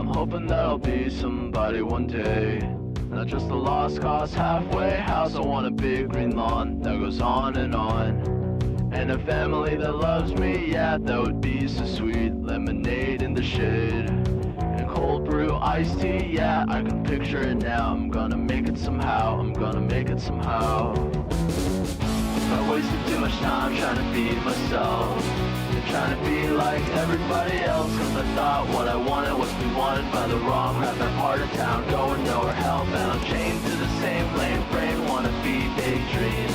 I'm hoping that I'll be somebody one day, not just a lost cause halfway house. I want a big green lawn that goes on, and a family that loves me, yeah, that would be so sweet. Lemonade in the shade, and cold brew iced tea, yeah, I can picture it now. I'm gonna make it somehow, I'm gonna make it somehow. I wasted too much time trying to be myself, and trying to be like everybody else, cause I thought what I wanted was be wanted by the wrong crap. That part of town, going nowhere, hellbound, chained to the same lame brain, wanna be big dreams.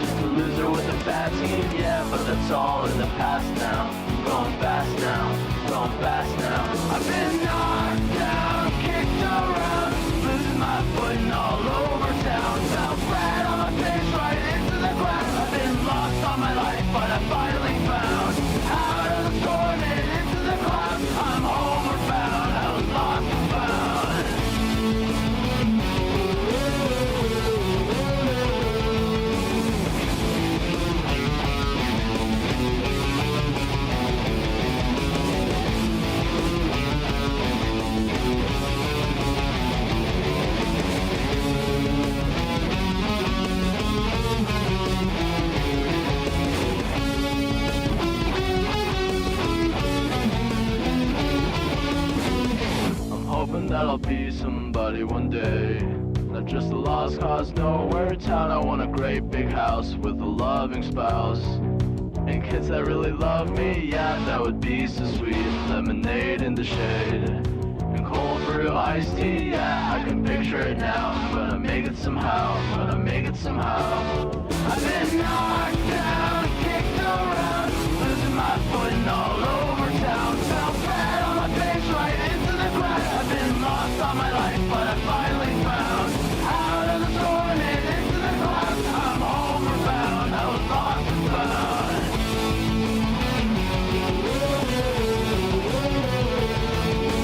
Just a loser with a bad team, yeah, but that's all in the past now. I'm going fast now, going fast now. I've been knocked down, kicked around, losing my footing all over town. Fell flat on my face right into the ground. I've been lost all my life, but I finally found out of the storm and into the clouds. I'm homeward bound, I was lost and found. That I'll be somebody one day, not just a lost cause, nowhere town. I want a great big house with a loving spouse, and kids that really love me, yeah, that would be so sweet. Lemonade in the shade, and cold brew iced tea, yeah, I can picture it now. I'm gonna make it somehow, I'm gonna make it somehow. I've been knocked down, kicked around, losing my footing all over town. Fell flat on my face right into the ground. I've been lost all my life, but I finally found out of the storm and into the clouds. I'm homeward bound, I was lost and found.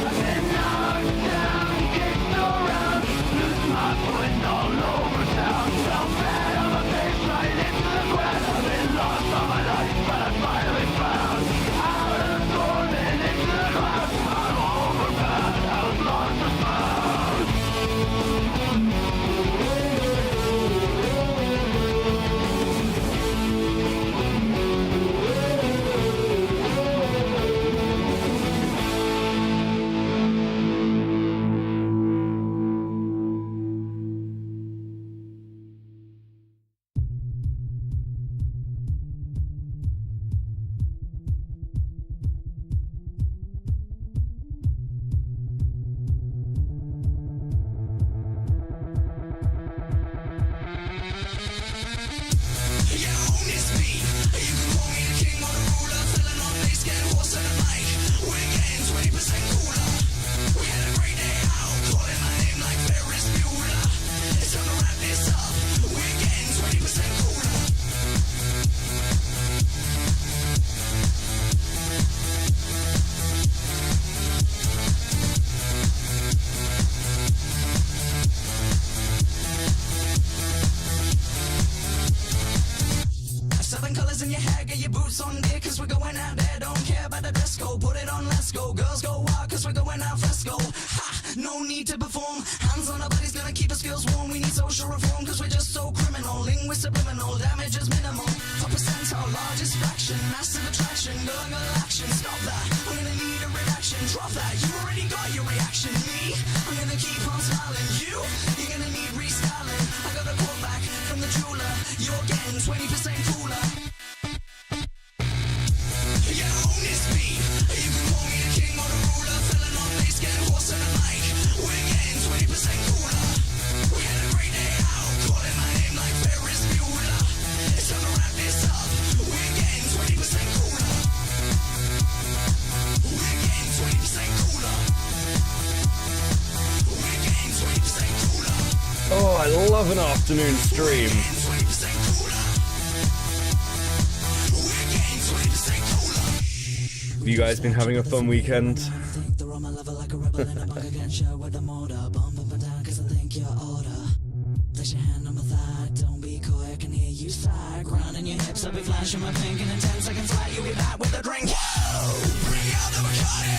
I've been knocked down, kicked around, losing my footing all over town. Fell flat on my face right into the ground. I've been lost all my life, but I finally found out of the storm and into the clouds. I'm homeward bound, I was lost and found. I love an afternoon stream. Have you guys been having a fun weekend? In your hips, I'll be flashing my pink, and in 10 seconds flat, you'll be back with a drink. Whoa! Bring out the Bacardi!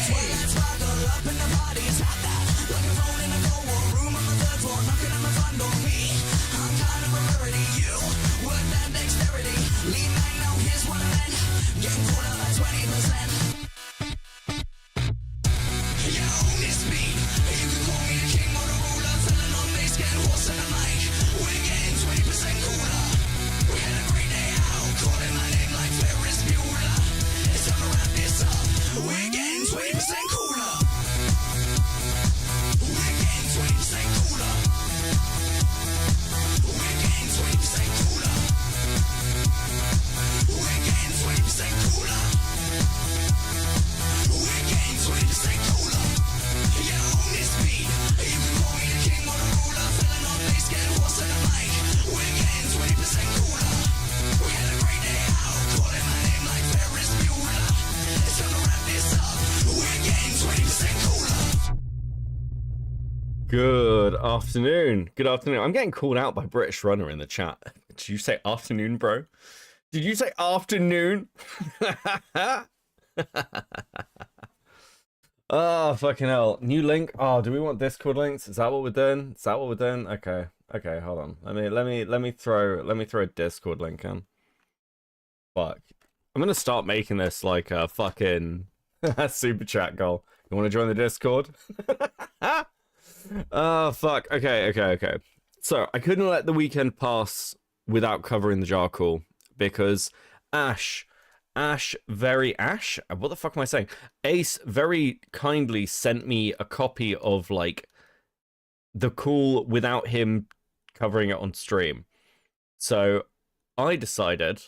Good afternoon. Good afternoon. I'm getting called out by British Runner in the chat. Did you say afternoon, bro? Did you say afternoon? Oh, fucking hell. New link. Oh, do we want Discord links? Is that what we're doing? Is that what we're doing? Okay. Okay, hold on. Let me throw a Discord link in. Fuck. I'm gonna start making this like a fucking super chat goal. You wanna join the Discord? Oh, fuck. Okay. So, I couldn't let the weekend pass without covering the jar call, because Ash, what the fuck am I saying? Ace very kindly sent me a copy of, like, the call without him covering it on stream. So, I decided,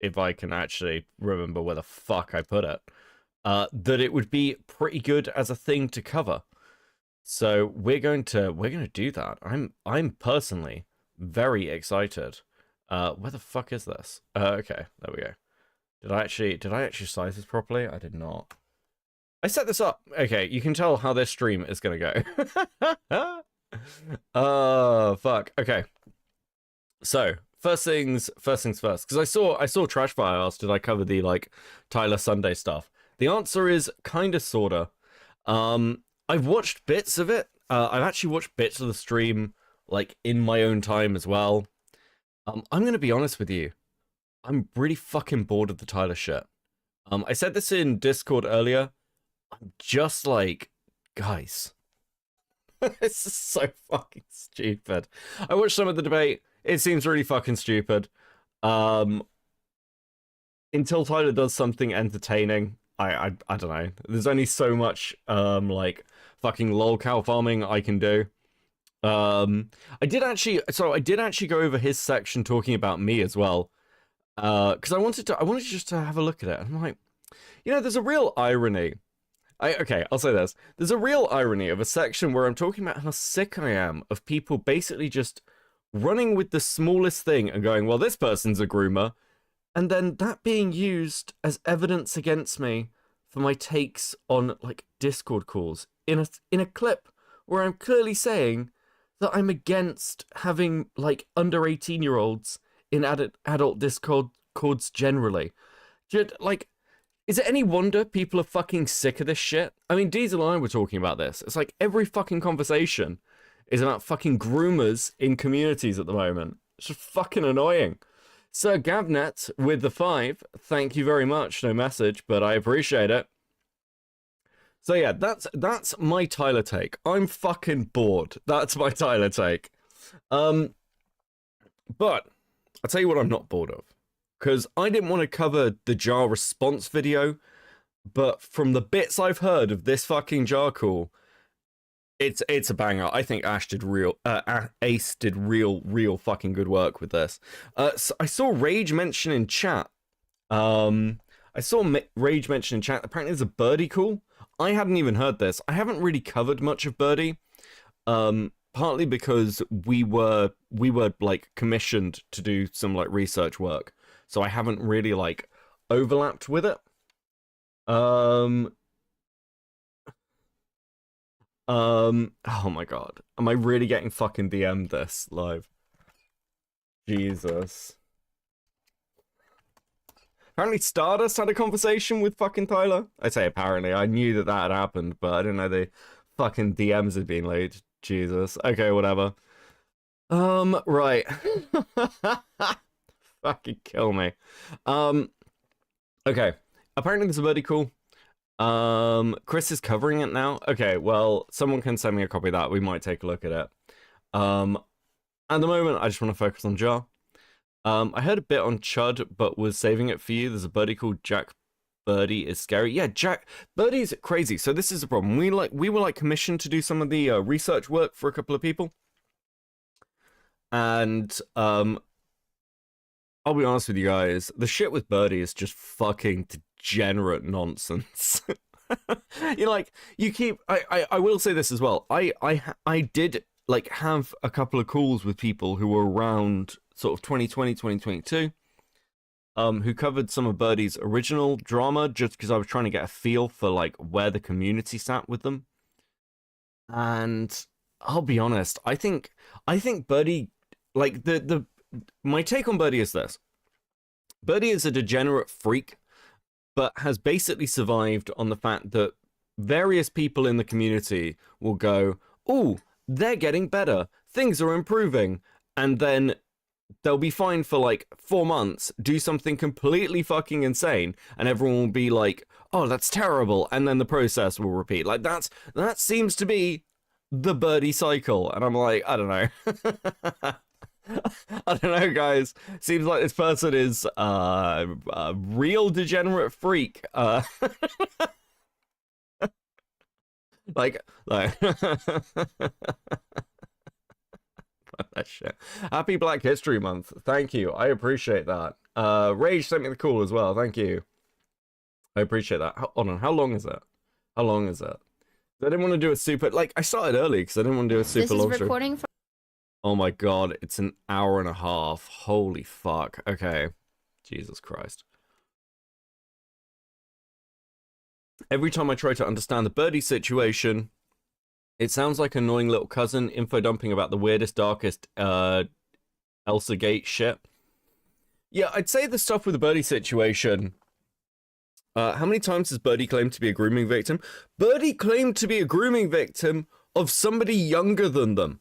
if I can actually remember where the fuck I put it, that it would be pretty good as a thing to cover. So we're going to do that. I'm personally very excited. Where the fuck is this? Okay, there we go. Did I actually size this properly? I did not. I set this up. Okay, you can tell how this stream is gonna go. Oh fuck. Okay. So first things first, because I saw Trashfire asked, did I cover the like Tyler Sunday stuff? The answer is kinda sorta. I've watched bits of it. I've actually watched bits of the stream, like, in my own time as well. I'm gonna be honest with you. I'm really fucking bored of the Tyler shit. I said this in Discord earlier. I'm just like, guys. This is so fucking stupid. I watched some of the debate. It seems really fucking stupid. Until Tyler does something entertaining, I don't know. There's only so much, like, fucking lol cow farming I can do. I did actually go over his section talking about me as well, because I wanted just to have a look at it. I'm like, you know, there's a real irony. I'll say this. There's a real irony of a section where I'm talking about how sick I am of people basically just running with the smallest thing and going, well, this person's a groomer, and then that being used as evidence against me for my takes on, like, Discord calls in a clip where I'm clearly saying that I'm against having, like, under 18-year-olds in adult Discord calls generally. Like, is it any wonder people are fucking sick of this shit? I mean, Diesel and I were talking about this. It's like every fucking conversation is about fucking groomers in communities at the moment. It's just fucking annoying. Sir Gavnet with the 5, thank you very much. No message, but I appreciate it. So yeah, that's my Tyler take. I'm fucking bored. That's my Tyler take. But I'll tell you what I'm not bored of. Because I didn't want to cover the jar response video, but from the bits I've heard of this fucking jar call, it's a banger. I think Ace did real fucking good work with this. So I saw Rage mention in chat. Rage mention in chat. Apparently there's a birdie call. I hadn't even heard this. I haven't really covered much of birdie. Partly because we were like commissioned to do some like research work. So I haven't really like overlapped with it. Oh my god. Am I really getting fucking DM'd this live? Jesus. Apparently Stardust had a conversation with fucking Tyler. I say apparently. I knew that that had happened, but I didn't know the fucking DMs had been laid. Jesus. Okay, whatever. Right. Fucking kill me. Okay. Apparently there's a birdie call. Chris is covering it now. Okay, well, someone can send me a copy of that. We might take a look at it. At the moment, I just want to focus on Jar. I heard a bit on Chud, but was saving it for you. There's a birdie called Jack Birdie is scary. Yeah, Jack Birdie's crazy. So this is the problem. We were commissioned to do some of the research work for a couple of people. And I'll be honest with you guys, the shit with Birdie is just fucking degenerate nonsense. You keep I will say this as well. I did have a couple of calls with people who were around sort of 2020, 2022, who covered some of Birdie's original drama, just because I was trying to get a feel for where the community sat with them. And I'll be honest, I think Birdie, my take on Birdie is this. Birdie is a degenerate freak, but has basically survived on the fact that various people in the community will go, "Oh, they're getting better, things are improving," and then they'll be fine for 4 months, do something completely fucking insane, and everyone will be like, "Oh, that's terrible," and then the process will repeat. That seems to be the Birdie cycle, and I'm like, I don't know. I don't know, guys. Seems like this person is a real degenerate freak. That shit. Happy Black History Month. Thank you. I appreciate that. Rage sent me the call as well. Thank you. I appreciate that. Hold on. How long is it? How long is it? I didn't want to do a super... I started early because I didn't want to do a super long This is recording from... Oh my god, it's an hour and a half. Holy fuck. Okay. Jesus Christ. Every time I try to understand the Birdie situation, it sounds like annoying little cousin info dumping about the weirdest, darkest Elsa Gate shit. Yeah, I'd say the stuff with the Birdie situation. How many times has Birdie claimed to be a grooming victim? Birdie claimed to be a grooming victim of somebody younger than them.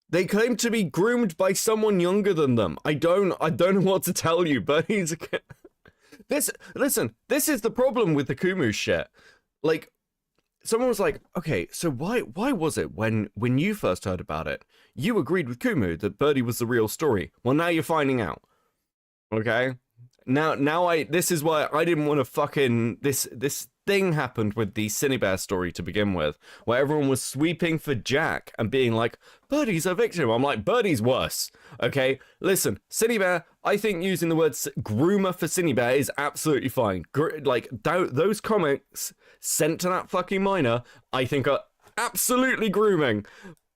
They claim to be groomed by someone younger than them. I don't know what to tell you, Birdie's Listen, this is the problem with the Kumu shit. Someone was like, okay, so why was it when you first heard about it, you agreed with Kumu that Birdie was the real story? Well, now you're finding out. Okay? Now this is why I didn't want to fucking this thing happened with the Cinebear story to begin with, where everyone was sweeping for Jack and being like, Birdie's a victim. I'm like, Birdie's worse. Okay, listen, Cinebear, I think using the word groomer for Cinebear is absolutely fine. Those comics sent to that fucking minor, I think are absolutely grooming,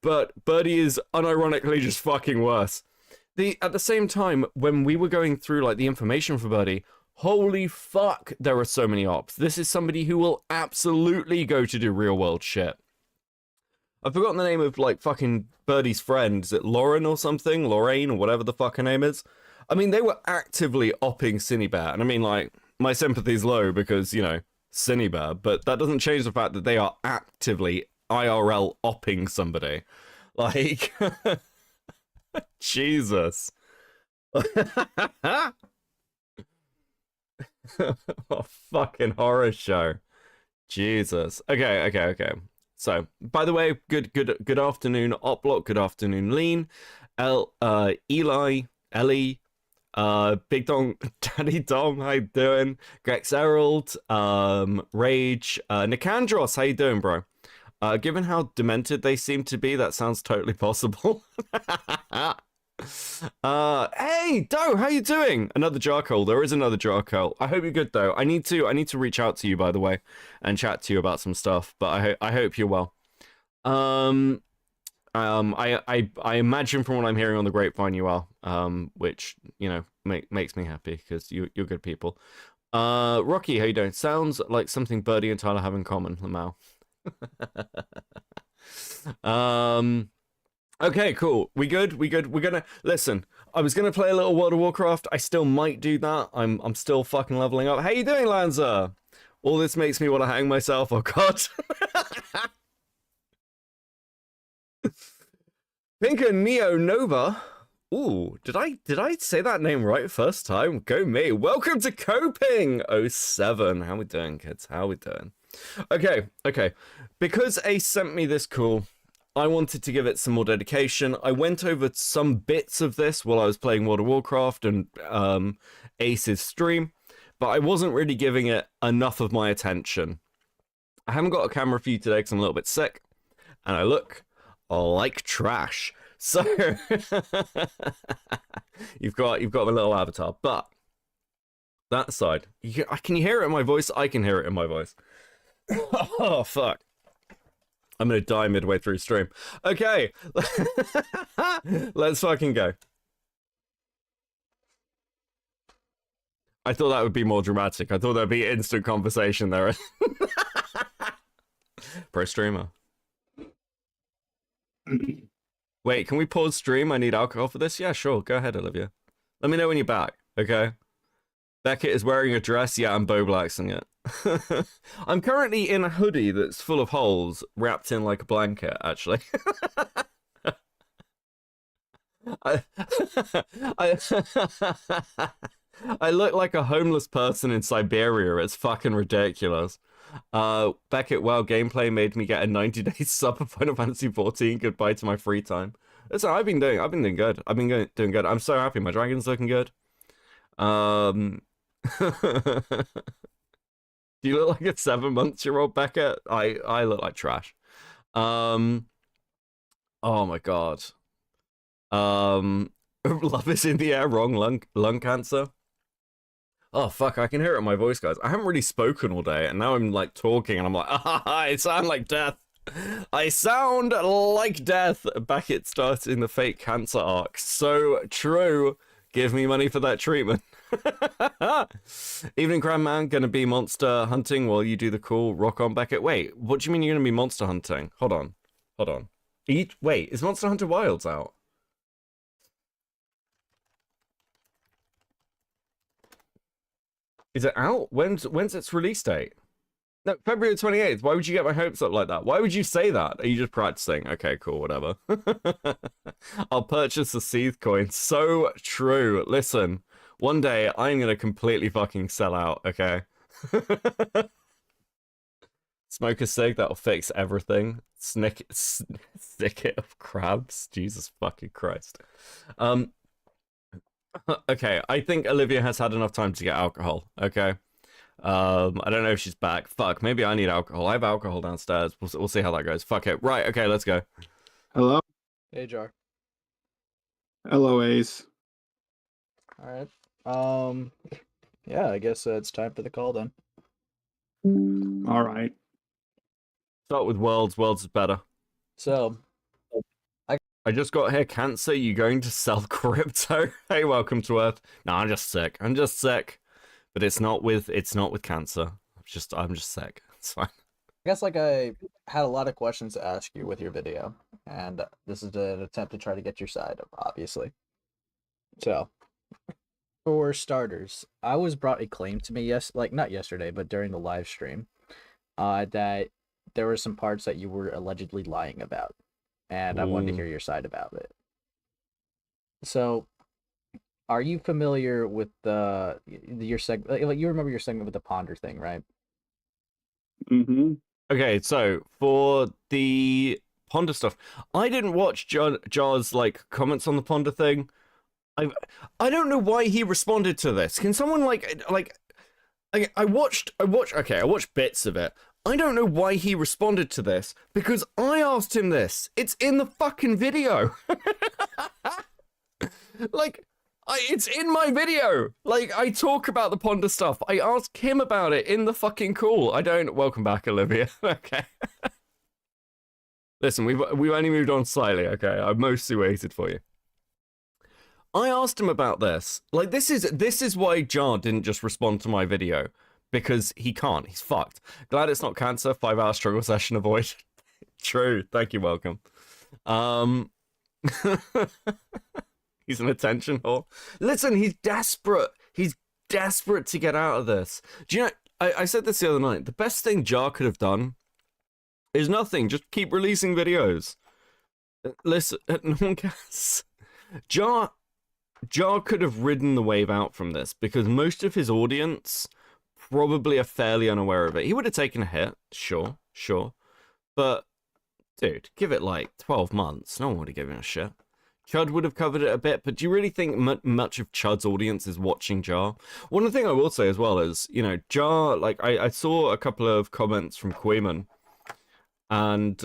but Birdie is unironically just fucking worse. At the same time, when we were going through the information for Birdie, holy fuck, there are so many ops. This is somebody who will absolutely go to do real world shit. I've forgotten the name of fucking Birdie's friend. Is it Lauren or something? Lorraine or whatever the fuck her name is. I mean, they were actively opping Cinebear. And I mean, my sympathy's low because, Cinebear, but that doesn't change the fact that they are actively IRL opping somebody. Jesus. Oh, fucking horror show. Jesus. Okay. So, by the way, good afternoon, Oplock. Good afternoon, Lean. Eli, Ellie, Big Dong, Daddy Dom, how you doing? Grex Herald, Rage, Nicandros, how you doing, bro? Given how demented they seem to be, that sounds totally possible. Hey, Doe, how you doing? Another Jarkole. There is another Jarkole. I hope you're good, though. I need to reach out to you, by the way, and chat to you about some stuff. But I hope you're well. I imagine from what I'm hearing on the grapevine, you are. Which makes me happy because you're good people. Rocky, how you doing? Sounds like something Birdie and Tyler have in common, Lamau. Okay, cool. We good? We good? We're gonna listen. I was gonna play a little World of Warcraft. I still might do that. I'm still fucking leveling up. How you doing, Lanza? All this makes me want to hang myself. Oh god. Pinker Neo Nova. Ooh, did I say that name right first time? Go me. Welcome to Coping 07. How we doing, kids? How we doing? Okay. Because Ace sent me this call, I wanted to give it some more dedication. I went over some bits of this while I was playing World of Warcraft and Ace's stream, but I wasn't really giving it enough of my attention. I haven't got a camera for you today because I'm a little bit sick, and I look like trash. So you've got my little avatar, but that aside, can you hear it in my voice? I can hear it in my voice. Oh fuck. I'm gonna die midway through stream. Okay. Let's fucking go. I thought that would be more dramatic. I thought there'd be instant conversation there. Pro streamer. Wait, can we pause stream? I need alcohol for this? Yeah, sure. Go ahead, Olivia. Let me know when you're back, okay? Beckett is wearing a dress. Yeah, I'm Boblaxing it. I'm currently in a hoodie that's full of holes, wrapped in like a blanket, actually. I look like a homeless person in Siberia. It's fucking ridiculous. Beckett, wow, gameplay made me get a 90-day sub of Final Fantasy 14. Goodbye to my free time. Listen, I've been doing good. Doing good. I'm so happy. My dragon's looking good. Do you look like a 7-month-old Beckett? I look like trash. Oh my god. Love is in the air. Wrong lung cancer. Oh fuck, I can hear it in my voice, guys. I haven't really spoken all day, and now I'm like talking, and I'm like, I sound like death. I sound like death. Beckett starts in the fake cancer arc. So true. Give me money for that treatment. Evening Grandman, gonna be monster hunting while you do the cool rock on Beckett. Wait, what do you mean you're gonna be monster hunting? Hold on. Wait, is Monster Hunter Wilds out? Is it out? When's its release date? No, February 28th. Why would you get my hopes up like that? Why would you say that? Are you just practicing? Okay, cool, whatever. I'll purchase the Seethe coin. So true. Listen, one day I'm gonna completely fucking sell out, okay? Smoke a cig, that'll fix everything. Stick it of crabs. Jesus fucking Christ. Okay, I think Olivia has had enough time to get alcohol, okay? I don't know if she's back. Fuck, maybe I need alcohol. I have alcohol downstairs. We'll see how that goes. Fuck it. Right, okay, let's go. Hello? Hey, Jar. Hello, Ace. Alright. Yeah, I guess it's time for the call then. All right. Start with Worlds. Worlds is better. So, I just got here. Cancer, you going to sell crypto? Hey, welcome to Earth. No, I'm just sick. But it's not with cancer. I'm just sick. It's fine. I guess I had a lot of questions to ask you with your video, and this is an attempt to try to get your side, obviously. So, for starters, I was brought a claim to me, not yesterday, but during the live stream, that there were some parts that you were allegedly lying about, and I wanted to hear your side about it. So, are you familiar with your segment? Like, you remember your segment with the ponder thing, right? Mm-hmm. Okay, so for the ponder stuff, I didn't watch Jar's comments on the ponder thing. I don't know why he responded to this. Can someone I watched bits of it. I don't know why he responded to this because I asked him this. It's in the fucking video. It's in my video. I talk about the ponder stuff. I ask him about it in the fucking call. Welcome back, Olivia. Okay. Listen, we've only moved on slightly, okay? I mostly waited for you. I asked him about this. This is why Jar didn't just respond to my video. Because he can't. He's fucked. Glad it's not cancer. 5-hour struggle session avoid. True. Thank you. Welcome. He's an attention whore. Listen, he's desperate. He's desperate to get out of this. Do you know, I said this the other night. The best thing Jar could have done is nothing. Just keep releasing videos. Listen, no one cares. Jar could have ridden the wave out from this because most of his audience probably are fairly unaware of it. He would have taken a hit, sure. But, dude, give it like 12 months. No one would have given a shit. Chud would have covered it a bit, but do you really think much of Chud's audience is watching Jar? One thing I will say as well is, you know, Jar, like, I saw a couple of comments from Quayman, and,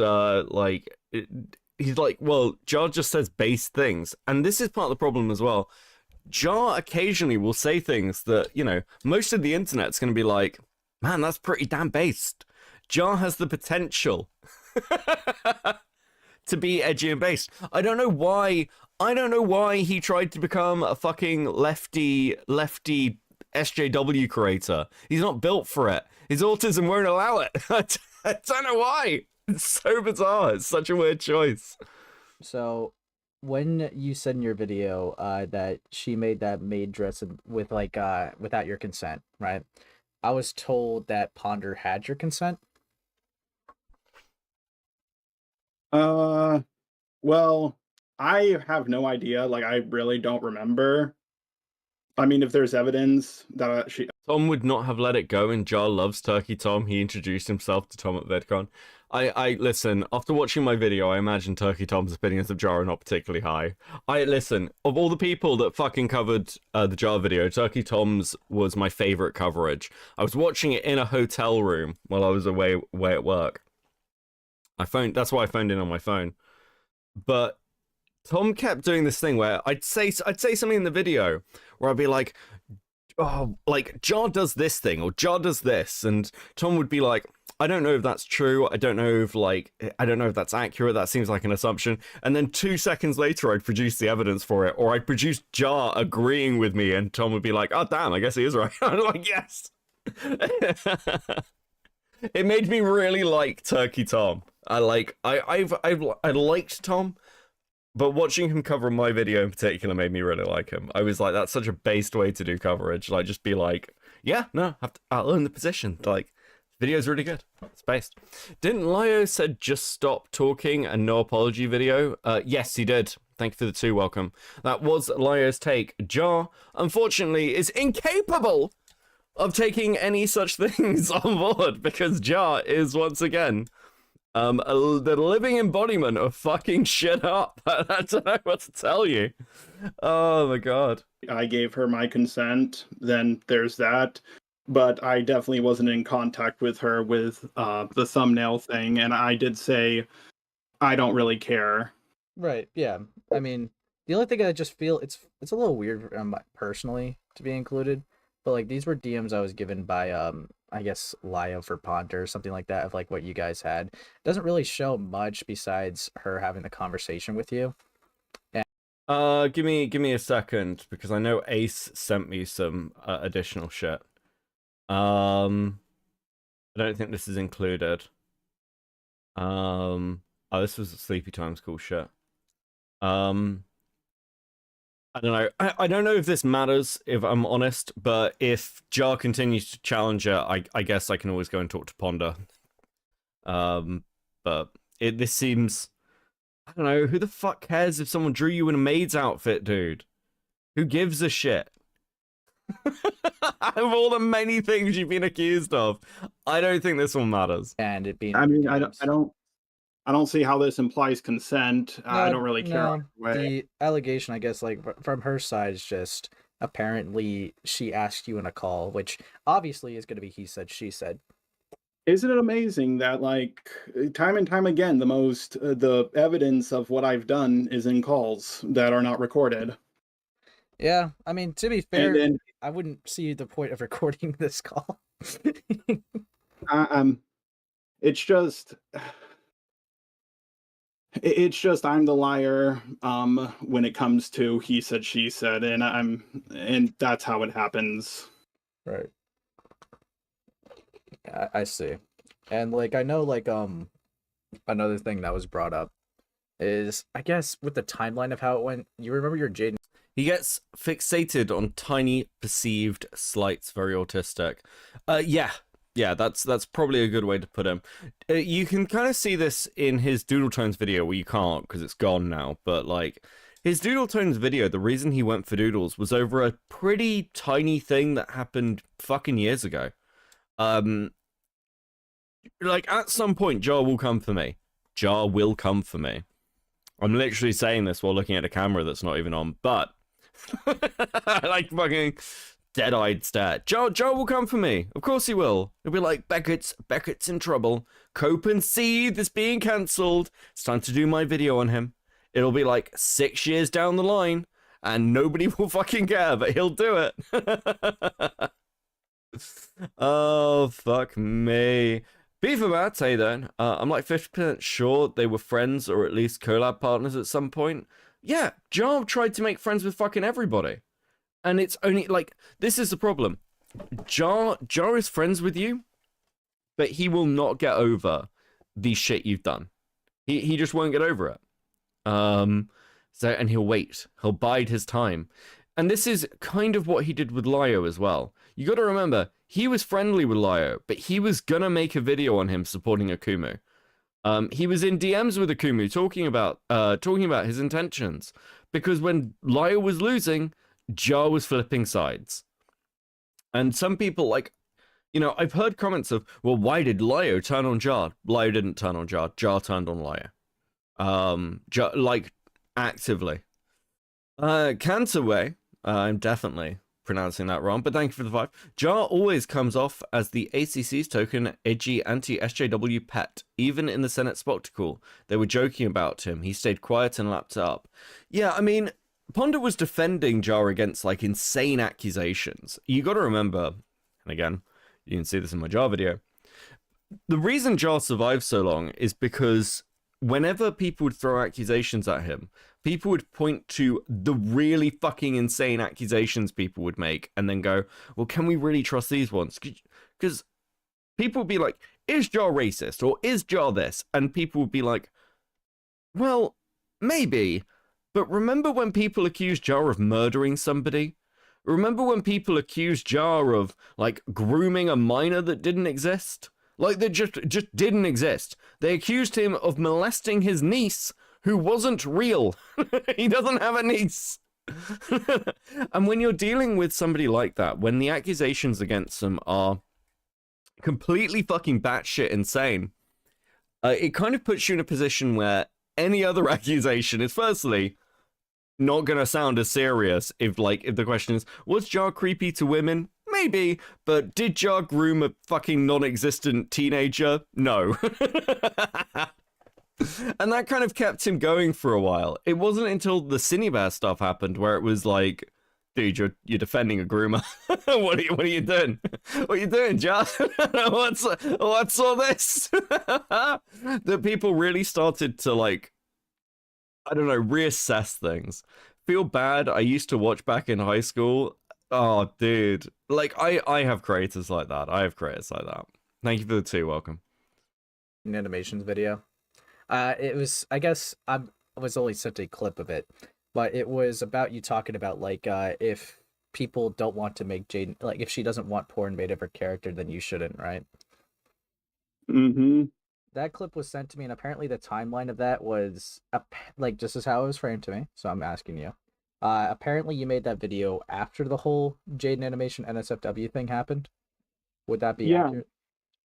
he's like, well, Jar just says base things, and this is part of the problem as well. Jar occasionally will say things that, you know, most of the internet's going to be like, man, that's pretty damn based. Jar has the potential to be edgy and based. I don't know why he tried to become a fucking lefty SJW creator. He's not built for it. His autism won't allow it. I don't know why. It's so bizarre. It's such a weird choice. So, when you said in your video that she made that maid dress with like without your consent, right? I was told that Ponder had your consent. Well, I have no idea. Like, I really don't remember. I mean, if there's evidence that Tom would not have let it go, and Jar loves Turkey Tom. He introduced himself to Tom at VidCon. I listen, after watching my video, I imagine Turkey Tom's opinions of Jar are not particularly high. Listen, of all the people that fucking covered the Jar video, Turkey Tom's was my favorite coverage. I was watching it in a hotel room while I was away at work. That's why I phoned in on my phone. But Tom kept doing this thing where I'd say something in the video where I'd be like, oh, like, Jar does this thing, or Jar does this, and Tom would be like, I don't know if that's true, I don't know if that's accurate, that seems like an assumption, and then 2 seconds later I'd produce the evidence for it, or I'd produce Jar agreeing with me, and Tom would be like, oh damn, I guess he is right. I'm like, yes! It made me really like Turkey Tom. I liked Tom, but watching him cover my video in particular made me really like him. I was like, that's such a based way to do coverage. Like, just be like, yeah, no, I'll own the position. Like, video's really good. It's based. Didn't Lio said just stop talking and no apology video? Yes, he did. Thank you for the 2, welcome. That was Lio's take. Jar, unfortunately, is incapable of taking any such things on board because Jar is, once again, the living embodiment of fucking shit up. I don't know what to tell you. Oh my god. I gave her my consent, then there's that. But I definitely wasn't in contact with her with the thumbnail thing, and I did say I don't really care. Right. Yeah. I mean, the only thing I just feel it's a little weird personally to be included, but like these were DMs I was given by I guess Lio for Ponder or something like that of like what you guys had. It doesn't really show much besides her having the conversation with you. And... give me a second because I know Ace sent me some additional shit. I don't think this is included. Oh, this was Sleepy Time's cool shit. I don't know. I don't know if this matters, if I'm honest, but if Jar continues to challenge her, I guess I can always go and talk to Ponder. But this seems... I don't know, who the fuck cares if someone drew you in a maid's outfit, dude? Who gives a shit? Out of all the many things you've been accused of, I don't think this one matters. And it being... I mean, I don't see how this implies consent. No, I don't really care no, either way. the allegation, I guess, like from her side is just apparently she asked you in a call, which obviously is going to be he said, she said. Isn't it amazing that, like, time and time again, the evidence of what I've done is in calls that are not recorded? Yeah, I mean, to be fair, And then, I wouldn't see the point of recording this call. it's just... It's just I'm the liar when it comes to he said, she said, and that's how it happens. Right. I see. And like I know like another thing that was brought up is, I guess, with the timeline of how it went, you remember your Jaden. He gets fixated on tiny perceived slights, very autistic. Yeah, that's probably a good way to put him. You can kind of see this in his Doodle Tones video, well, you can't because it's gone now, but like his Doodle Tones video, the reason he went for doodles was over a pretty tiny thing that happened fucking years ago. Like at some point, Jar will come for me. Jar will come for me. I'm literally saying this while looking at a camera that's not even on, but like fucking dead-eyed stare. Jar will come for me. Of course he will. He'll be like, Beckett's in trouble. Cope and Seed is being cancelled. It's time to do my video on him. It'll be like 6 years down the line, and nobody will fucking care, but he'll do it. Oh, fuck me. Beef about say then, I'm like 50% sure they were friends or at least collab partners at some point. Yeah, Jar tried to make friends with fucking everybody. And it's only like, this is the problem. Jar is friends with you, but he will not get over the shit you've done. He just won't get over it. And he'll wait. He'll bide his time. And this is kind of what he did with Lyo as well. You got to remember, he was friendly with Lyo, but he was gonna make a video on him supporting Akumu. He was in DMs with Akumu talking about his intentions, because when Lyo was losing, Jar was flipping sides. And some people, like, you know, I've heard comments of, well, why did Lyo turn on Jar? Lyo didn't turn on Jar. Jar turned on Lyo. Like, actively. Cancerway, I'm definitely pronouncing that wrong, but thank you for the 5. Jar always comes off as the ACC's token edgy anti-SJW pet, even in the Senate spectacle. They were joking about him. He stayed quiet and lapped it up. Yeah, I mean, Ponder was defending Jar against, like, insane accusations. You gotta remember, and again, you can see this in my Jar video, the reason Jar survived so long is because whenever people would throw accusations at him, people would point to the really fucking insane accusations people would make and then go, well, can we really trust these ones? Because people would be like, is Jar racist? Or is Jar this? And people would be like, well, maybe. But remember when people accused Jar of murdering somebody? Remember when people accused Jar of, like, grooming a minor that didn't exist? Like, that just didn't exist. They accused him of molesting his niece, who wasn't real. He doesn't have a niece. And when you're dealing with somebody like that, when the accusations against them are completely fucking batshit insane, it kind of puts you in a position where any other accusation is firstly not gonna sound as serious if the question is, was Jar creepy to women? Maybe, but did Jar groom a fucking non-existent teenager? No. And that kind of kept him going for a while. It wasn't until the Cinebear stuff happened where it was like, dude, you're defending a groomer. What are you doing? What are you doing, Jar? What's all this? That people really started to, like, I don't know, reassess things. Feel bad. I used to watch back in high school. Oh, dude. Like, I have creators like that. Thank you for the 2. Welcome. An animations video. It was, I guess, I was only sent a clip of it, but it was about you talking about, like, if people don't want to make Jaden, like, if she doesn't want porn made of her character, then you shouldn't, right? Mm-hmm. That clip was sent to me, and apparently the timeline of that was, like, this is how it was framed to me, so I'm asking you. Apparently you made that video after the whole Jaden Animation NSFW thing happened. Would that be accurate?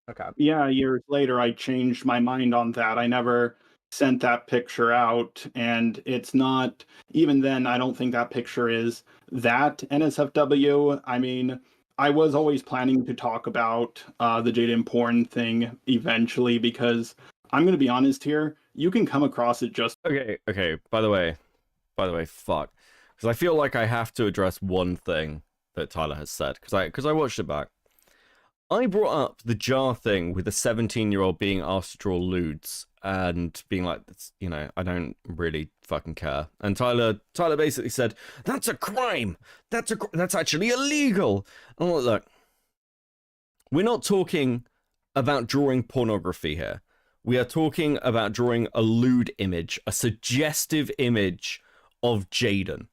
Okay. Yeah, years later I changed my mind on that. I never sent that picture out, and it's not, even then, I don't think that picture is that NSFW. I mean, I was always planning to talk about the Jaden porn thing eventually, because I'm going to be honest here, you can come across it just... Okay, by the way, fuck. Because I feel like I have to address one thing that Tyler has said, because I watched it back. I brought up the Jar thing with a 17-year-old being asked to draw lewds and being like, you know, I don't really fucking care. And Tyler basically said, that's a crime. That's actually illegal. And look, we're not talking about drawing pornography here. We are talking about drawing a lewd image, a suggestive image of Jaden.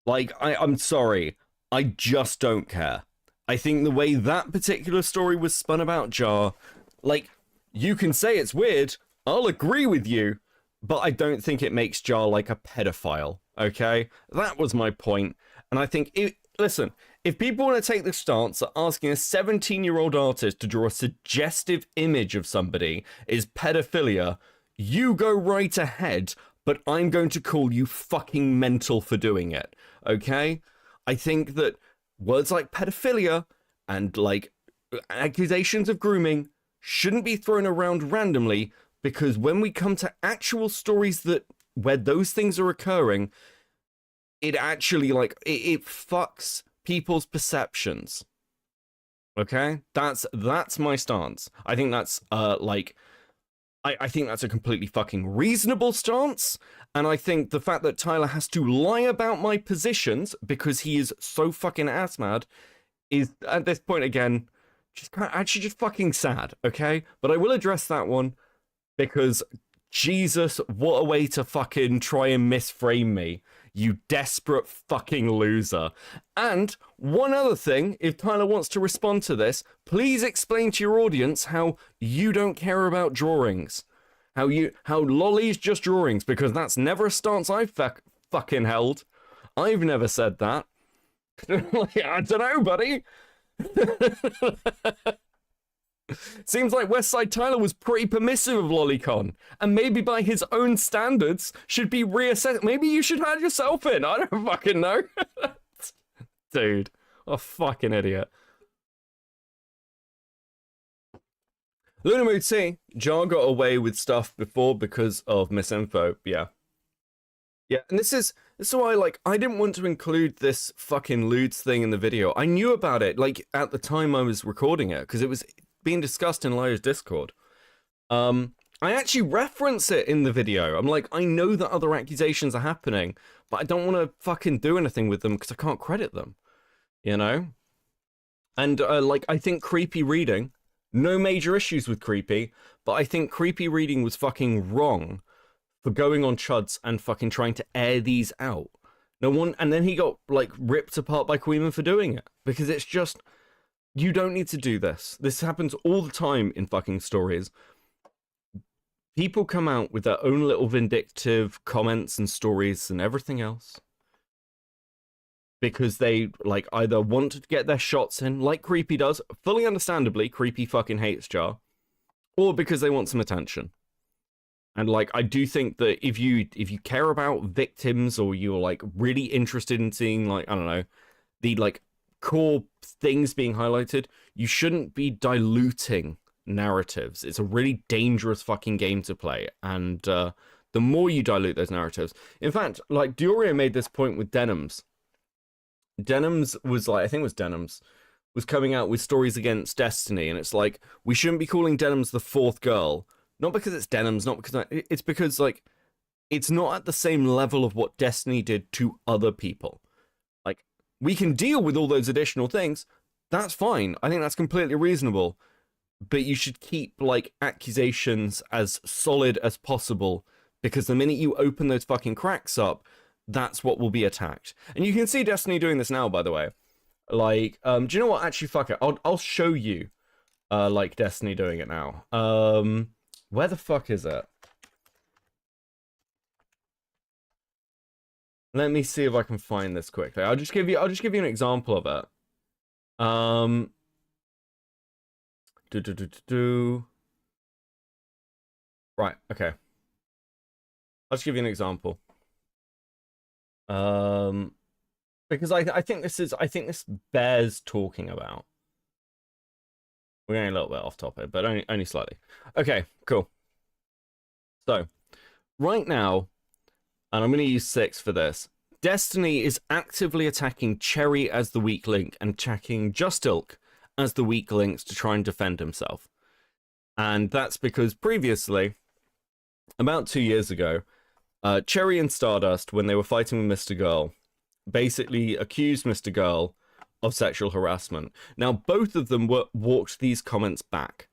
Like, I'm sorry. I just don't care. I think the way that particular story was spun about Jar, like, you can say it's weird, I'll agree with you, but I don't think it makes Jar like a pedophile, okay? That was my point. And I think, listen, if people want to take the stance that asking a 17-year-old artist to draw a suggestive image of somebody is pedophilia, you go right ahead, but I'm going to call you fucking mental for doing it, okay? I think that words like pedophilia and like accusations of grooming shouldn't be thrown around randomly, because when we come to actual stories that where those things are occurring, it actually like it fucks people's perceptions. Okay, that's my stance. I think that's I think that's a completely fucking reasonable stance, and I think the fact that Tyler has to lie about my positions because he is so fucking ass mad is, at this point again, actually just fucking sad, okay? But I will address that one, because Jesus, what a way to fucking try and misframe me, you desperate fucking loser. And one other thing, if Tyler wants to respond to this, please explain to your audience how you don't care about drawings. How lolly's just drawings, because that's never a stance I've fucking held. I've never said that. Like, I don't know, buddy. Seems like Westside Tyler was pretty permissive of Lolicon, and maybe by his own standards should be reassessed. Maybe you should add yourself in. I don't fucking know. Dude, a fucking idiot. Luna Mood C, Jar got away with stuff before because of misinfo. Yeah. Yeah, and this is why, like, I didn't want to include this fucking lewds thing in the video. I knew about it, like, at the time I was recording it, because it was being discussed in Lyra's Discord. I actually reference it in the video. I'm like, I know that other accusations are happening, but I don't want to fucking do anything with them because I can't credit them, you know? And, like, I think creepy reading, no major issues with creepy, but I think creepy reading was fucking wrong for going on Chuds and fucking trying to air these out. No one, and then he got, like, ripped apart by Queeman for doing it, because it's just, you don't need to do this. This happens all the time in fucking stories. People come out with their own little vindictive comments and stories and everything else because they, like, either want to get their shots in, like Creepy does, fully understandably, Creepy fucking hates Jar, or because they want some attention. And, like, I do think that if you care about victims, or you're, like, really interested in seeing, like, I don't know, the, like, core things being highlighted, you shouldn't be diluting narratives. It's a really dangerous fucking game to play, and the more you dilute those narratives. In fact, like, Diorio made this point with Denims. Denims was, like, I think it was Denims, was coming out with stories against Destiny, and it's like, we shouldn't be calling Denims the fourth girl. Not because it's Denims, not because it's because, like, it's not at the same level of what Destiny did to other people. Like, we can deal with all those additional things. That's fine. I think that's completely reasonable. But you should keep, like, accusations as solid as possible, because the minute you open those fucking cracks up, that's what will be attacked. And you can see Destiny doing this now, by the way. Like, do you know what? Actually, fuck it. I'll show you, like, Destiny doing it now. Where the fuck is it? Let me see if I can find this quickly. I'll just give you an example of it. Right, okay. I'll just give you an example. Because I think this bears talking about. We're getting a little bit off topic, but only slightly. Okay, cool. So, right now, and I'm going to use 6 for this, Destiny is actively attacking Cherry as the weak link and attacking Justilk as the weak links to try and defend himself. And that's because previously, about 2 years ago, Cherry and Stardust, when they were fighting with Mr. Girl, basically accused Mr. Girl of sexual harassment. Now, both of them walked these comments back.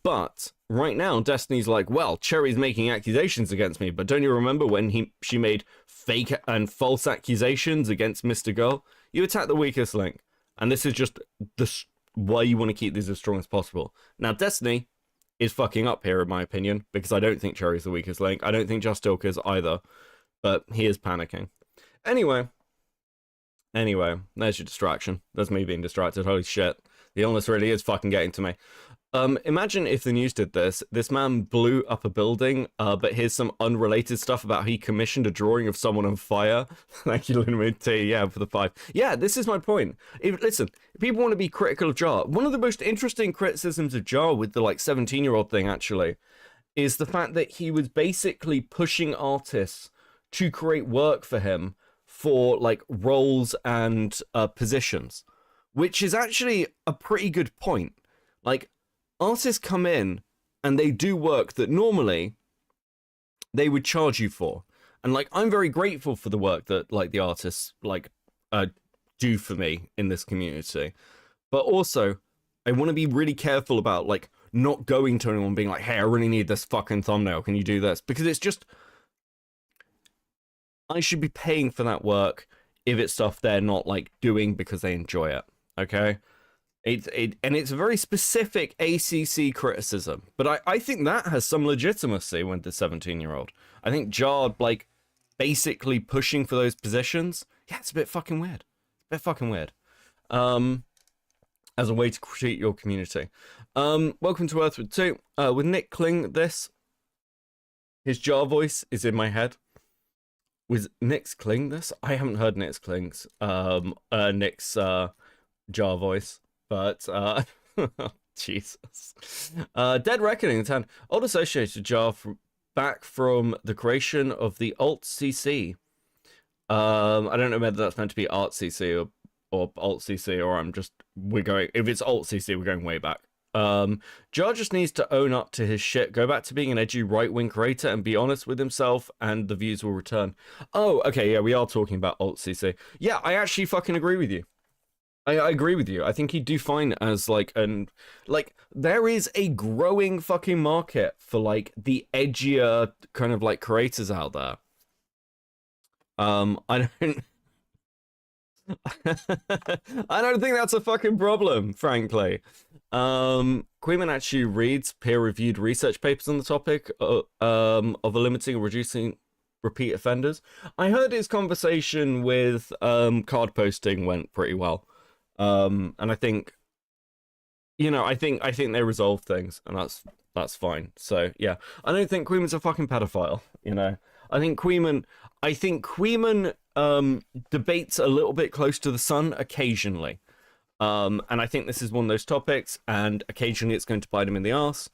But right now, Destiny's like, well, Cherry's making accusations against me, but don't you remember when she made fake and false accusations against Mr. Girl? You attack the weakest link, and this is just why you want to keep these as strong as possible. Now, Destiny is fucking up here, in my opinion, because I don't think Cherry's the weakest link. I don't think Just Ilk is either, but he is panicking. Anyway, there's your distraction. That's me being distracted. Holy shit. The illness really is fucking getting to me. Imagine if the news did this. This man blew up a building, but here's some unrelated stuff about how he commissioned a drawing of someone on fire. Thank you, Lunamute, yeah, for the 5. Yeah, this is my point. Listen, if people want to be critical of Jar, one of the most interesting criticisms of Jar with the, like, 17-year-old thing, actually, is the fact that he was basically pushing artists to create work for him for, like, roles and positions, which is actually a pretty good point. Like, artists come in and they do work that normally they would charge you for. And, like, I'm very grateful for the work that, like, the artists, like, do for me in this community. But also, I want to be really careful about, like, not going to anyone being like, hey, I really need this fucking thumbnail. Can you do this? Because it's just, I should be paying for that work if it's stuff they're not, like, doing because they enjoy it. Okay? And it's a very specific ACC criticism, but I think that has some legitimacy when the 17-year-old. I think Jar, like, basically pushing for those positions, yeah, it's a bit fucking weird. As a way to critique your community. Welcome to Earthwood 2. With Nick Kling, his Jar voice is in my head. With Nick's Kling this? I haven't heard Nick's Kling's, Nick's Jar voice. But, Jesus. Dead Reckoning 10. Old associated Jar back from the creation of the Alt CC. I don't know whether that's meant to be Art CC or Alt CC, or if it's Alt CC, we're going way back. Jar just needs to own up to his shit, go back to being an edgy right-wing creator and be honest with himself, and the views will return. Oh, okay, yeah, we are talking about Alt CC. Yeah, I actually fucking agree with you. I agree with you. I think he'd do fine as, like, there is a growing fucking market for, like, the edgier kind of, like, creators out there. I don't I don't think that's a fucking problem, frankly. Queeman actually reads peer-reviewed research papers on the topic of limiting or reducing repeat offenders. I heard his conversation with card posting went pretty well. And I think, I think they resolved things, and that's fine. So yeah, I don't think Queeman's a fucking pedophile. I think Queeman debates a little bit close to the sun occasionally. And I think this is one of those topics, and occasionally it's going to bite him in the arse.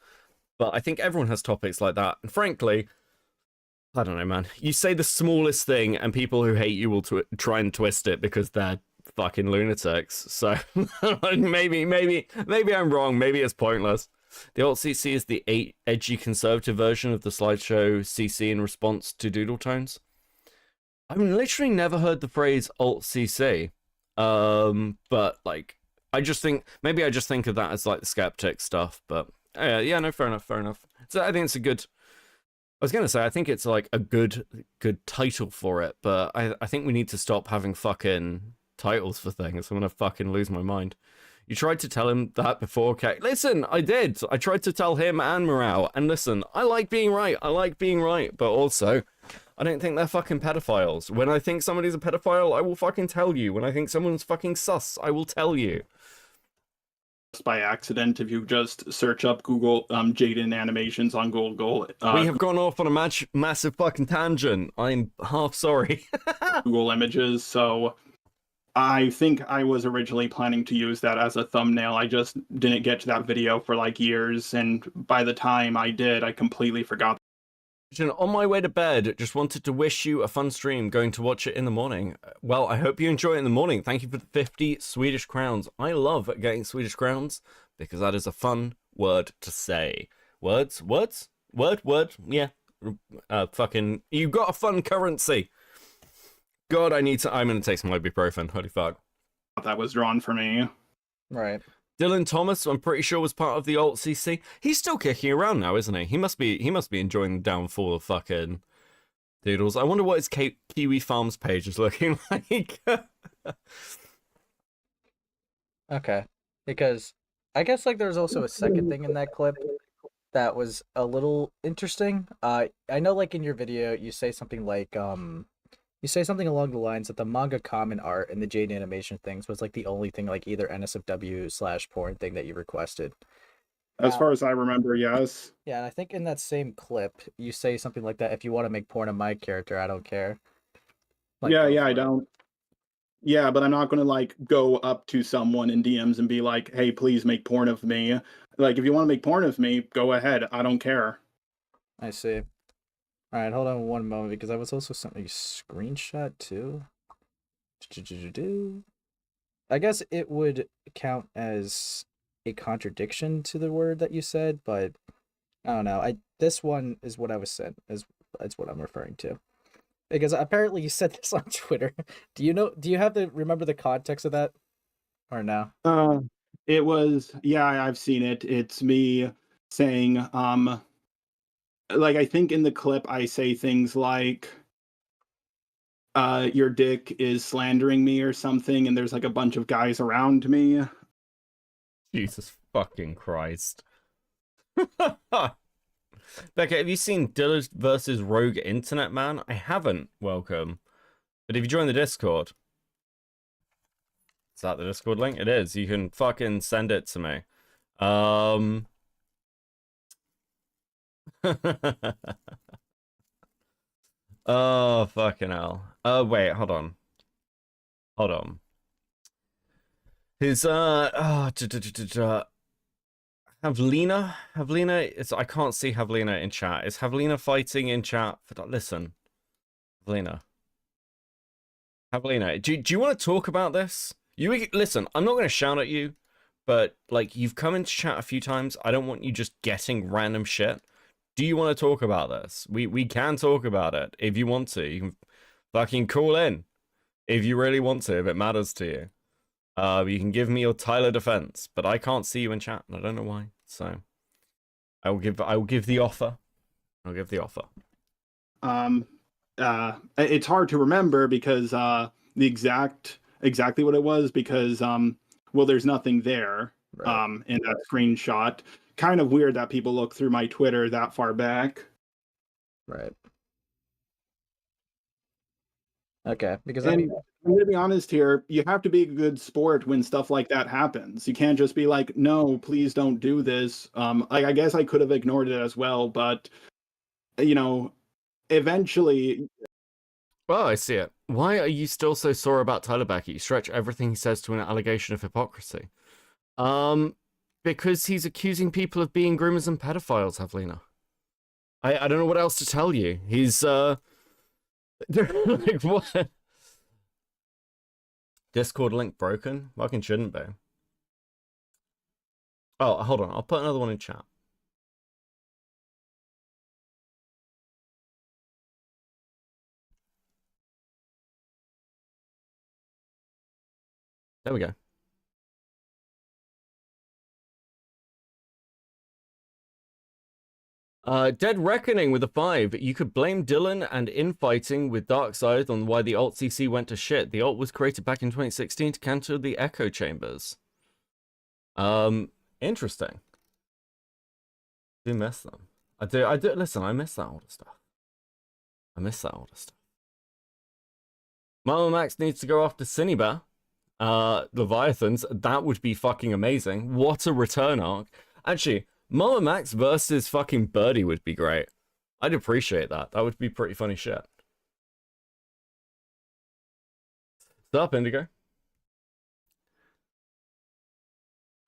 But I think everyone has topics like that, and frankly, I don't know, man. You say the smallest thing, and people who hate you will try and twist it because they're fucking lunatics. So maybe I'm wrong. Maybe it's pointless. The Alt CC is the edgy conservative version of the slideshow CC in response to doodle tones. I've literally never heard the phrase Alt CC. But like, I just think of that as like the skeptic stuff. But yeah, no, fair enough. So I think it's a good. I was gonna say I think it's like a good title for it, but I think we need to stop having fucking titles for things. I'm gonna fucking lose my mind. You tried to tell him that before, okay? Listen, I did. I tried to tell him and Morale. And listen, I like being right. But also, I don't think they're fucking pedophiles. When I think somebody's a pedophile, I will fucking tell you. When I think someone's fucking sus, I will tell you. Just by accident, if you just search up Google Jaden animations on Google. We have gone off on a massive fucking tangent. I'm half sorry. Google Images, so I think I was originally planning to use that as a thumbnail. I just didn't get to that video for like years, and by the time I did, I completely forgot. On my way to bed, just wanted to wish you a fun stream, going to watch it in the morning. Well, I hope you enjoy it in the morning. Thank you for the 50 Swedish crowns. I love getting Swedish crowns because that is a fun word to say. Word, yeah. Fucking, you got a fun currency. God, I'm gonna take some ibuprofen. Holy fuck. That was drawn for me. Right. Dylan Thomas, I'm pretty sure was part of the alt CC. He's still kicking around now, isn't he? He must be enjoying the downfall of fucking Doodles. I wonder what his Kiwi Farms page is looking like. Okay, because I guess like there's also a second thing in that clip that was a little interesting. I know like in your video you say something like you say something along the lines that the manga common art and the Jade animation things was like the only thing like either NSFW/porn thing that you requested. As far as I remember, yes. Yeah, and I think in that same clip you say something like that. If you want to make porn of my character, I don't care. Like, Yeah, go yeah, for I it. don't. Yeah, but I'm not gonna like go up to someone in DMs and be like, "Hey, please make porn of me." Like, if you want to make porn of me, go ahead. I don't care. I see. All right, hold on one moment because I was also sent a screenshot too. I guess it would count as a contradiction to the word that you said, but I don't know. This one is what I was sent. Is what I'm referring to. Because apparently you said this on Twitter. Do you have to remember the context of that? Or no? It was, yeah, I've seen it. It's me saying, like, I think in the clip I say things like, your dick is slandering me or something, and there's like a bunch of guys around me. Jesus fucking Christ. Becca, have you seen Dillard versus Rogue Internet Man? I haven't. Welcome. But if you join the Discord, is that the Discord link? It is. You can fucking send it to me. Oh, fucking hell. Wait, hold on. Hold on. His, Havlina, I can't see Havlina in chat. Is Havlina fighting in chat? Listen, Havlina. Havlina, do you want to talk about this? Listen, I'm not going to shout at you, but like you've come into chat a few times. I don't want you just getting random shit. Do you want to talk about this? We can talk about it if you want to. You can fucking call in if you really want to, if it matters to you. You can give me your Tyler defense, but I can't see you in chat, and I don't know why. So I will give the offer. I'll give the offer. It's hard to remember because exactly what it was because well, there's nothing there Right. in that screenshot. Kind of weird that people look through my Twitter that far back. Right. Okay, because And I mean, I'm gonna be honest here, you have to be a good sport when stuff like that happens. You can't just be like, no, please don't do this. Like I guess I could have ignored it as well, but you know, eventually. Oh, I see it. Why are you still so sore about Tyler Beckett? You stretch everything he says to an allegation of hypocrisy. Because he's accusing people of being groomers and pedophiles, Havlina. I don't know what else to tell you. He's, like, what? Discord link broken? Fucking shouldn't be. Oh, hold on. I'll put another one in chat. There we go. Dead Reckoning with a 5. You could blame Dylan and infighting with Darkseid on why the alt CC went to shit. The alt was created back in 2016 to counter the echo chambers. Interesting. I do miss them. I do. Listen, I miss that older stuff. Mama Max needs to go after Cinebar. Leviathans. That would be fucking amazing. What a return arc. Actually, Mama Max versus fucking Birdie would be great. I'd appreciate that. That would be pretty funny shit. Stop, Indigo.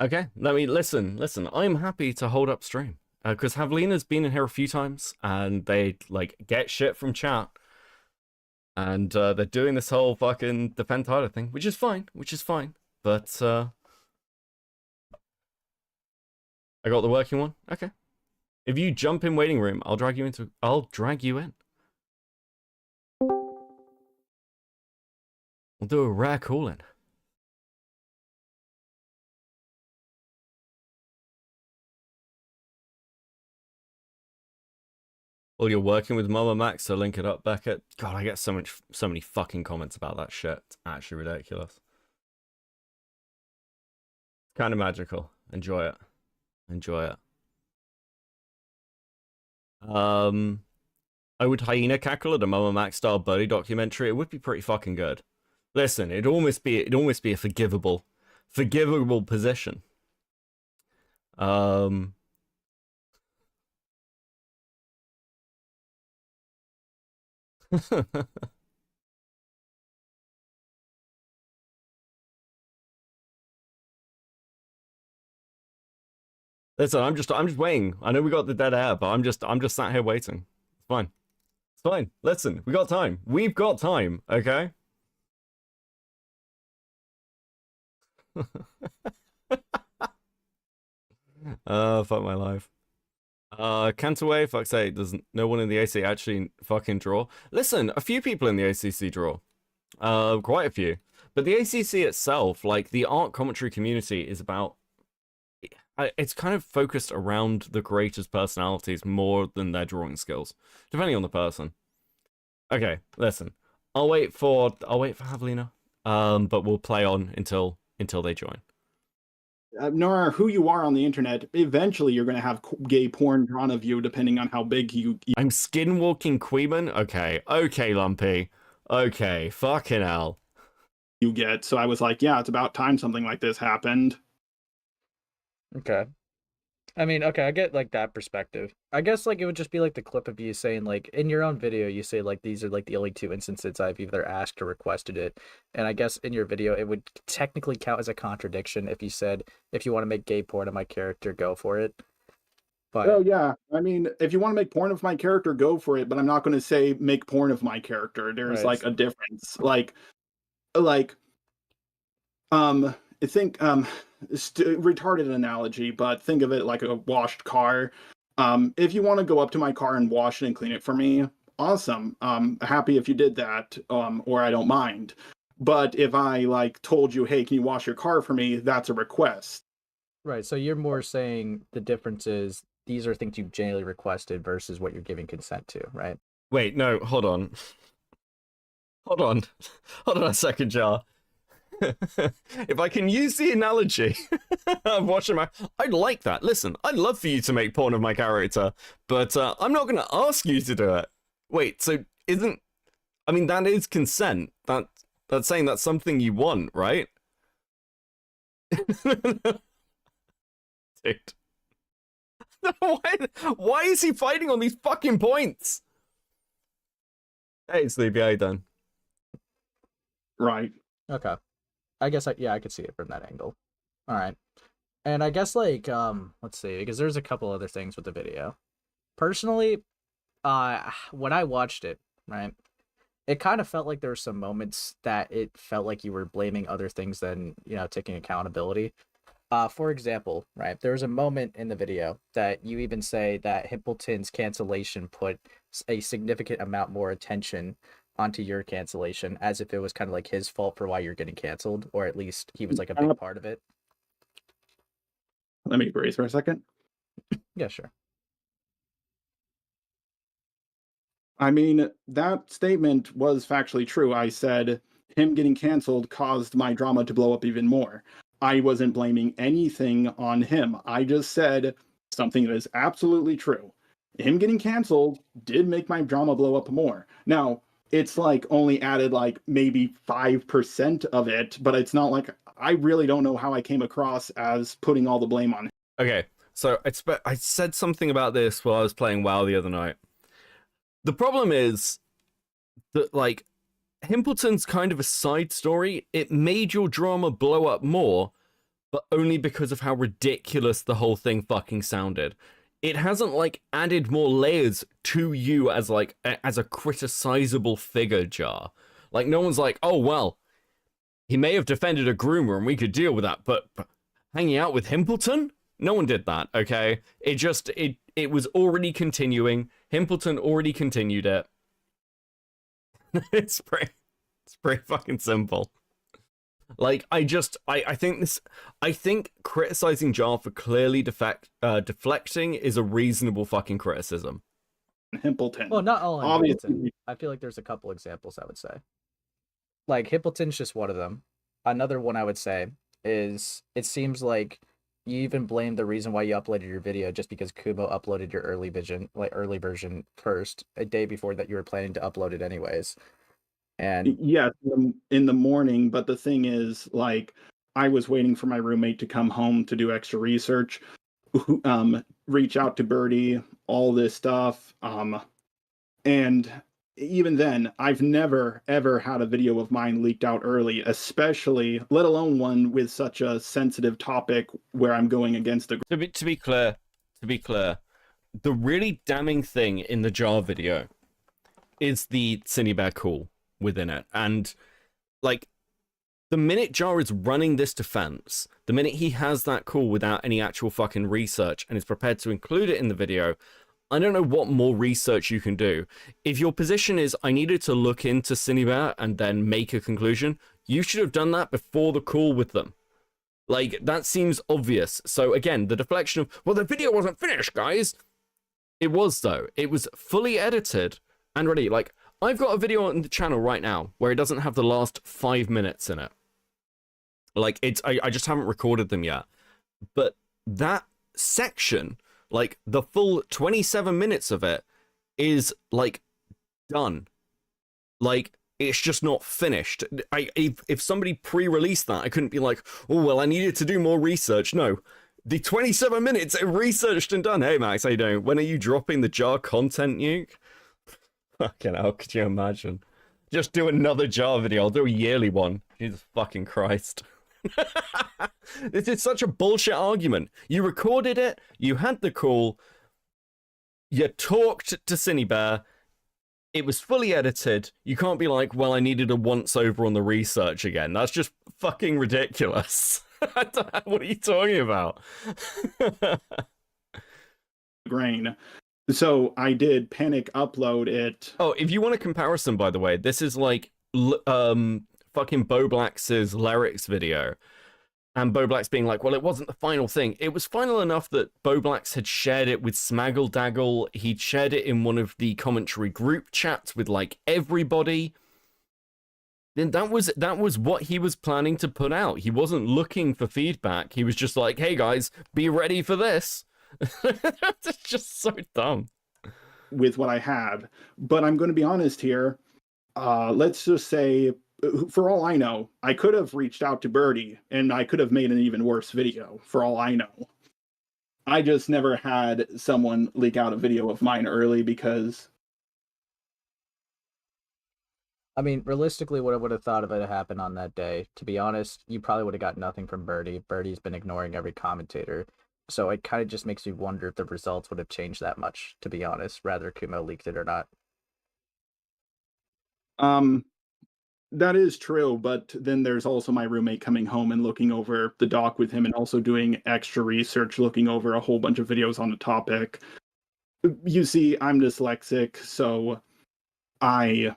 Okay, let me listen. I'm happy to hold up stream because Havlina's been in here a few times and they like get shit from chat, and they're doing this whole fucking defend Tyler thing, which is fine. But I got the working one. Okay, if you jump in waiting room, I'll drag you in. We'll do a rare call in. Well, you're working with Mama Max, so link it up, Beckett. God, I get so many fucking comments about that shit. It's actually ridiculous. Kind of magical. Enjoy it. Enjoy it. I would hyena cackle at a Mama Max style Birdie documentary. It would be pretty fucking good. Listen, it'd almost be a forgivable position. Listen, I'm just waiting. I know we got the dead air, but I'm just sat here waiting. It's fine. It's fine. Listen, we got time. We've got time, okay? Fuck my life. Cantaway, fuck's sake, does no one in the AC actually fucking draw? Listen, a few people in the ACC draw. Quite a few. But the ACC itself, like, the art commentary community is about... It's kind of focused around the creators' personalities more than their drawing skills, depending on the person. Okay, listen. I'll wait for Javelina. But we'll play on until they join. No matter who you are on the internet, eventually you're going to have gay porn drawn of you, depending on how big you... I'm skinwalking Queeman? Okay, Lumpy. Okay, fucking hell. You get. So I was like, yeah, it's about time something like this happened. Okay. I mean, okay, I get like that perspective. I guess like it would just be like the clip of you saying like in your own video you say like these are like the only 2 instances I've either asked or requested it. And I guess in your video it would technically count as a contradiction if you said if you want to make gay porn of my character, go for it. But Oh yeah, I mean, if you want to make porn of my character, go for it. But I'm not going to say make porn of my character. There's Right. like a difference. I think retarded analogy, but think of it like a washed car. If you want to go up to my car and wash it and clean it for me, awesome. Happy if you did that, or I don't mind. But if I like told you, hey, can you wash your car for me? That's a request. right, so you're more saying the difference is these are things you've generally requested versus what you're giving consent to, right? Wait, no, hold on. Hold on a second, Jar. If I can use the analogy of watching I'd like that. Listen, I'd love for you to make porn of my character, but I'm not going to ask you to do it. Wait, so that is consent. That's saying that's something you want, right? Dude. Why is he fighting on these fucking points? Hey, Sleepy, how you done? Right. Okay. I guess I could see it from that angle. All right. And I guess like let's see, because there's a couple other things with the video. Personally, when I watched it, right, it kind of felt like there were some moments that it felt like you were blaming other things than, taking accountability. For example, right, there was a moment in the video that you even say that Himpleton's cancellation put a significant amount more attention onto your cancellation, as if it was kind of like his fault for why you're getting canceled, or at least he was like a big part of it. Let me breathe for a second. Yeah, sure. I mean, that statement was factually true. I said him getting canceled caused my drama to blow up even more. I wasn't blaming anything on him. I just said something that is absolutely true. Him getting canceled did make my drama blow up more. Now, it's like only added like maybe 5% of it, but it's not like I really don't know how I came across as putting all the blame on him. Okay, so I said something about this while I was playing WoW the other night. The problem is that, like, Himpleton's kind of a side story. It made your drama blow up more, but only because of how ridiculous the whole thing fucking sounded. It hasn't, like, added more layers to you as, like, as a criticizable figure, Jar. Like, no one's like, oh, well, he may have defended a groomer and we could deal with that, but hanging out with Himpleton? No one did that, okay? It was already continuing. Himpleton already continued it. It's pretty fucking simple. Like, I think criticizing Jar for clearly deflecting is a reasonable fucking criticism. Himpleton. Well, not all in Obviously, Himpleton. I feel like there's a couple examples I would say. Like Himpleton's just one of them. Another one I would say is it seems like you even blame the reason why you uploaded your video just because Kumo uploaded your early version first, a day before that you were planning to upload it anyways. And yes, in the morning, but the thing is, like, I was waiting for my roommate to come home to do extra research, reach out to Birdie, all this stuff. And even then, I've never ever had a video of mine leaked out early, especially let alone one with such a sensitive topic where I'm going against the. To be clear, the really damning thing in the jar video is the Cinebear call within it, and like the minute Jar is running this defense, the minute he has that call without any actual fucking research and is prepared to include it in the video, I don't know what more research you can do. If your position is, I needed to look into Cinebear and then make a conclusion, you should have done that before the call with them. Like, that seems obvious. So again, the deflection of, well, the video wasn't finished, guys. It was, though. It was fully edited and ready. Like, I've got a video on the channel right now where it doesn't have the last 5 minutes in it. Like, I just haven't recorded them yet. But that section, like, the full 27 minutes of it is, like, done. Like, it's just not finished. If somebody pre-released that, I couldn't be like, oh, well, I needed to do more research. No. The 27 minutes researched and done. Hey, Max, how you doing? When are you dropping the jar content nuke? Fucking hell, could you imagine? Just do another jar video. I'll do a yearly one. Jesus fucking Christ. This is such a bullshit argument. You recorded it, you had the call, you talked to Cinebear, it was fully edited. You can't be like, well, I needed a once over on the research again. That's just fucking ridiculous. What are you talking about? Grain. So I did panic upload it. Oh, if you want a comparison, by the way, this is like fucking Bo Black's lyrics video. And Bo Black's being like, well, it wasn't the final thing. It was final enough that Bo Black's had shared it with Smaggle Daggle. He'd shared it in one of the commentary group chats with like everybody. Then that was what he was planning to put out. He wasn't looking for feedback. He was just like, hey guys, be ready for this. It's just so dumb. With what I had. But I'm going to be honest here. Let's just say, for all I know, I could have reached out to Birdie and I could have made an even worse video, for all I know. I just never had someone leak out a video of mine early because... I mean, realistically, what I would have thought if it had happened on that day, to be honest, you probably would have got nothing from Birdie. Birdie's been ignoring every commentator. So it kind of just makes me wonder if the results would have changed that much, to be honest, rather Kumo leaked it or not. That is true, but then there's also my roommate coming home and looking over the doc with him and also doing extra research, looking over a whole bunch of videos on the topic. You see, I'm dyslexic, so I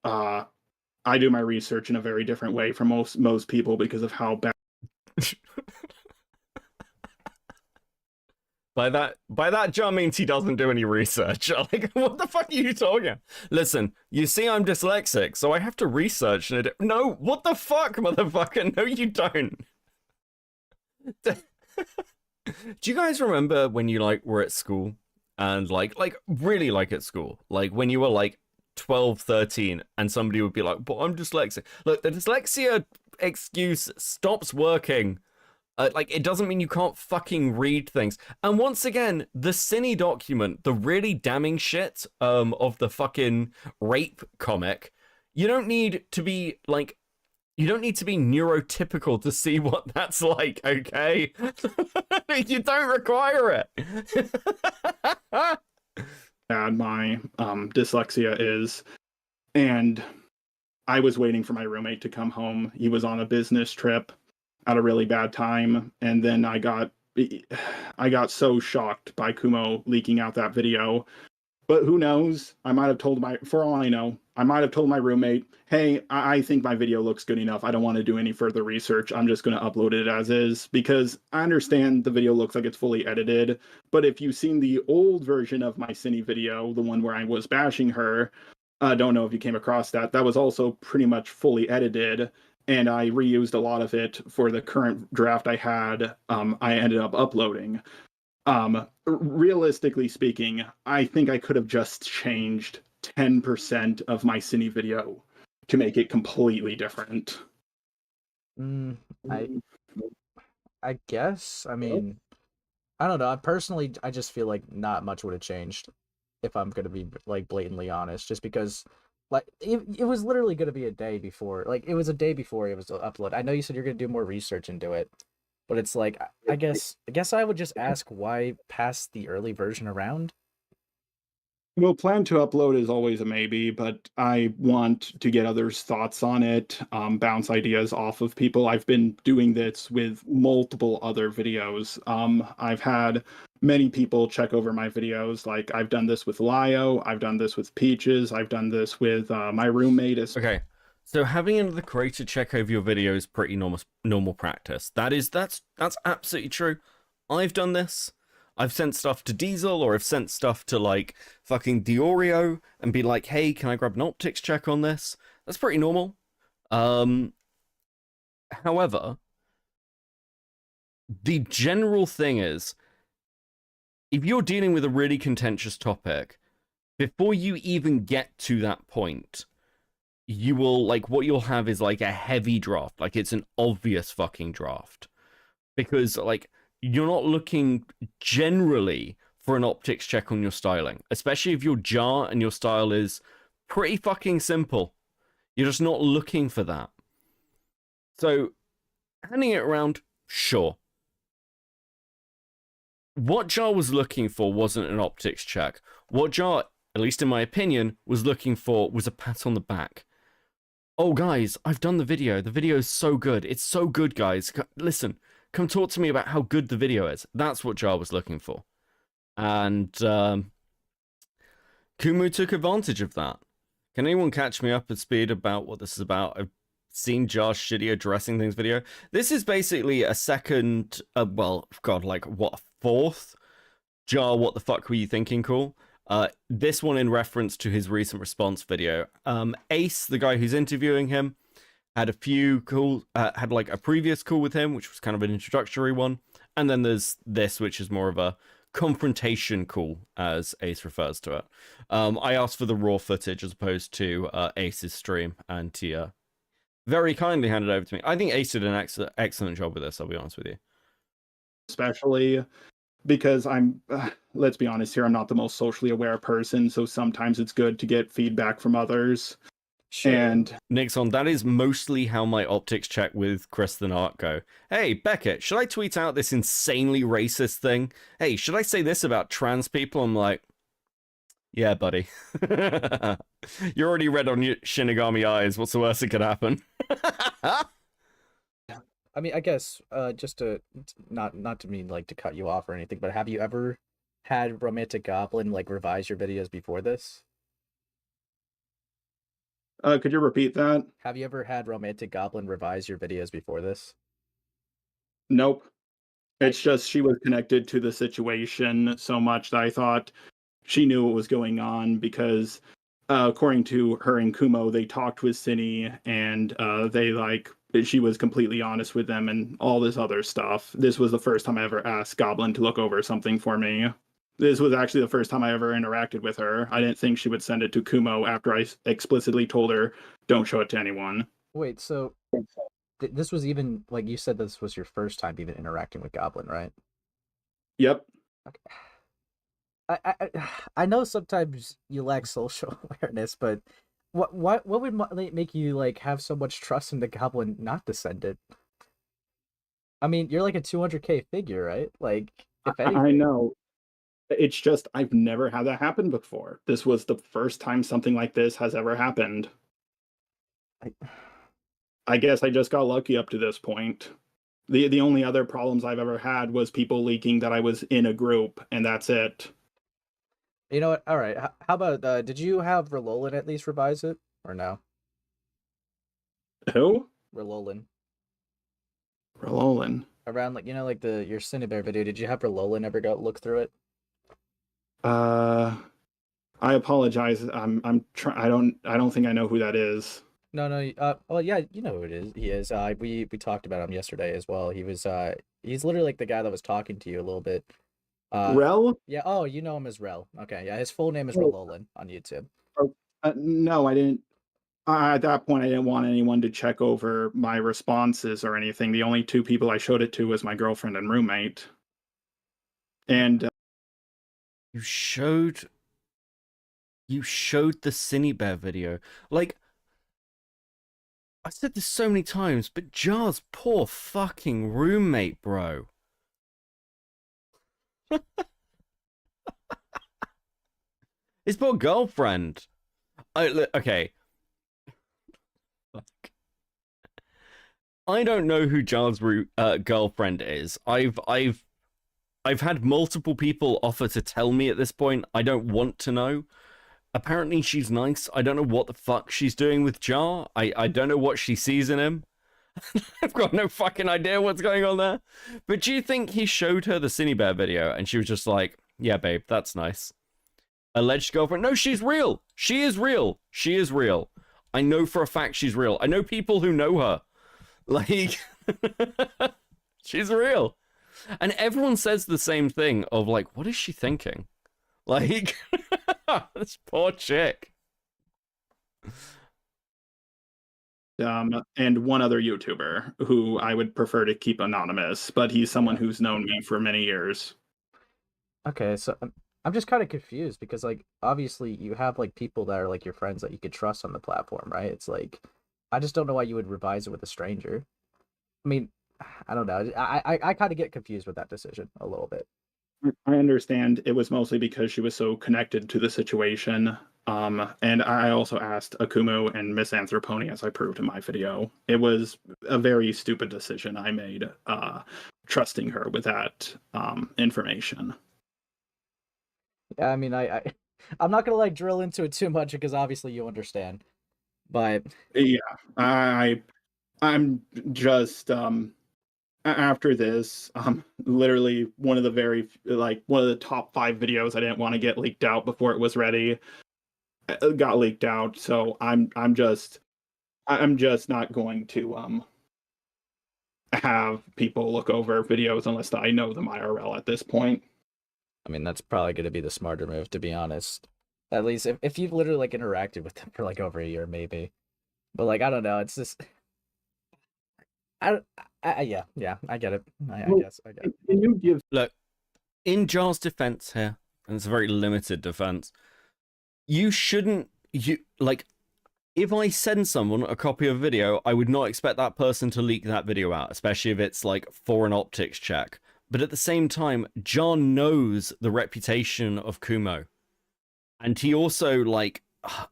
do my research in a very different way from most people because of how bad. By that, John means he doesn't do any research. Like, what the fuck are you talking about? Listen, you see I'm dyslexic, so I have to research. No, what the fuck, motherfucker? No, you don't. Do you guys remember when you, like, were at school? And, like, really, like, at school? Like, when you were, like, 12, 13, and somebody would be like, but I'm dyslexic. Look, the dyslexia excuse stops working. Like, it doesn't mean you can't fucking read things. And once again, the Cine document, the really damning shit of the fucking rape comic, you don't need to be, like, you don't need to be neurotypical to see what that's like, okay? You don't require it. Bad my dyslexia is. And I was waiting for my roommate to come home. He was on a business trip at a really bad time, and then I got so shocked by Kumo leaking out that video But who knows? I might have told for all I know, I might have told my roommate, hey, I think my video looks good enough. I don't want to do any further research. I'm just going to upload it as is, because I understand the video looks like it's fully edited. But if you've seen the old version of my Cine video, the one where I was bashing her, I don't know if you came across that. That was also pretty much fully edited, and I reused a lot of it for the current draft I had. I ended up uploading. Realistically speaking, I think I could have just changed 10% of my Cine video to make it completely different. I guess. I mean, I don't know. Personally, I just feel like not much would have changed if I'm gonna be like blatantly honest. Just because, like, it was literally gonna be a day before. Like, it was a day before it was uploaded. I know you said you're gonna do more research into it, but it's like I guess I would just ask why pass the early version around. Well, plan to upload is always a maybe, but I want to get others' thoughts on it, bounce ideas off of people. I've been doing this with multiple other videos. I've had many people check over my videos. Like, I've done this with Lio, I've done this with Peaches, I've done this with my roommate. Okay, so having another creator check over your video is pretty normal practice. That's absolutely true. I've done this. I've sent stuff to Diesel, or I've sent stuff to, like, fucking Diorio and be like, hey, can I grab an optics check on this? That's pretty normal. However, the general thing is, if you're dealing with a really contentious topic, before you even get to that point, you will, like, what you'll have is, like, a heavy draft. Like, it's an obvious fucking draft. Because, like, you're not looking generally for an optics check on your styling, especially if your jar and your style is pretty fucking simple. You're just not looking for that. So, handing it around, sure. What Jar was looking for wasn't an optics check. What Jar, at least in my opinion, was looking for was a pat on the back. Oh, guys, I've done the video. The video is so good. It's so good, guys. Listen. Come talk to me about how good the video is. That's what Jar was looking for. And Kumu took advantage of that. Can anyone catch me up at speed about what this is about? I've seen Jar's shitty addressing things video. This is basically a second, well, God, like, what, fourth Jar what the fuck were you thinking call? This one in reference to his recent response video. Ace, the guy who's interviewing him, had a few calls, had like a previous call with him, which was kind of an introductory one. And then there's this, which is more of a confrontation call, as Ace refers to it. I asked for the raw footage as opposed to Ace's stream, and he very kindly handed it over to me. I think Ace did an excellent job with this, I'll be honest with you. Especially because let's be honest here, I'm not the most socially aware person, so sometimes it's good to get feedback from others. Sure. And Nixon, that is mostly how my optics check with Chris the Narc go. Hey, Beckett, should I tweet out this insanely racist thing? Hey, should I say this about trans people? I'm like, yeah, buddy. You're already red on your Shinigami eyes. What's the worst that could happen? I mean, I guess just to not to mean like to cut you off or anything, but have you ever had Romantic Goblin like revise your videos before this? could you repeat that? Have you ever had Romantic Goblin revise your videos before this? Nope. It's just she was connected to the situation so much that I thought she knew what was going on, because according to her and Kumo, they talked with Cine, and she was completely honest with them and all this other stuff. This was the first time I ever asked Goblin to look over something for me. This was actually the first time I ever interacted with her. I didn't think she would send it to Kumo after I explicitly told her, don't show it to anyone. Wait, so this was even, like, you said this was your first time even interacting with Goblin, right? Yep. Okay. I know sometimes you lack social awareness, but what would make you like have so much trust in the Goblin not to send it? I mean, you're like a 200K figure, right? Like, if anything. I know. It's just I've never had that happen before. This was the first time something like this has ever happened. I guess I just got lucky up to this point. The only other problems I've ever had was people leaking that I was in a group, and that's it. You know what? All right. How about did you have Relolan at least revise it or no? Who? Relolan Roland. around like like the your Cinebear video. Did you have Relolan ever go look through it? I apologize. I don't think I know who that is. No, no. Well, yeah, you know who it is. He is. We talked about him yesterday as well. He's literally like the guy that was talking to you a little bit. Rel? Yeah. Oh, you know him as Rel. Okay. Yeah. His full name is Oh, Relolan on YouTube. no, I didn't. At that point, I didn't want anyone to check over my responses or anything. The only two people I showed it to was my girlfriend and roommate. And You showed the Cinebear video. Like, I said this so many times, but Jar's poor fucking roommate, bro. His poor girlfriend. Okay. I don't know who Jar's girlfriend is. I've had multiple people offer to tell me at this point. I don't want to know. Apparently she's nice. I don't know what the fuck she's doing with Jar. I don't know what she sees in him. I've got no fucking idea what's going on there. But do you think he showed her the Cinebear video and she was just like, yeah, babe, that's nice. Alleged girlfriend? No, she's real. She is real. She is real. I know for a fact she's real. I know people who know her. Like, she's real. And everyone says the same thing of like, what is she thinking? Like, this poor chick. and one other YouTuber who I would prefer to keep anonymous, but he's someone who's known me for many years. Okay, so I'm just kind of confused because like obviously you have like people that are like your friends that you could trust on the platform, right? It's like I just don't know why you would revise it with a stranger. I mean, I don't know. I kind of get confused with that decision a little bit. I understand it was mostly because she was so connected to the situation. And I also asked Akumu and Miss Anthroponi, as I proved in my video. It was a very stupid decision I made, trusting her with that information. Yeah, I mean, I'm not gonna like drill into it too much because obviously you understand. But Yeah, I'm just after this, literally one of the one of the top 5 videos I didn't want to get leaked out before it was ready got leaked out. So I'm just not going to have people look over videos unless I know them IRL at this point. I mean, that's probably gonna be the smarter move, to be honest. At least if you've literally like interacted with them for like over a year, maybe. But like I don't know, it's just yeah, I get it. I guess I get it. Can you give Look, in Jar's defense here, and it's a very limited defense, you shouldn't, like, if I send someone a copy of a video, I would not expect that person to leak that video out, especially if it's like for an optics check. But at the same time, Jar knows the reputation of Kumo. And he also, like,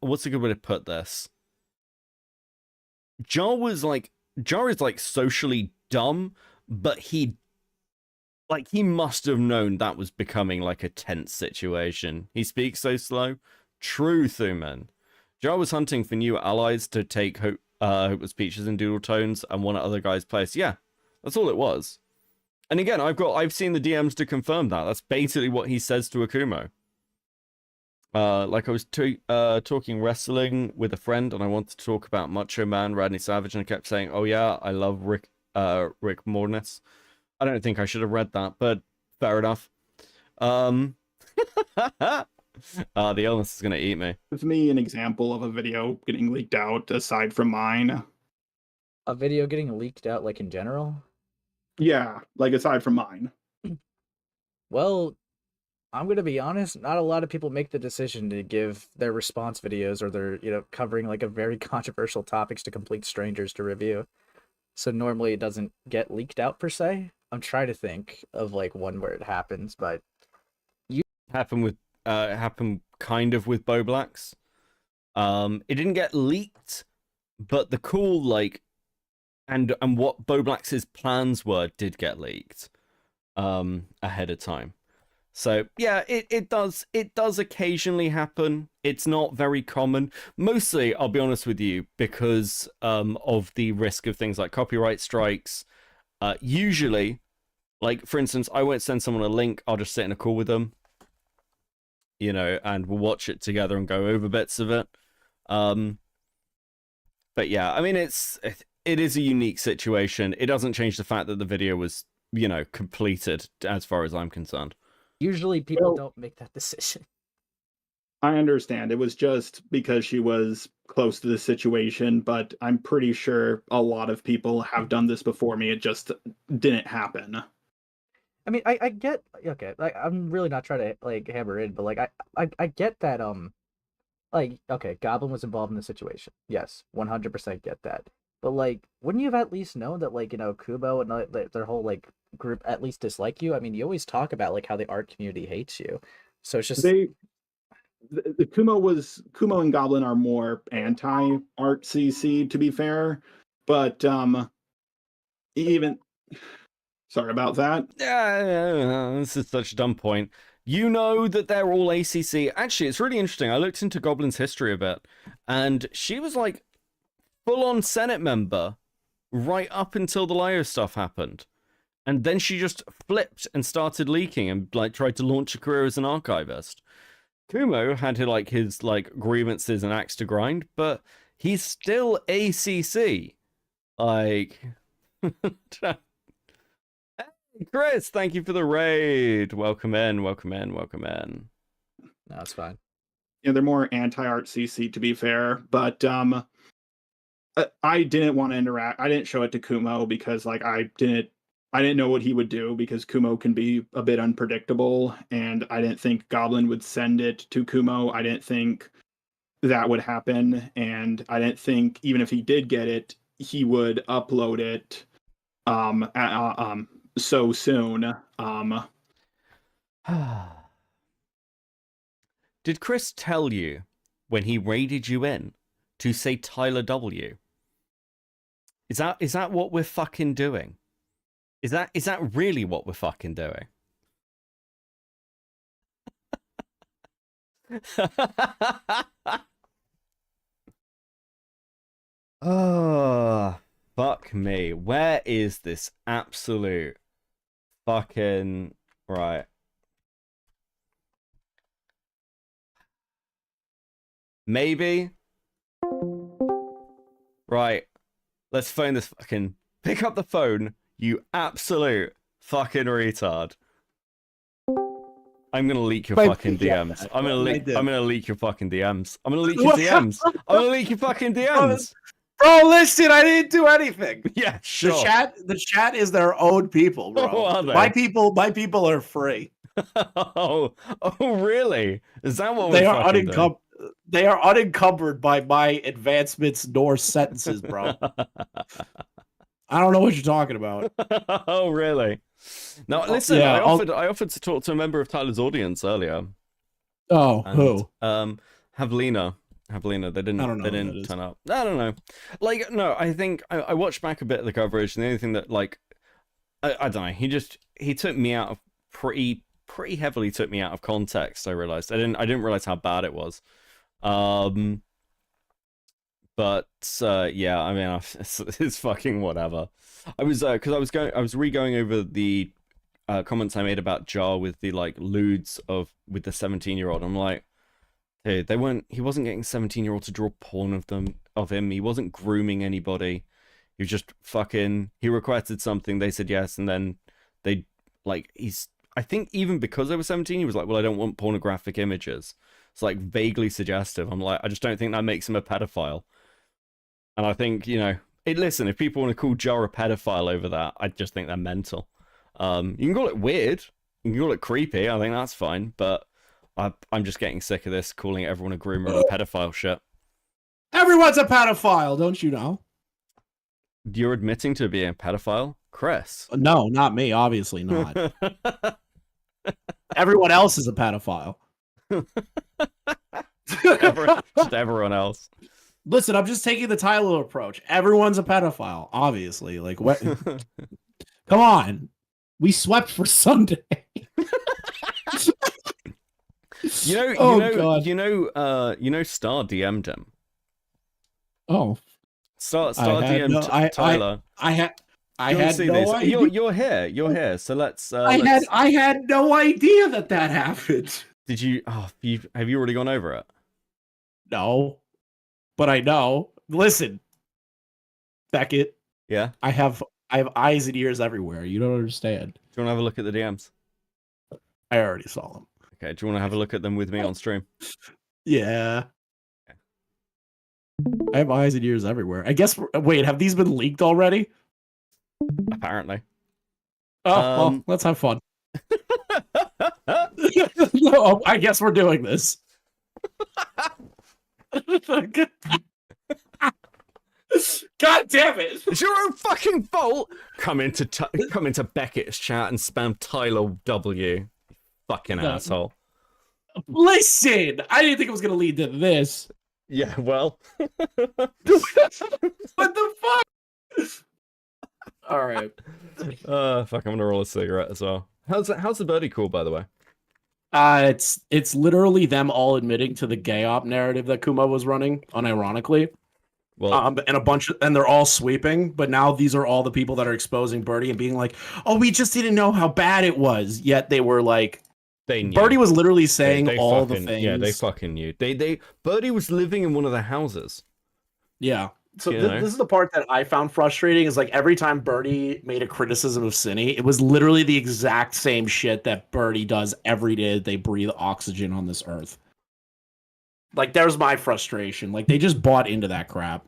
what's a good way to put this? Jar is like socially dumb, but he must have known that was becoming like a tense situation. He speaks so slow. True, Thuman. Jar was hunting for new allies to take Hopeless Peaches and Doodle Tones and one other guy's place. Yeah, that's all it was. And again, I've seen the DMs to confirm that. That's basically what he says to Akumo. Like I was talking wrestling with a friend, and I wanted to talk about Macho Man, Rodney Savage, and I kept saying, "Oh yeah, I love Rick Mornis." I don't think I should have read that, but fair enough. The illness is gonna eat me. Give me an example of a video getting leaked out aside from mine. A video getting leaked out, like in general? Yeah, like aside from mine. Well, I'm gonna be honest, not a lot of people make the decision to give their response videos or their, covering like a very controversial topics to complete strangers to review. So normally it doesn't get leaked out per se. I'm trying to think of like one where it happens, but Happened kind of with Bo Blacks. It didn't get leaked, but the cool and what Bo Blacks' plans were did get leaked ahead of time. So yeah, it does occasionally happen. It's not very common. Mostly, I'll be honest with you, because of the risk of things like copyright strikes. Usually, like for instance, I won't send someone a link. I'll just sit in a call with them, and we'll watch it together and go over bits of it. But yeah, I mean, it is a unique situation. It doesn't change the fact that the video was, completed as far as I'm concerned. Usually people Well- don't make that decision. I understand. It was just because she was close to the situation, but I'm pretty sure a lot of people have done this before me. It just didn't happen. I mean, I get, okay, like I'm really not trying to like hammer in, but like I get that like, okay, Goblin was involved in the situation. Yes, 100% get that. But like, wouldn't you have at least known that like, Kubo and their whole like group at least dislike you? I mean, you always talk about like how the art community hates you. So it's just The Kumo and Goblin are more anti-art CC, to be fair, but even sorry about that. Yeah, this is such a dumb point. You know that they're all ACC. Actually, it's really interesting. I looked into Goblin's history a bit, and she was like full-on Senate member right up until the Lio stuff happened. And then she just flipped and started leaking and like tried to launch a career as an archivist. Kumo had his grievances and axe to grind, but he's still ACC. Like, hey, Chris, thank you for the raid. Welcome in. no, it's fine. Yeah, they're more anti-art CC, to be fair, but I didn't want to interact. I didn't show it to Kumo because like I didn't know what he would do, because Kumo can be a bit unpredictable, and I didn't think Goblin would send it to Kumo. I didn't think that would happen, and I didn't think even if he did get it, he would upload it so soon. Did Chris tell you when he raided you in to say Tyler W? Is that what we're fucking doing? Is that really what we're fucking doing? Oh, fuck me. Where is this absolute fucking right? Maybe. Right. Let's phone this fucking... Pick up the phone, you absolute fucking retard. I'm gonna leak your fucking DMs. I'm gonna leak your fucking DMs. I'm gonna leak your DMs. I'm gonna leak your fucking DMs. Bro, listen, I didn't do anything. Yeah, sure. The chat is their own people, bro. Oh, are they? My people are free. Oh, really? Is that what They we're are fucking doing? They are unencumbered by my advancements nor sentences, bro. I don't know what you're talking about. Oh, really? No, listen. yeah, I offered to talk to a member of Tyler's audience earlier. Oh, And, who? Havlina. They didn't. I don't know They who that didn't is. turn up. I don't know. Like, no. I think I watched back a bit of the coverage, and the only thing that like, I don't know. He took me out of pretty heavily. Took me out of context. I realized. I didn't realize how bad it was. But yeah. I mean, it's fucking whatever. I was because I was re-going over the comments I made about Jar with the like lewds with the 17-year-old. I'm like, dude, he wasn't getting 17-year-old to draw porn of him. He wasn't grooming anybody. He was just fucking, he requested something, they said yes, and then they like I think even because they were 17, he was like, well, I don't want pornographic images. It's like vaguely suggestive. I'm like, I just don't think that makes him a pedophile. And I think, listen, if people want to call Jar a pedophile over that, I just think they're mental. You can call it weird, you can call it creepy, I think that's fine, but I'm just getting sick of this, calling everyone a groomer and a pedophile shit. Everyone's a pedophile, don't you know? You're admitting to being a pedophile? Chris? No, not me, obviously not. Everyone else is a pedophile. Just everyone else. Listen, I'm just taking the Tyler approach. Everyone's a pedophile, obviously. Like, what? Come on. We swept for Sunday. God. Star DM'd him. Oh, Star I had DM'd no, Tyler. I had You'll no see these. idea. You're here. So let's. I had no idea that happened. Did you? Oh, have you already gone over it? No, but I know. Listen, Beckett, Yeah. I have eyes and ears everywhere. You don't understand. Do you want to have a look at the DMs? I already saw them. Okay. Do you want to have a look at them with me on stream? Yeah. I have eyes and ears everywhere. I guess. Wait, have these been leaked already? Apparently. Oh, well, let's have fun. No, I guess we're doing this. God damn it! It's your own fucking fault. Come into Beckett's chat and spam Tyler W. Fucking asshole. Listen, I didn't think it was gonna lead to this. Yeah, well. What the fuck? All right. Fuck, I'm gonna roll a cigarette as well. How's the birdie call, by the way? It's literally them all admitting to the gay op narrative that Kuma was running, unironically. Well, and they're all sweeping, but now these are all the people that are exposing Birdie and being like, "Oh, we just didn't know how bad it was." Yet they were like, they knew. Birdie was literally saying they all fucking, the things. Yeah, they fucking knew. Birdie was living in one of the houses. Yeah. So You know? this is the part that I found frustrating is like every time Birdie made a criticism of Cinny, it was literally the exact same shit that Birdie does every day that they breathe oxygen on this earth. Like, there's my frustration. Like, they just bought into that crap.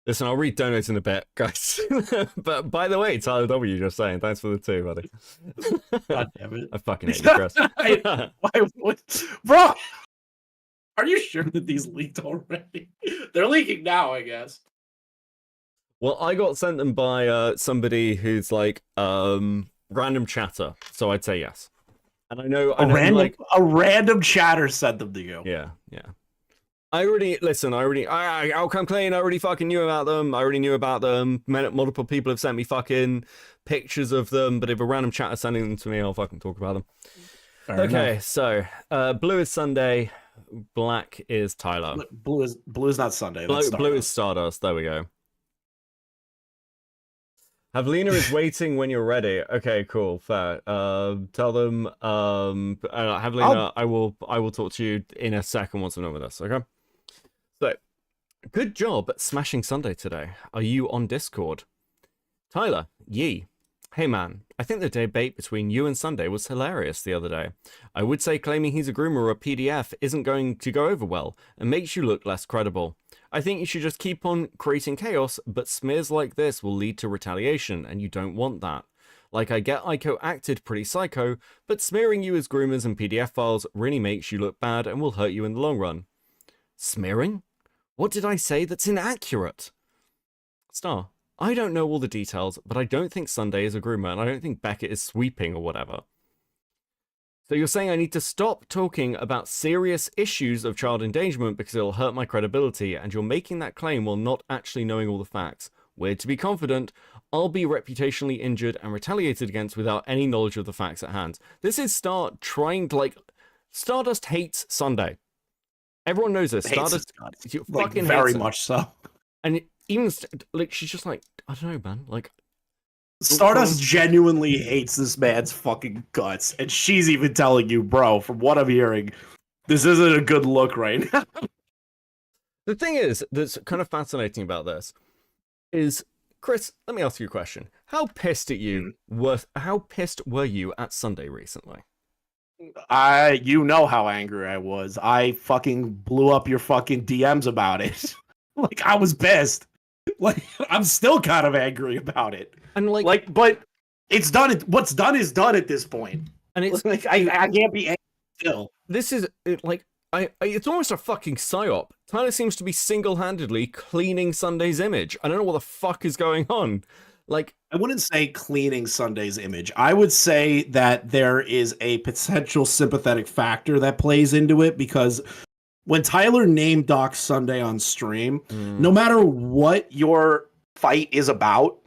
Listen, I'll read donuts in a bit, guys. But by the way, Tyler W. just saying, thanks for the 2, buddy. God damn it. I fucking hate you, Chris. Bro, are you sure that these leaked already? They're leaking now, I guess. Well, I got sent them by somebody who's like random chatter, so I'd say yes. And I know a random chatter sent them to you. Yeah. I'll come clean. I already fucking knew about them. Multiple people have sent me fucking pictures of them, but if a random chatter sending them to me, I'll fucking talk about them. Fair enough. So blue is Sunday, black is Tyler. Blue is not Sunday. Blue is Stardust. There we go. Havlina is waiting when you're ready. Okay, cool, fair. Tell them, Havlina, I will talk to you in a second once I'm done with this. Okay. So, good job at smashing Sunday today. Are you on Discord? Tyler, yee. Hey man, I think the debate between you and Sunday was hilarious the other day. I would say claiming he's a groomer or a PDF isn't going to go over well and makes you look less credible. I think you should just keep on creating chaos, but smears like this will lead to retaliation, and you don't want that. Like, I get Ico acted pretty psycho, but smearing you as groomers and PDF files really makes you look bad and will hurt you in the long run. Smearing? What did I say that's inaccurate? Star, I don't know all the details, but I don't think Sunday is a groomer, and I don't think Beckett is sweeping or whatever. So you're saying I need to stop talking about serious issues of child endangerment because it'll hurt my credibility, and you're making that claim while not actually knowing all the facts. Weird to be confident. I'll be reputationally injured and retaliated against without any knowledge of the facts at hand. This is Star trying to, like... Stardust hates Sunday. Everyone knows this. Stardust fucking very hates much so. And even, like, she's just like, I don't know, man. Like, Stardust genuinely hates this man's fucking guts, and she's even telling you, bro, from what I'm hearing, this isn't a good look right now. The thing is, that's kind of fascinating about this is, Chris, let me ask you a question. How pissed were you at Sunday recently? You know how angry I was. I fucking blew up your fucking DMs about it. Like, I was pissed. Like, I'm still kind of angry about it. And but it's done. What's done is done at this point. And it's like I can't be angry still. This is like it's almost a fucking psyop. Tyler seems to be single-handedly cleaning Sunday's image. I don't know what the fuck is going on. Like, I wouldn't say cleaning Sunday's image. I would say that there is a potential sympathetic factor that plays into it, because when Tyler name docks Sunday on stream, no matter what your fight is about,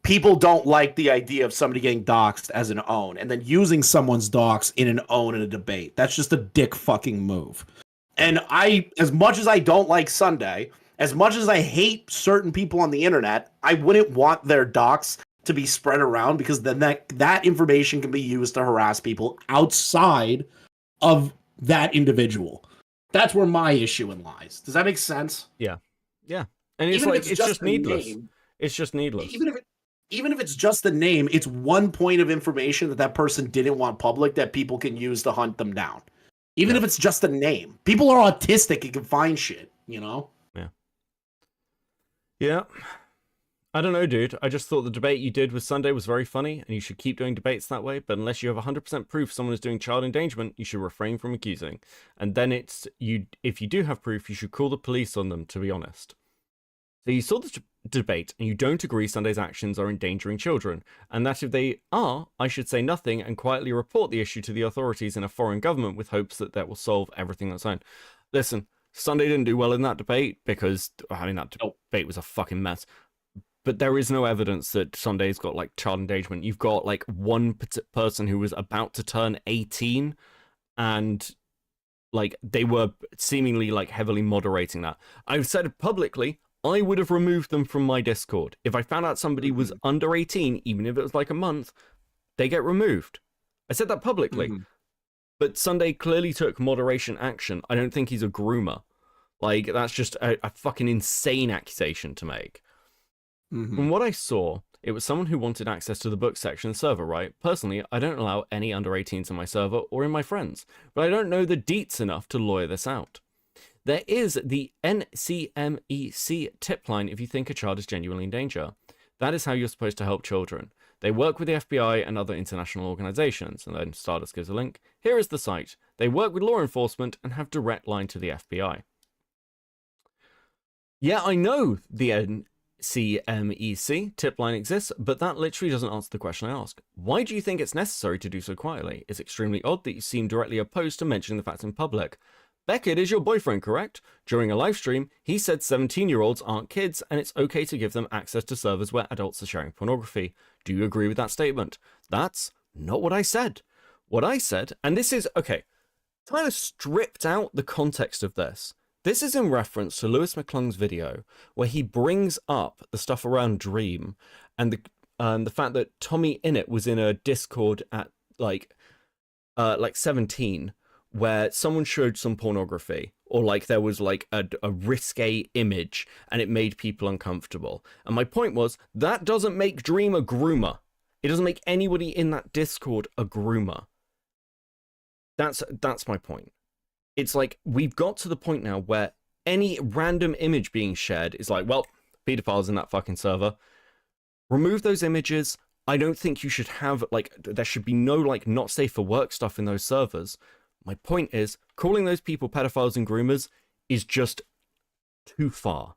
people don't like the idea of somebody getting doxxed as an own and then using someone's dox in an own in a debate. That's just a dick fucking move. And as much as I don't like Sunday, as much as I hate certain people on the internet, I wouldn't want their docs to be spread around, because then that information can be used to harass people outside of that individual. That's where my issue lies. Does that make sense? Yeah. And it's Even if like, it's just needless. Name, it's just needless. Even if it's just the name, it's one point of information that person didn't want public that people can use to hunt them down. Even if it's just a name. People are autistic and can find shit, you know? Yeah. I don't know, dude. I just thought the debate you did with Sunday was very funny, and you should keep doing debates that way, but unless you have 100% proof someone is doing child endangerment, you should refrain from accusing. And then if you do have proof, you should call the police on them, to be honest. So you saw the debate, and you don't agree Sunday's actions are endangering children, and that if they are, I should say nothing and quietly report the issue to the authorities in a foreign government with hopes that that will solve everything that's on. Listen, Sunday didn't do well in that debate because, that debate was a fucking mess. But there is no evidence that Sunday's got, like, child endangerment. You've got, like, one person who was about to turn 18, and, like, they were seemingly, like, heavily moderating that. I've said it publicly, I would have removed them from my Discord. If I found out somebody was under 18, even if it was, like, a month, they get removed. I said that publicly. But Sunday clearly took moderation action. I don't think he's a groomer. Like, that's just a fucking insane accusation to make. From what I saw, it was someone who wanted access to the book section server, right? Personally, I don't allow any under 18s in my server or in my friends, but I don't know the deets enough to lawyer this out. There is the NCMEC tip line if you think a child is genuinely in danger. That is how you're supposed to help children. They work with the FBI and other international organizations, and then Stardust gives a link. Here is the site. They work with law enforcement and have direct line to the FBI. Yeah, I know the NCMEC tip line exists, but that literally doesn't answer the question I ask. Why do you think it's necessary to do so quietly? It's extremely odd that you seem directly opposed to mentioning the facts in public. Beckett is your boyfriend, correct? During a live stream, he said 17-year-olds aren't kids and it's okay to give them access to servers where adults are sharing pornography. Do you agree with that statement? That's not what I said. What I said, and this is, okay, Tyler stripped out the context of this. This is in reference to Lewis McClung's video where he brings up the stuff around Dream and the fact that Tommy Innit was in a Discord at like 17 where someone showed some pornography or like there was like a risque image and it made people uncomfortable. And my point was that doesn't make Dream a groomer. It doesn't make anybody in that Discord a groomer. That's my point. It's like we've got to the point now where any random image being shared is like, well, pedophiles in that fucking server. Remove those images. I don't think you should have, like, there should be no, like, not safe for work stuff in those servers. My point is, calling those people pedophiles and groomers is just too far.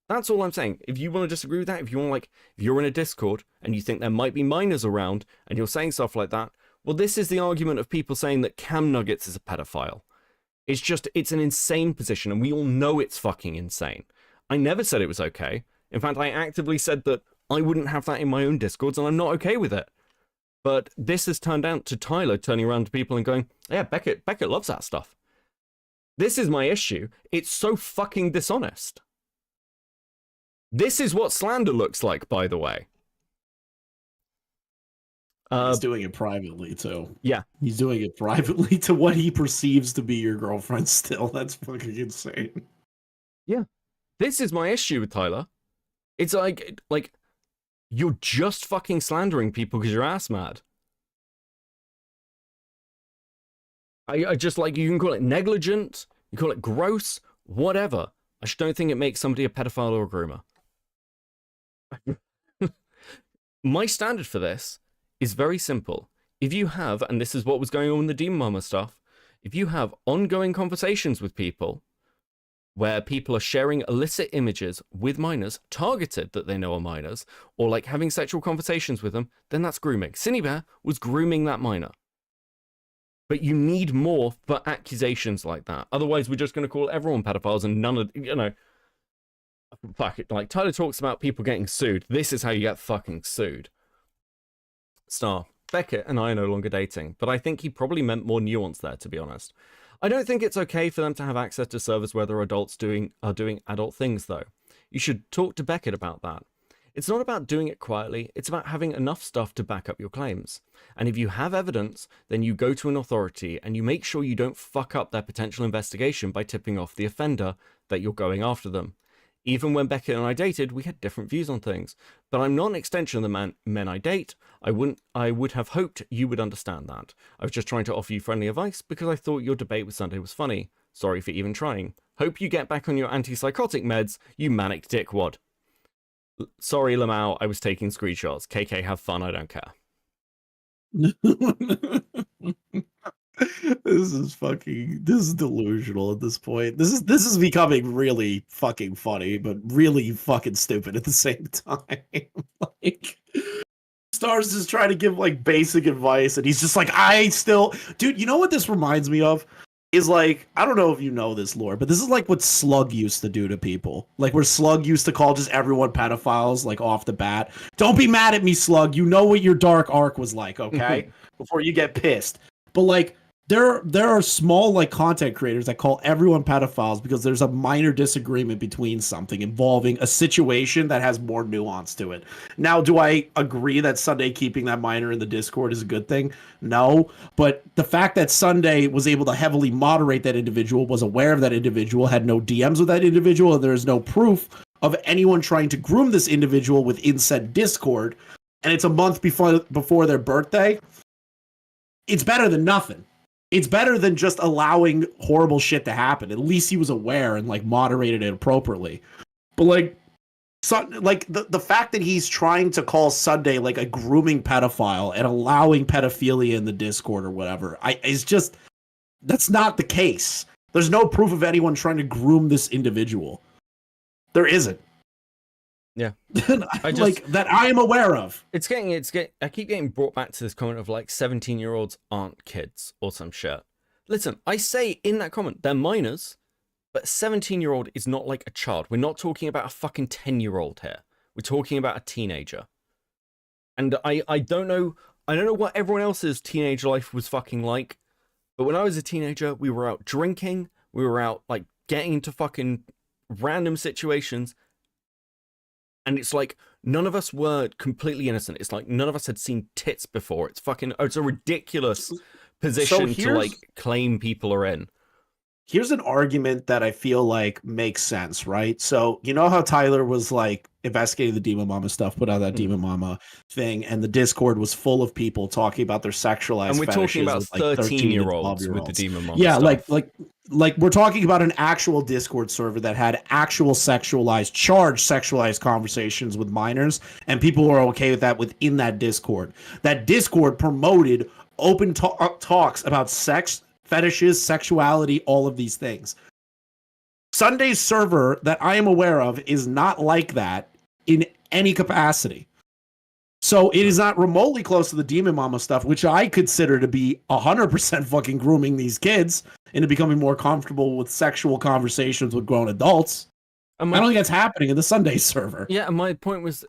That's all I'm saying. If you want to disagree with that, if you want, like, if you're in a Discord and you think there might be minors around and you're saying stuff like that, well, this is the argument of people saying that Cam Nuggets is a pedophile. It's an insane position, and we all know it's fucking insane. I never said it was okay. In fact, I actively said that I wouldn't have that in my own Discords, and I'm not okay with it. But this has turned out to Tyler turning around to people and going, yeah, Beckett loves that stuff. This is my issue. It's so fucking dishonest. This is what slander looks like, by the way. He's doing it privately, too. Yeah. He's doing it privately to what he perceives to be your girlfriend still. That's fucking insane. Yeah. This is my issue with Tyler. It's like you're just fucking slandering people because you're ass mad. I just, like, you can call it negligent, you call it gross, whatever. I just don't think it makes somebody a pedophile or a groomer. My standard for this is very simple. If you have, and this is what was going on with the Demon Mama stuff, if you have ongoing conversations with people where people are sharing illicit images with minors, targeted that they know are minors, or like having sexual conversations with them, then that's grooming. Cinebear was grooming that minor. But you need more for accusations like that. Otherwise, we're just going to call everyone pedophiles and none of, fuck it, like Tyler talks about people getting sued. This is how you get fucking sued. Star, Beckett and I are no longer dating, but I think he probably meant more nuance there, to be honest. I don't think it's okay for them to have access to servers where their adults are doing adult things, though. You should talk to Beckett about that. It's not about doing it quietly, it's about having enough stuff to back up your claims. And if you have evidence, then you go to an authority and you make sure you don't fuck up their potential investigation by tipping off the offender that you're going after them. Even when Beckett and I dated, we had different views on things. But I'm not an extension of the men I date. I would have hoped you would understand that. I was just trying to offer you friendly advice because I thought your debate with Sunday was funny. Sorry for even trying. Hope you get back on your antipsychotic meds, you manic dickwad. Sorry, Lamau, I was taking screenshots. KK, have fun, I don't care. This is delusional at this point. This is becoming really fucking funny, but really fucking stupid at the same time. Like, Stars is trying to give like basic advice, and he's just like, dude, you know what this reminds me of? Is like, I don't know if you know this lore, but this is like what Slug used to do to people. Like where Slug used to call just everyone pedophiles, like off the bat. Don't be mad at me, Slug. You know what your dark arc was like, okay? Before you get pissed. But like, there are small like content creators that call everyone pedophiles because there's a minor disagreement between something involving a situation that has more nuance to it. Now, do I agree that Sunday keeping that minor in the Discord is a good thing? No, but the fact that Sunday was able to heavily moderate that individual, was aware of that individual, had no DMs with that individual, and there is no proof of anyone trying to groom this individual within said Discord, and it's a month before their birthday, it's better than nothing. It's better than just allowing horrible shit to happen. At least he was aware and like moderated it appropriately. But like, the fact that he's trying to call Sunday like a grooming pedophile and allowing pedophilia in the Discord or whatever, is just, that's not the case. There's no proof of anyone trying to groom this individual. There isn't. Yeah, like that I am aware of. I keep getting brought back to this comment of like 17-year-olds aren't kids or some shit. Listen, I say in that comment they're minors, but 17-year-old is not like a child. We're not talking about a fucking 10-year-old here. We're talking about a teenager. And I don't know what everyone else's teenage life was fucking like, but when I was a teenager, we were out drinking, we were out like getting into fucking random situations. And it's like, none of us were completely innocent. It's like, none of us had seen tits before. It's a ridiculous position to like claim people are in. Here's an argument that I feel like makes sense, right? So, you know how Tyler was like investigating the Demon Mama stuff, put out that Demon Mama thing, and the Discord was full of people talking about their sexualized and we're talking about with, like, 13-year-olds with the Demon Mama yeah, stuff. like we're talking about an actual Discord server that had actual charged sexualized conversations with minors, and people were okay with that within that Discord. That Discord promoted open talks about sex, fetishes, sexuality, all of these things. Sunday's server that I am aware of is not like that in any capacity. So it is not remotely close to the Demon Mama stuff, which I consider to be 100% fucking grooming these kids into becoming more comfortable with sexual conversations with grown adults. I don't think that's happening in the Sunday server. Yeah, and my point was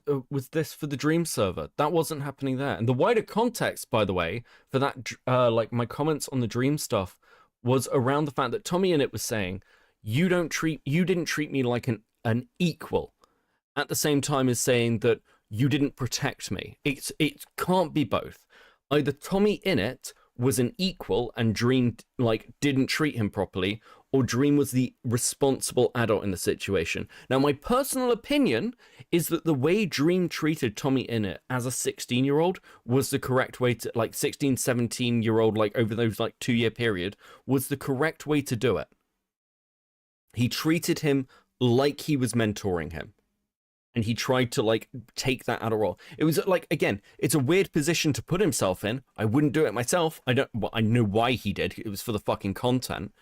this for the Dream server. That wasn't happening there. And the wider context, by the way, for that, like my comments on the Dream stuff was around the fact that Tommy in it was saying, you didn't treat me like an equal, at the same time as saying that you didn't protect me. It can't be both. Either Tommy in it was an equal and Dream like didn't treat him properly, or Dream was the responsible adult in the situation. Now, my personal opinion is that the way Dream treated Tommy in it as a 16-year-old was the correct way to, like 16, 17-year-old, like over those like 2-year period, was the correct way to do it. He treated him like he was mentoring him. And he tried to like take that adult role. It was like, again, it's a weird position to put himself in. I wouldn't do it myself. I know why he did. It was for the fucking content.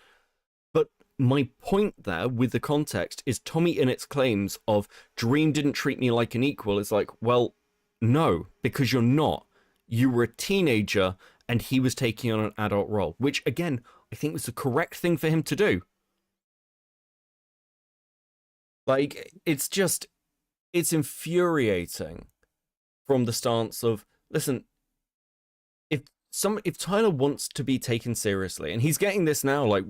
But my point there with the context is Tommy Innett's claims of Dream didn't treat me like an equal is like, well, no, because you're not. You were a teenager and he was taking on an adult role, which again, I think was the correct thing for him to do. Like, it's infuriating from the stance of, listen, if Tyler wants to be taken seriously, and he's getting this now, like,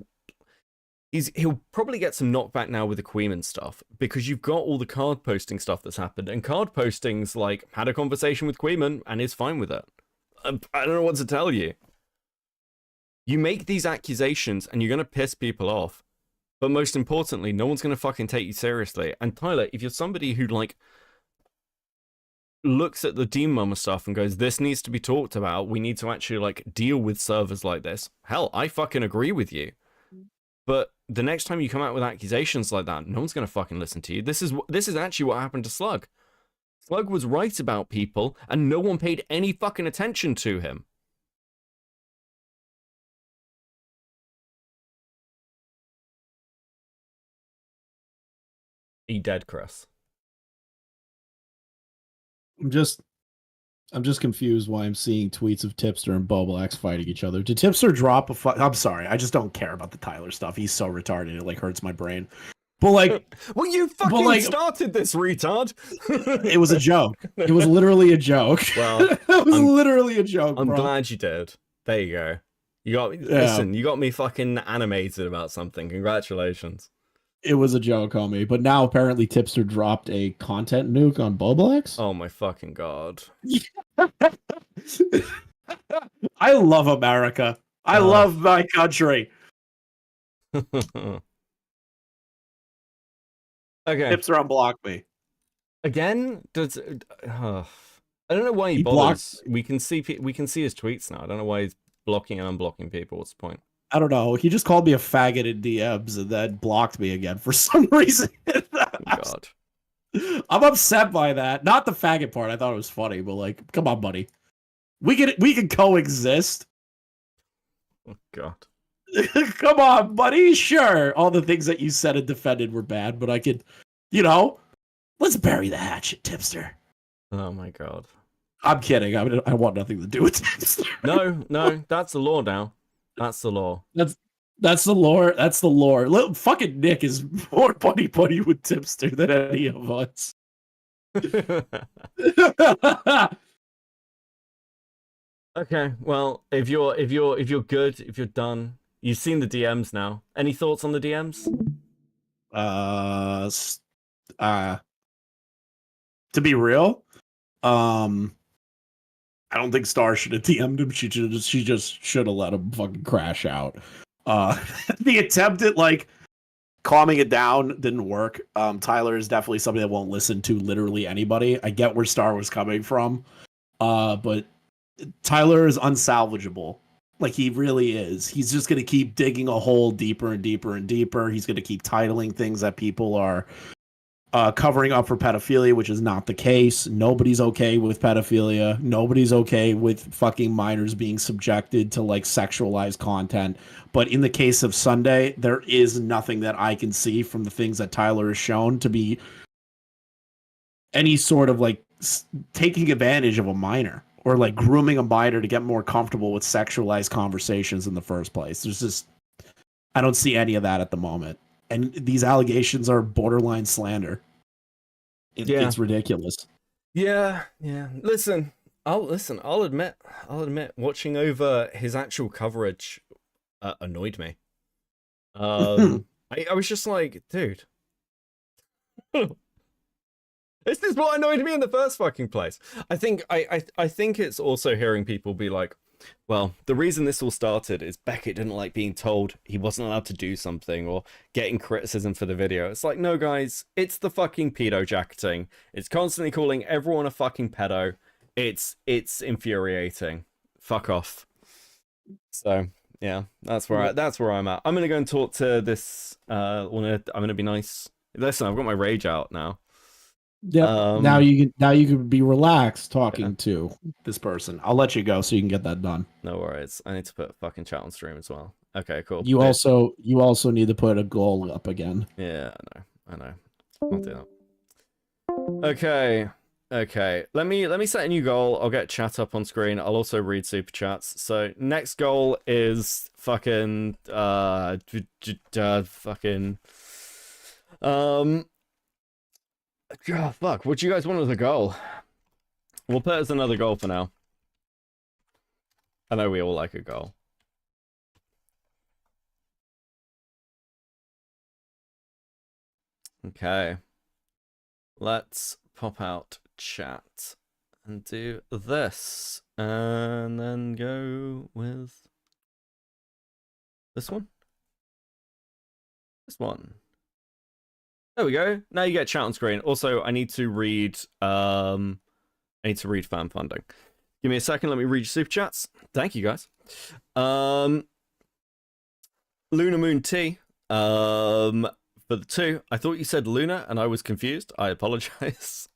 he'll probably get some knockback now with the Queen and stuff, because you've got all the card posting stuff that's happened, and card posting's like, had a conversation with Queeman and is fine with it. I don't know what to tell you. You make these accusations and you're going to piss people off, but most importantly, no one's going to fucking take you seriously. And Tyler, if you're somebody who, like, looks at the Dean Mama stuff and goes, this needs to be talked about, we need to actually, like, deal with servers like this, hell, I fucking agree with you. But the next time you come out with accusations like that, no one's going to fucking listen to you. This is actually what happened to Slug. Slug was right about people, and no one paid any fucking attention to him. He dead, Chris. I'm just confused why I'm seeing tweets of Tipster and Boblax fighting each other. Did Tipster drop a I'm sorry, I just don't care about the Tyler stuff. He's so retarded, it like hurts my brain. But like, well, you fucking started this, retard. It was a joke. It was literally a joke. Well, it was literally a joke. I'm bro. glad you did. There you go. Listen, you got me fucking animated about something. Congratulations. It was a joke, homie. But now apparently Tipster dropped a content nuke on Boblax. Oh my fucking god. I love America. I love my country. Okay. Tipster unblock me. Again? Does I don't know why he bothers. We can see his tweets now. I don't know why he's blocking and unblocking people. What's the point? I don't know. He just called me a faggot in DMs and then blocked me again for some reason. Oh, God. I'm upset by that. Not the faggot part. I thought it was funny, but like, come on, buddy. We can coexist. Oh, God. Come on, buddy. Sure, all the things that you said and defended were bad, but I could, let's bury the hatchet, Tipster. Oh my God. I'm kidding. I want nothing to do with Tipster. No, that's the law now. That's the law. That's the lore. That's the lore. Fucking Nick is more buddy with Tipster than any of us. Okay, well, if you're good, if you're done, you've seen the DMs now. Any thoughts on the DMs? To be real, I don't think Star should have DM'd him. She just should have let him fucking crash out. The attempt at like calming it down didn't work. Tyler is definitely somebody that won't listen to literally anybody. I get where Star was coming from, but Tyler is unsalvageable. Like, he really is. He's just going to keep digging a hole deeper and deeper and deeper. He's going to keep titling things that people are covering up for pedophilia, which is not the case. Nobody's okay with pedophilia. Nobody's okay with fucking minors being subjected to like sexualized content. But in the case of Sunday, there is nothing that I can see from the things that Tyler has shown to be any sort of like taking advantage of a minor or like grooming a minor to get more comfortable with sexualized conversations in the first place. I don't see any of that at the moment. And these allegations are borderline slander. It's ridiculous. Yeah. Listen, I'll admit, watching over his actual coverage annoyed me. I was just like, dude. This is what annoyed me in the first fucking place. I think it's also hearing people be like, well, the reason this all started is Beckett didn't like being told he wasn't allowed to do something or getting criticism for the video. It's like, no, guys, it's the fucking pedo jacketing. It's constantly calling everyone a fucking pedo. It's infuriating. Fuck off. So yeah, that's where I'm at. I'm gonna go and talk to this. I'm gonna be nice. Listen, I've got my rage out now. Yeah. Now you can be relaxed talking to this person. I'll let you go so you can get that done. No worries. I need to put fucking chat on stream as well. Okay, cool. You also need to put a goal up again. Yeah, I know. I'll do that. Okay. Let me set a new goal. I'll get chat up on screen. I'll also read super chats. So next goal is fucking Oh, fuck. What do you guys want as a goal? We'll put as another goal for now. I know we all like a goal. Okay. Let's pop out chat and do this. And then go with this one. This one. There we go. Now you get chat on screen. Also, I need to read fan funding. Give me a second, let me read your super chats. Thank you guys. Luna Moon T. For the 2, I thought you said Luna and I was confused. I apologize.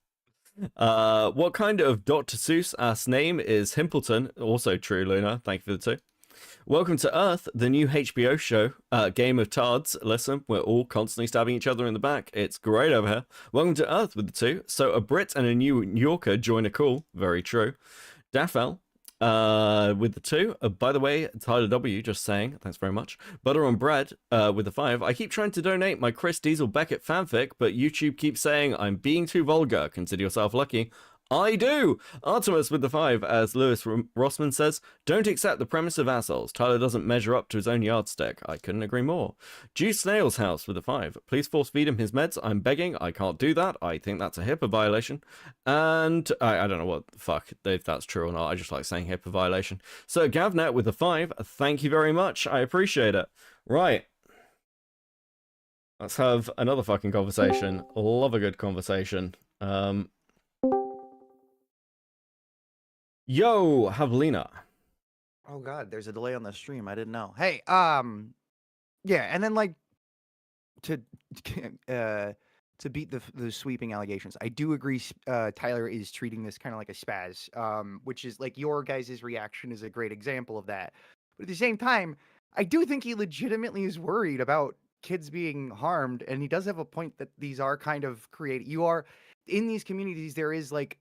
What kind of Dr. Seuss ass name is Himpleton? Also true, Luna. Thank you for the 2. Welcome to Earth, the new HBO show, Game of Tards. Listen, we're all constantly stabbing each other in the back. It's great over here. Welcome to Earth with the 2. So a Brit and a New Yorker join a call. Very true. Daffel with the 2. By the way, Tyler W. just saying, thanks very much. Butter on Bread with the 5. I keep trying to donate my Chris Diesel Beckett fanfic, but YouTube keeps saying I'm being too vulgar. Consider yourself lucky. I do! Artemis with the 5, as Lewis Rossman says, don't accept the premise of assholes. Tyler doesn't measure up to his own yardstick. I couldn't agree more. Juice Snail's House with the 5. Please force feed him his meds. I'm begging. I can't do that. I think that's a HIPAA violation. And I don't know what the fuck, if that's true or not. I just like saying HIPAA violation. So Gavnet with the 5. Thank you very much. I appreciate it. Right. Let's have another fucking conversation. Love a good conversation. Yo, Havlina. Oh god, there's a delay on the stream. I didn't know. Hey, yeah, and then like to beat the sweeping allegations. I do agree Tyler is treating this kind of like a spaz. Which is like your guys' reaction is a great example of that. But at the same time, I do think he legitimately is worried about kids being harmed, and he does have a point that these are kind of you are in these communities, there is like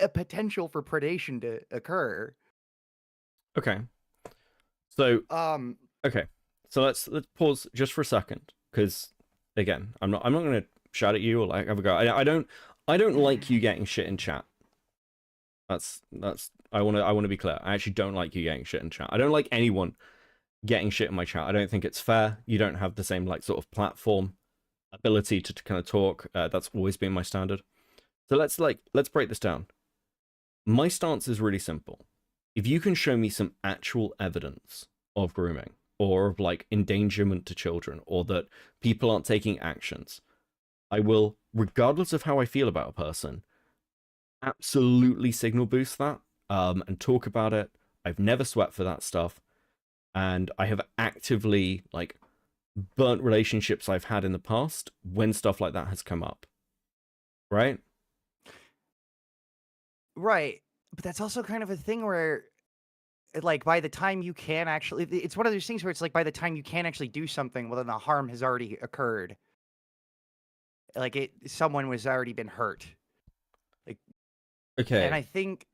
a potential for predation to occur. Okay. So okay. So let's pause just for a second, because again, I'm not gonna shout at you or like have a go. I don't like you getting shit in chat. That's I wanna be clear. I actually don't like you getting shit in chat. I don't like anyone getting shit in my chat. I don't think it's fair. You don't have the same like sort of platform ability to kind of talk. That's always been my standard. So let's break this down. My stance is really simple. If you can show me some actual evidence of grooming or of like endangerment to children, or that people aren't taking actions, I will, regardless of how I feel about a person, absolutely signal boost that and talk about it. I've never sweat for that stuff, and I have actively like burnt relationships I've had in the past when stuff like that has come up. Right? Right. But that's also kind of a thing where, like, by the time you can actually, it's one of those things where it's like by the time you can actually do something, well, then the harm has already occurred. Like, someone was already been hurt. Like, okay. And I think,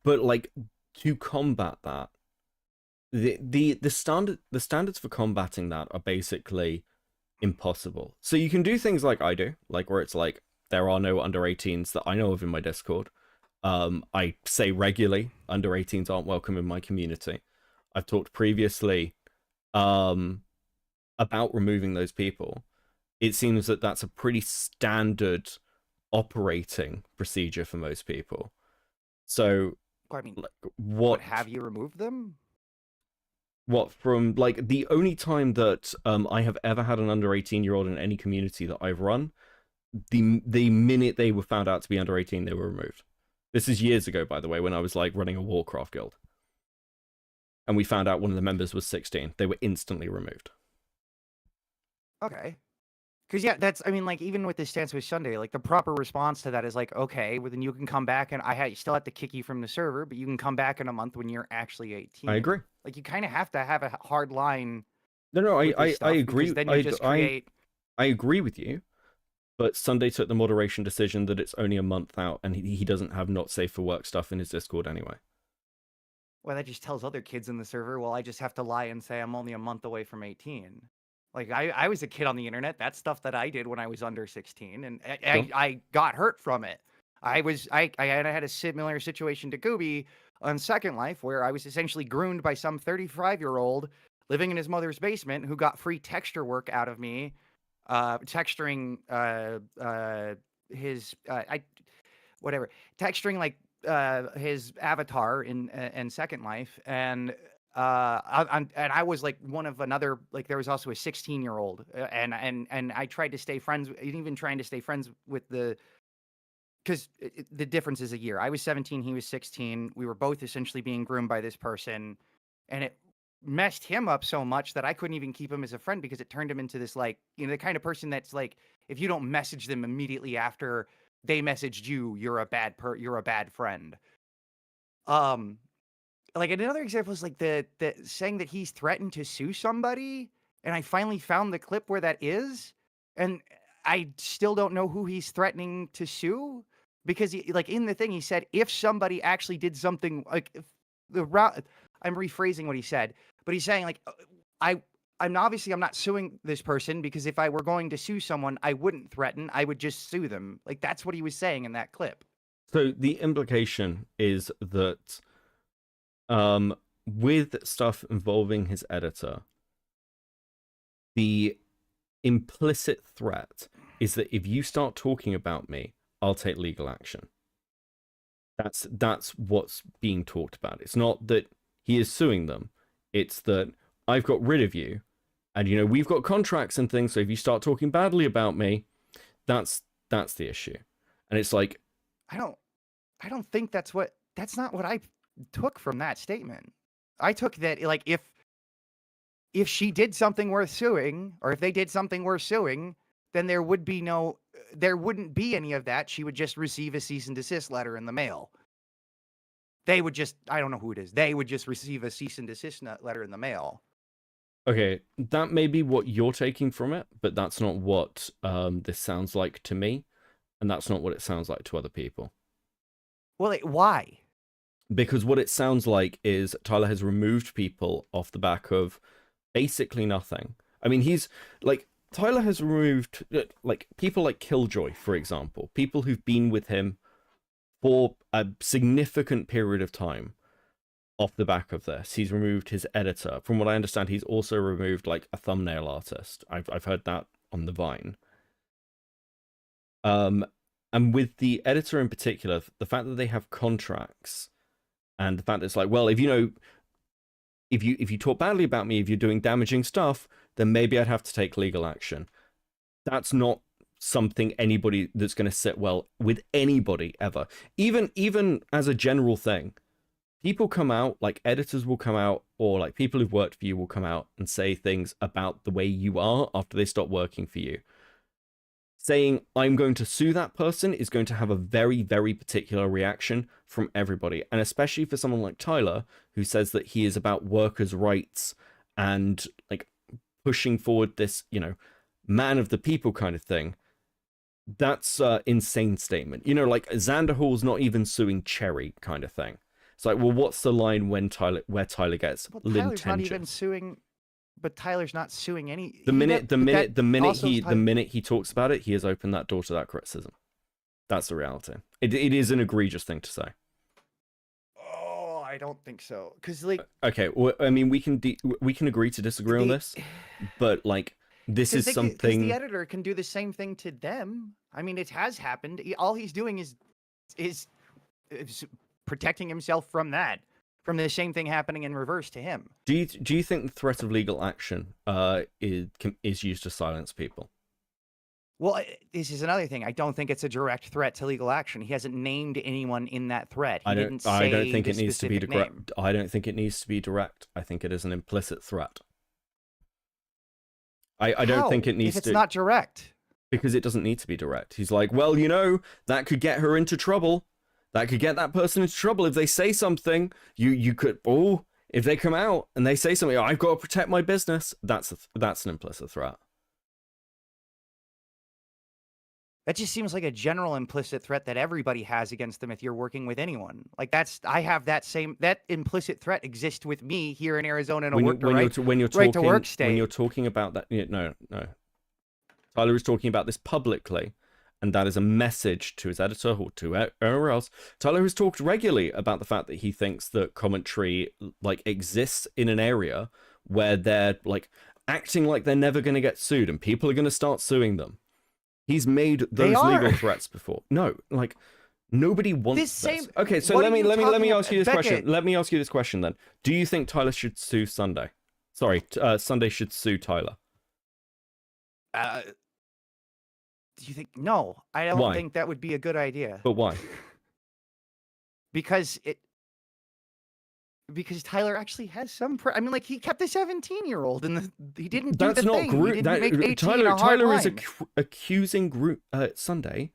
but like, to combat that, the standards for combating that are basically impossible. So you can do things like I do, like where it's like there are no under 18s that I know of in my Discord. I say regularly, under 18s aren't welcome in my community. I've talked previously about removing those people. It seems that that's a pretty standard operating procedure for most people. So, I mean, like, what have you removed them? What, from like the only time that I have ever had an under 18-year-old in any community that I've run, the minute they were found out to be under 18, they were removed. This is years ago, by the way, when I was like running a Warcraft guild. And we found out one of the members was 16. They were instantly removed. Okay. Because, yeah, that's, I mean, like, even with this stance with Sunday, like, the proper response to that is like, okay, well, then you can come back, and I still have to kick you from the server, but you can come back in a month when you're actually 18. I agree. Like, you kind of have to have a hard line. No, I agree. Then you just create... I agree with you. But Sunday took the moderation decision that it's only a month out, and he doesn't have not safe for work stuff in his Discord anyway. Well, that just tells other kids in the server, well, I just have to lie and say I'm only a month away from 18. Like I was a kid on the internet. That's stuff that I did when I was under 16, and Sure. I got hurt from it. I had a similar situation to Gooby on Second Life, where I was essentially groomed by some 35-year-old living in his mother's basement who got free texture work out of me, texturing his whatever, texturing like his avatar in Second Life, and and I was like one of another, like there was also a 16-year-old, and I tried to stay friends, even trying to stay friends with the, because the difference is a year. I was 17, he was 16. We were both essentially being groomed by this person, and it messed him up so much that I couldn't even keep him as a friend, because it turned him into this, like, you know, the kind of person that's like, if you don't message them immediately after they messaged you, you're a bad friend. Like another example is like the saying that he's threatened to sue somebody, and I finally found the clip where that is, and I still don't know who he's threatening to sue, because he, like in the thing he said, if somebody actually did something, like if the route, I'm rephrasing what he said, but he's saying like I'm obviously I'm not suing this person, because if I were going to sue someone, I wouldn't threaten, I would just sue them. Like that's what he was saying in that clip. So the implication is that with stuff involving his editor, the implicit threat is that if you start talking about me, I'll take legal action. That's what's being talked about. It's not that he is suing them. It's that I've got rid of you, and you know we've got contracts and things. So if you start talking badly about me, that's the issue. And it's like, I don't think that's not what I took from that statement. I took that like if she did something worth suing, or if they did something worth suing, then there wouldn't be any of that. She would just receive a cease and desist letter in the mail. They would just, I don't know who it is. They would just receive a cease and desist letter in the mail. okay, that may be what you're taking from it, but that's not what this sounds like to me, and that's not what it sounds like to other people. Well, why? Because what it sounds like is Tyler has removed people off the back of basically nothing. I mean, he's like, Tyler has removed like people like Killjoy, for example, people who've been with him for a significant period of time off the back of this. He's removed his editor. From what I understand, he's also removed like a thumbnail artist. I've heard that on the Vine. And with the editor in particular, the fact that they have contracts, and the fact that it's like, well, if you know, if you talk badly about me, if you're doing damaging stuff, then maybe I'd have to take legal action. That's not something anybody that's going to sit well with anybody ever. Even as a general thing, people come out, like editors will come out, or like people who've worked for you will come out and say things about the way you are after they stop working for you. Saying I'm going to sue that person is going to have a very, very particular reaction from everybody. And especially for someone like Tyler, who says that he is about workers' rights and like pushing forward this, you know, man of the people kind of thing. That's an insane statement. You know, like Xander Hall's not even suing Cherry kind of thing. It's like, well, what's the line where Tyler gets Tyler's not even suing. But Tyler's not suing any. The minute he talks about it, he has opened that door to that criticism. That's the reality. It is an egregious thing to say. Oh, I don't think so. Because like, okay, well, I mean, we can agree to disagree on this, but like, this is something. The editor can do the same thing to them. I mean, it has happened. All he's doing is protecting himself from that. From the same thing happening in reverse to him. Do you think the threat of legal action is used to silence people? Well, this is another thing. I don't think it's a direct threat to legal action. He hasn't named anyone in that threat. I don't think it needs to be direct. I don't think it needs to be direct. I think it is an implicit threat. I don't think it needs to. If it's not direct. Because it doesn't need to be direct. He's like, well, you know, that could get her into trouble. That could get that person into trouble if they say something. You could, if they come out and they say something, I've got to protect my business. That's an implicit threat. That just seems like a general implicit threat that everybody has against them if you're working with anyone. Like I have that implicit threat exists with me here in Arizona in a when right to work state. When you're talking about that, no. Tyler is talking about this publicly, and that is a message to his editor or to whoever else. Tyler has talked regularly about the fact that he thinks that commentary like exists in an area where they're like acting like they're never going to get sued, and people are going to start suing them. He's made those legal threats before. No, like nobody wants this. Okay, so let me ask you this question. Let me ask you this question then. Do you think Tyler should sue Sunday? Sorry, Sunday should sue Tyler. Do you think? No, I don't think that would be a good idea. But why? Because Tyler actually has some. I mean, like he kept a 17-year-old, and he didn't. That's do the not thing. group. He didn't make 18 Tyler is accusing Sunday,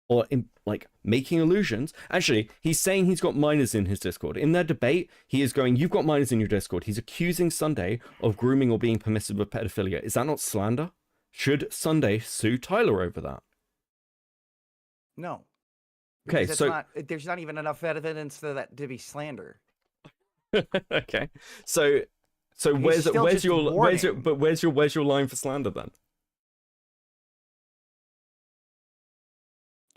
or like making allusions. Actually, he's saying he's got minors in his Discord. In their debate, he is going, "You've got minors in your Discord." He's accusing Sunday of grooming or being permissive with pedophilia. Is that not slander? Should Sunday sue Tyler over that? No. Okay, so there's not even enough evidence for that to be slander. Okay, so where's your line for slander then?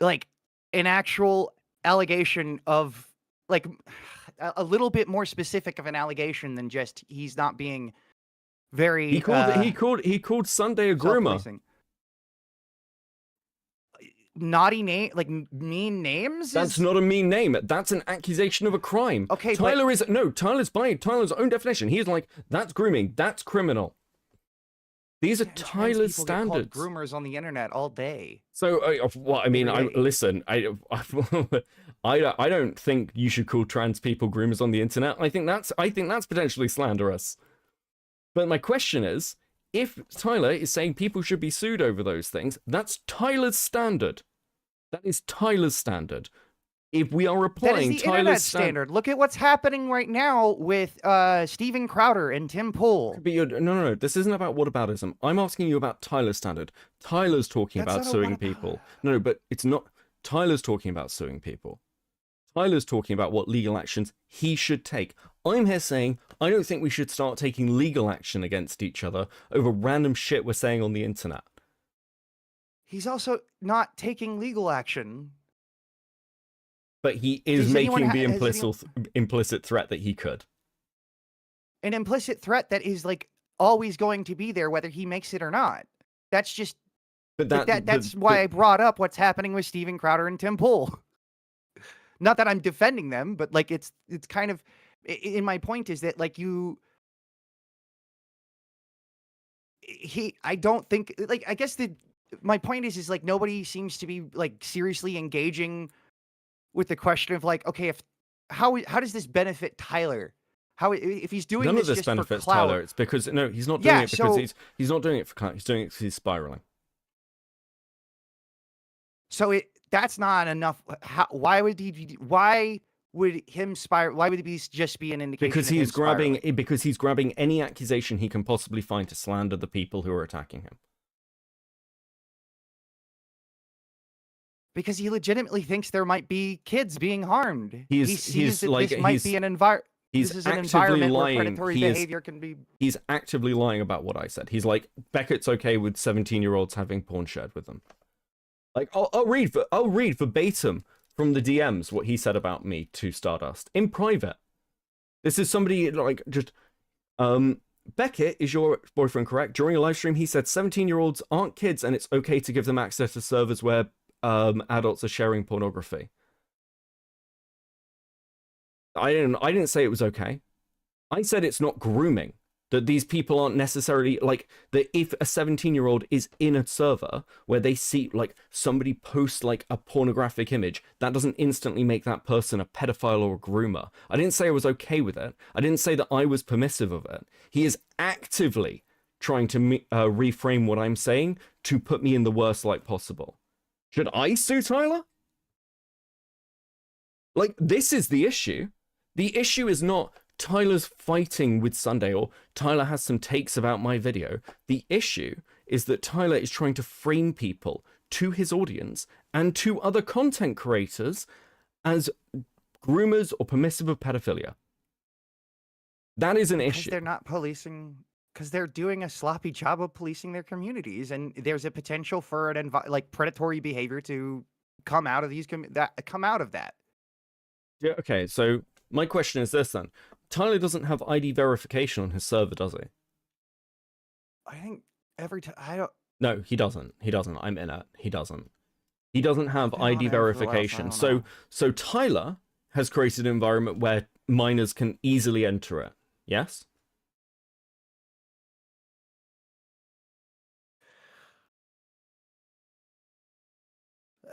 Like an actual allegation of like a little bit more specific of an allegation than just he's not being very. He called Sunday a groomer. Naughty name, like mean names. That's not a mean name. That's an accusation of a crime. Okay, Tyler's by Tyler's own definition. He's like, that's grooming. That's criminal. These are Tyler's standards. Get called groomers on the internet all day. So, well, I mean, listen. I don't think you should call trans people groomers on the internet. I think that's potentially slanderous. But my question is, if Tyler is saying people should be sued over those things, that's Tyler's standard. That is Tyler's standard. If we are applying Tyler's internet standard, look at what's happening right now with Steven Crowder and Tim Pool. But no. This isn't about whataboutism. I'm asking you about Tyler's standard. Tyler's talking about suing people. No, but it's not. Tyler's talking about suing people. Tyler's talking about what legal actions he should take. I'm here saying I don't think we should start taking legal action against each other over random shit we're saying on the internet. He's also not taking legal action. But he is making the implicit threat that he could. An implicit threat that is like always going to be there whether he makes it or not. That's just that's why I brought up what's happening with Steven Crowder and Tim Pool. Not that I'm defending them, but like it's kind of in my point is that like I don't think like I guess my point is like nobody seems to be like seriously engaging with the question of like, okay, how does this benefit Tyler? How if he's doing none this of this just benefits for clout, Tyler? It's because he's not doing it because he's not doing it for clout. He's doing it because he's spiraling. So that's not enough. Why would him spiral? Why would he just be an indication? Because he's grabbing any accusation he can possibly find to slander the people who are attacking him. Because he legitimately thinks there might be kids being harmed. He sees that this might be an environment. This is an environment where predatory behavior can be. He's actively lying about what I said. He's like, Beckett's okay with 17-year-olds having porn shared with them. Like, I'll read verbatim from the DMs what he said about me to Stardust in private. This is somebody like just Beckett, is your boyfriend correct? During a live stream, he said 17-year-olds aren't kids and it's okay to give them access to servers where adults are sharing pornography. I didn't say it was okay. I said it's not grooming. That these people aren't necessarily like that. If a 17-year-old is in a server where they see like somebody post like a pornographic image, that doesn't instantly make that person a pedophile or a groomer. I didn't say I was okay with it. I didn't say that I was permissive of it. He is actively trying to reframe what I'm saying to put me in the worst light possible. Should I sue Tyler? Like, this is the issue. The issue is not Tyler's fighting with Sunday or Tyler has some takes about my video. The issue is that Tyler is trying to frame people to his audience and to other content creators as groomers or permissive of pedophilia. That is an issue. They're not policing, because they're doing a sloppy job of policing their communities, and there's a potential for an like predatory behavior to come out of that. Yeah, okay, so my question is this then. Tyler doesn't have ID verification on his server, does he? I think every time I don't. No, he doesn't. He doesn't. I'm in it. He doesn't. He doesn't have I've been on ID it for a while, so I verification. don't So, know. so Tyler has created an environment where minors can easily enter it. Yes?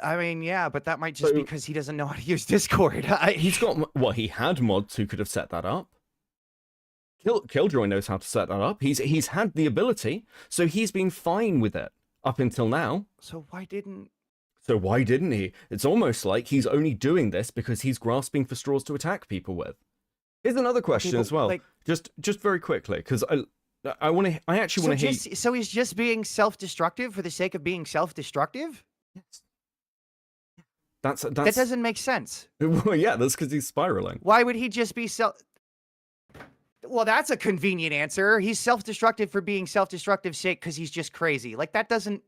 I mean, yeah, but that might just So- be because he doesn't know how to use Discord. He's got, well, he had mods who could have set that up. Killjoy knows how to set that up. He's had the ability, so he's been fine with it up until now. So why didn't? So why didn't he? It's almost like he's only doing this because he's grasping for straws to attack people with. Here's another question but, as well. like- just very quickly, because I actually want to hear. So he's just being self-destructive for the sake of being self-destructive? That's That doesn't make sense. well, yeah, that's because he's spiraling. Why would he just be Well, that's a convenient answer. He's self-destructive for being self-destructive sake because he's just crazy. Like that doesn't.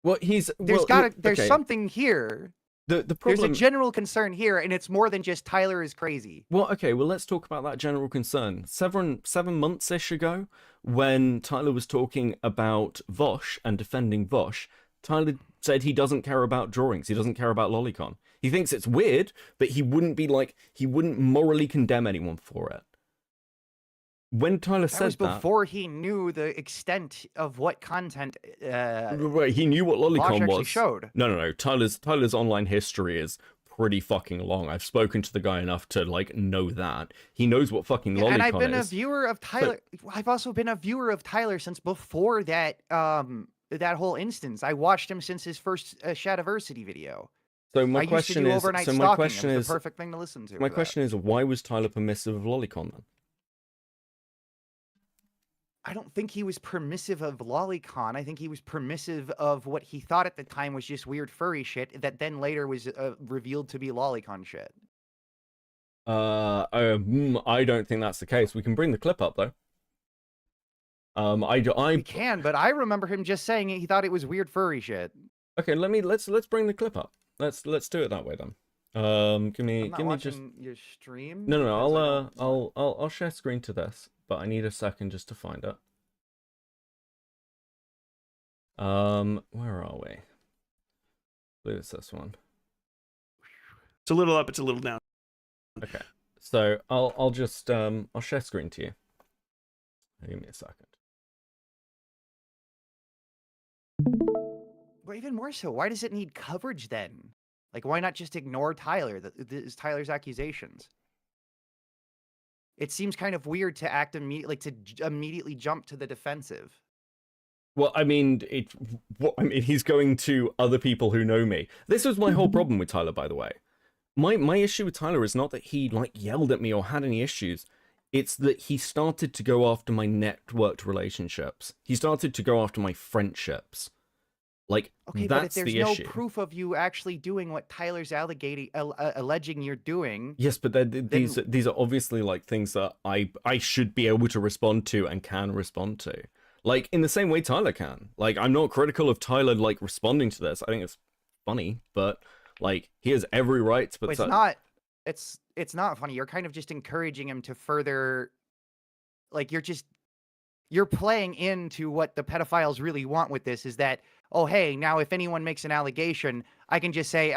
Well, There's okay. something here. The There's problem. a general concern here, and it's more than just Tyler is crazy. Well, okay, well, let's talk about that general concern. 7 months-ish ago, when Tyler was talking about Vosh and defending Vosh, Tyler said he doesn't care about drawings. He doesn't care about lolicon. He thinks it's weird, but he wouldn't morally condemn anyone for it. When Tyler That said was that, before he knew the extent of what content right, he knew what Vosh lolicon actually was. showed. No. Tyler's online history is pretty fucking long. I've spoken to the guy enough to like know that he knows what fucking lolicon is. And I've been a viewer of Tyler. I've also been a viewer of Tyler since before that that whole instance. I watched him since his first Shadiversity video. So my I question used to do is, overnight so stalking. my question It was is, the perfect thing to listen to. my for that. question is, why was Tyler permissive of lolicon then? I don't think he was permissive of lolicon. I think he was permissive of what he thought at the time was just weird furry shit that then later was revealed to be lolicon shit. I don't think that's the case. We can bring the clip up though. We can, but I remember him just saying he thought it was weird furry shit. Okay, let's bring the clip up. Let's do it that way then. Give me I'm not just watching your stream. no. because I don't- I'll share screen to this, but I need a second just to find it. Where are we? I believe it's this one. It's a little up, it's a little down. Okay, so I'll just I'll share screen to you. Give me a second. But even more so, why does it need coverage then? Like, why not just ignore Tyler? Tyler's accusations. It seems kind of weird to act immediately jump to the defensive. Well, I mean, he's going to other people who know me. This was my whole problem with Tyler, by the way. My issue with Tyler is not that he like yelled at me or had any issues. It's that he started to go after my networked relationships. He started to go after my friendships. Like, Okay, but if that's there's the no issue. proof of you actually doing what Tyler's alleging you're doing, Yes, but these are obviously like things that I should be able to respond to and can respond to. Like in the same way Tyler can. Like I'm not critical of Tyler like responding to this. I think it's funny, but like he has every right to put it's not. It's not funny. You're kind of just encouraging him to further. Like you're playing into what the pedophiles really want with this. Is that, oh hey, now if anyone makes an allegation, I can just say,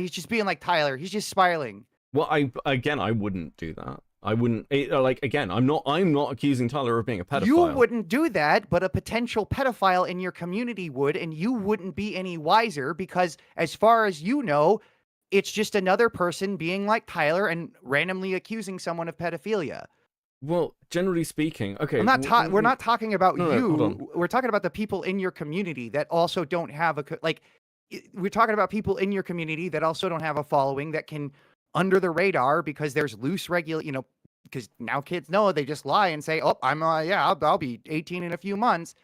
he's just being like Tyler. He's just spiraling. Well, I wouldn't do that. I wouldn't again. I'm not accusing Tyler of being a pedophile. You wouldn't do that, but a potential pedophile in your community would, and you wouldn't be any wiser because, as far as you know, it's just another person being like Tyler and randomly accusing someone of pedophilia. Well, generally speaking, okay. We're not talking about No, hold on. you. We're talking about the people in your community that also don't have we're talking about people in your community that also don't have a following that can under the radar because there's loose because now kids know they just lie and say, oh, I'll be 18 in a few months.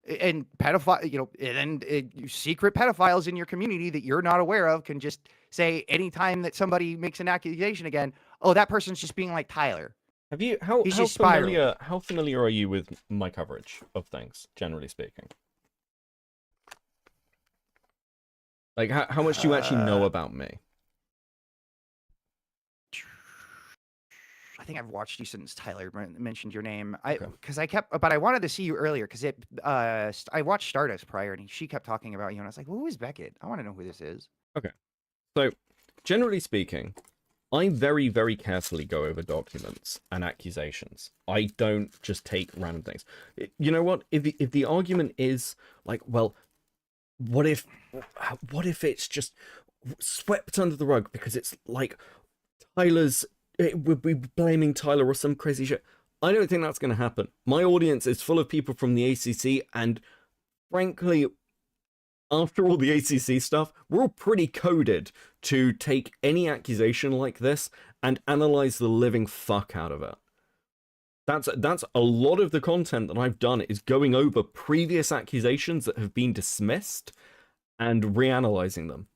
and pedophile, and secret pedophiles in your community that you're not aware of can just say anytime that somebody makes an accusation again, oh, that person's just being like Tyler. Have you He's just spiraling. how familiar are you with my coverage of things, generally speaking? Like how much do you actually know about me? I think I've watched you since Tyler mentioned your name. I Okay. but I wanted to see you earlier because I watched Stardust prior and she kept talking about you and I was like, well, who is Beckett? I want to know who this is. Okay. So, generally speaking, I very, very carefully go over documents and accusations. I don't just take random things. You know what? If the argument is like, well, what if it's just swept under the rug because it's like it would be blaming Tyler or some crazy shit. I don't think that's going to happen. My audience is full of people from the ACC, and frankly, after all the ACC stuff, we're all pretty coded to take any accusation like this and analyze the living fuck out of it. That's a lot of the content that I've done is going over previous accusations that have been dismissed and reanalyzing them.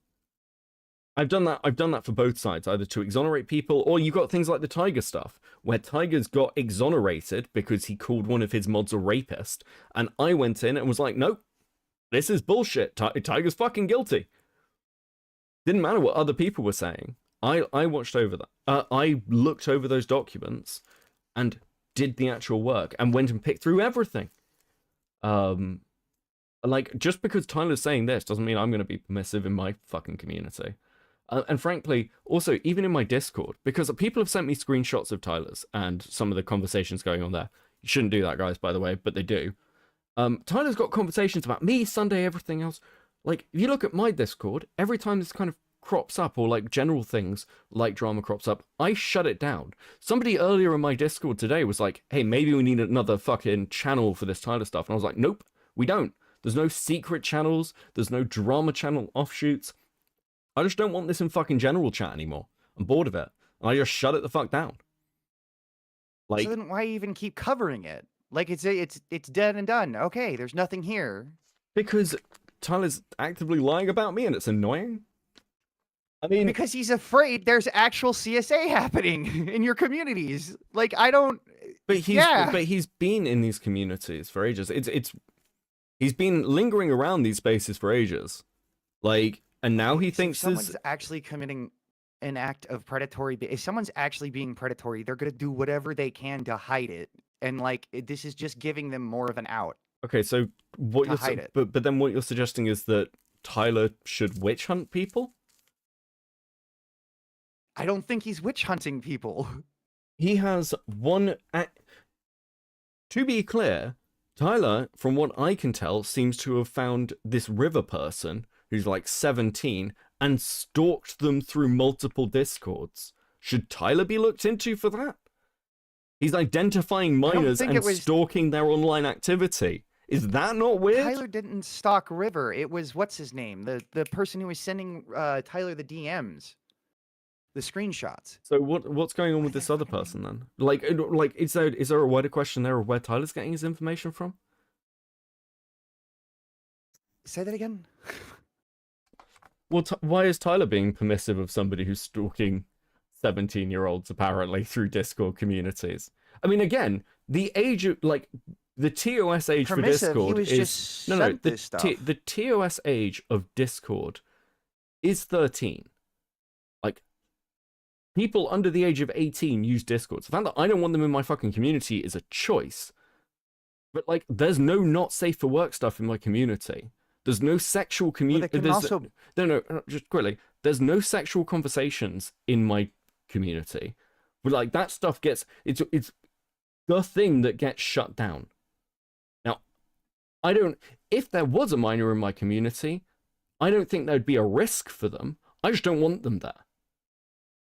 I've done that for both sides, either to exonerate people, or you've got things like the Tiger stuff, where Tiger's got exonerated because he called one of his mods a rapist, and I went in and was like, nope, this is bullshit. Tiger's fucking guilty. Didn't matter what other people were saying. I watched over that. I looked over those documents and did the actual work and went and picked through everything. Like, just because Tyler's saying this doesn't mean I'm going to be permissive in my fucking community. And frankly, also, even in my Discord, because people have sent me screenshots of Tyler's and some of the conversations going on there. You shouldn't do that, guys, by the way, but they do. Tyler's got conversations about me, Sunday, everything else. Like, if you look at my Discord, every time this kind of crops up, or like general things like drama crops up, I shut it down. Somebody earlier in my Discord today was like, hey, maybe we need another fucking channel for this Tyler stuff. And I was like, nope, we don't. There's no secret channels. There's no drama channel offshoots. I just don't want this in fucking general chat anymore. I'm bored of it. And I just shut it the fuck down. Like, so then why even keep covering it? Like it's dead and done. Okay, there's nothing here. Because Tyler's actively lying about me and it's annoying. I mean, because he's afraid there's actual CSA happening in your communities. Like I don't. But he's been in these communities for ages. He's been lingering around these spaces for ages. Like, and now he thinks someone's actually committing an act of predatory. If someone's actually being predatory, they're gonna do whatever they can to hide it. And like this is just giving them more of an out. Okay, so what you're but then what you're suggesting is that Tyler should witch hunt people? I don't think he's witch hunting people. He has one. To be clear, Tyler, from what I can tell, seems to have found this river person who's like 17 and stalked them through multiple discords. Should Tyler be looked into for that? He's identifying minors and stalking their online activity. Is that not weird? Tyler didn't stalk River. It was what's his name, the person who was sending Tyler the DMs, the screenshots. So what's going on with this other person then? Like is there a wider question there of where Tyler's getting his information from? Say that again. Well, why is Tyler being permissive of somebody who's stalking 17-year-olds apparently through Discord communities? I mean, again, the age of like the TOS age for Discord is the TOS age of Discord is 13. Like, people under the age of 18 use Discord. So the fact that I don't want them in my fucking community is a choice. But like, there's no not safe for work stuff in my community. There's no sexual community. No, just quickly. There's no sexual conversations in my community. But like that stuff gets it's the thing that gets shut down. Now, if there was a minor in my community, I don't think there'd be a risk for them. I just don't want them there.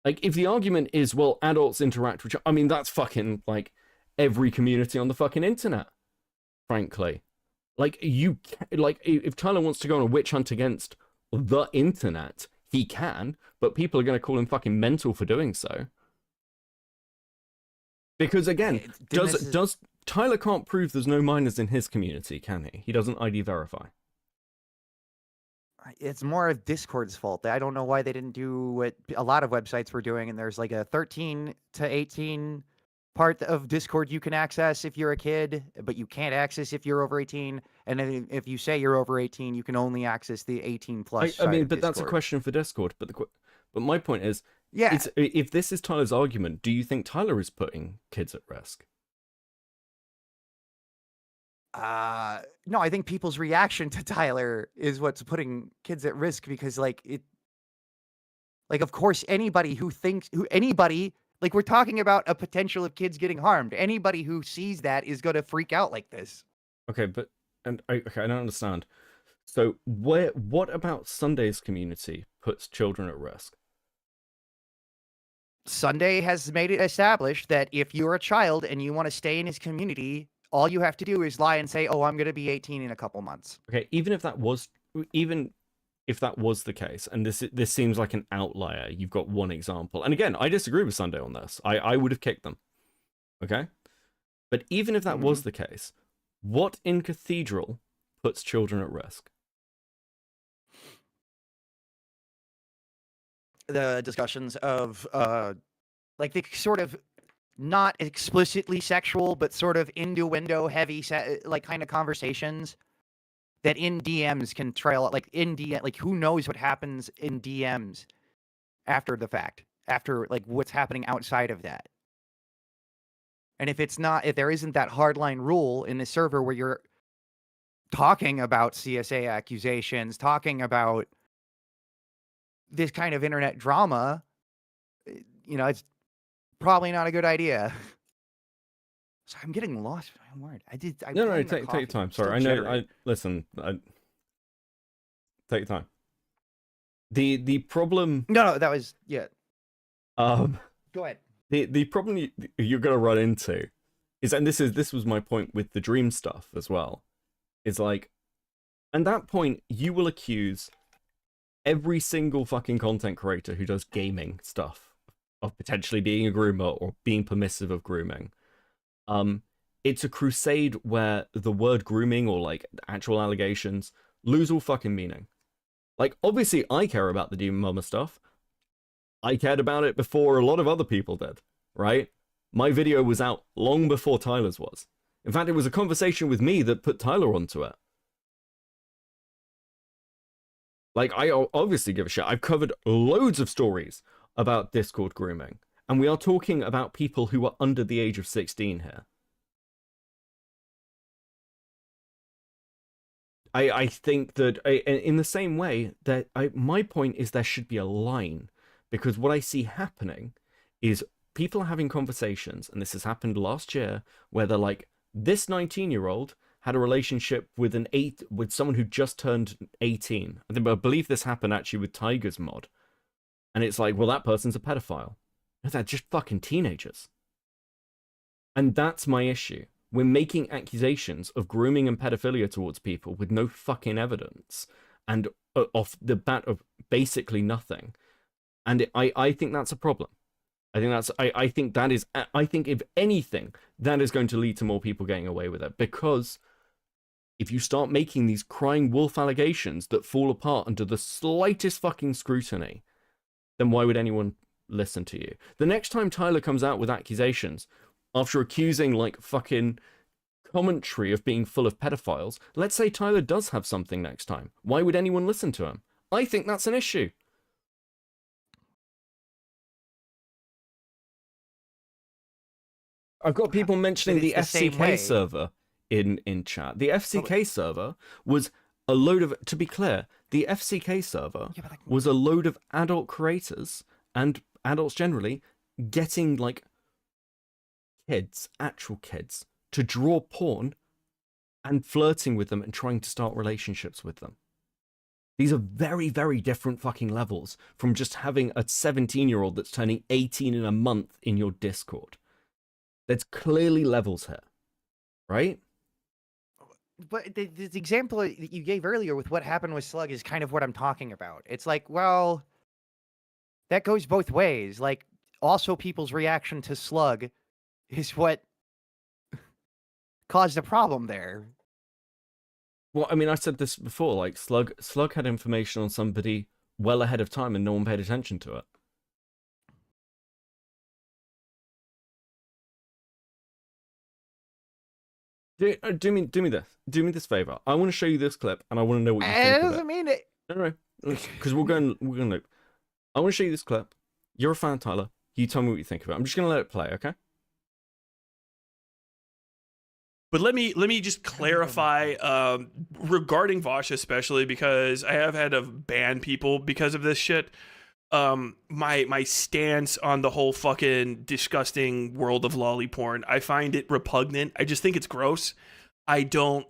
Like, if the argument is, well, adults interact with, I mean, that's fucking like every community on the fucking internet, frankly. Like, if Tyler wants to go on a witch hunt against the internet, he can, but people are going to call him fucking mental for doing so. Because again, does Tyler can't prove there's no minors in his community, can he? He doesn't ID verify. It's more of Discord's fault. I don't know why they didn't do what a lot of websites were doing, and there's like a 13 to 18 part of Discord you can access if you're a kid, but you can't access if you're over 18. And then if you say you're over 18, you can only access the 18 plus. I mean, side of but that's a Discord. question for Discord. But my point is, Yeah. if this is Tyler's argument, do you think Tyler is putting kids at risk? No, I think people's reaction to Tyler is what's putting kids at risk, because like of course anybody like, we're talking about a potential of kids getting harmed. Anybody who sees that is going to freak out like this. Okay, but I don't understand. So what about Sunday's community puts children at risk? Sunday has made it established that if you're a child and you want to stay in his community, all you have to do is lie and say, "Oh, I'm going to be 18 in a couple months." Okay, even if that was the case, and this seems like an outlier, you've got one example. And again, I disagree with Sunday on this. I would have kicked them. Okay? But even if that was the case, what in Cathedral puts children at risk? The discussions of like the sort of not explicitly sexual, but sort of innuendo heavy like kind of conversations that in DMs can trail, like in DM, like who knows what happens in DMs after the fact, after like what's happening outside of that. And if there isn't that hardline rule in the server where you're talking about CSA accusations, talking about this kind of internet drama, it's probably not a good idea. So I'm getting lost. I'm worried. No, take your time. Sorry, I know. Listen. Take your time. The problem. No, that was yeah. Go ahead. The problem you're gonna run into is, and this was my point with the dream stuff as well, is like, at that point you will accuse every single fucking content creator who does gaming stuff of potentially being a groomer or being permissive of grooming. It's a crusade where the word grooming or like actual allegations lose all fucking meaning. Like, obviously I care about the Demon Mama stuff. I cared about it before a lot of other people did, right? My video was out long before Tyler's was. In fact, it was a conversation with me that put Tyler onto it. Like, I obviously give a shit. I've covered loads of stories about Discord grooming. And we are talking about people who are under the age of 16 here. I think that, in the same way, that my point is there should be a line. Because what I see happening is people are having conversations, and this has happened last year, where they're like, this 19-year-old had a relationship with with someone who just turned 18. I believe this happened actually with Tiger's mod. And it's like, well, that person's a pedophile. No, they're just fucking teenagers. And that's my issue. We're making accusations of grooming and pedophilia towards people with no fucking evidence, and off the bat of basically nothing. And I think that's a problem. I think if anything, that is going to lead to more people getting away with it. Because if you start making these crying wolf allegations that fall apart under the slightest fucking scrutiny, then why would anyone listen to you? The next time Tyler comes out with accusations, after accusing like fucking commentary of being full of pedophiles, let's say Tyler does have something next time. Why would anyone listen to him? I think that's an issue. I've got people mentioning the FCK server in chat. The FCK server was a load of, to be clear, the FCK server was a load of adult creators and adults generally getting like kids, actual kids, to draw porn and flirting with them and trying to start relationships with them. These are very, very different fucking levels from just having a 17-year-old that's turning 18 in a month in your Discord. There's clearly levels here, right? But the example that you gave earlier with what happened with Slug is kind of what I'm talking about. It's like, well, that goes both ways. Like, also people's reaction to Slug is what caused a problem there. Well, I mean, I said this before. Like Slug had information on somebody well ahead of time, and no one paid attention to it. Do me this favor. I want to show you this clip, and I want to know what you It think of doesn't it. mean it. No, because we're going to loop. I want to show you this clip. You're a fan, Tyler. You tell me what you think of it. I'm just going to let it play, okay? But let me just clarify regarding Vosh, especially because I have had to ban people because of this shit. My stance on the whole fucking disgusting world of lolly porn, I find it repugnant. I just think it's gross. I don't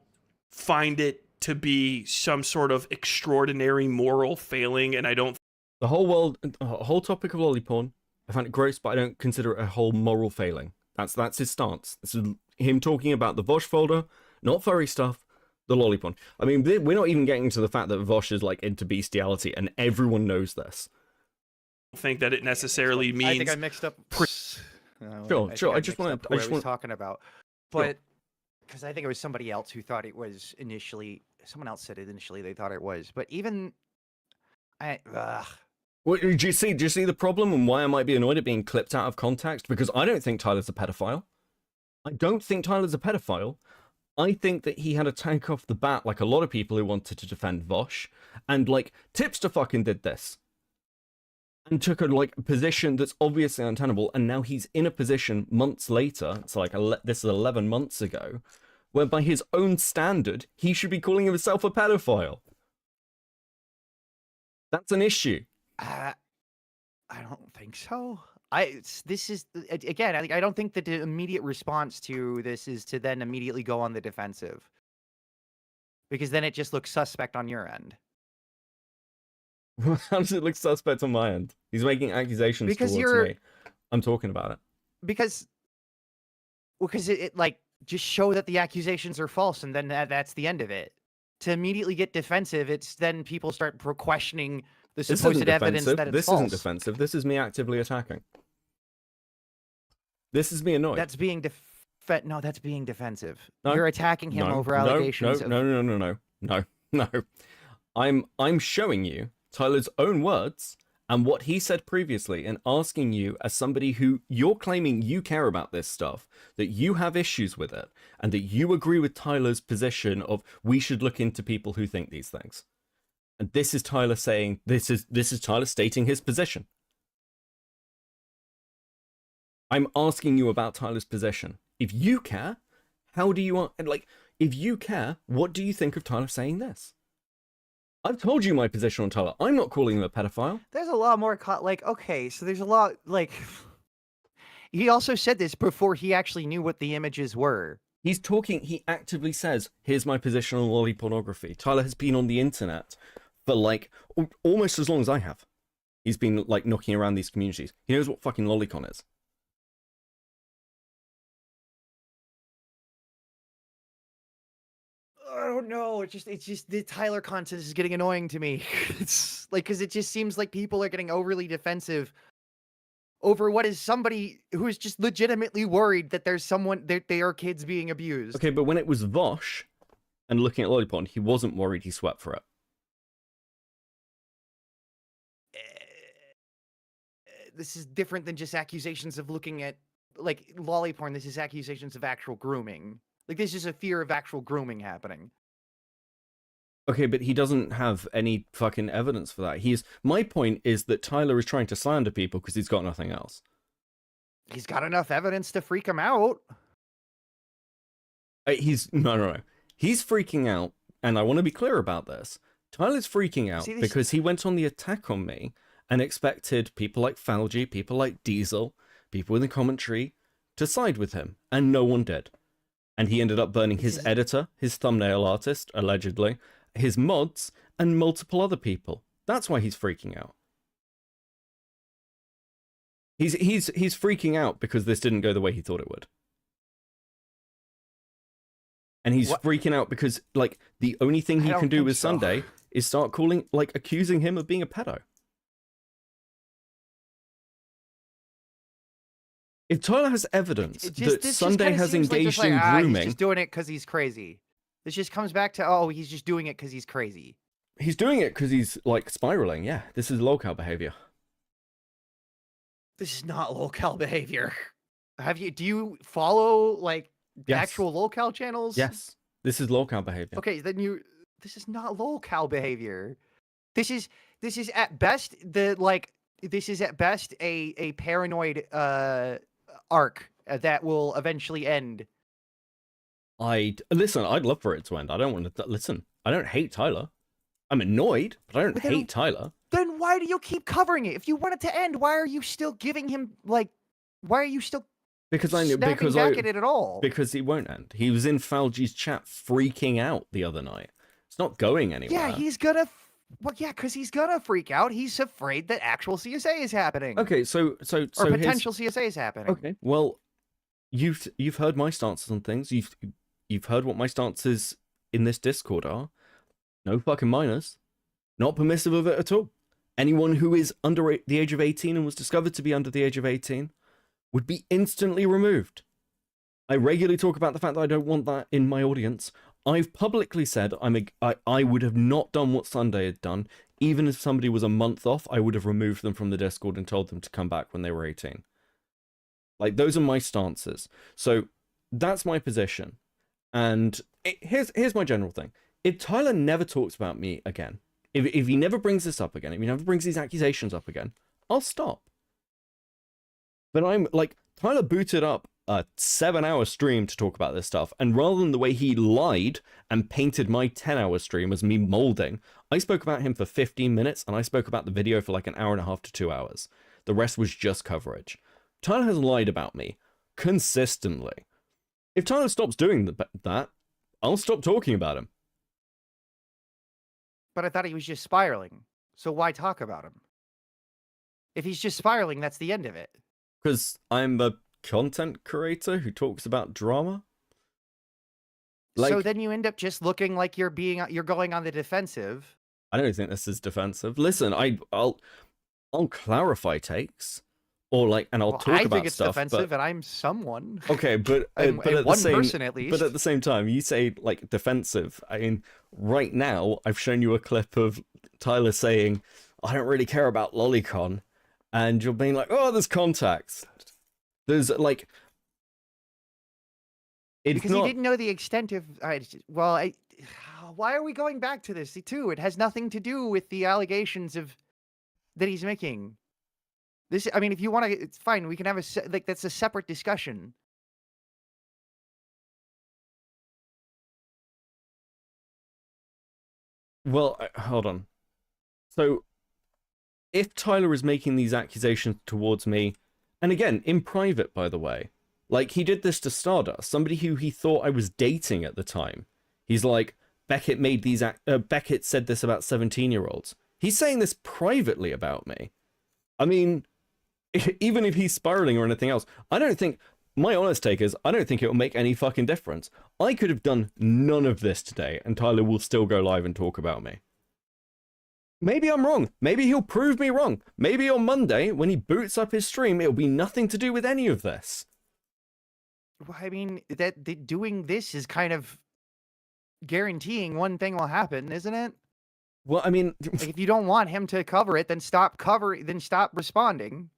find it to be some sort of extraordinary moral failing, and I don't. The whole topic of lolly porn, I find it gross, but I don't consider it a whole moral failing. That's his stance. This is him talking about the Vosh folder, not furry stuff, the lolly porn. I mean, we're not even getting to the fact that Vosh is like into bestiality, and everyone knows this. Think that it necessarily means. I think I mixed up. Sure. I just want to. I was talking about, but because I think it was somebody else who thought it was initially. Someone else said it initially. They thought it was, but even. Well, do you see the problem and why I might be annoyed at being clipped out of context? Because I don't think Tyler's a pedophile. I don't think Tyler's a pedophile. I think that he had a tank off the bat, like a lot of people who wanted to defend Vosh, and like Tipster fucking did this, and took a position that's obviously untenable, and now he's in a position months later. It's like this is 11 months ago, where by his own standard, he should be calling himself a pedophile. That's an issue. I don't think so. This is again. I don't think that the immediate response to this is to then immediately go on the defensive, because then it just looks suspect on your end. How does it look suspect on my end? He's making accusations towards me. I'm talking about it. Because it like just show that the accusations are false, and then that's the end of it. To immediately get defensive, it's then people start questioning the supposed evidence that it's false. This isn't defensive. This is me actively attacking. This is me annoyed. That's being that's being defensive. No, You're attacking him over allegations. No. I'm showing you Tyler's own words and what he said previously, and asking you, as somebody who you're claiming you care about this stuff, that you have issues with it, and that you agree with Tyler's position of we should look into people who think these things. And this is Tyler saying, this is Tyler stating his position. I'm asking you about Tyler's position. If you care, how do you if you care, what do you think of Tyler saying this? I've told you my position on Tyler. I'm not calling him a pedophile. There's a lot more okay, so there's a lot he also said this before he actually knew what the images were. He actively says, here's my position on lolly pornography. Tyler has been on the internet for almost as long as I have. He's been knocking around these communities. He knows what fucking lolicon is. I don't know. It's just the Tyler content is getting annoying to me. It's because it just seems like people are getting overly defensive over what is somebody who is just legitimately worried that there's someone they are kids being abused. Okay, but when it was Vosh and looking at lollipon, he wasn't worried. He swept for it. This is different than just accusations of looking at lolly porn. This is accusations of actual grooming. This is a fear of actual grooming happening. Okay, but he doesn't have any fucking evidence for that. My point is that Tyler is trying to slander people because he's got nothing else. He's got enough evidence to freak him out. No. He's freaking out, and I want to be clear about this. Tyler's freaking out because he went on the attack on me and expected people like Falgi, people like Diesel, people in the commentary to side with him, and no one did. And he ended up burning his editor, his thumbnail artist, allegedly, his mods, and multiple other people. That's why he's freaking out. He's freaking out because this didn't go the way he thought it would. And he's freaking out because the only thing he can do with Sunday is start accusing him of being a pedo. If Tyler has evidence that this just Sunday kinda has seems like engaged just in He's grooming, just doing it because he's crazy. This just comes back to, oh, he's just doing it because he's crazy. he's doing it because he's like spiraling. Yeah, this is lolcow behavior. This is not lolcow behavior. Do you follow like Yes. actual lolcow channels? Yes, this is lolcow behavior. Okay, then this is not lolcow behavior. This is at best a paranoid arc that will eventually end. I'd love for it to end. I don't want to listen. I don't hate Tyler. I'm annoyed, but I don't But then- hate Tyler. Then why do you keep covering it? If you want it to end, why are you still giving him why are you still Because I knew snapping back at it at all? because he won't end. He was in Falgi's chat freaking out the other night. It's not going anywhere. Yeah, he's gonna. Because he's gonna freak out. He's afraid that actual CSA is happening. Okay, so Or potential CSA is happening. Okay, well, you've heard my stances on things. You've heard what my stances in this Discord are. No fucking minors. Not permissive of it at all. Anyone who is under the age of 18 and was discovered to be under the age of 18 would be instantly removed. I regularly talk about the fact that I don't want that in my audience. I've publicly said I would have not done what Sunday had done. Even if somebody was a month off, I would have removed them from the Discord and told them to come back when they were 18. Like, those are my stances. So that's my position. And here's my general thing. If Tyler never talks about me again, if he never brings this up again, if he never brings these accusations up again, I'll stop. But I'm like, Tyler booted up a 7-hour stream to talk about this stuff, and rather than the way he lied and painted my 10-hour stream as me molding, I spoke about him for 15 minutes, and I spoke about the video for like an hour and a half to 2 hours. The rest was just coverage. Tyler has lied about me consistently. If Tyler stops doing that, I'll stop talking about him. But I thought he was just spiraling. So why talk about him? If he's just spiraling, that's the end of it. Because I'm a content creator who talks about drama. So then you end up just looking like you're going on the defensive. I don't think this is defensive. Listen, I'll clarify takes, and I'll talk I about think it's stuff. defensive, and I'm someone. Okay, but I'm at one person at least. But at the same time, you say like defensive. I mean, right now I've shown you a clip of Tyler saying, "I don't really care about Lolicon," and you're being like, "Oh, there's contacts." There's like, it's because not... he didn't know the extent of. Why are we going back to this too? It has nothing to do with the allegations that he's making. This, I mean, if you want to, it's fine. We can have that's a separate discussion. Well, hold on. So, if Tyler is making these accusations towards me, and again, in private, by the way, like, he did this to Stardust, somebody who he thought I was dating at the time. He's like, Beckett Beckett said this about 17-year-olds. He's saying this privately about me. I mean, even if he's spiraling or anything else, my honest take is, I don't think it will make any fucking difference. I could have done none of this today, and Tyler will still go live and talk about me. Maybe I'm wrong. Maybe he'll prove me wrong. Maybe on Monday, when he boots up his stream, it'll be nothing to do with any of this. Well, I mean, that doing this is kind of guaranteeing one thing will happen, isn't it? Well, I mean, like, if you don't want him to cover it, then stop responding.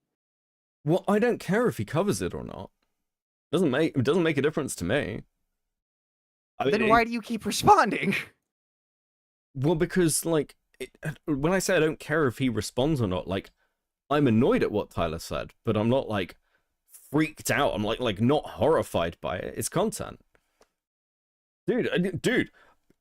Well, I don't care if he covers it or not. It doesn't make a difference to me. Then why do you keep responding? Well, because like, when I say I don't care if he responds or not, like, I'm annoyed at what Tyler said, but I'm not like freaked out. I'm like not horrified by it. It's content. Dude,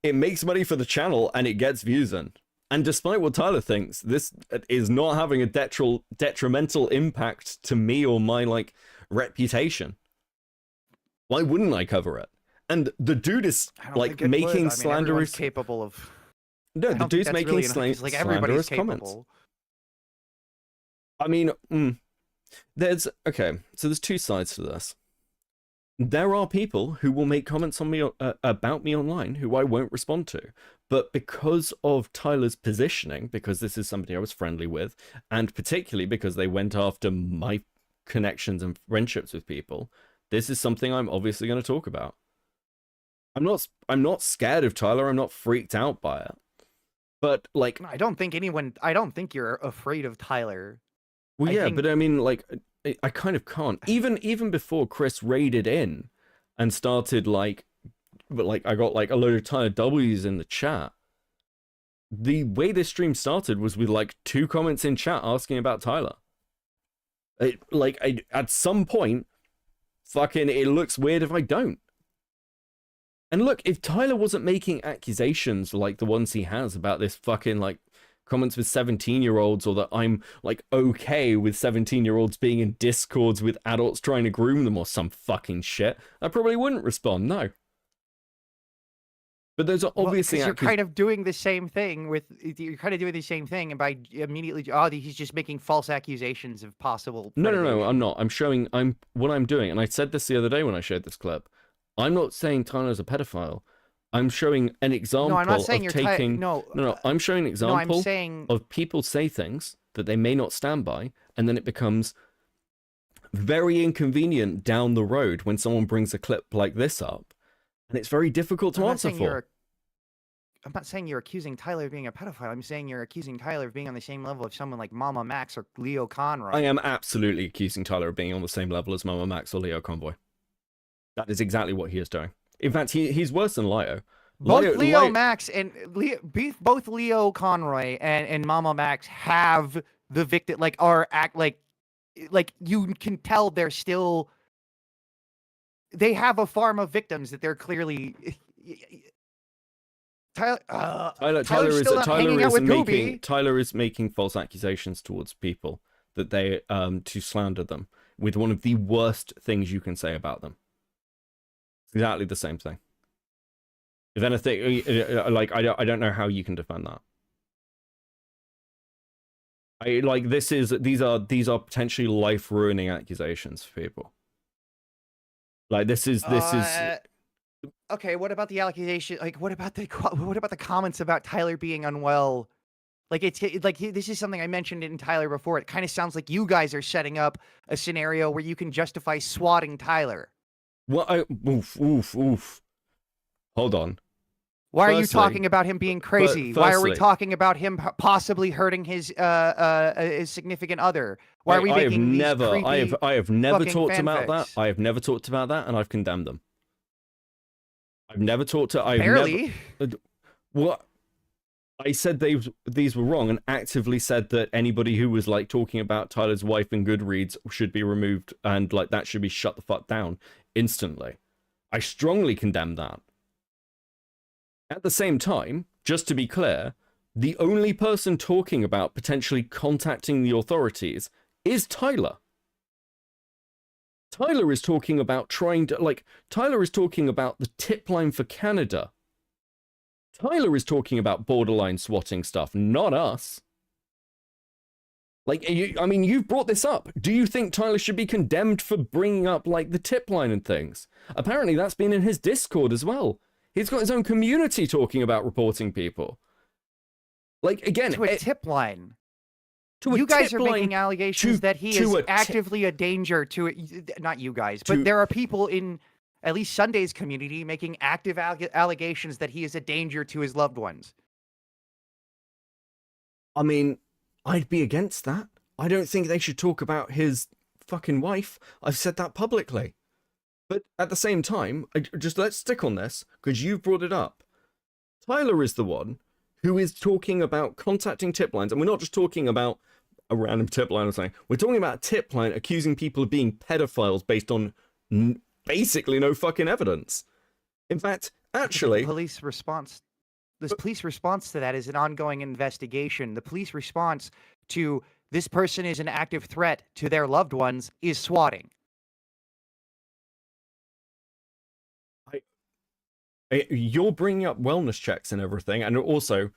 it makes money for the channel and it gets views in. And despite what Tyler thinks, this is not having a detrimental impact to me or my like reputation. Why wouldn't I cover it? And the dude is like making slanderous. Capable of. No, the dude's making slanderous comments. I mean, there's two sides to this. There are people who will make comments on me about me online who I won't respond to. But because of Tyler's positioning, because this is somebody I was friendly with, and particularly because they went after my connections and friendships with people, this is something I'm obviously going to talk about. I'm not scared of Tyler. I'm not freaked out by it. But like, I don't think you're afraid of Tyler. well, yeah, think... but I mean, like, I kind of can't. Even before Chris raided in and started like, but like I got like a load of Tyler W's in the chat. The way this stream started was with like 2 comments in chat asking about Tyler. At some point, fucking, it looks weird if I don't. And look, if Tyler wasn't making accusations like the ones he has about this fucking, like, comments with 17-year-olds, or that I'm, like, okay with 17-year-olds being in discords with adults trying to groom them or some fucking shit, I probably wouldn't respond, no. But those are obviously... you're kind of doing the same thing and by immediately, he's just making false accusations of possible... No, I'm not. What I'm doing, and I said this the other day when I shared this clip, I'm not saying Tyler's a pedophile. I'm showing an example No, I'm not saying of you're taking... No, I'm showing an example I'm saying... of people say things that they may not stand by, and then it becomes very inconvenient down the road when someone brings a clip like this up, and it's very difficult to answer for. I'm not saying you're accusing Tyler of being a pedophile. I'm saying you're accusing Tyler of being on the same level of someone like Mama Max or Leo Conroy. I am absolutely accusing Tyler of being on the same level as Mama Max or Leo Convoy. That is exactly what he is doing. In fact, he's worse than Leo. Both both Leo Conroy and Mama Max have the victim, like, are act like you can tell they have a farm of victims that they're clearly. Tyler is making false accusations towards people that they to slander them with one of the worst things you can say about them. It's exactly the same thing. If anything, like, I don't know how you can defend that. These are potentially life-ruining accusations for people. Like, this is okay. What about the accusation? Like, what about the comments about Tyler being unwell? Like, this is something I mentioned in Tyler before. It kind of sounds like you guys are setting up a scenario where you can justify swatting Tyler. What? Oof. Hold on. Why are you talking about him being crazy? Why are we talking about him possibly hurting his significant other? Why are we making these creepy I have never talked fanfics? about that. I have never talked about that, and I've condemned them. I've never talked to. Barely. What? I said these were wrong, and actively said that anybody who was like talking about Tyler's wife in Goodreads should be removed, and like that should be shut the fuck down instantly. I strongly condemn that. At the same time, just to be clear, the only person talking about potentially contacting the authorities is Tyler. Tyler is talking about Tyler is talking about the tip line for Canada. Tyler is talking about borderline swatting stuff, not us. Like, you've brought this up. Do you think Tyler should be condemned for bringing up, like, the tip line and things? Apparently that's been in his Discord as well. He's got his own community talking about reporting people. Like, again... To a tip line. You guys are making allegations that he is actively a danger to... Not you guys, but there are people in at least Sunday's community making active allegations that he is a danger to his loved ones. I mean, I'd be against that. I don't think they should talk about his fucking wife. I've said that publicly. But at the same time, let's stick on this, because you've brought it up. Tyler is the one who is talking about contacting tip lines, and we're not just talking about a random tip line or something. We're talking about a tip line accusing people of being pedophiles based on basically no fucking evidence. In fact, actually... The police response to that is an ongoing investigation. The police response to this person is an active threat to their loved ones is swatting. You're bringing up wellness checks and everything, and also,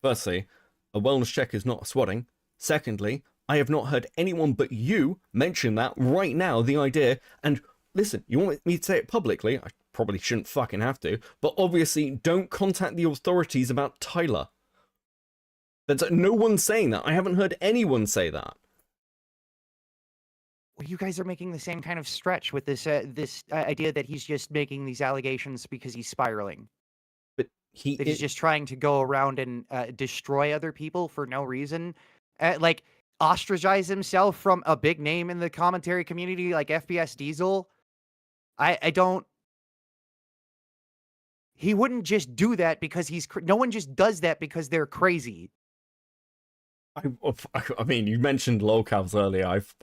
firstly, a wellness check is not a swatting. Secondly, I have not heard anyone but you mention that right now, the idea, and listen, you want me to say it publicly? I probably shouldn't fucking have to, but obviously don't contact the authorities about Tyler. No one's saying that. I haven't heard anyone say that. You guys are making the same kind of stretch with this idea that he's just making these allegations because he's spiraling. But That he's just trying to go around and destroy other people for no reason. Like, ostracize himself from a big name in the commentary community like FPS Diesel. I don't... He wouldn't just do that because he's... No one just does that because they're crazy. I mean, you mentioned lolcows earlier. I've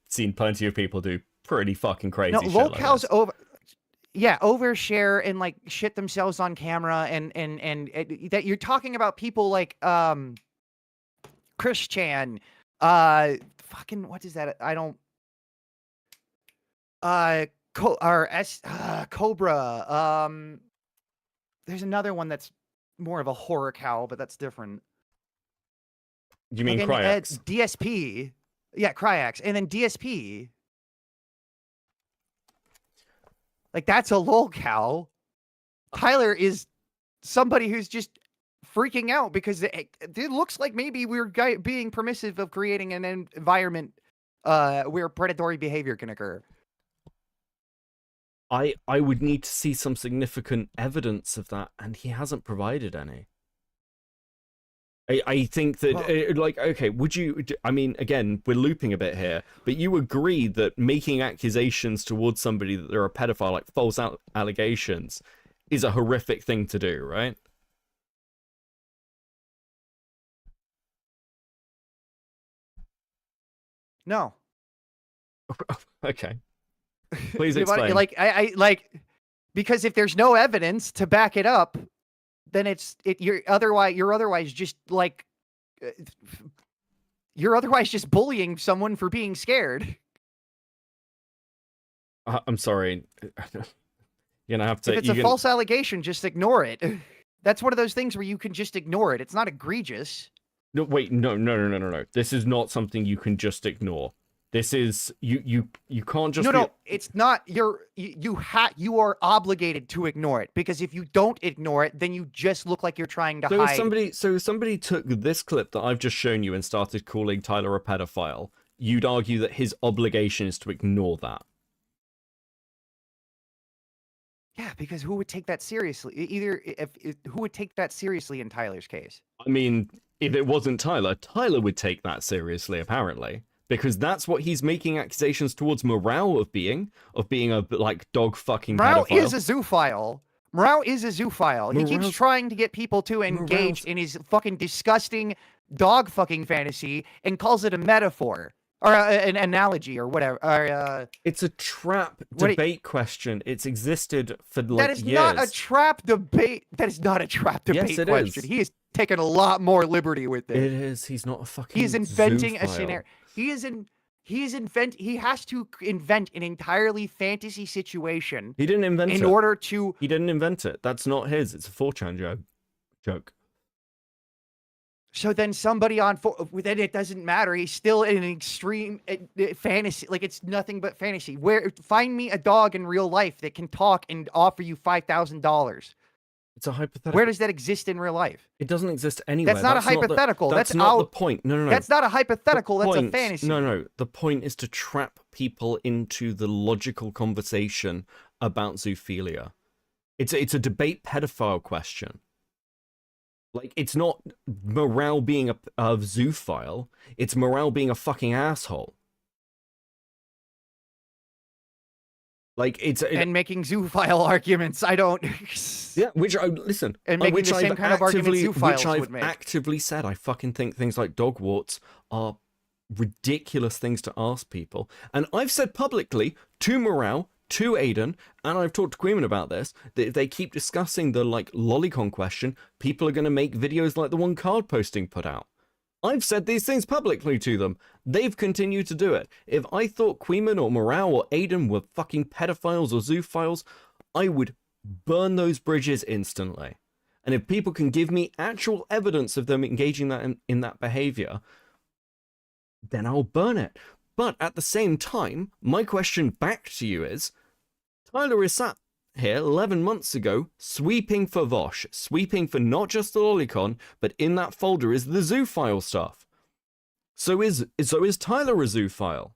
seen plenty of people do pretty fucking crazy No, shit lolcows like this. overshare and like shit themselves on camera and that you're talking about people like Chris Chan, fucking what is that? I don't Cobra. There's another one that's more of a horror cow, but that's different. You mean like, Cryax? DSP. Yeah, Cryax. And then DSP. Like, that's a lolcow. Tyler is somebody who's just freaking out because it looks like maybe we're being permissive of creating an environment where predatory behavior can occur. I would need to see some significant evidence of that, and he hasn't provided any. I think that, like, okay, would you... I mean, again, we're looping a bit here, but you agree that making accusations towards somebody that they're a pedophile, like false allegations, is a horrific thing to do, right? No. Okay. Please explain. Like, because if there's no evidence to back it up, then you're otherwise just like you're otherwise just bullying someone for being scared. I'm sorry. You're gonna have to. If it's a false allegation, just ignore it. That's one of those things where you can just ignore it. It's not egregious. No, wait, no. This is not something you can just ignore. This is you can't just. No, it's not. You are obligated to ignore it, because if you don't ignore it, then you just look like you're trying to hide. So somebody took this clip that I've just shown you and started calling Tyler a pedophile. You'd argue that his obligation is to ignore that. Yeah, because who would take that seriously? Who would take that seriously in Tyler's case? I mean, if it wasn't Tyler, Tyler would take that seriously, apparently. Because that's what he's making accusations towards Morale of being a, like, dog fucking Morale pedophile. is a zoophile. Morale is a zoophile. He keeps trying to get people to engage in his fucking disgusting dog fucking fantasy and calls it a metaphor. Or an analogy or whatever. It's a trap debate question. It's existed for like that is years. Not a trap debate. That is not a trap debate Yes, it question. is. He has taken a lot more liberty with it. It is. He's not a fucking. He is inventing a zoophile. scenario. He has to invent an entirely fantasy situation. He didn't invent it. In order to. He didn't invent it. That's not his. It's a 4chan joke. So then somebody then it doesn't matter. He's still in an extreme fantasy. Like, it's nothing but fantasy. Find me a dog in real life that can talk and offer you $5,000. It's a hypothetical. Where does that exist in real life? It doesn't exist anywhere. That's not a hypothetical. That's not the point. No. That's not a hypothetical. That's a fantasy. No. The point is to trap people into the logical conversation about zoophilia. It's a debate pedophile question. Like, it's not Morale being a zoophile. It's Morale being a fucking asshole. Like, and making zoophile arguments. I don't. Yeah, listen. And making the same kind of arguments zoophiles would make. Which I've actively said. I fucking think things like dog warts are ridiculous things to ask people. And I've said publicly to Morale, to Aiden, and I've talked to Queeman about this, that if they keep discussing the, like, lolicon question, people are going to make videos like the one Card Posting put out. I've said these things publicly to them. They've continued to do it. If I thought Queeman or Morale or Aiden were fucking pedophiles or zoophiles, I would burn those bridges instantly. And if people can give me actual evidence of them engaging in that behavior, then I'll burn it. But at the same time, my question back to you is, Tyler is sat here 11 months ago, sweeping for Vosh, sweeping for not just the lolicon, but in that folder is the zoophile stuff. So is Tyler a zoophile?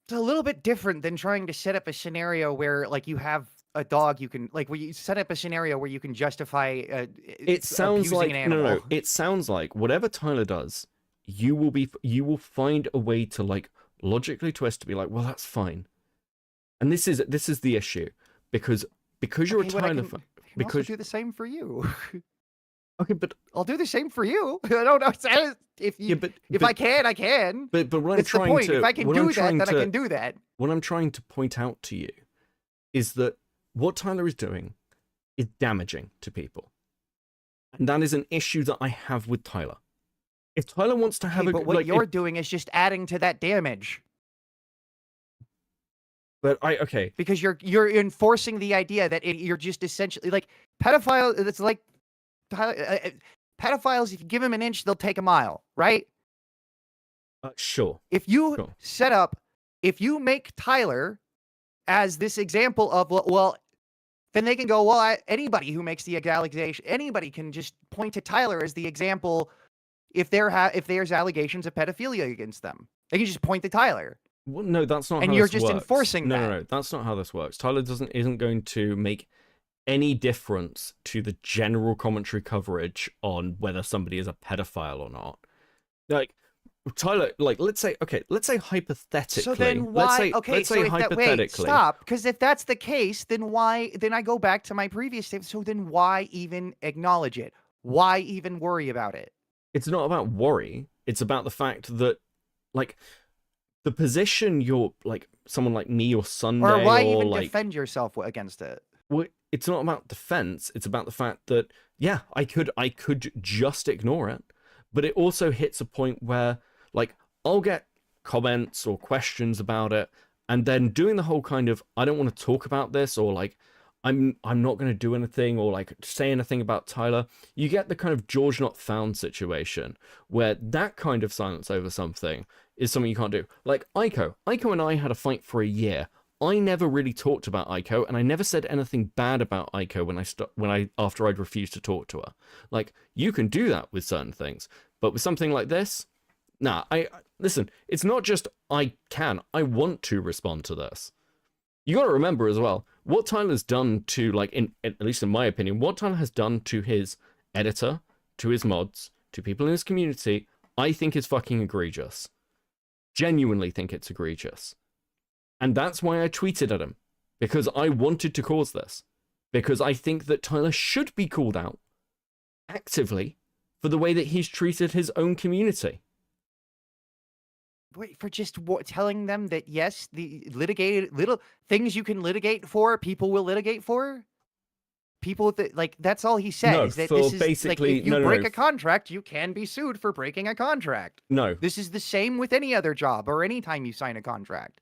It's a little bit different than trying to set up a scenario where like you have a dog you can like where you set up a scenario where you can justify It sounds abusing like an animal. no. It sounds like whatever Tyler does, you will find a way to like logically twist to be like, well, that's fine. And this is the issue because you're Okay, a but I Tyler can fan. also Because do the same for you. okay, but I'll do the same for you. I don't know. If you, yeah, but if I can, I can. but what I'm It's the trying point. to If I can what do I'm that, trying then I to can do that. what I'm trying to point out to you is that what Tyler is doing is damaging to people, and that is an issue that I have with Tyler. If Tyler wants to have Okay, a but what like, you're doing is just adding to that damage okay. because you're enforcing the idea that you're just essentially like pedophile. It's like pedophiles. If you give them an inch, they'll take a mile, right? Sure. If you Sure. if you make Tyler as this example of well, then they can go, well, anybody who makes the allegation, anybody can just point to Tyler as the example if there's allegations of pedophilia against them. They can just point to Tyler. Well, no, that's not And how you're this just works. enforcing that. No, that's not how this works. Tyler isn't going to make any difference to the general commentary coverage on whether somebody is a pedophile or not. Like Tyler, like let's say hypothetically. So then why? Let's say hypothetically. Wait, stop. Because if that's the case, then why? Then I go back to my previous statement. So then why even acknowledge it? Why even worry about it? It's not about worry. It's about the fact that, like, the position you're like someone like me or Sunday Or why or even like, defend yourself against it? well, it's not about defense. It's about the fact that yeah, I could just ignore it, but it also hits a point where like I'll get comments or questions about it, and then doing the whole kind of I don't want to talk about this or like I'm not going to do anything or like say anything about Tyler. You get the kind of George not found situation where that kind of silence over something is something you can't do. Like Aiko and I had a fight for a year. I never really talked about Aiko, and I never said anything bad about Aiko after I'd refused to talk to her. Like you can do that with certain things, but with something like this, nah. Listen. It's not just I want to respond to this. You got to remember as well what Tyler's done to like, at least in my opinion, what Tyler has done to his editor, to his mods, to people in his community. I think is fucking egregious. Genuinely think it's egregious. And that's why I tweeted at him, because I wanted to cause this, because I think that Tyler should be called out actively for the way that he's treated his own community. Wait, for just telling them that yes, the litigated little things you can litigate for, people will litigate for. People that like that's all he said No, is that for this is basically- like if you no. break a contract, you can be sued for breaking a contract. No. This is the same with any other job or any time you sign a contract.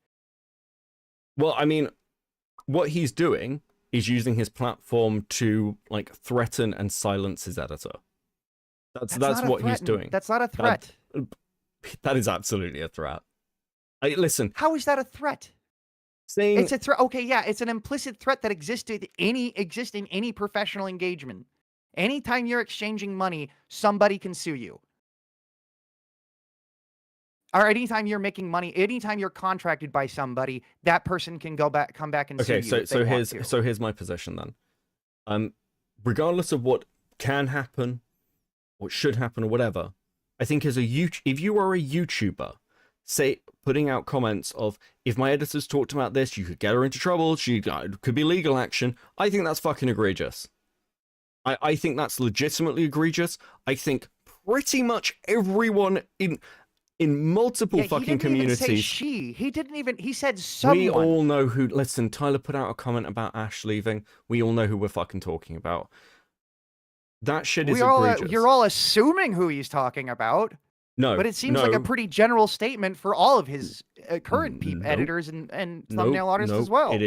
Well, I mean, what he's doing is using his platform to like threaten and silence his editor. That's not what he's threaten. doing. That's not a threat. That is absolutely a threat. Listen, How is that a threat? saying It's a threat. Okay, yeah, it's an implicit threat that exists in any professional engagement. Anytime you're exchanging money, somebody can sue you. Or anytime you're making money, anytime you're contracted by somebody, that person can come back and sue okay, you. if they so want to. here's my position then. Regardless of what can happen, what should happen, or whatever, I think if you are a YouTuber, say putting out comments of if my editors talked about this, you could get her into trouble. She could be legal action. I think that's fucking egregious. I think that's legitimately egregious. I think pretty much everyone in multiple fucking communities. Even say she. He didn't even. He said someone. We all know who. Listen, Tyler put out a comment about Ash leaving. We all know who we're fucking talking about. That shit is egregious. You're all assuming who he's talking about. No, but it seems like a pretty general statement for all of his current Nope. editors and thumbnail artists as Nope. well. It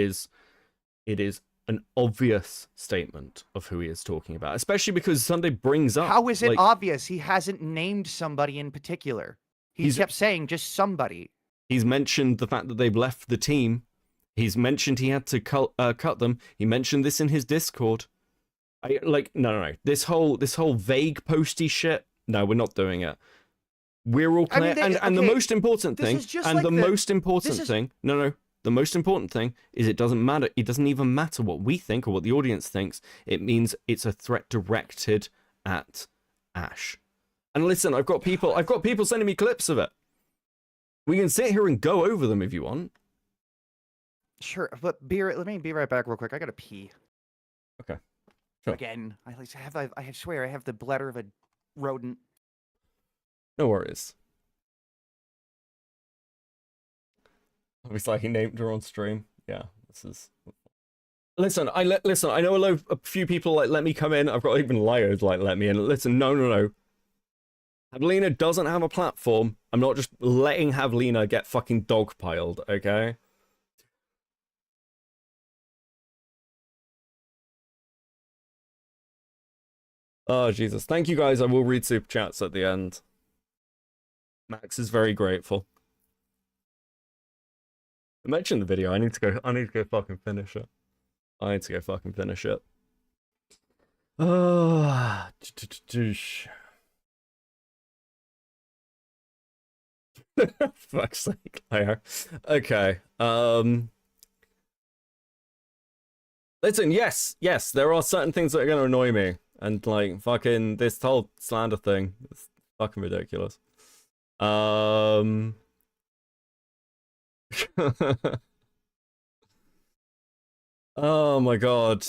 is an obvious statement of who he is talking about, especially because Sunday brings up. How is it like, obvious? He hasn't named somebody in particular. He's kept saying just somebody. He's mentioned the fact that they've left the team. He's mentioned he had to cut them. He mentioned this in his Discord. No. This whole vague posty shit. No, we're not doing it. We're all I mean, clear. And the okay, most important this thing, is just and like the most important this is- thing, no, the most important thing is it doesn't matter. It doesn't even matter what we think or what the audience thinks. It means it's a threat directed at Ash. And listen, I've got people sending me clips of it. We can sit here and go over them if you want. Sure, but let me be right back real quick. I gotta pee. Okay. Sure. Again, I swear I have the bladder of a rodent. No worries. Obviously, he named her on stream. Yeah, this is. Listen, I know a few people like let me come in. I've got even liars like let me in. Listen, no. Havlina doesn't have a platform. I'm not just letting Havlina get fucking dogpiled, okay? Oh, Jesus. Thank you, guys. I will read super chats at the end. Max is very grateful. I mentioned the video. I need to go fucking finish it. Oh, fuck's sake, Claire. Okay. Listen, yes, there are certain things that are gonna annoy me. And like fucking this whole slander thing. It's fucking ridiculous. Oh my god.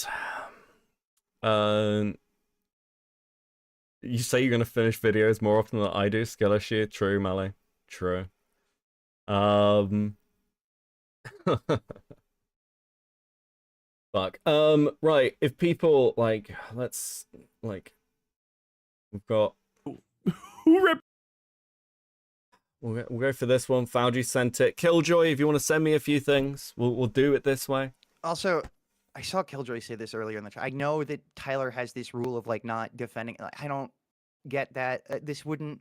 You say you're gonna finish videos more often than I do, skill issue. True, Mally. True. Fuck. Right. If people like, let's like, we've got. We'll go for this one. Fauji sent it. Killjoy, if you want to send me a few things, we'll do it this way. Also, I saw Killjoy say this earlier in the chat. I know that Tyler has this rule of like not defending. I don't get that. This wouldn't.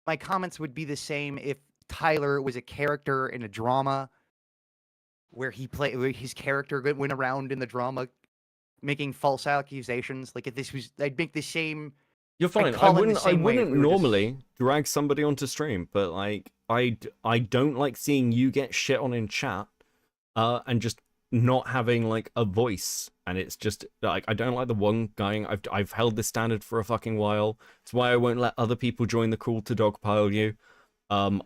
My comments would be the same if Tyler was a character in a drama where where his character went around in the drama making false accusations. Like if this was, I'd make the same. You're fine. I wouldn't normally drag somebody onto stream, but like I don't like seeing you get shit on in chat, and just not having like a voice. And it's just like I don't like the one guy. I've held this standard for a fucking while. It's why I won't let other people join the call to dogpile you. I'm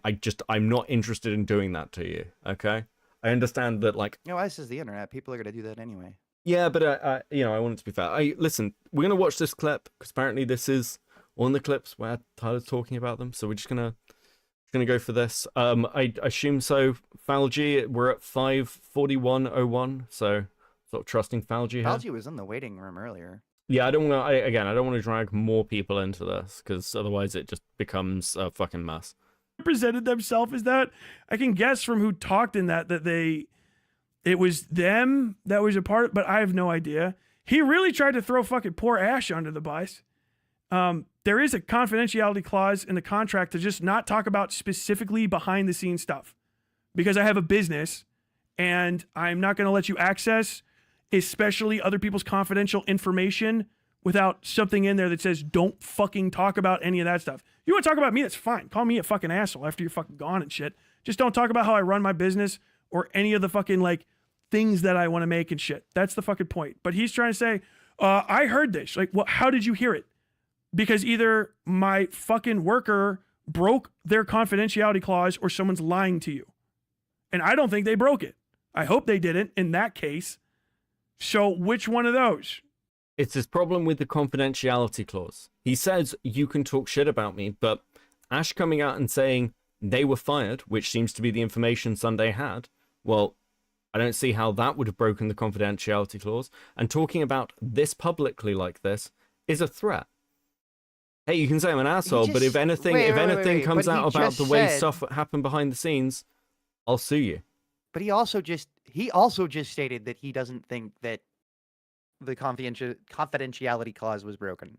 not interested in doing that to you. Okay, I understand that like. No, this is the internet. People are gonna do that anyway. Yeah, but I want it to be fair. Listen, we're gonna watch this clip because apparently this is one of the clips where Tyler's talking about them. So we're just gonna go for this. I assume so. Falgi, we're at 5:41:01. So sort of trusting Falgi here. Falgi was in the waiting room earlier. Yeah, I don't want to drag more people into this because otherwise it just becomes a fucking mess. Presented themselves as that. I can guess from who talked in that it was them that was a part, but I have no idea. He really tried to throw fucking poor Ash under the bus. There is a confidentiality clause in the contract to just not talk about specifically behind the scenes stuff because I have a business and I'm not going to let you access especially other people's confidential information without something in there that says don't fucking talk about any of that stuff. You want to talk about me, that's fine. Call me a fucking asshole after you're fucking gone and shit. Just don't talk about how I run my business or any of the fucking like things that I want to make and shit. That's the fucking point. But he's trying to say, I heard this. Like, well, how did you hear it? Because either my fucking worker broke their confidentiality clause or someone's lying to you. And I don't think they broke it. I hope they didn't in that case. So which one of those? It's his problem with the confidentiality clause. He says you can talk shit about me, but Ash coming out and saying they were fired, which seems to be the information Sunday had, well, I don't see how that would have broken the confidentiality clause. And talking about this publicly like this is a threat. Hey, you can say I'm an asshole, but if anything comes out about the way stuff happened behind the scenes, I'll sue you. But he also just stated that he doesn't think that the confidentiality clause was broken.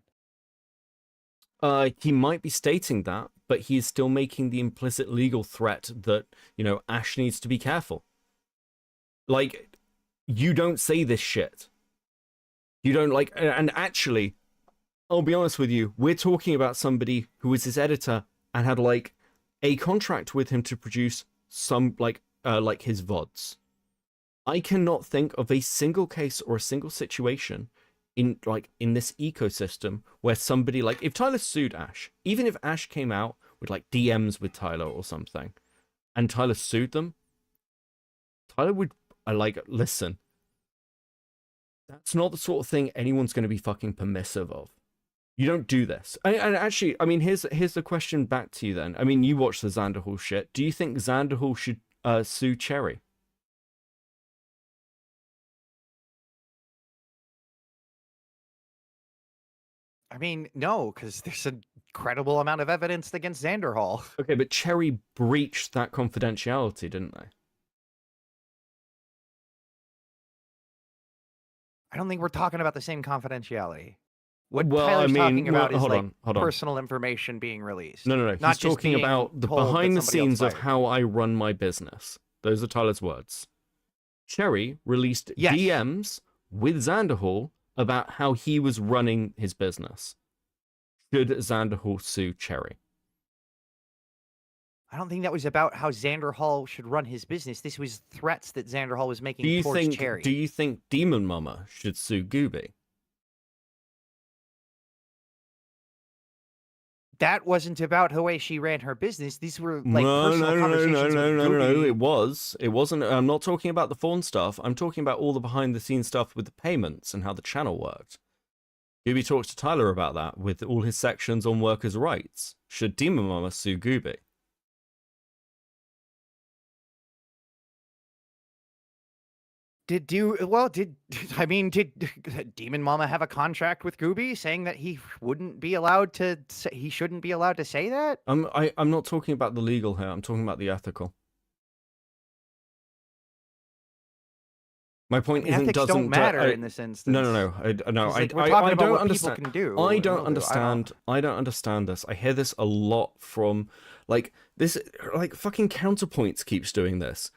He might be stating that, but he's still making the implicit legal threat that, Ash needs to be careful. Like, you don't say this shit. You don't like, and actually, I'll be honest with you, we're talking about somebody who was his editor and had like a contract with him to produce some like his VODs. I cannot think of a single case or a single situation in this ecosystem where somebody, like, if Tyler sued Ash, even if Ash came out with like DMs with Tyler or something, and Tyler sued them, Tyler would listen. That's not the sort of thing anyone's going to be fucking permissive of. You don't do this. And actually, I mean, here's the question back to you then. I mean, you watch the Xanderhall shit. Do you think Xanderhall should sue Cherry? I mean, no, because there's an incredible amount of evidence against Xanderhall. Okay, but Cherry breached that confidentiality, didn't they? I don't think we're talking about the same confidentiality. What Well, Tyler's I mean, talking about is hold like on. personal information being released. No. not He's just talking being about the told that behind the somebody else scenes of fired. how I run my business. Those are Tyler's words. Cherry released Yes. DMs with Xanderhall about how he was running his business. Should Xanderhall sue Cherry? I don't think that was about how Xanderhall should run his business. This was threats that Xanderhall was making Do you towards Cherry. think Demon Mama should sue Gooby? That wasn't about the way she ran her business. These were like personal conversations with No. Gooby. It was. It wasn't. I'm not talking about the phone stuff. I'm talking about all the behind the scenes stuff with the payments and how the channel worked. Gooby talks to Tyler about that with all his sections on workers' rights. Should Demon Mama sue Gooby? Did Demon Mama have a contract with Gooby saying that he shouldn't be allowed to say that? I'm not talking about the legal here. I'm talking about the ethical. My point isn't Ethics doesn't don't matter in this instance. No. We're talking about what understand. people can do. I and don't will do. understand. I don't understand this. I hear this a lot from like this. Like fucking Counterpoints keeps doing this.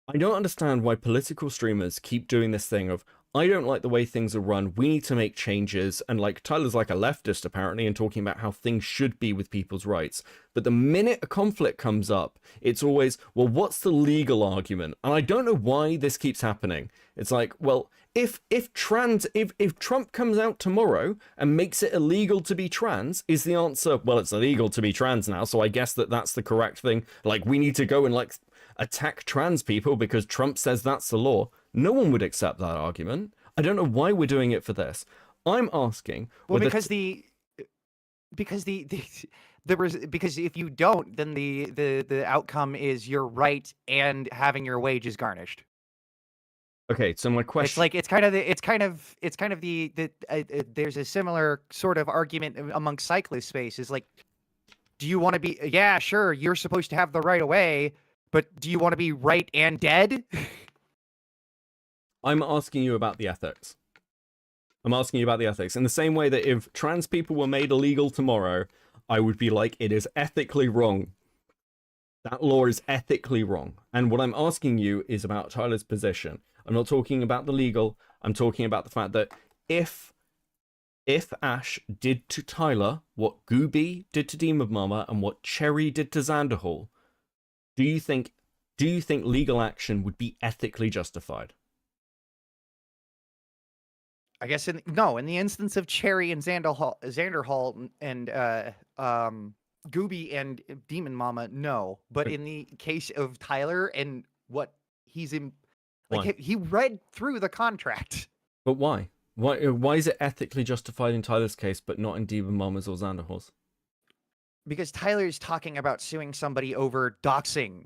I don't understand why political streamers keep doing this thing of, I don't like the way things are run, we need to make changes, and like Tyler's like a leftist apparently and talking about how things should be with people's rights. But the minute a conflict comes up, it's always, well, what's the legal argument? And I don't know why this keeps happening. It's like, well, if Trump comes out tomorrow and makes it illegal to be trans, is the answer, well, it's illegal to be trans now, so I guess that's the correct thing. Like, we need to go and like attack trans people because Trump says that's the law. No one would accept that argument. I don't know why we're doing it for this. I'm asking. Well, because if you don't, then the outcome is you're right and having your wages garnished. Okay, so my question. It's kind of there's a similar sort of argument among cyclist space. Is like, do you want to be? Yeah, sure, you're supposed to have the right of way, but do you want to be right and dead? I'm asking you about the ethics. I'm asking you about the ethics. In the same way that if trans people were made illegal tomorrow, I would be like, it is ethically wrong. That law is ethically wrong. And what I'm asking you is about Tyler's position. I'm not talking about the legal. I'm talking about the fact that if Ash did to Tyler what Gooby did to Demon Mama and what Cherry did to Xanderhall, do you think legal action would be ethically justified? I guess in the instance of Cherry and Xanderhall and Gooby and Demon Mama, no. But in the case of Tyler and what he's in, like he read through the contract. But why? Why is it ethically justified in Tyler's case, but not in Demon Mama's or Xanderhall's? Because Tyler's talking about suing somebody over doxing,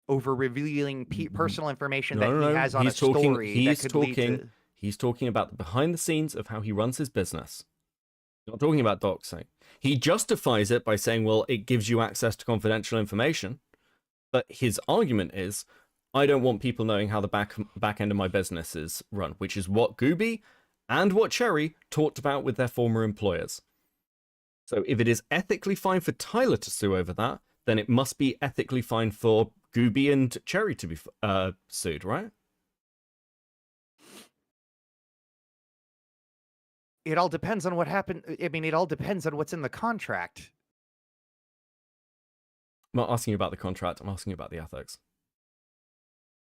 over revealing personal information that he has on a story. He's talking about the behind the scenes of how he runs his business. He's not talking about doxing. He justifies it by saying, well, it gives you access to confidential information. But his argument is, I don't want people knowing how the back end of my business is run, which is what Gooby and what Cherry talked about with their former employers. So if it is ethically fine for Tyler to sue over that, then it must be ethically fine for Gooby and Cherry to be sued, right? It all depends on what happened. I mean, it all depends on what's in the contract. I'm not asking you about the contract. I'm asking you about the ethics.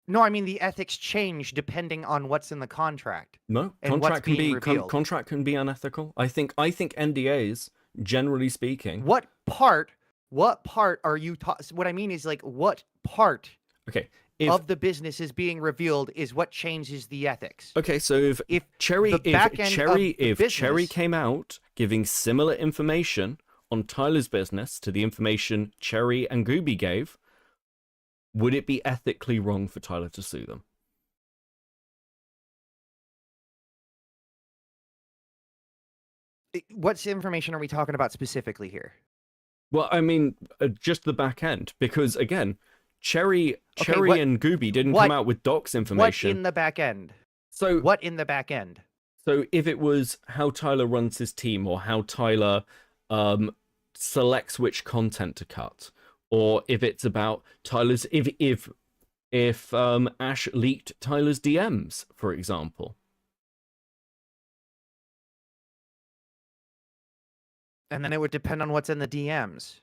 No, I mean the ethics change depending on what's in the contract. No, And what's contract can being be revealed. contract can be unethical. I think NDAs, generally speaking. What part are you what I mean is like what part Okay, of the business is being revealed is what changes the ethics. okay, so if Cherry the back end of the Cherry business- came out giving similar information on Tyler's business to the information Cherry and Gooby gave, would it be ethically wrong for Tyler to sue them? What information are we talking about specifically here? Well, I mean, just the back end, because again, Cherry what- and Gooby didn't what- come out with docs information. What in the back end? So What in the back end? So if it was how Tyler runs his team, or how Tyler selects which content to cut, or if it's about Tyler's if Ash leaked Tyler's DMs, for example. And then it would depend on what's in the DMs.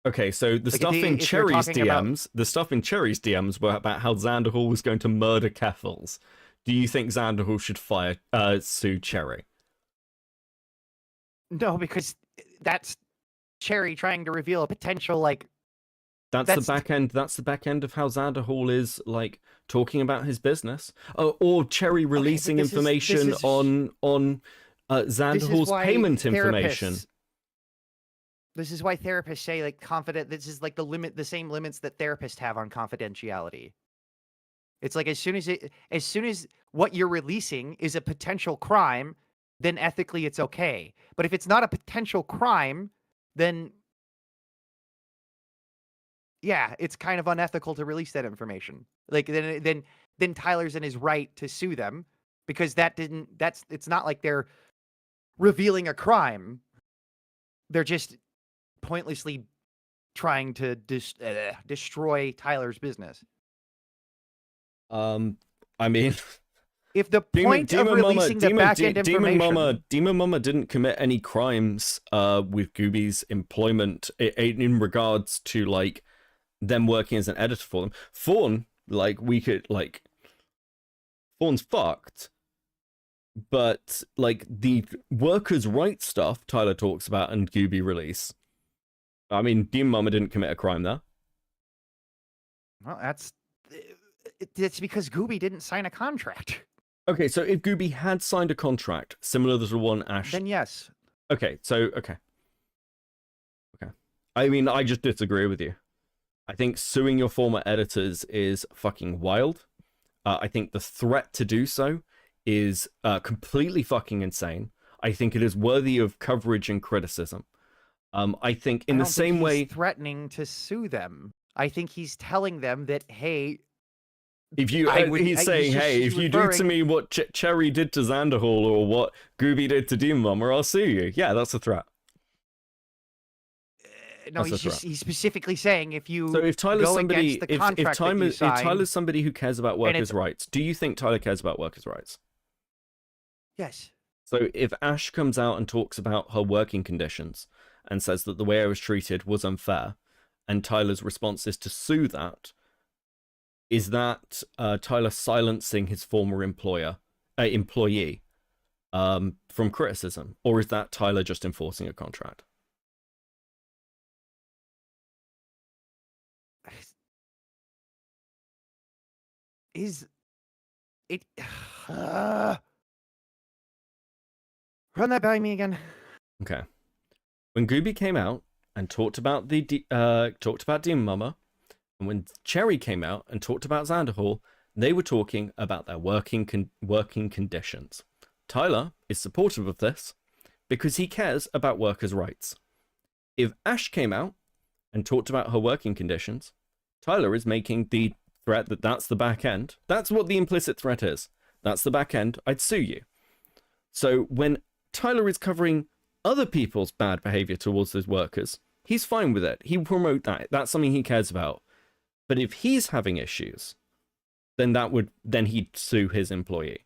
Okay, so the Like, stuff in if you're Cherry's talking about- DMs, the stuff in Cherry's DMs were about how Xanderhall was going to murder Keffels. Do you think Xanderhall should sue Cherry? No, because that's Cherry trying to reveal a potential like That's the back end. That's the back end of how Xanderhall is like talking about his business, or Cherry releasing this is- information this is- on this is Xanderhall's why payment information. This is why therapists say like this is like the same limits that therapists have on confidentiality. It's like as soon as what you're releasing is a potential crime, then ethically it's okay. But if it's not a potential crime, then yeah, it's kind of unethical to release that information. Like then Tyler's in his right to sue them because it's not like they're revealing a crime. They're just pointlessly trying to destroy Tyler's business. I mean, If the point of releasing the back end information, Demon Mama didn't commit any crimes with Gooby's employment in regards to like them working as an editor for them. Fawn, Fawn's fucked. But like the workers' rights stuff Tyler talks about and Gooby release, I mean, Demon Mama didn't commit a crime there. well, it's because Gooby didn't sign a contract. Okay, so if Gooby had signed a contract similar to the one Ash, Then yes. okay. I mean, I just disagree with you. I think suing your former editors is fucking wild. I think the threat to do so is completely fucking insane. I think it is worthy of coverage and criticism. I think in the same way, threatening to sue them. I think he's telling them that, hey, if you, he's saying, hey, if you do to me what Cherry did to Xanderhall or what Gooby did to Demon Mama, I'll sue you. Yeah, that's a threat. No, That's he's specifically saying if you so if Tyler's go somebody, against the contract that you if sign, Tyler's somebody who cares about workers' it's- rights, do you think Tyler cares about workers' rights? yes. So if Ash comes out and talks about her working conditions and says that the way I was treated was unfair, and Tyler's response is to sue that, is that Tyler silencing his former employee from criticism, or is that Tyler just enforcing a contract? Is it? Run that by me again. Okay. When Gooby came out and talked about Demon Mama, and when Cherry came out and talked about Xanderhall, they were talking about their working conditions. Tyler is supportive of this because he cares about workers' rights. If Ash came out and talked about her working conditions, Tyler is making the threat that that's the back end. That's what the implicit threat is. That's the back end. I'd sue you. So when Tyler is covering other people's bad behavior towards his workers, he's fine with it. He will promote that. That's something he cares about. But if he's having issues, then he'd sue his employee.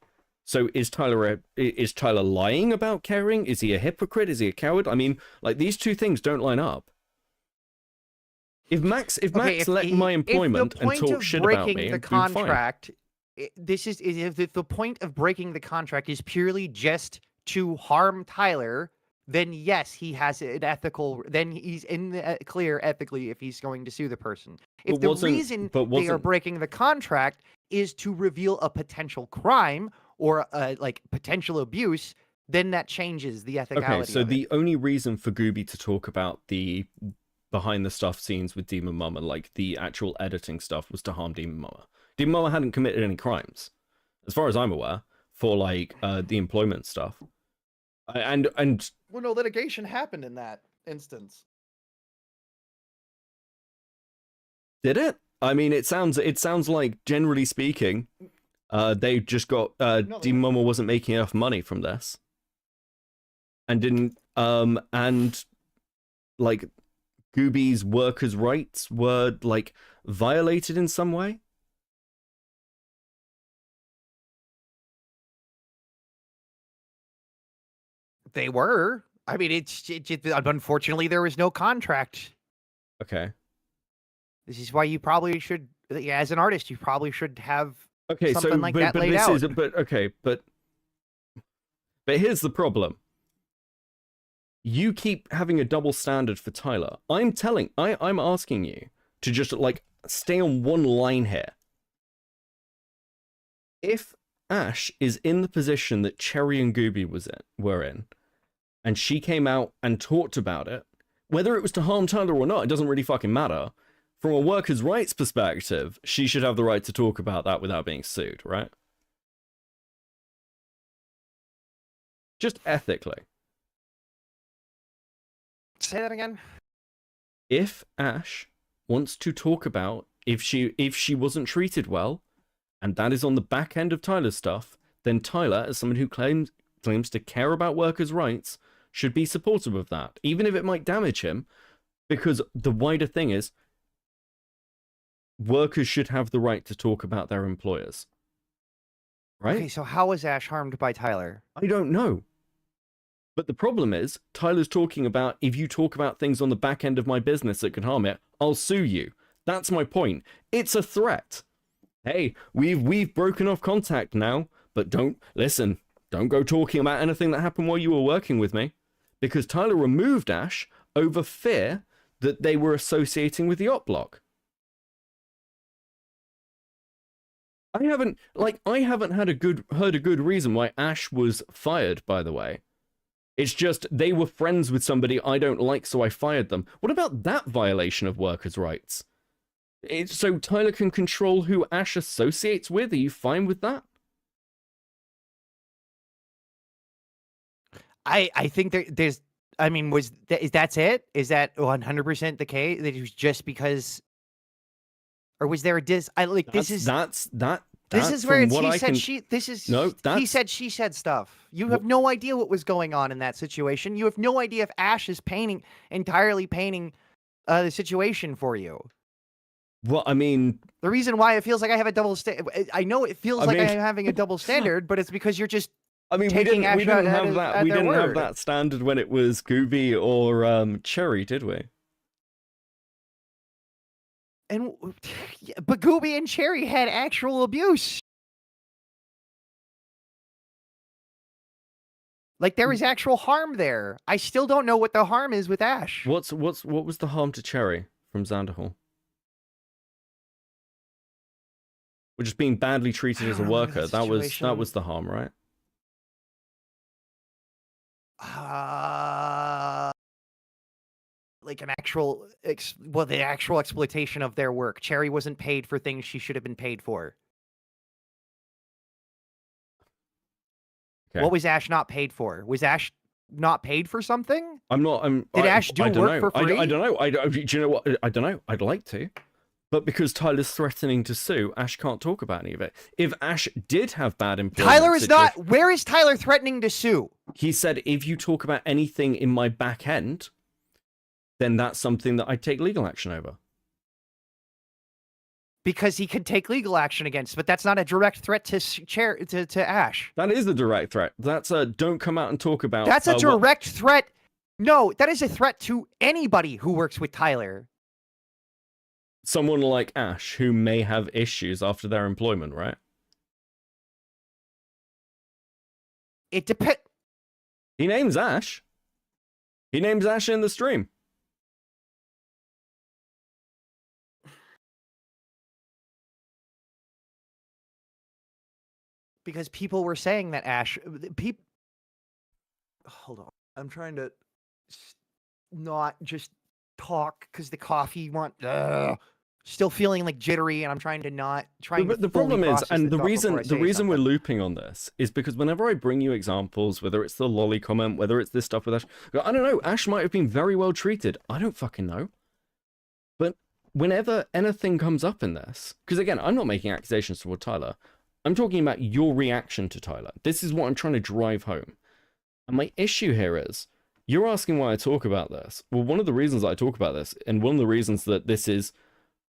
So is Tyler lying about caring? Is he a hypocrite? Is he a coward? I mean, like, these two things don't line up. If Max Okay, let my employment and talk shit about me, the then fine. contract, if the point of breaking the contract is purely just to harm Tyler, then yes, he has an ethical. Then he's in the clear ethically if he's going to sue the person. If But the wasn't- reason but they are wasn't- breaking the contract is to reveal a potential crime or like potential abuse, then that changes the ethicality. Okay, so of it. the only reason for Gooby to talk about the behind the stuff scenes with Demon Mama, like the actual editing stuff, was to harm Demon Mama. Demon Mama hadn't committed any crimes, as far as I'm aware, for like the employment stuff. And Well, no litigation happened in that instance. did it? I mean, it sounds like, generally speaking, they just got Demon Mama wasn't making enough money from this, and didn't and like Gooby's workers' rights were like violated in some way. They were. I mean, unfortunately there was no contract. Okay. This is why you probably should, as an artist, you probably should have Okay, something so like but, that but laid this out. is but here's the problem. You keep having a double standard for Tyler. I'm asking you to just like stay on one line here. If Ash is in the position that Cherry and Gooby were in, and she came out and talked about it, whether it was to harm Tyler or not, it doesn't really fucking matter. From a workers' rights perspective, she should have the right to talk about that without being sued, right? Just ethically. Say that again. If Ash wants to talk about if she wasn't treated well, and that is on the back end of Tyler's stuff, then Tyler, as someone who claims to care about workers' rights, should be supportive of that, even if it might damage him, because the wider thing is, workers should have the right to talk about their employers. Right? Okay, so how was Ash harmed by Tyler? I don't know. But the problem is, Tyler's talking about, if you talk about things on the back end of my business that can harm it, I'll sue you. That's my point. It's a threat. Hey, we've broken off contact now, but don't go talking about anything that happened while you were working with me. Because Tyler removed Ash over fear that they were associating with the op block. I haven't heard a good reason why Ash was fired, by the way. It's just they were friends with somebody I don't like, so I fired them. What about that violation of workers' rights? So Tyler can control who Ash associates with? Are you fine with that? I think there's. I mean, that's it? Is that 100% the case? That it was just because, or was there a This is where it's he said she. This is no. He said she said stuff. You have no idea what was going on in that situation. You have no idea if Ash is entirely painting the situation for you. Well, I mean, the reason why it feels like I have a double standard. I know it feels like I'm having a double standard, but it's because you're just. I mean, we didn't have that. We didn't have that standard when it was Gooby or Cherry, did we? But Gooby and Cherry had actual abuse. Like there was actual harm there. I still don't know what the harm is with Ash. What was the harm to Cherry from Xanderhall? We're just being badly treated as a worker. That was the harm, right? Like an actual, the actual exploitation of their work. Cherry wasn't paid for things she should have been paid for. Okay. What was Ash not paid for? Was Ash not paid for something? Did Ash do work for free? I don't know. Do you know what? I don't know. I'd like to. But because Tyler's threatening to sue, Ash can't talk about any of it. If Ash did have bad employment... Tyler is not... Where is Tyler threatening to sue? He said, if you talk about anything in my back end, then that's something that I'd take legal action over. Because he could take legal action against, but that's not a direct threat to Ash. That is a direct threat. That's a don't come out and talk about... That's a direct threat. No, that is a threat to anybody who works with Tyler. someone like Ash who may have issues after their employment, right? It depends. He names Ash. He names Ash in the stream. Because people were saying that Ash, people. Hold on, I'm trying to not just talk because the coffee still feeling like jittery, and I'm trying to not The problem is, and the reason we're something. looping on this is because whenever I bring you examples, whether it's the lolly comment, whether it's this stuff with Ash, I don't know, Ash might have been very well treated. I don't fucking know. But whenever anything comes up in this, because again, I'm not making accusations toward Tyler. I'm talking about your reaction to Tyler. This is what I'm trying to drive home. And my issue here is, you're asking why I talk about this. Well, one of the reasons I talk about this, and one of the reasons that this is,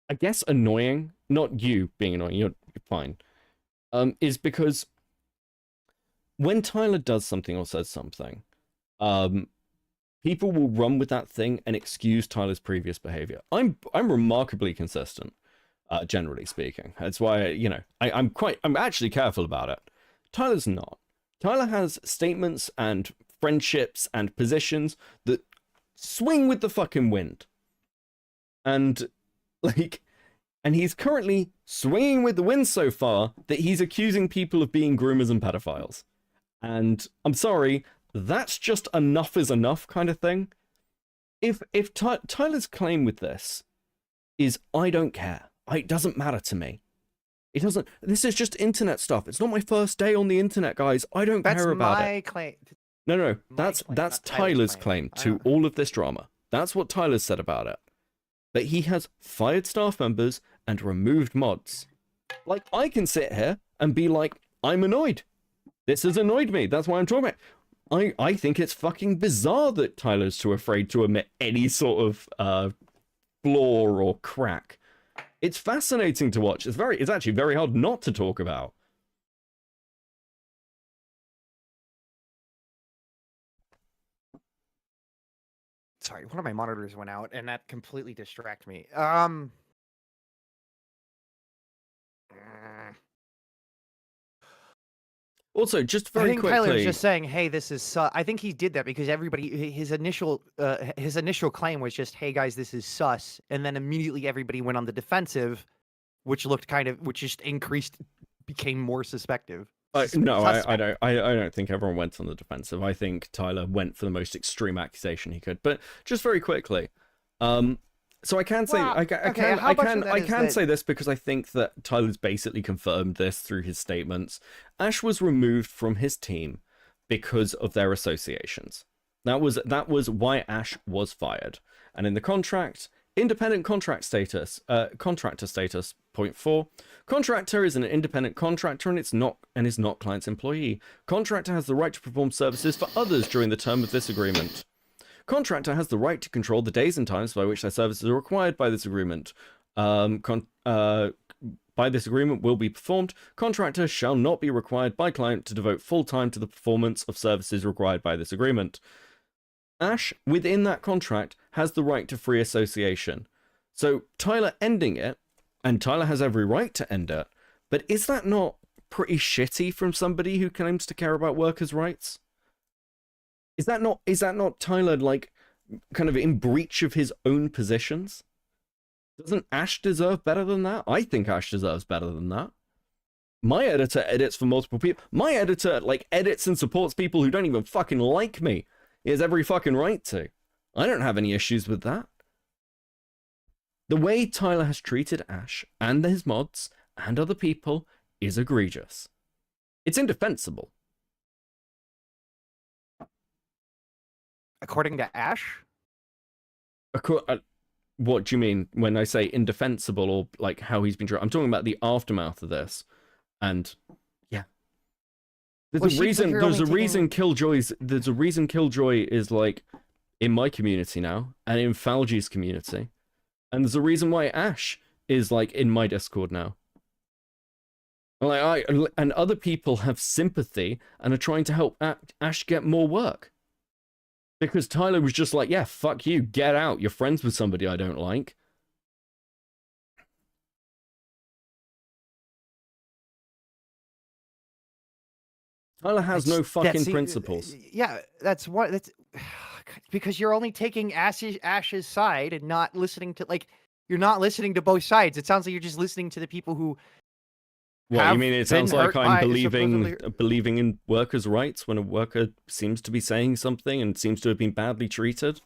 I guess, annoying, not you being annoying, you're fine, is because when Tyler does something or says something, people will run with that thing and excuse Tyler's previous behavior. I'm remarkably consistent, generally speaking. That's why, you know, I'm actually careful about it. Tyler's not. Tyler has statements and friendships and positions that swing with the fucking wind. And, like, and he's currently swinging with the wind so far that he's accusing people of being groomers and pedophiles. And I'm sorry, that's just enough is enough kind of thing. If Tyler's claim with this is, I don't care, it doesn't matter to me. It doesn't, this is just internet stuff. It's not my first day on the internet, guys. I don't care about it. That's my claim. No, My that's claim, that's not Tyler's Tyler's claim. claim to all of this drama. That's what Tyler's said about it. That he has fired staff members and removed mods. Like, I can sit here and be like, I'm annoyed. This has annoyed me. That's why I'm talking about it. I think it's fucking bizarre that Tyler's too afraid to admit any sort of flaw or crack. It's fascinating to watch. It's actually very hard not to talk about. Sorry, one of my monitors went out, and that completely distracted me. Also, just I very think quickly, Tyler's just saying, "Hey, this is." I think he did that because everybody, his initial claim was just, "Hey guys, this is sus," and then immediately everybody went on the defensive, which just increased, became more suspective. I don't think everyone went on the defensive. I think Tyler went for the most extreme accusation he could. But just very quickly, so I can say Well, I okay, can say this because I think that Tyler's basically confirmed this through his statements. Ash was removed from his team because of their associations. That was why Ash was fired. And in the contract, independent contractor status, point 4. Contractor is an independent contractor and is not client's employee. Contractor has the right to perform services for others during the term of this agreement. Contractor has the right to control the days and times by which their services are required by this agreement. By this agreement will be performed. Contractor shall not be required by client to devote full time to the performance of services required by this agreement. Ash, within that contract, has the right to free association. So Tyler ending it, and Tyler has every right to end it, but is that not pretty shitty from somebody who claims to care about workers' rights? Is that not Tyler, like, kind of in breach of his own positions? Doesn't Ash deserve better than that? I think Ash deserves better than that. My editor edits for multiple people. My editor, like, edits and supports people who don't even fucking like me. He has every fucking right to. I don't have any issues with that. The way Tyler has treated Ash and his mods and other people is egregious. It's indefensible. According to Ash? What do you mean when I say indefensible, or like how he's been treated? I'm talking about the aftermath of this. And yeah. There's a reason Killjoy is like in my community now and in Falgi's community. And there's a reason why Ash is like in my Discord now. Like and other people have sympathy and are trying to help Ash get more work. Because Tyler was just like, yeah, fuck you, get out. You're friends with somebody I don't like. Tyler has no fucking That's- principles. Yeah, that's what. That's because you're only taking Ash's side and not listening to you're not listening to both sides. It sounds like you're just listening to the people who. What, you have mean it sounds been like hurt I'm by believing in workers' rights when a worker seems to be saying something and seems to have been badly treated?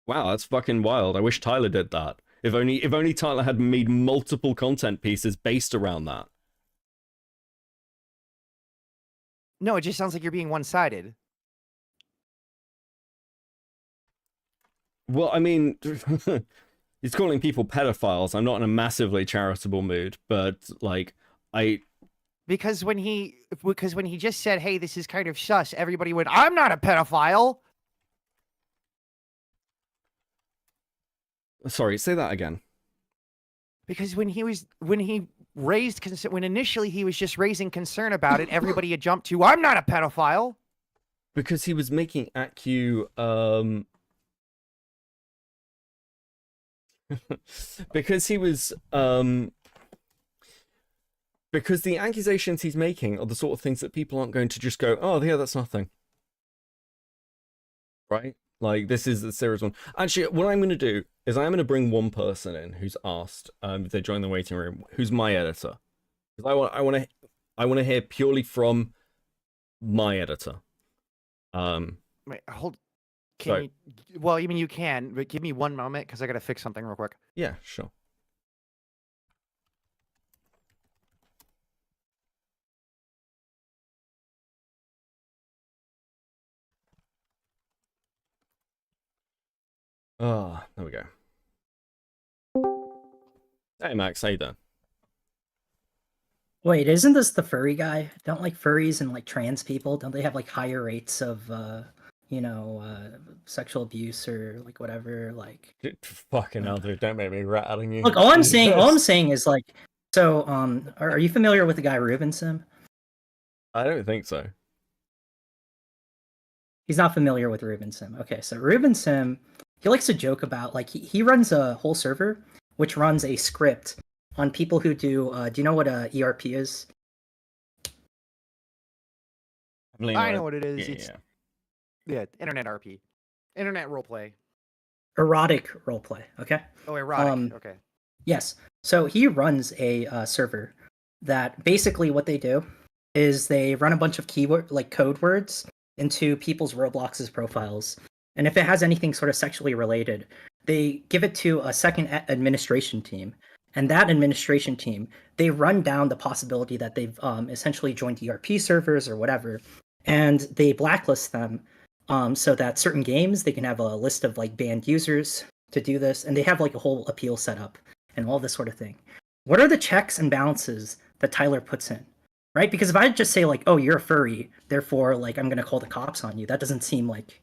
Wow, that's fucking wild. I wish Tyler did that. If only Tyler had made multiple content pieces based around that. No, it just sounds like you're being one-sided. Well, I mean, he's calling people pedophiles. I'm not in a massively charitable mood, but like Because when he just said, "Hey, this is kind of sus," everybody went, "I'm not a pedophile." Sorry, say that again. Because when initially he was just raising concern about it, everybody had jumped to, "I'm not a pedophile." Because he was making because he was because the accusations he's making are the sort of things that people aren't going to just go, "Oh, yeah, that's nothing." Right? Like, this is a serious one. Actually, what I'm going to do is I'm going to bring one person in who's asked if they join the waiting room, who's my editor. Because I want to hear purely from my editor. Wait, hold. You mean you can, but give me one moment because I got to fix something real quick. Yeah, sure. Oh, there we go. Hey, Max, how you doing? Wait, isn't this the furry guy? Don't like furries and like trans people? Don't they have like higher rates of, sexual abuse or like whatever? Like, Fucking hell, dude! Don't make me rat on you. look, all I'm saying is like, so, are you familiar with the guy Ruben Sim? I don't think so. He's not familiar with Ruben Sim. Okay, so Ruben Sim, he likes to joke about like he runs a whole server which runs a script on people who do you know what a ERP is? I know what it is. Yeah, It's internet RP, internet roleplay. Erotic roleplay, okay? Oh, erotic. Okay. Yes. So he runs a server that basically what they do is they run a bunch of keyword like code words into people's Roblox's profiles. And if it has anything sort of sexually related, they give it to a second administration team. And that administration team, they run down the possibility that they've essentially joined ERP servers or whatever, and they blacklist them so that certain games, they can have a list of like banned users to do this, and they have like a whole appeal set up and all this sort of thing. What are the checks and balances that Tyler puts in? Right? Because if I just say like, oh, you're a furry, therefore like I'm gonna call the cops on you, that doesn't seem like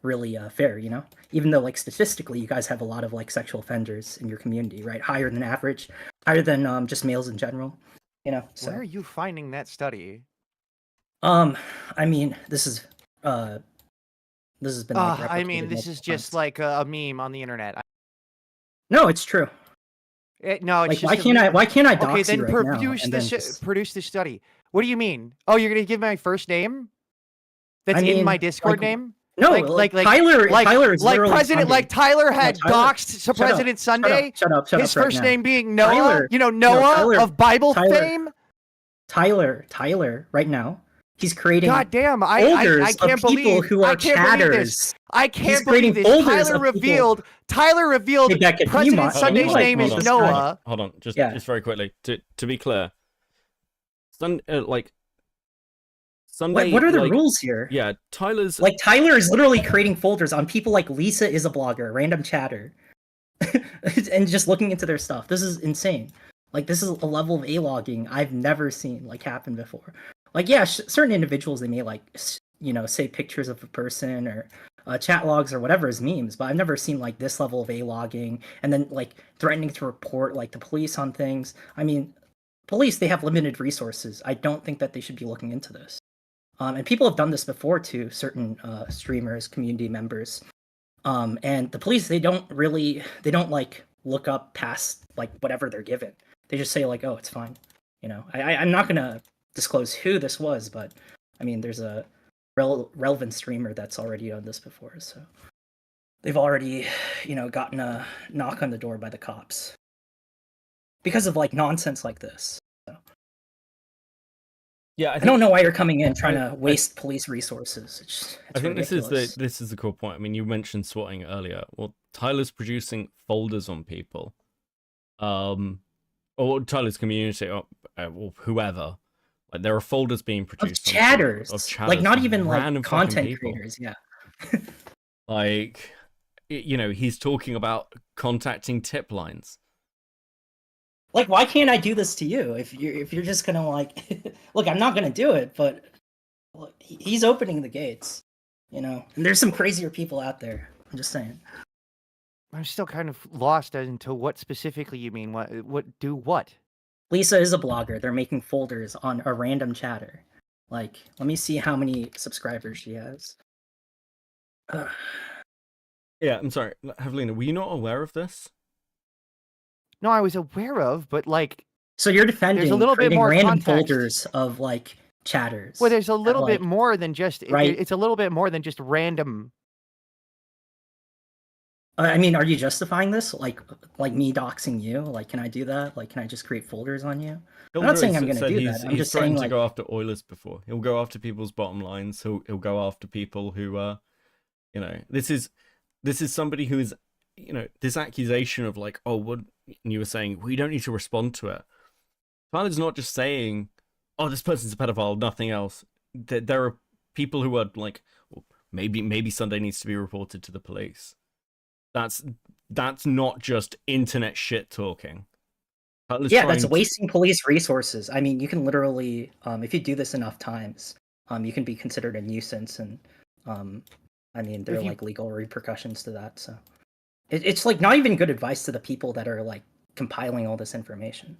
really fair, you know? Even though like statistically you guys have a lot of like sexual offenders in your community, right? Higher than average, higher than just males in general, you know? So Where are you finding that study? I mean, this has been like I mean, replicated this is multiple just times. like a meme on the internet. No, it's true. No, it's Like, just why can't I dox Okay, then you right now? produce And the then just- produce the study. What do you mean? Oh, you're gonna give my first name? That's I in mean, my Discord like, name? No, Tyler is literally President, like Tyler had Tyler- doxed to President Sunday. Shut up His right first now. name being Noah. Tyler- you know no, Noah Tyler- of Bible Tyler- fame. Tyler, right now, he's creating God damn! I folders can't of people believe who are I can't believe this. chatters. I He's can't believe creating this. folders Tyler of people. revealed Hey, Beckett, President you might- Sunday's you might name is hold on, Noah. Hold on, just Yeah. very quickly to be clear. Sunday, What are the like, rules here? Yeah, Tyler's Like Tyler is literally creating folders on people like Lisa is a blogger, random chatter, and just looking into their stuff. This is insane. Like this is a level of a-logging I've never seen like happen before. Like yeah, certain individuals they may like say pictures of a person or chat logs or whatever as memes, but I've never seen like this level of a-logging and then like threatening to report like the police on things. I mean, police they have limited resources. I don't think that they should be looking into this. And people have done this before to certain streamers, community members, and the police they don't like look up past like whatever they're given. They just say like, oh, it's fine. You know, I'm not gonna disclose who this was, but I mean, there's a relevant streamer that's already done this before, so they've already, gotten a knock on the door by the cops because of like nonsense like this. So. Yeah, I don't know why you're coming in trying to waste police resources. It's I think ridiculous. this is the cool point. I mean, you mentioned swatting earlier. Well, Tyler's producing folders on people, or Tyler's community, or whoever. Like there are folders being produced of chatters, like not of even random like fucking content people. creators. Yeah. Like, he's talking about contacting tip lines. Like, why can't I do this to you? If you're just gonna like, look, I'm not gonna do it, but look, he's opening the gates, And there's some crazier people out there. I'm just saying. I'm still kind of lost as to what specifically you mean. What? Lisa is a blogger. They're making folders on a random chatter. Like, let me see how many subscribers she has. Yeah, I'm sorry, Evelina, were you not aware of this? No, I was aware of, but like. So you're defending there's a little bit more random context. folders of like chatters. Well, there's a little bit more than just right? It's a little bit more than just random. I mean, are you justifying this? Like me doxing you? Like, can I do that? Like, can I just create folders on you? I'm not saying I'm going to do that. I'm just saying, to go after Oilers before. He'll go after people's bottom lines. He'll go after people who this is somebody who is, this accusation of like, oh, what you were saying, we don't need to respond to it. Tyler's not just saying, oh, this person's a pedophile, nothing else. There are people who are like, well, maybe Sunday needs to be reported to the police. That's not just internet shit talking. That's wasting police resources. I mean, you can literally, if you do this enough times, you can be considered a nuisance, and I mean, there are like legal repercussions to that. So it's like not even good advice to the people that are like compiling all this information.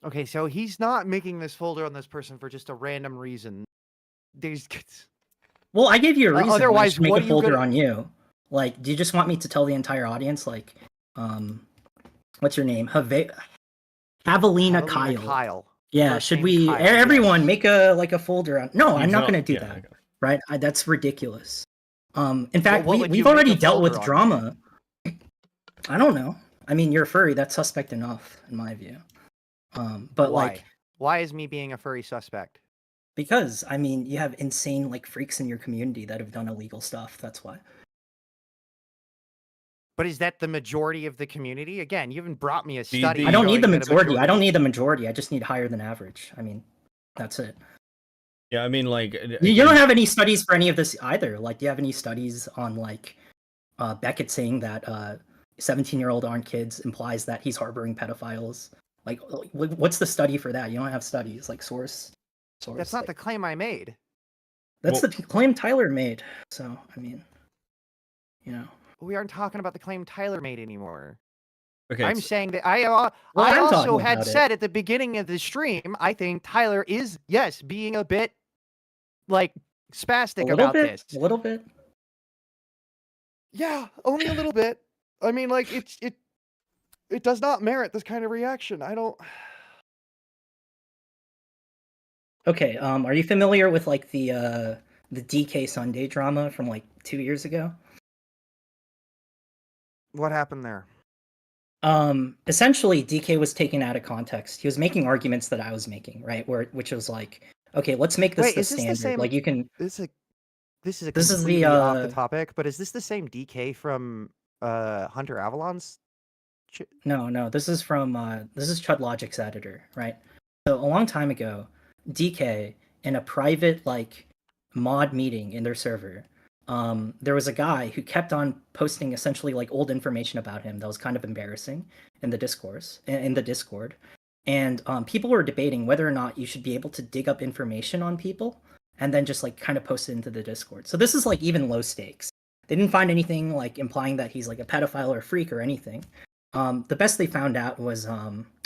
Okay, so he's not making this folder on this person for just a random reason. Well, I gave you a reason. Otherwise, to make a folder on you. Like, do you just want me to tell the entire audience, like, what's your name? Javelina Kyle. Yeah, should we? Kyle, everyone make a folder on? No, I'm not going to do that. Okay. Right? That's ridiculous. In fact, we've already dealt with drama. I don't know. I mean, you're a furry. That's suspect enough, in my view. But why? Why is me being a furry suspect? Because, I mean, you have insane, like, freaks in your community that have done illegal stuff. That's why. But is that the majority of the community? Again, you haven't brought me a study. I don't need the majority. I don't need the majority. I just need higher than average. I mean, that's it. Yeah, I mean, like... You don't have any studies for any of this either. Like, do you have any studies on, like, Beckett saying that 17-year-old aren't kids implies that he's harboring pedophiles? Like, what's the study for that? You don't have studies, like, source. That's not the claim I made. That's the claim Tyler made. So, I mean, We aren't talking about the claim Tyler made anymore. Okay. I'm saying that I also had said at the beginning of the stream, I think Tyler is, yes, being a bit, like, spastic about this. A little bit. Yeah, only a little bit. I mean, like, it does not merit this kind of reaction. I don't... Okay, are you familiar with like the DK Sunday drama from like 2 years ago? What happened there? Essentially DK was taken out of context. He was making arguments that I was making, right? Which was like, okay, let's make this the standard. Same, like you can This is completely off the topic, but is this the same DK from Hunter Avalon's? No, this is from this is Chud Logic's editor, right? So a long time ago, DK in a private like mod meeting in their server, there was a guy who kept on posting essentially like old information about him that was kind of embarrassing in the Discord, and people were debating whether or not you should be able to dig up information on people and then just like kind of post it into the Discord. So this is like even low stakes. They didn't find anything like implying that he's like a pedophile or a freak or anything. The best they found out was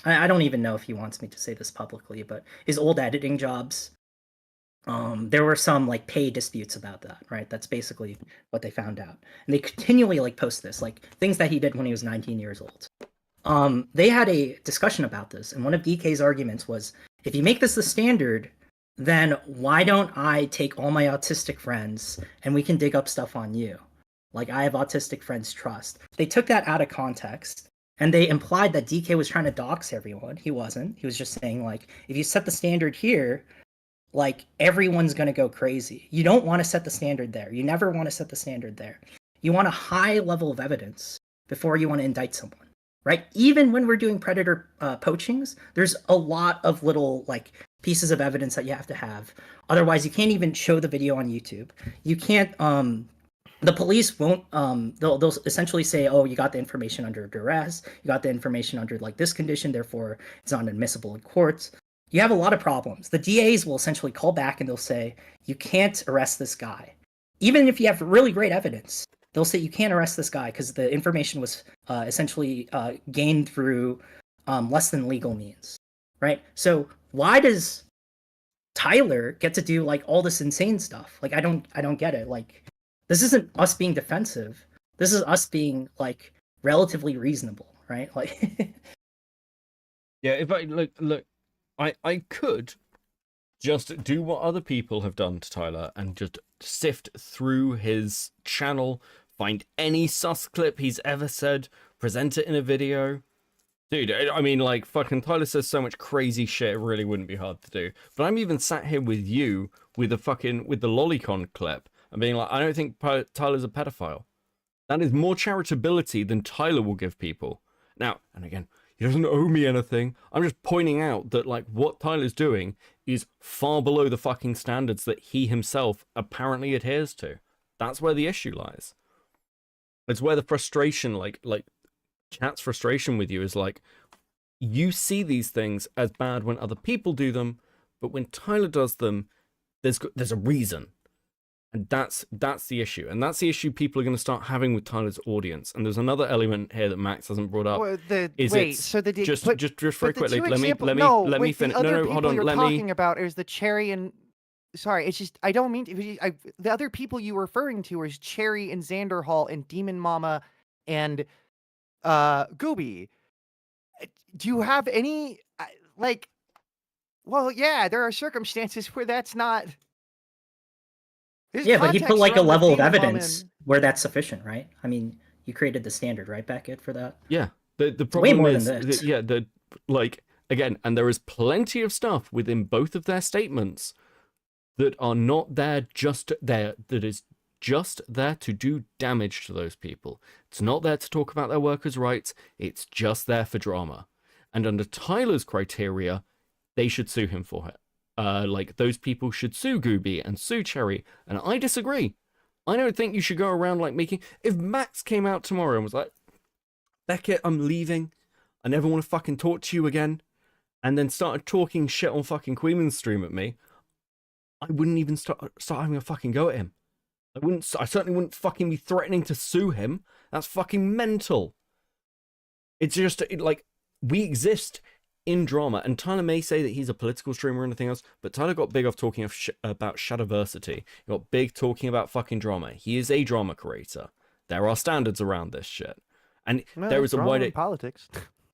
I don't even know if he wants me to say this publicly, but his old editing jobs. There were some like pay disputes about that, right? That's basically what they found out. And they continually like post this, like things that he did when he was 19 years old. they had a discussion about this, and one of DK's arguments was, if you make this the standard, then why don't I take all my autistic friends and we can dig up stuff on you? Like, I have autistic friends trust. They took that out of context, and they implied that DK was trying to dox everyone. He wasn't. He was just saying, like, if you set the standard here, like, everyone's going to go crazy. You don't want to set the standard there. You never want to set the standard there. You want a high level of evidence before you want to indict someone, right? Even when we're doing predator poachings, there's a lot of little, like, pieces of evidence that you have to have. Otherwise, you can't even show the video on YouTube. You can't, the police won't, they'll essentially say, oh, you got the information under duress, you got the information under, like, this condition, therefore it's not admissible in courts. You have a lot of problems. The DAs will essentially call back and they'll say, you can't arrest this guy. Even if you have really great evidence, they'll say you can't arrest this guy because the information was essentially gained through less than legal means, right? So why does Tyler get to do, like, all this insane stuff? Like, I don't get it. Like, this isn't us being defensive. This is us being, like, relatively reasonable, right? Like, Yeah, if I look, I could just do what other people have done to Tyler and just sift through his channel, find any sus clip he's ever said, present it in a video. Dude, I mean, like, fucking Tyler says so much crazy shit, it really wouldn't be hard to do. But I'm even sat here with you with the lolicon clip and being like, I don't think Tyler's a pedophile. That is more charitability than Tyler will give people. Now, and again, he doesn't owe me anything. I'm just pointing out that, like, what Tyler's doing is far below the fucking standards that he himself apparently adheres to. That's where the issue lies. It's where the frustration, like chat's frustration with you is, like, you see these things as bad when other people do them, but when Tyler does them, there's a reason. And that's the issue. And that's the issue people are going to start having with Tyler's audience. And there's another element here that Max hasn't brought up. Well, just very quickly. Let me finish. No, hold on. You're talking about is the Cherry and sorry, it's just I don't mean to, the other people you were referring to is Cherry and Xander Hall and Demon Mama and Gooby. Do you have any like? Well, yeah, there are circumstances where that's not. Yeah, but he put, like, a level of evidence where that's sufficient, right? I mean, you created the standard, right, Beckett, for that? Yeah. The problem way more is, than this. again, and there is plenty of stuff within both of their statements that are not there that is just there to do damage to those people. It's not there to talk about their workers' rights. It's just there for drama. And under Tyler's criteria, they should sue him for it. Like, those people should sue Gooby and sue Cherry, and I disagree. I don't think you should go around, like, making... If Max came out tomorrow and was like, Beckett, I'm leaving, I never want to fucking talk to you again, and then started talking shit on fucking Queenman's stream at me, I wouldn't even start having a fucking go at him. I certainly wouldn't fucking be threatening to sue him. That's fucking mental. It's just, like, we exist in drama, and Tyler may say that he's a political streamer or anything else, but Tyler got big off talking about Shadowversity. He got big talking about fucking drama. He is a drama creator. There are standards around this shit, and there is a wider politics.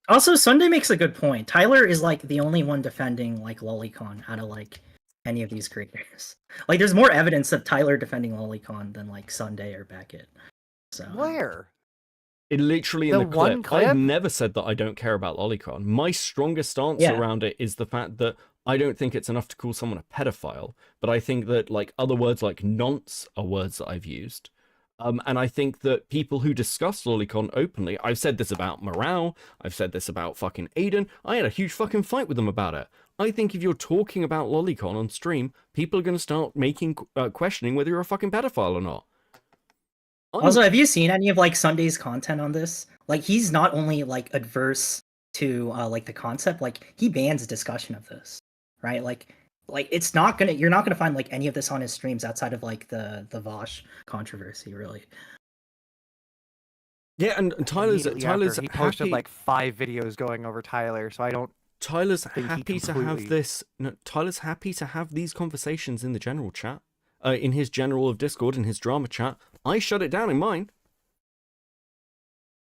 Also, Sunday makes a good point. Tyler is, like, the only one defending, like, Lolicon out of, like, any of these creators. Like, there's more evidence of Tyler defending Lolicon than, like, Sunday or Beckett. So Where? It literally in The the one clip. I've clip? never said that I don't care about Lolicon. My strongest stance around it is the fact that I don't think it's enough to call someone a pedophile, but I think that, like, other words like nonce are words that I've used. And I think that people who discuss Lolicon openly, I've said this about Morale, I've said this about fucking Aiden, I had a huge fucking fight with them about it. I think if you're talking about Lolicon on stream, people are going to start questioning whether you're a fucking pedophile or not. Also, have you seen any of, like, Sunday's content on this? Like, he's not only, like, adverse to like the concept, like, he bans discussion of this, right? Like it's not gonna, you're not gonna find, like, any of this on his streams outside of, like, the Vosh controversy, really. Yeah, and Tyler's He posted happy, like 5 videos going over Tyler, so I don't. Tyler's think he happy to have completely- this. No, Tyler's happy to have these conversations in the general chat, in his general of Discord, in his drama chat. I shut it down in mine.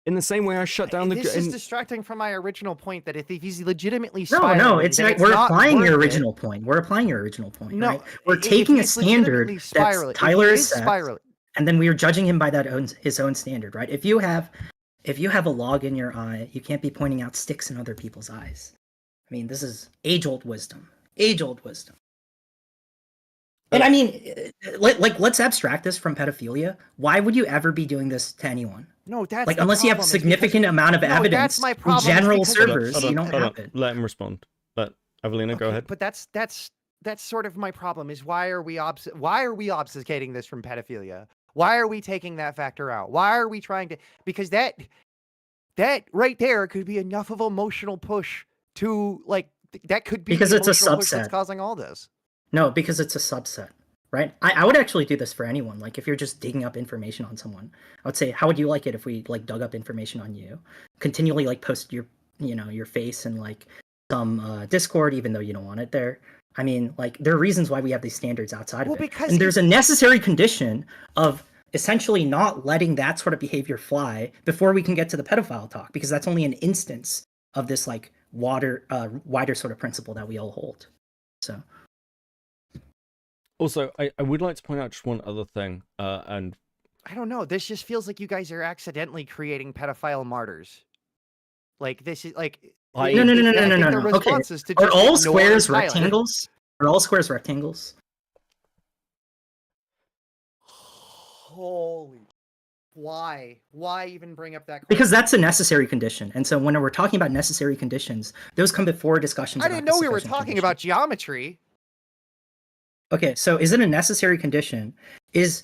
In the same way I shut down the. This is distracting from my original point that if he's legitimately No, spiraling, it's then not. We're not applying your worth it. original point. We're applying your original point. No, right? We're if taking a he's standard legitimately that spiraling- if he Tyler is has set, spiraling- and then we are judging him by his own standard, right? If you have a log in your eye, you can't be pointing out sticks in other people's eyes. I mean, this is age-old wisdom. Age-old wisdom. And I mean, let's abstract this from pedophilia. Why would you ever be doing this to anyone? No, that's Like, the unless you have problem, is significant because- amount of No, evidence that's my from problem, is general because servers, he- you don't hold have on. it. Let him respond. Let Evelina go Okay, ahead. But that's sort of my problem. Is why are we obfuscating this from pedophilia? Why are we taking that factor out? Why are we trying to? Because that right there could be enough of emotional push to like that could be Because the it's a emotional push that's subset. causing all this. No, because it's a subset, right? I would actually do this for anyone. Like, if you're just digging up information on someone, I would say, how would you like it if we like dug up information on you, continually like post your face in like some Discord, even though you don't want it there. I mean, like, there are reasons why we have these standards outside Well, of it, because and there's a necessary condition of essentially not letting that sort of behavior fly before we can get to the pedophile talk, because that's only an instance of this like wider sort of principle that we all hold. So. Also, I would like to point out just one other thing, and I don't know. This just feels like you guys are accidentally creating pedophile martyrs. Like this is like No. I think the Okay. response is to Are just all ignore squares Tyler. rectangles? Are all squares rectangles? Holy, why even bring up that question? Because that's a necessary condition. And so when we're talking about necessary conditions, those come before discussions. I didn't know we were talking about geometry. Okay, so is it a necessary condition? Is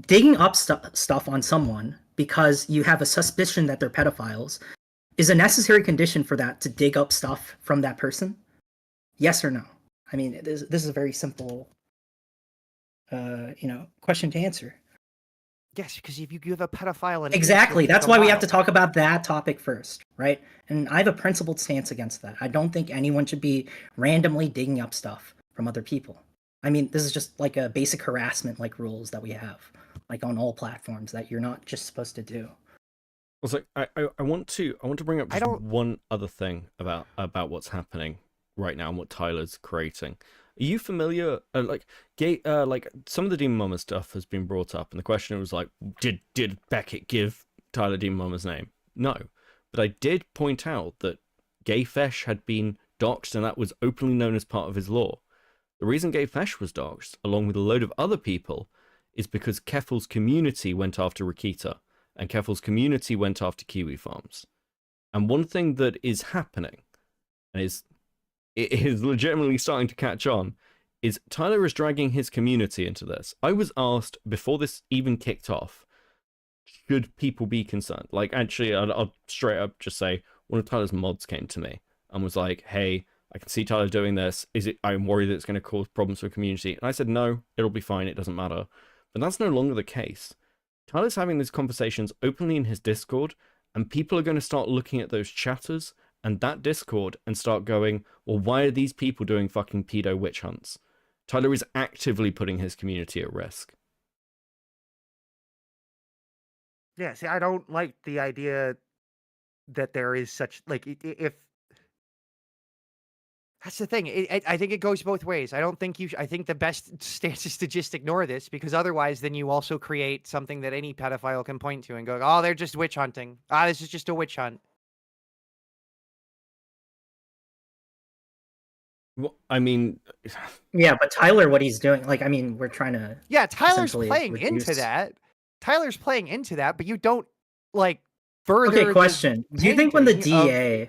digging up stuff on someone because you have a suspicion that they're pedophiles is a necessary condition for that to dig up stuff from that person? Yes or no? I mean, this is a very simple, question to answer. Yes, because if you have a pedophile and Exactly. That's why we have to talk about that topic first, right? And I have a principled stance against that. I don't think anyone should be randomly digging up stuff from other people. I mean, this is just like a basic harassment like rules that we have, like on all platforms, that you're not just supposed to do. also I want to bring up just one other thing about what's happening right now and what Tyler's creating. Are you familiar? Like some of the Demon Mama stuff has been brought up, and the question was like, did Beckett give Tyler Demon Mama's name? No, but I did point out that Gay Fesh had been doxxed, and that was openly known as part of his law. The reason Gay Fesh was doxxed, along with a load of other people, is because Keffel's community went after Rakita, and Keffel's community went after Kiwi Farms. And one thing that is happening, and it is legitimately starting to catch on, is Tyler is dragging his community into this. I was asked before this even kicked off, should people be concerned? Like, actually, I'll straight up just say, one of Tyler's mods came to me and was like, hey, I can see Tyler doing this. I'm worried that it's going to cause problems for the community. And I said, no, it'll be fine. It doesn't matter. But that's no longer the case. Tyler's having these conversations openly in his Discord, and people are going to start looking at those chatters and that Discord and start going, well, why are these people doing fucking pedo witch hunts? Tyler is actively putting his community at risk. Yeah, see, I don't like the idea that there is such like if that's the thing. I think it goes both ways. I don't think I think the best stance is to just ignore this, because otherwise, then you also create something that any pedophile can point to and go, "Oh, they're just witch hunting. This is just a witch hunt." Well, I mean, yeah, but Tyler, what he's doing, like, I mean, we're trying to. Yeah, Tyler's essentially playing into that. Tyler's playing into that, but you don't like further. Okay, question. Do you think when the DA,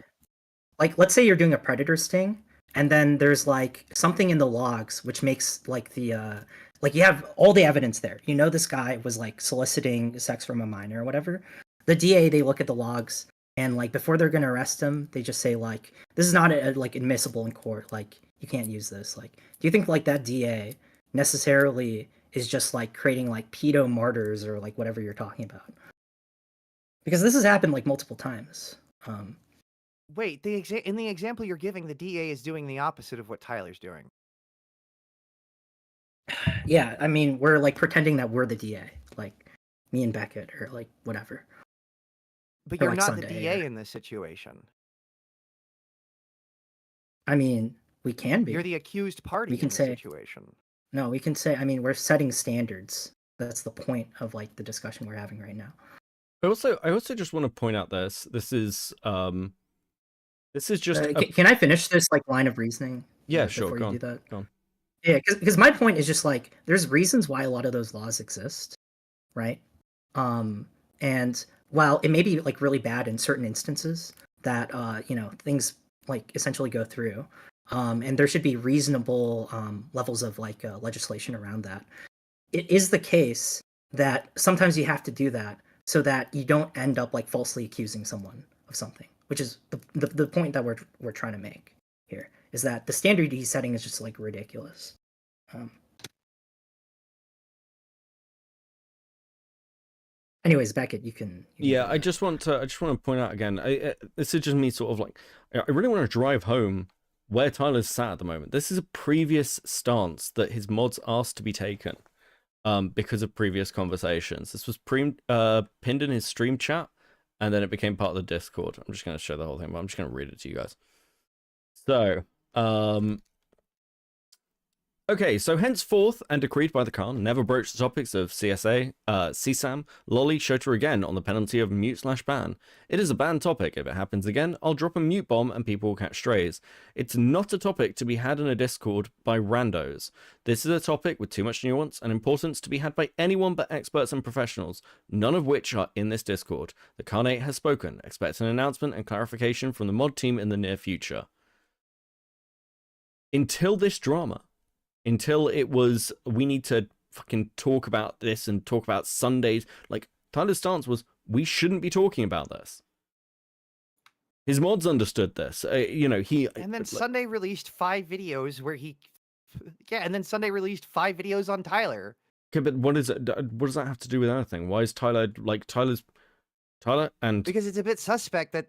like, let's say you're doing a predator sting, and then there's like something in the logs which makes like the like you have all the evidence there. You know this guy was like soliciting sex from a minor or whatever. The DA, they look at the logs, and like before they're gonna arrest him, they just say like, this is not like admissible in court. Like, you can't use this. Like, do you think like that DA necessarily is just like creating like pedo martyrs or like whatever you're talking about? Because this has happened like multiple times. Wait, in the example you're giving, the DA is doing the opposite of what Tyler's doing. Yeah, I mean, we're like pretending that we're the DA, like me and Beckett, or like whatever. But For, you're like, not the Sunday, DA yeah. in this situation. I mean, we can be. You're the accused party We can in the say- situation. No, we can say. I mean, we're setting standards. That's the point of like the discussion we're having right now. I also just want to point out this. This is just Can I finish this like line of reasoning? yeah, sure. Before Go you on. do that. Go on. Yeah, because my point is just like there's reasons why a lot of those laws exist, right? And while it may be like really bad in certain instances that things like essentially go through, and there should be reasonable levels of like legislation around that. It is the case that sometimes you have to do that so that you don't end up like falsely accusing someone of something, which is the point that we're trying to make here. Is that the standard he's setting is just like ridiculous. Anyways, Beckett, you can. Yeah, I just want to point out again. This is just me sort of like I really want to drive home where Tyler's sat at the moment. This is a previous stance that his mods asked to be taken, because of previous conversations. This was pinned in his stream chat, and then it became part of the Discord. I'm just going to show the whole thing, but I'm just going to read it to you guys. So, okay, so henceforth, and decreed by the Khan, never broach the topics of CSA, CSAM, Lolly, Shota again on the penalty of mute/ban. It is a banned topic. If it happens again, I'll drop a mute bomb and people will catch strays. It's not a topic to be had in a Discord by randos. This is a topic with too much nuance and importance to be had by anyone but experts and professionals, none of which are in this Discord. The Khanate has spoken. Expect an announcement and clarification from the mod team in the near future. Until this drama, until it was, we need to fucking talk about this and talk about Sundays. Like, Tyler's stance was, we shouldn't be talking about this. His mods understood this. He... And then Sunday released 5 videos where he... Yeah, and then Sunday released 5 videos on Tyler. Okay, but what does that have to do with anything? Why is Tyler, like, Tyler and... Because it's a bit suspect that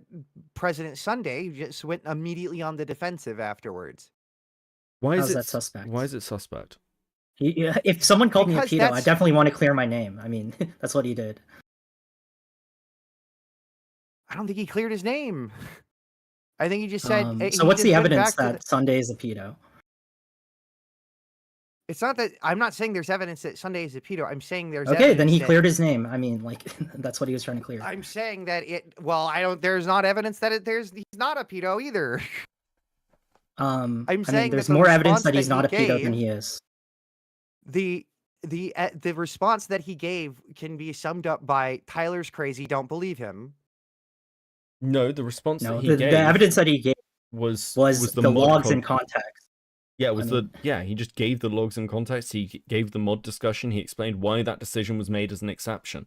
President Sunday just went immediately on the defensive afterwards. Why is How's it that suspect? Why is it suspect? If someone called me a Because pedo, I that's- definitely want to clear my name. I mean, that's what he did. I don't think he cleared his name. I think he just said... So what's the evidence that Sunday is a pedo? It's not that... I'm not saying there's evidence that Sunday is a pedo. I'm saying there's Okay, then he that- cleared his name. I mean, like, that's what he was trying to clear. I'm saying that it... Well, I don't... There's not evidence that he's not a pedo either. I'm saying saying there's that the more evidence response that he's that not he a pedo than gave- he is. The response that he gave can be summed up by Tyler's crazy, don't believe him. No, the response No, that he the gave evidence that he gave was the mod logs in context. Yeah, it was I mean- he just gave the logs in context. He gave the mod discussion. He explained why that decision was made as an exception.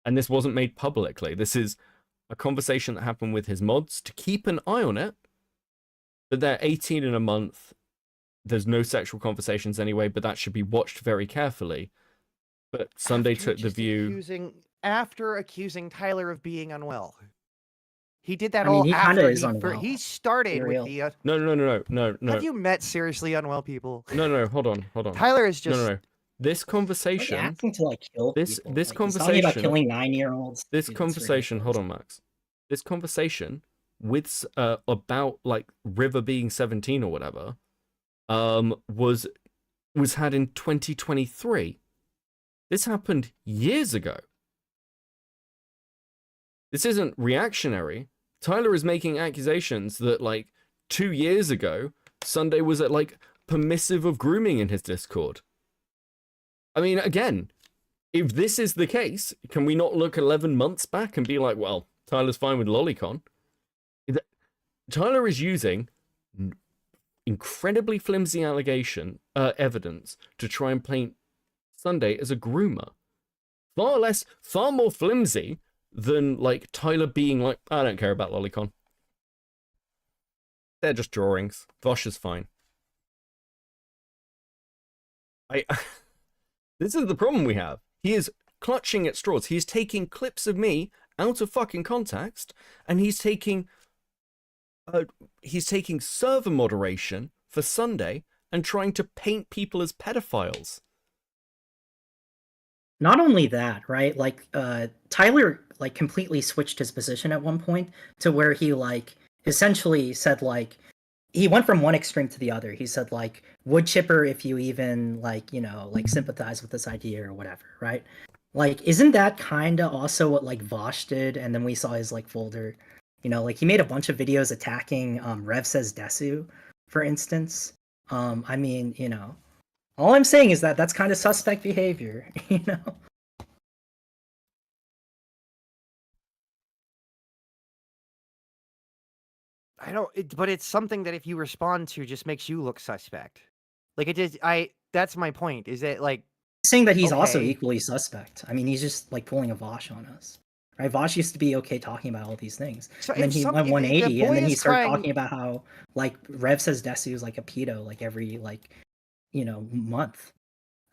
And this wasn't made publicly. This is a conversation that happened with his mods to keep an eye on it. But they're 18 in a month. There's no sexual conversations anyway, but that should be watched very carefully. But Sunday took the view... After accusing Tyler of being unwell. He did that I mean, all he after kinda is unwell. he started Be with real. the... No. Have you met seriously unwell people? No, hold on. Tyler is just... No. This Like conversation... asking to like kill This people. this Like, he's talking about conversation... killing 9-year-olds. This Dude, it's conversation... Hold ridiculous. on, Max. This conversation with about like River being 17 or whatever was had in 2023. This happened years ago. This isn't reactionary. Tyler is making accusations that like 2 years ago Sunday was at like permissive of grooming in his Discord. I mean, again, if this is the case, can we not look 11 months back and be like, well, Tyler's fine with Lolicon? Tyler is using incredibly flimsy evidence to try and paint Sunday as a groomer. Far more flimsy than like Tyler being like, I don't care about Lolicon. They're just drawings. Vosh is fine. This is the problem we have. He is clutching at straws. He's taking clips of me out of fucking context, and he's taking server moderation for Sunday and trying to paint people as pedophiles. not only that, right? Like Tyler like completely switched his position at one point to where he like essentially said like he went from one extreme to the other. He said like wood chipper if you even like, you know, like sympathize with this idea or whatever, right? Like isn't that kind of also what like Vosh did? And then we saw his like folder, you know, like he made a bunch of videos attacking Rev says Desu, for instance. I mean, you know, all I'm saying is that that's kind of suspect behavior, you know. I don't, but it's something that if you respond to, just makes you look suspect. Like it just, that's my point. Is that like Saying that he's also okay. equally suspect. I mean, he's just like pulling a Vosh on us. Right? Vosh used to be okay talking about all these things. So And then if he some went if the 180 and boy then he is started crying, talking about how like Rev says Desu is like a pedo like every like, you know, month.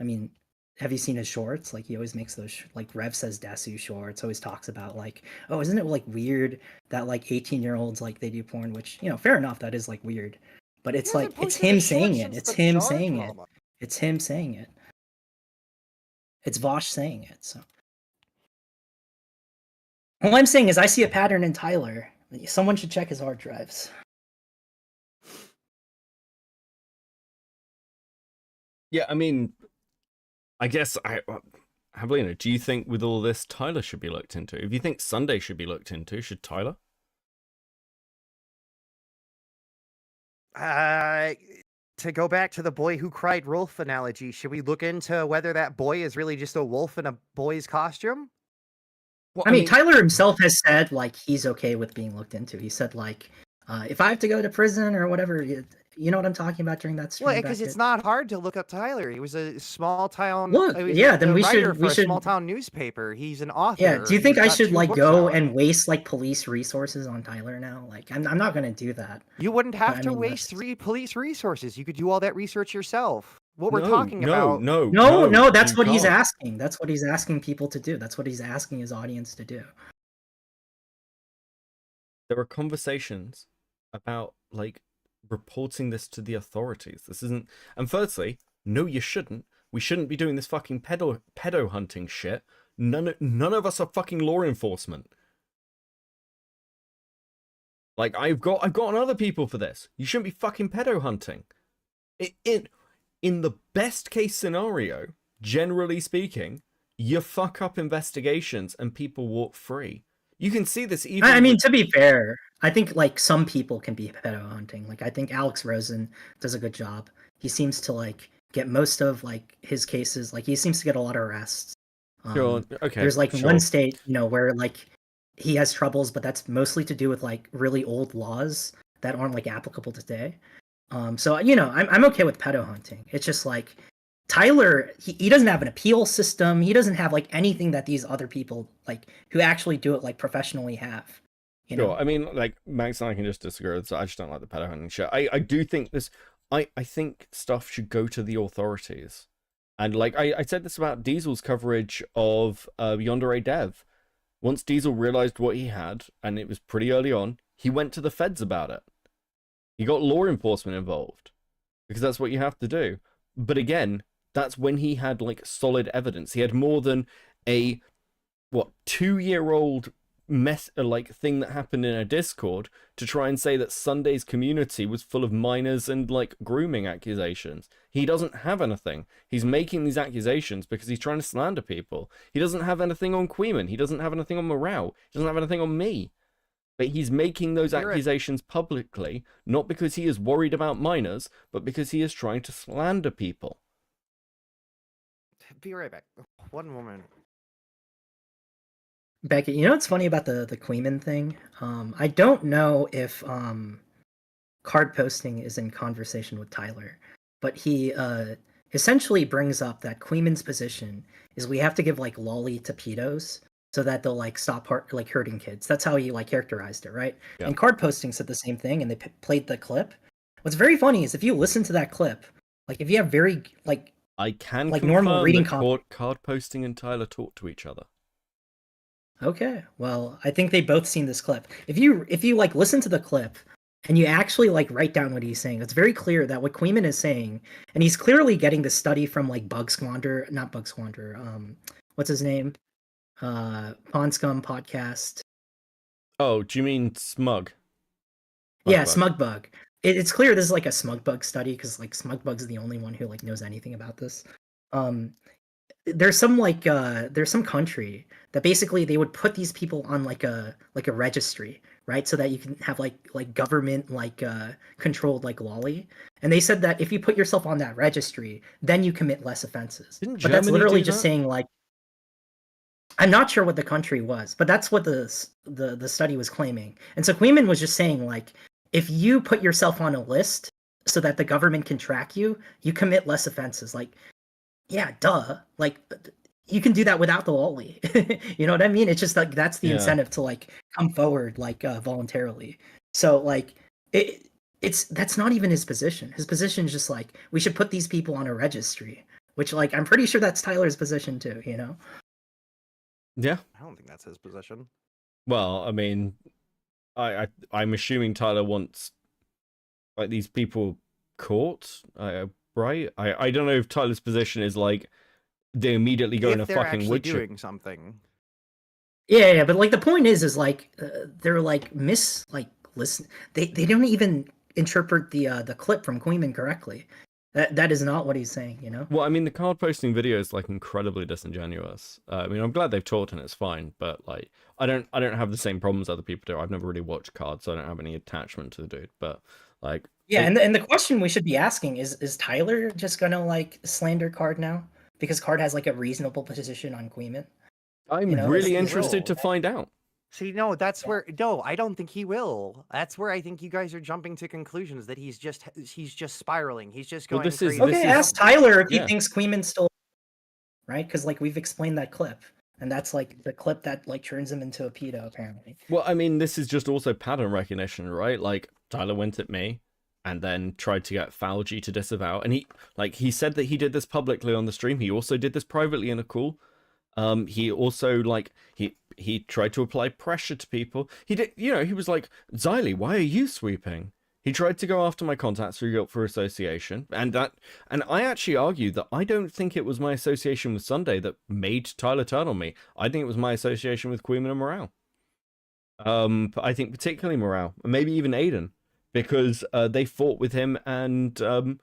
I mean, have you seen his shorts? Like he always makes those like Rev says Desu shorts, always talks about like, oh, isn't it like weird that like 18-year-olds like they do porn, which, you know, fair enough, that is like weird. But he it's hasn't like it's posted a him short saying it. since It's the him jar saying it. drama. It's him saying it. It's Vosh saying it. So all I'm saying is I see a pattern in Tyler. Someone should check his hard drives. Yeah, I mean, I guess Javelina, do you think with all this Tyler should be looked into? If you think Sunday should be looked into, should Tyler? To go back to the boy who cried wolf analogy, should we look into whether that boy is really just a wolf in a boy's costume? Well, I mean, Tyler himself has said like he's okay with being looked into. He said like, if I have to go to prison or whatever, you know what I'm talking about during that stream. Well, because it's not hard to look up Tyler. He was a small town. Look, He was yeah, then a we writer should for a small town newspaper. He's an Yeah, author. do you think He's I got should 2 like books go out. and waste like police resources on Tyler now? Like I'm not gonna do that. You wouldn't have I to mean, waste that's 3 police resources. You could do all that research yourself. What we're no, talking about. no, that's you what he's can't. asking. That's what he's asking people to do. That's what he's asking his audience to do. There are conversations about like reporting this to the authorities. This isn't. And firstly, no, you shouldn't. We shouldn't be doing this fucking pedo hunting shit. None of us are fucking law enforcement. Like I've gotten other people for this. You shouldn't be fucking pedo hunting. In the best case scenario, generally speaking, you fuck up investigations and people walk free. You can see this even. I mean, to be fair, I think like some people can be pedo hunting. Like I think Alex Rosen does a good job. He seems to like get most of like his cases. Like he seems to get a lot of arrests. Sure. Okay. There's like sure. one state, you know, where like he has troubles, but that's mostly to do with like really old laws that aren't like applicable today. So you know, I'm okay with pedo hunting. It's just like Tyler, he doesn't have an appeal system. He doesn't have like anything that these other people like who actually do it like professionally have. You know? Sure. I mean, like Max and I can just disagree. So I just don't like the pedo hunting shit. I do think this. I think stuff should go to the authorities. And like I said this about Diesel's coverage of Yandere Dev. Once Diesel realized what he had, and it was pretty early on, he went to the feds about it. He got law enforcement involved because that's what you have to do. But again, that's when he had like solid evidence. He had more than a 2-year-old mess like thing that happened in a Discord to try and say that Sunday's community was full of minors and like grooming accusations. He doesn't have anything. He's making these accusations because he's trying to slander people. He doesn't have anything on Queeman. He doesn't have anything on Morale. He doesn't have anything on me. But he's making those accusations publicly, not because he is worried about minors, but because he is trying to slander people. Be right back. One moment. Becky, you know what's funny about the Queeman thing? I don't know if card posting is in conversation with Tyler, but he essentially brings up that Queeman's position is we have to give like lolly to pedos so that they'll like stop like hurting kids. That's how he like characterized it, right? Yeah. And card posting said the same thing, and they played the clip. What's very funny is if you listen to that clip, like if you have very like I can like normal reading card posting and Tyler talk to each other. Okay, well, I think they both seen this clip. If you like listen to the clip and you actually like write down what he's saying, it's very clear that what Queeman is saying, and he's clearly getting the study from like not Bug Squander, what's his name? Pond Scum podcast. Oh, do you mean Smug? Yeah, Bug. Smugbug. It's clear this is like a Smugbug study because like Smugbug's the only one who like knows anything about this. There's some there's some country that basically they would put these people on like a registry, right? So that you can have like government controlled like lolly. And they said that if you put yourself on that registry, then you commit less offenses. Didn't But that's Germany literally do just that? saying like I'm not sure what the country was, but that's what the study was claiming. And so Queeman was just saying like if you put yourself on a list so that the government can track you, you commit less offenses. Like yeah, duh. Like you can do that without the lolly. You know what I mean? It's just like that's the Yeah. incentive to like come forward like voluntarily. So like that's not even his position. His position is just like we should put these people on a registry, which like I'm pretty sure that's Tyler's position too, you know? Yeah. I don't think that's his position. Well, I mean, I'm assuming Tyler wants like these people caught, right? I don't know if Tyler's position is like they immediately go in a If they're fucking actually wood chip. doing something. Yeah, but like the point is like they're like listen. They don't even interpret the clip from Queeman correctly. That is not what he's saying, you know? Well, I mean, the card posting video is like incredibly disingenuous. I mean, I'm glad they've talked and it's fine, but like, I don't have the same problems other people do. I've never really watched cards, so I don't have any attachment to the dude. But like, Yeah, and the question we should be asking is Tyler just gonna like slander Card now because Card has like a reasonable position on Queeman? I'm You know, really he interested will. to find out. See, no, that's where no, I don't think he will. That's where I think you guys are jumping to conclusions that he's just spiraling. He's just Well, going this is- crazy. this Okay, is- ask Tyler if he yeah. thinks Queeman's still right, because like we've explained that clip, and that's like the clip that like turns him into a pedo apparently. Well, I mean, this is just also pattern recognition, right? Like, Tyler went at me and then tried to get Falgi to disavow. And he said that he did this publicly on the stream. He also did this privately in a call. He also, like, he tried to apply pressure to people. He did, you know, he was like, Xylee, why are you sweeping? He tried to go after my contacts through guilt for association, and I actually argue that I don't think it was my association with Sunday that made Tyler turn on me. I think it was my association with Queeman and Morale. But I think particularly Morale, and maybe even Aiden, because they fought with him, and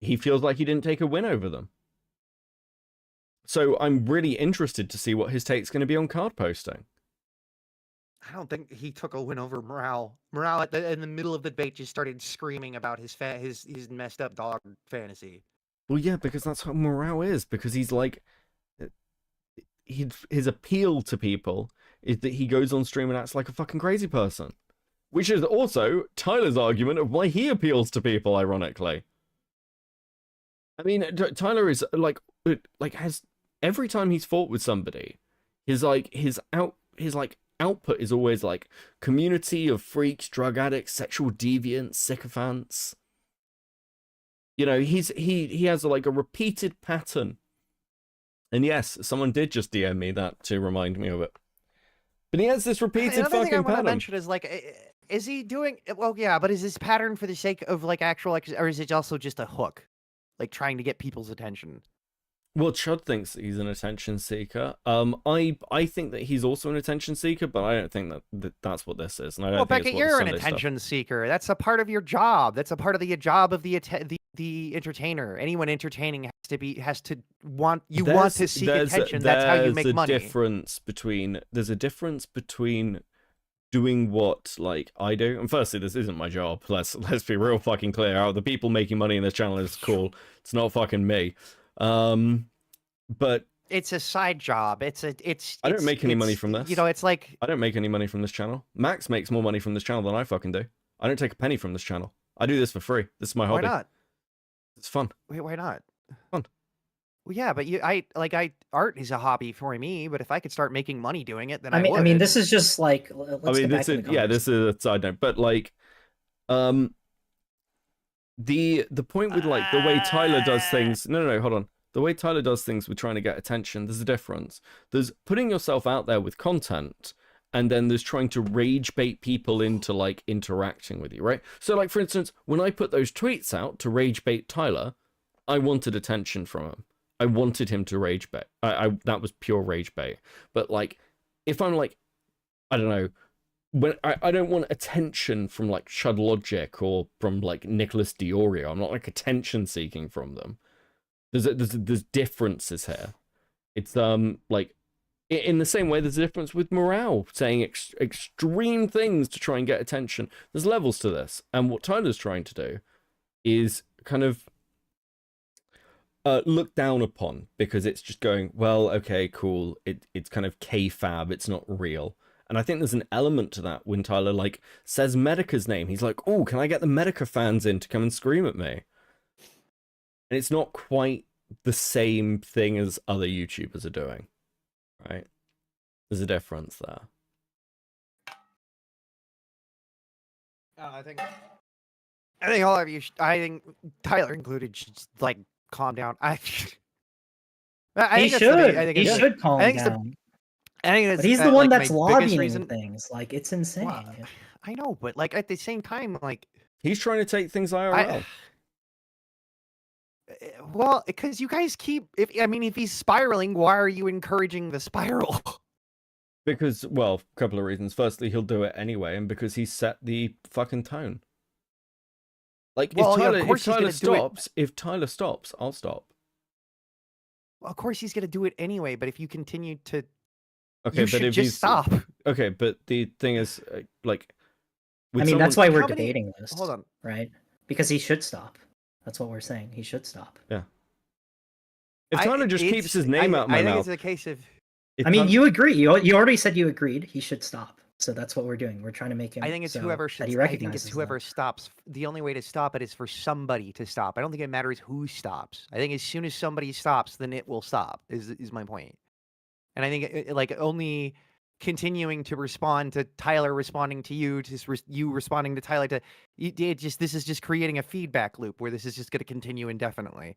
he feels like he didn't take a win over them. So I'm really interested to see what his take's going to be on card posting. I don't think he took a win over Morale. Morale in the middle of the debate just started screaming about his messed up dog fantasy. Well, yeah, because that's how Morale is. Because he's like, his appeal to people is that he goes on stream and acts like a fucking crazy person, which is also Tyler's argument of why he appeals to people. Ironically, I mean, Tyler is like has every time he's fought with somebody, his output is always like community of freaks, drug addicts, sexual deviants, sycophants. You know, he has like a repeated pattern. And yes, someone did just DM me that to remind me of it. But he has this repeated Another thing I fucking want to pattern. mention is like, is he doing well? Yeah, but is this pattern for the sake of like actual, or is it also just a hook, like trying to get people's attention? Well, Chud thinks that he's an attention seeker. I think that he's also an attention seeker, but I don't think that that's what this is. And I don't Well, think Beckett, it's what you're the an Sunday stuff- attention seeker. That's a part of your job. That's a part of the job of the entertainer. Anyone entertaining has to want to seek attention. That's how you make money. There's a difference between doing what like I do. And firstly, this isn't my job. Let's be real fucking clear. Out of the people making money in this channel is cool. It's not fucking me. But it's a side job. I don't make any money from this. You know, it's like I don't make any money from this channel. Max makes more money from this channel than I fucking do. I don't take a penny from this channel. I do this for free. This is my hobby. Why not? It's fun. Wait, why not? Fun. Well, yeah, but art is a hobby for me. But if I could start making money doing it, then I would. mean, this is just like let's I mean, get back this to is the this is a side note, but like, the point with like the way Tyler does things. No, hold on. The way Tyler does things with trying to get attention, there's a difference. There's putting yourself out there with content, and then there's trying to rage bait people into like interacting with you, right? So like, for instance, when I put those tweets out to rage bait Tyler, I wanted attention from him. I wanted him to rage bait. I that was pure rage bait. But like, if I'm like, I don't know, when I don't want attention from like Chud Logic or from like Nicholas Diorio. I'm not like attention seeking from them. There's differences here. It's like in the same way there's a difference with morale, saying extreme things to try and get attention. There's levels to this, and what Tyler's trying to do is kind of look down upon, because it's just going, well, okay, cool. It's kind of K-fab. It's not real. And I think there's an element to that when Tyler like says Medica's name. He's like, oh, can I get the Medica fans in to come and scream at me? And it's not quite the same thing as other YouTubers are doing, right? There's a difference there. I think all of you. I think Tyler included should like calm down. I He think that's should. He it's- should calm I think it's the- down. I think But that's, he's the like, one that's my biggest lobbying reason. things. Like, it's insane. Well, I know, but like at the same time, like He's trying to take things IRL. well, because you guys keep. If he's spiraling, why are you encouraging the spiral? Because, well, a couple of reasons. Firstly, he'll do it anyway, and because he's set the fucking tone. Like, Well, if yeah, of Tyler, course he's gonna do it. if Tyler stops, I'll stop. Well, of course he's gonna do it anyway. But if you continue to, Okay, you but should if just he's stop. okay, but the thing is, like, I with mean, that's someone- why we're How many- debating this. Hold on. Right? Because he should stop. That's what we're saying. He should stop. if Tyler just keeps his name out of my I think mouth, it's a case of. if I mean, Tyler- you agree. You already said you agreed. He should stop. So that's what we're doing. We're trying to make him. I think it's so whoever that should. he I think recognizes it's whoever that. stops. The only way to stop it is for somebody to stop. I don't think it matters who stops. I think as soon as somebody stops, then it will stop. Is my point. And I think like only continuing to respond to Tyler responding to you, to you responding to Tyler, to this is just creating a feedback loop where this is just going to continue indefinitely.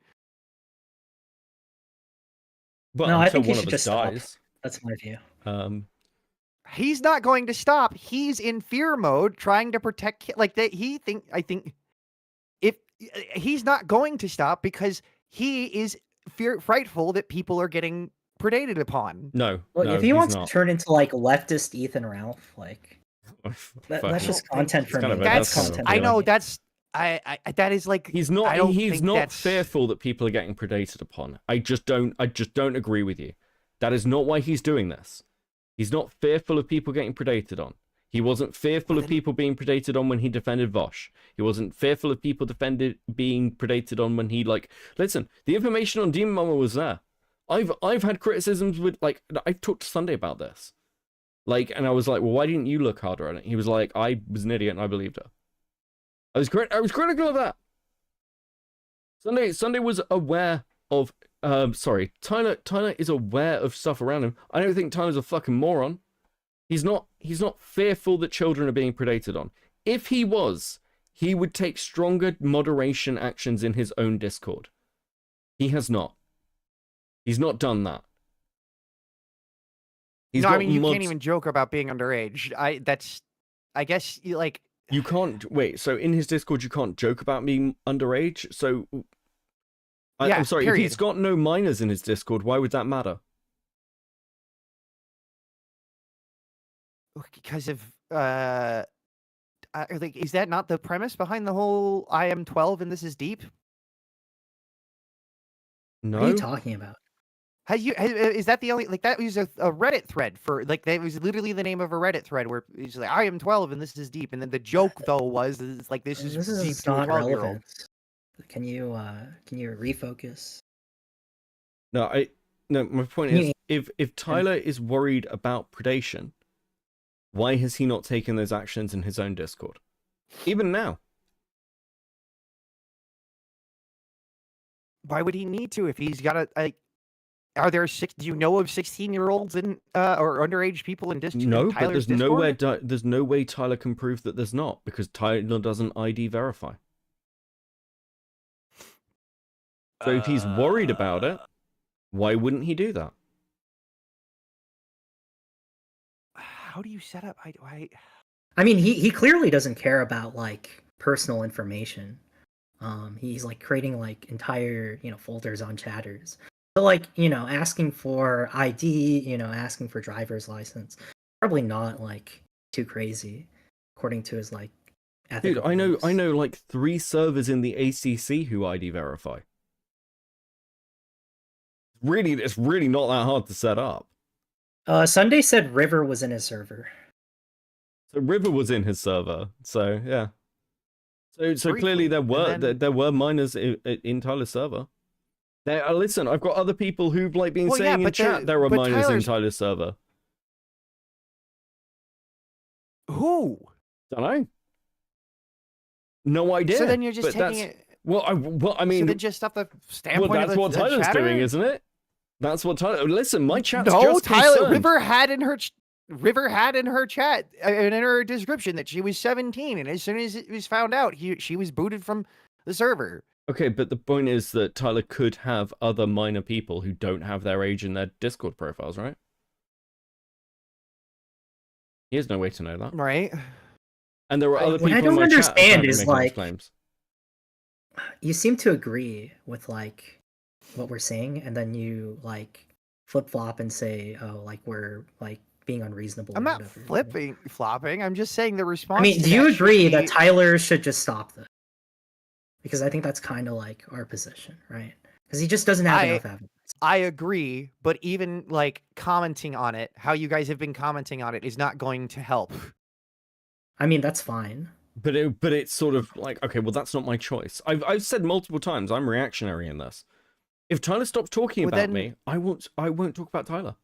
well, No, I until think he one should of us just stop. dies. That's my view. He's not going to stop. He's in fear mode, trying to protect. Like that, I think if he's not going to stop because he is frightful that people are getting predated upon. No, Well, no, if he he's wants not. to turn into like leftist Ethan Ralph, like Fuck that's no. just content for It's kind me. of That's kind of content. I for know me. that's that is like He's I not. don't He's think not that's- fearful that people are getting predated upon. I just don't agree with you. That is not why he's doing this. He's not fearful of people getting predated on. He wasn't fearful of people being predated on when he defended Vosh. He wasn't fearful of people being predated on when he listen. The information on Demon Mama was there. I've had criticisms with I've talked to Sunday about this, and I was like, well, why didn't you look harder on it? He was like, I was an idiot and I believed her. I was critical of that. Sunday was aware of. Sorry, Tyler is aware of stuff around him. I don't think Tyler's a fucking moron. He's not fearful that children are being predated on. If he was, he would take stronger moderation actions in his own Discord. He has not. He's not done that. He's no, got I mean you mods- can't even joke about being underage. I guess You can't wait. So in his Discord, you can't joke about being underage. So Yeah, I'm sorry. period. If he's got no minors in his Discord, why would that matter? because of is that not the premise behind the whole I am 12 and this is deep? No. What are you talking about? Is that the only that was a Reddit thread for that was literally the name of a Reddit thread where it's like I am 12 and this is deep, and then the joke though was it's like this is deep to a not 12-year-old. relevant. Can you refocus? No, my point is, if Tyler is worried about predation, why has he not taken those actions in his own Discord? Even now. Why would he need to if he's got a are there do you know of 16-year-olds in or underage people in Discord? No, but there's no way Tyler can prove that there's not, because Tyler doesn't ID verify. So if he's worried about it, why wouldn't he do that? How do you set up? I mean, he clearly doesn't care about personal information. He's creating entire folders on chatters. But like, asking for ID, asking for driver's license, probably not like too crazy, according to his like Dude, ethical I beliefs. know like 3 servers in the ACC who ID verify. It's really not that hard to set up. Sunday said River was in his server. So River was in his server. So yeah. So clearly Briefly, there were miners in Tyler's server. Listen, I've got other people who've like been Well, yeah, saying in but chat there are but miners in Tyler's- Tyler's server. Who? Don't know. No idea. So then you're just but taking that's- it. Well, I mean, So then just off the standpoint well, that's of what the Tyler's chatter? doing, isn't it? That's what Tyler. Listen, my chat's No, just Tyler. concerned. River had in her chat and in her description that she was 17, and as soon as it was found out, she was booted from the server. Okay, but the point is that Tyler could have other minor people who don't have their age in their Discord profiles, right? He has no way to know that. Right. And there were other What people I in don't my chat understand apparently is, making those like, claims. You seem to agree with like what we're saying, and then you like flip flop and say, "Oh, like we're like being unreasonable." I'm or not whatever. flopping. I'm just saying the response. I mean, to do you that should agree be- that Tyler should just stop this? Because I think that's kind of like our position, right? Because he just doesn't have enough evidence. I agree, but even like commenting on it, how you guys have been commenting on it, is not going to help. I mean, that's fine. But it's sort of like, okay, well, that's not my choice. I've said multiple times I'm reactionary in this. If Tyler stops talking Well, about then- me, I won't talk about Tyler.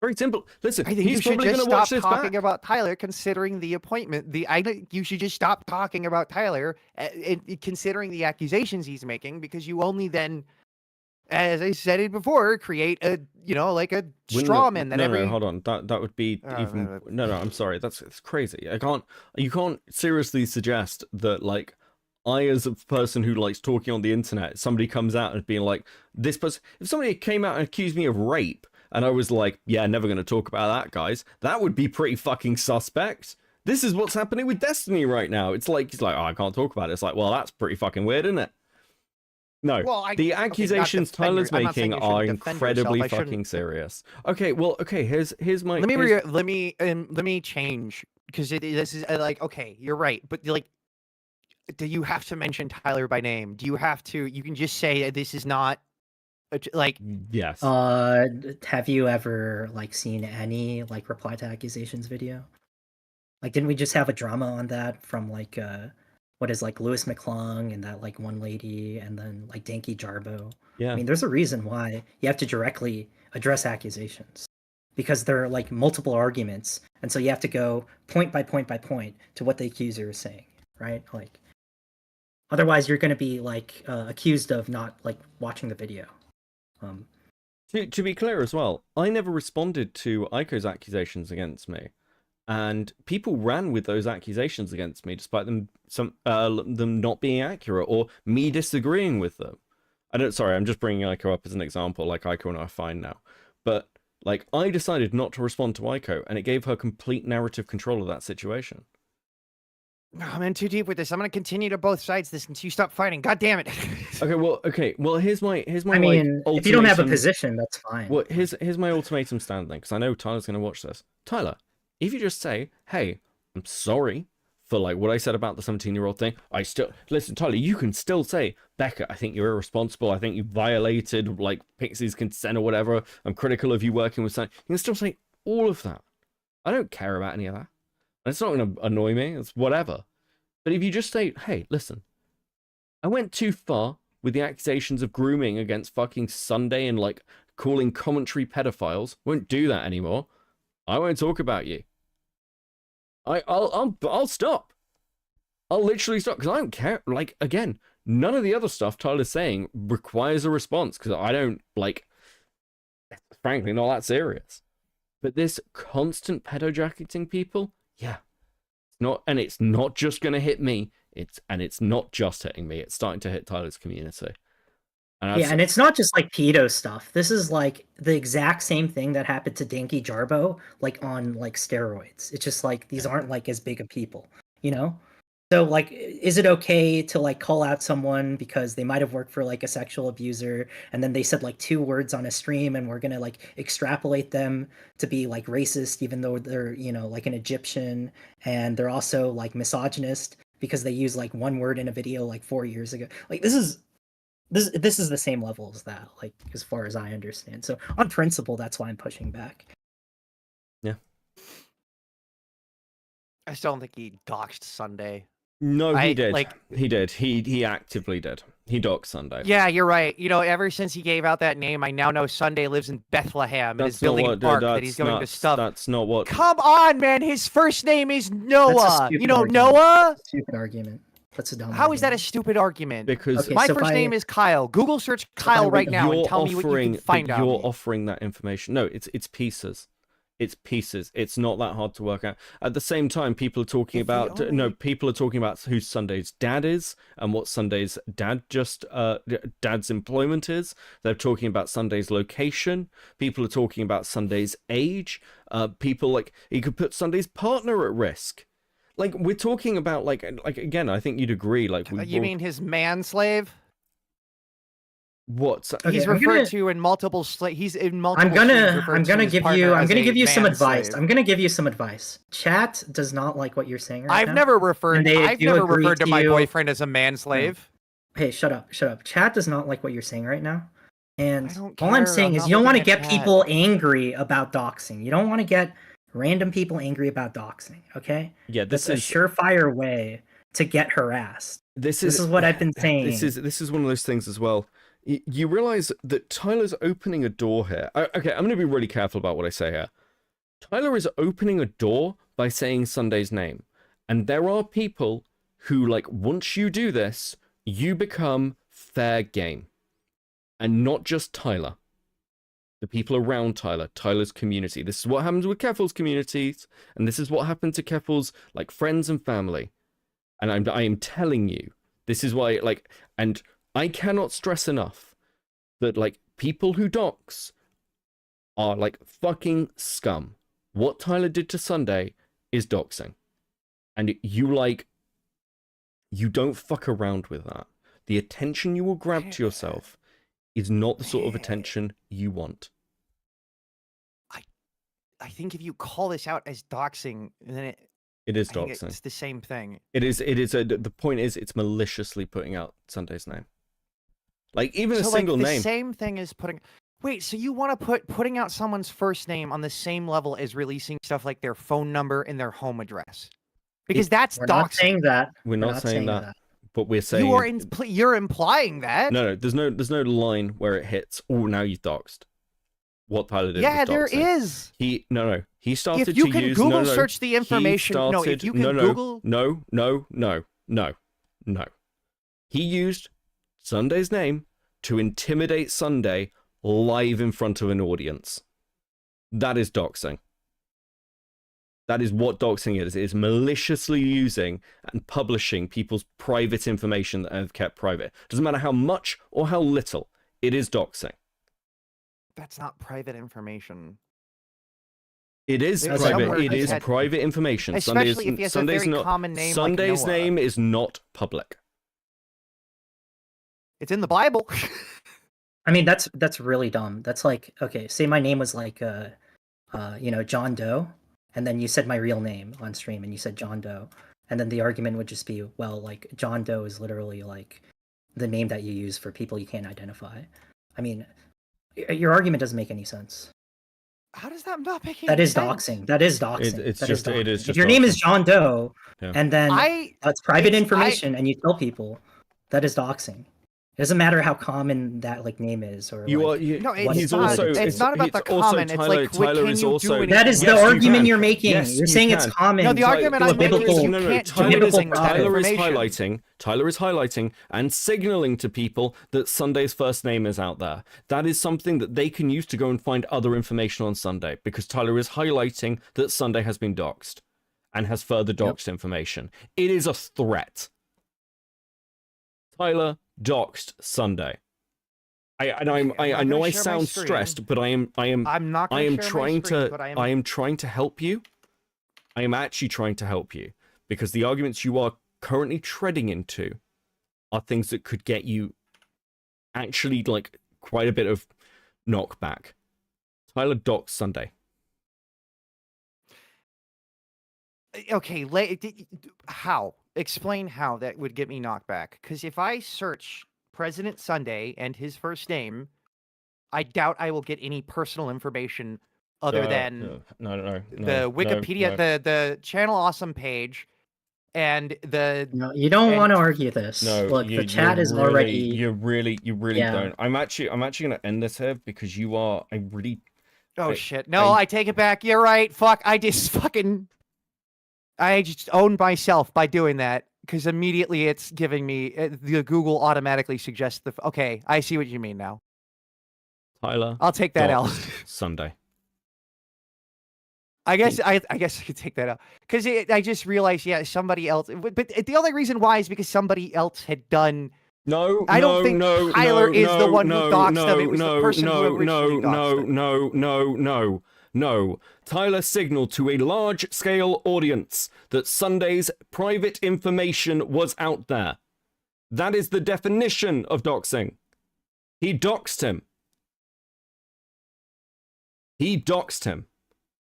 Very simple. Listen, I think you he's should probably just going to watch stop this talking back. about Tyler, considering the appointment. I think you should just stop talking about Tyler, considering the accusations he's making, because you only then, as I said it before, create a like a straw man that No, hold on. That would be even. No, I'm sorry. That's crazy. You can't seriously suggest that like I, as a person who likes talking on the internet, somebody comes out and being like, this person. If somebody came out and accused me of rape, and I was like, yeah, never going to talk about that, guys, that would be pretty fucking suspect. This is what's happening with Destiny right now. It's like, he's like, oh, I can't talk about it. It's like, well, that's pretty fucking weird, isn't it? No, the accusations Tyler's making are incredibly fucking serious. Okay, well, okay, here's my. Let me change, because this is like, okay, you're right, but like, do you have to mention Tyler by name? Do you have to? You can just say this is not like. Yes. Have you ever like seen any like reply to accusations video? Like, didn't we just have a drama on that from like what is like Lewis McClung and that like one lady, and then like Danky Jarbo? Yeah. I mean, there's a reason why you have to directly address accusations, because there are like multiple arguments, and so you have to go point by point by point to what the accuser is saying, right? Like, otherwise you're going to be like accused of not like watching the video. To be clear as well, I never responded to Aiko's accusations against me, and people ran with those accusations against me despite them not being accurate or me disagreeing with them. Sorry, I'm just bringing Aiko up as an example. Like, Aiko and I are fine now, but like, I decided not to respond to Aiko, and it gave her complete narrative control of that situation. I'm in too deep with this. I'm going to continue to both sides this until you stop fighting. God damn it. Okay. Well, here's my. I mean, like, if you don't have a ultimatum- position, that's fine. Well, here's my ultimatum stand then, because I know Tyler's going to watch this. Tyler, if you just say, hey, I'm sorry for like what I said about the 17-year-old thing, listen, Tyler, you can still say, Becca, I think you're irresponsible. I think you violated like Pixie's consent or whatever. I'm critical of you working with someone. You can still say all of that. I don't care about any of that. It's not going to annoy me. It's whatever. But if you just say, hey, listen, I went too far with the accusations of grooming against fucking Sunday and like calling commentary pedophiles. Won't do that anymore. I won't talk about you. I'll stop. I'll literally stop, because I don't care. Like, again, none of the other stuff Tyler's saying requires a response, because I don't like. It's frankly not that serious. But this constant pedojacketing people, yeah, it's not just gonna hit me. It's not just hitting me. It's starting to hit Tyler's community. And it's not just like pedo stuff. This is like the exact same thing that happened to Danky Jarbo, like on like steroids. It's just like these aren't like as big of people, you know? So, like, is it okay to like call out someone because they might have worked for like a sexual abuser, and then they said like 2 words on a stream, and we're gonna like extrapolate them to be like racist, even though they're, you know, like an Egyptian, and they're also like misogynist because they use like 1 word in a video like 4 years ago. Like, this is the same level as that, like, as far as I understand. So on principle, that's why I'm pushing back. I still don't think he doxed Sunday. No, he did. like- he did. He actively did. He docked Sunday. Yeah, you're right. You know, ever since he gave out that name, I now know Sunday lives in Bethlehem and is That's not building what. an ark that he's going to that's- stuff. That's not what. Come on, man. His first name is Noah. You stupid know, argument. Noah? Stupid argument. That's a dumb. How is that a argument. stupid argument? Because Okay, My so first if I- name is Kyle. Google search Kyle right now and you're tell me what you offering, can find but out. you're offering that information. No, it's pieces. It's pieces. It's not that hard to work out. At the same time, people are talking If we about only- people are talking about who Sunday's dad is and what Sunday's dad's employment is. They're talking about Sunday's location. People are talking about Sunday's age. People, like, he could put Sunday's partner at risk. Like, we're talking about like again, I think you'd agree. Like, You mean his manslave? what? Okay, He's I'm referred gonna- to in multiple he's in multiple I'm streams gonna referred I'm to gonna his give partner you I'm as gonna a give you some advice. manslave. I'm gonna give you some advice. Chat does not like what you're saying right I've now. never referred And they I've do never agree referred to to my you- boyfriend as a manslave. Hey, shut up. Chat does not like what you're saying right now. And I don't all I'm care, saying I'm is not you don't want to looking at get chat. people angry about doxing. You don't want to get random people angry about doxing, okay? Yeah, That's this a is surefire way to get harassed. This This is what I've been saying. This is one of those things as well. You realize that Tyler's opening a door here. Okay, I'm going to be really careful about what I say here. Tyler is opening a door by saying Sunday's name. And there are people who, like, once you do this, you become fair game. And not just Tyler. The people around Tyler, Tyler's community. This is what happens with Keffel's communities, and this is what happened to Keffel's, like, friends and family. And I am telling you, this is why, like, and I cannot stress enough that, like, people who dox are, like, fucking scum. What Tyler did to Sunday is doxing. And you don't fuck around with that. The attention you will grab to yourself is not the sort of attention you want. I think if you call this out as doxing, then It is I think doxing. it's the same thing. The point is, it's maliciously putting out Sunday's name. Like, even a So, single like, the name. same thing as putting. Wait, so you want to putting out someone's first name on the same level as releasing stuff like their phone number and their home address? Because that's We're not doxing. saying that. We're not saying that, but we're saying You are you're implying that. no. There's no line where it hits. Oh, now you doxed. What Tyler did. Yeah, was there doxing. is. He started If you to can use. Google no, search the he information. No, if started- you can no, Google. No. He used Sunday's name to intimidate Sunday live in front of an audience. That is doxing. That is what doxing is. It is maliciously using and publishing people's private information that have kept private. Doesn't matter how much or how little, it is doxing. That's not private information. It is There's private. somewhere It he is had- private information. Especially if he has a Sunday's very not, common name like Sunday's Noah. name is not public. It's in the Bible. I mean, that's really dumb. That's like, okay, say my name was like John Doe, and then you said my real name on stream and you said John Doe, and then the argument would just be, well, like, John Doe is literally like the name that you use for people you can't identify. I mean, your argument doesn't make any sense. How does that not make any That is sense? doxing. That is doxing. It's That just- it doxing. is If just your name is doxing. John Doe, Yeah. and then I it's private it's- information, and you tell people, that is doxing. It doesn't matter how common that like name is, or You like, are. You, No, What it's is not. also- It's not about the it's also common. It's Tyler- like, what Tyler can is you also- do? And that is Yes, the you argument can. you're making. Yes, You're you saying it's can. common. No, the to- argument to I'm a making is biblical, you no, can't to do a biblical anything with that Tyler is information. highlighting and signaling to people that Sunday's first name is out there. That is something that they can use to go and find other information on Sunday, because Tyler is highlighting that Sunday has been doxed and has further doxed information. It is a threat. Tyler doxed Sunday. I know I'm I not know gonna I share my sound screen. stressed, but I'm not. I Gonna am share trying my screen, to but I am trying to help you. I am actually trying to help you, because the arguments you are currently treading into are things that could get you actually like quite a bit of knockback. Tyler docs Sunday. Okay, how? Explain how that would get me knocked back. Because if I search President Sunday and his first name, I doubt I will get any personal information other than the Wikipedia, the Channel Awesome page, and the. No, you don't want to argue this. No, look, the chat is already. You really Yeah. don't. I'm actually gonna end this here because you are. I really. Oh shit! No, I take it back. You're right. Fuck! I just owned myself by doing that because immediately it's giving me the Google automatically suggests the. Okay, I see what you mean now. Tyler, I'll take that out. Sunday. I guess I could take that out because I just realized somebody else. But the only reason why is because somebody else had done. I don't think Tyler is the one who doxed them. It was the person who originally doxed them. No. Tyler signaled to a large-scale audience that Sunday's private information was out there. That is the definition of doxing. He doxed him.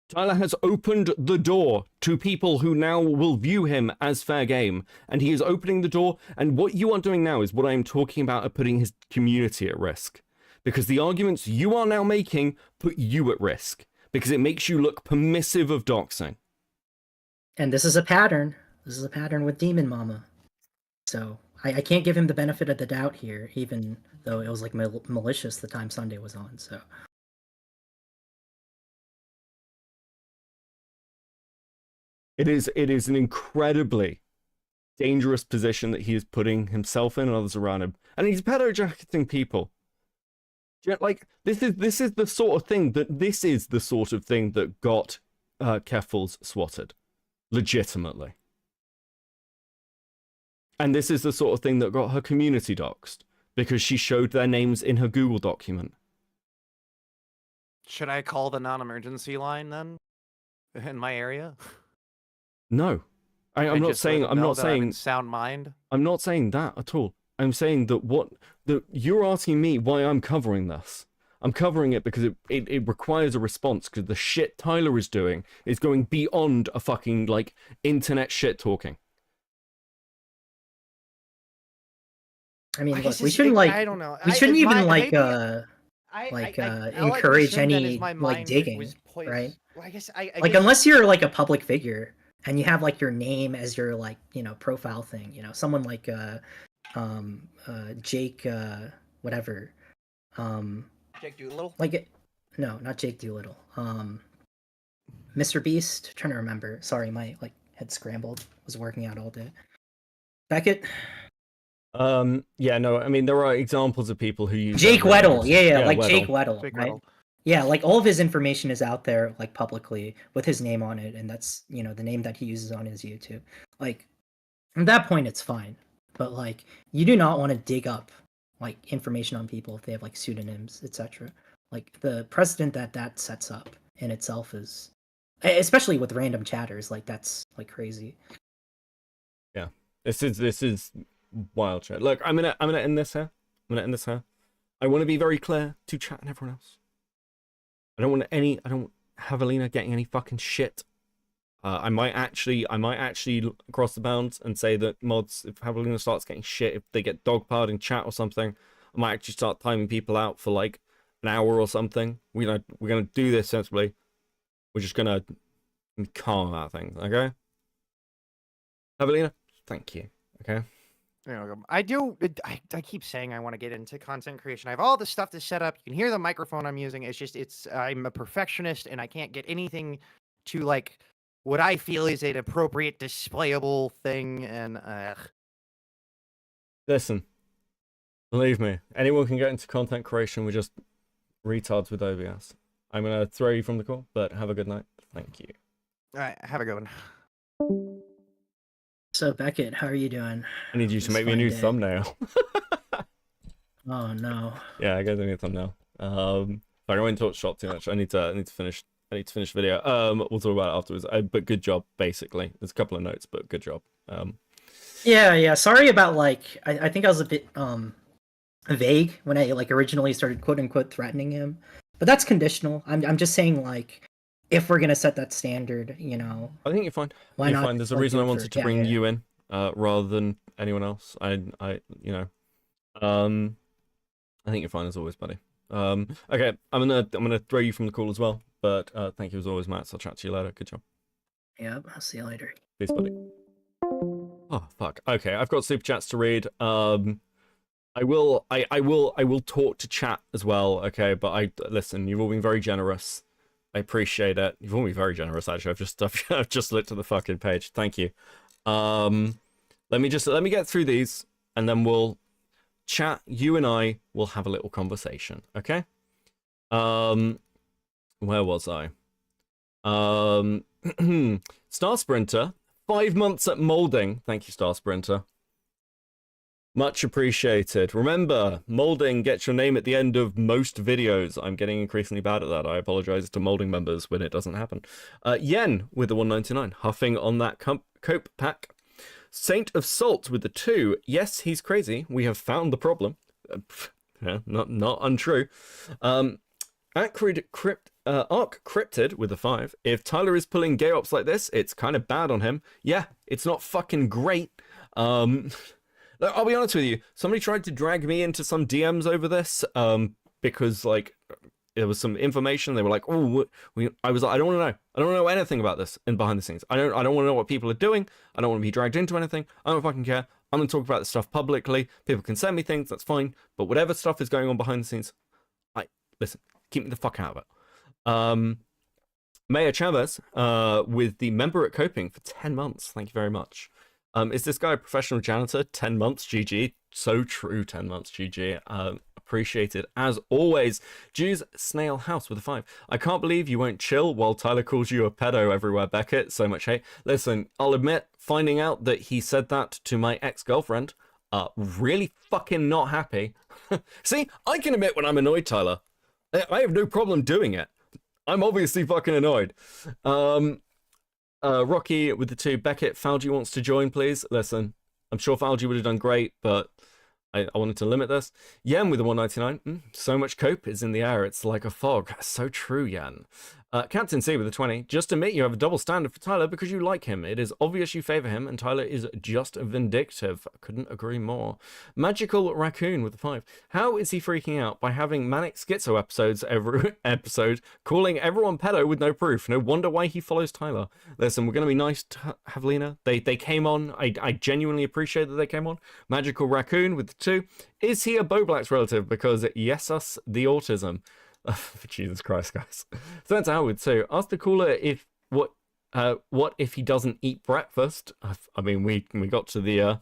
Tyler has opened the door to people who now will view him as fair game. And he is opening the door. And what you are doing now is what I am talking about of putting his community at risk. Because the arguments you are now making put you at risk. Because it makes you look permissive of doxing. And this is a pattern. This is a pattern with Demon Mama. So I can't give him the benefit of the doubt here, even though it was like malicious the time Sunday was on. So. It is an incredibly dangerous position that he is putting himself in and others around him. And he's pedo-jacketing people. Like, this is the sort of thing that got Keffels swatted. Legitimately. And this is the sort of thing that got her community doxxed. Because she showed their names in her Google document. Should I call the non-emergency line then? In my area? No, I'm not saying. I'm not saying in sound mind. I'm not saying that at all. I'm saying that you're asking me why I'm covering this. I'm covering it because it requires a response because the shit Tyler is doing is going beyond a fucking like internet shit talking. I mean, look, we shouldn't like. I don't know. We shouldn't even like encourage any like digging, right? Well, I guess like unless you're like a public figure. And you have like your name as your like, you know, profile thing, you know, someone like Jake whatever. Jake Doolittle? No, not Jake Doolittle. Mr. Beast, trying to remember. Sorry, my like head scrambled. Was working out all day. Beckett? Yeah, no, I mean there are examples of people who use Jake Weddle. Yeah, like Weddle. Jake Weddle, right? Yeah, like all of his information is out there, like publicly with his name on it, and that's, you know, the name that he uses on his YouTube. Like, at that point, it's fine. But like, you do not want to dig up like information on people if they have like pseudonyms, etc. Like the precedent that sets up in itself is, especially with random chatters, like that's like crazy. Yeah, this is wild chat. Look, I'm gonna end this here. I want to be very clear to chat and everyone else. I don't want Javelina getting any fucking shit. I might actually cross the bounds and say that mods, if Javelina starts getting shit, if they get dogpiled in chat or something, I might actually start timing people out for like an hour or something. We're gonna do this sensibly. We're just gonna be calm about things, okay? Javelina, thank you. Okay. I keep saying I want to get into content creation. I have all the stuff to set up. You can hear the microphone I'm using. I'm a perfectionist and I can't get anything to like what I feel is an appropriate displayable thing. And listen, believe me, anyone can get into content creation. We're just retards with OBS. I'm gonna throw you from the call, but have a good night. Thank you. All right, have a good one. So Beckett, how are you doing? I need you to make me a new thumbnail. Oh no. Yeah, I got a new thumbnail. I won't talk shop too much. I need to finish the video. We'll talk about it afterwards. But good job, basically. There's a couple of notes, but good job. Yeah. Sorry about like I think I was a bit vague when I like originally started quote unquote threatening him. But that's conditional. I'm just saying like if we're gonna set that standard, you know, I think you're fine. why You're not fine. There's a like reason do I it for wanted to bring you in, rather than anyone else. You know, I think you're fine as always, buddy. Okay, I'm gonna throw you from the call as well. But thank you as always, Matt. So I'll chat to you later. Good job. Yep, I'll see you later. Peace, buddy. Oh fuck. Okay, I've got super chats to read. I will talk to chat as well. Okay, but listen. You've all been very generous. I appreciate it. You've all been very generous. Actually, I've just looked at the fucking page. Thank you. Let me get through these, and then we'll chat. You and I will have a little conversation. Okay. Where was I? Star Sprinter. 5 months at molding. Thank you, Star Sprinter. Much appreciated. Remember, molding gets your name at the end of most videos. I'm getting increasingly bad at that. I apologize to molding members when it doesn't happen. Yen with the 199, huffing on that cope pack. Saint of Salt with the 2. Yes, he's crazy. We have found the problem. Yeah, not untrue. Arc Cryptid with a 5. If Tyler is pulling gay ops like this, it's kind of bad on him. Yeah, it's not fucking great. I'll be honest with you. Somebody tried to drag me into some DMs over this, because like there was some information. They were like, "Oh, I was like, I don't want to know. I don't want to know anything about this in behind the scenes. I don't want to know what people are doing. I don't want to be dragged into anything. I don't fucking care. I'm gonna talk about this stuff publicly. People can send me things. That's fine. But whatever stuff is going on behind the scenes, listen. Keep me the fuck out of it." Mayor Chavez, with the member at Coping for 10 months. Thank you very much. Is this guy a professional janitor? 10 months, GG. So true, 10 months, GG. Appreciated as always. Jew's Snail House with a 5. I can't believe you won't chill while Tyler calls you a pedo everywhere, Beckett. So much hate. Listen, I'll admit, finding out that he said that to my ex-girlfriend, really fucking not happy. See, I can admit when I'm annoyed, Tyler. I have no problem doing it. I'm obviously fucking annoyed. Rocky with the 2. Beckett, Falgi wants to join, please. Listen, I'm sure Falgi would have done great, but I wanted to limit this. Yen with the 199. So much cope is in the air. It's like a fog. So true, Yen. Captain C with the 20. Just admit you have a double standard for Tyler because you like him. It is obvious you favor him, and Tyler is just vindictive. Couldn't agree more. Magical Raccoon with the 5. How is he freaking out by having manic schizo episodes every episode, calling everyone pedo with no proof? No wonder why he follows Tyler. Listen, we're going to be nice to Havlina. They came on. I genuinely appreciate that they came on. Magical Raccoon with the 2. Is he a Boblack's relative? Because yes, us the autism. Jesus Christ, guys. Spencer Howard, so ask the caller if what if he doesn't eat breakfast. I mean, we got to the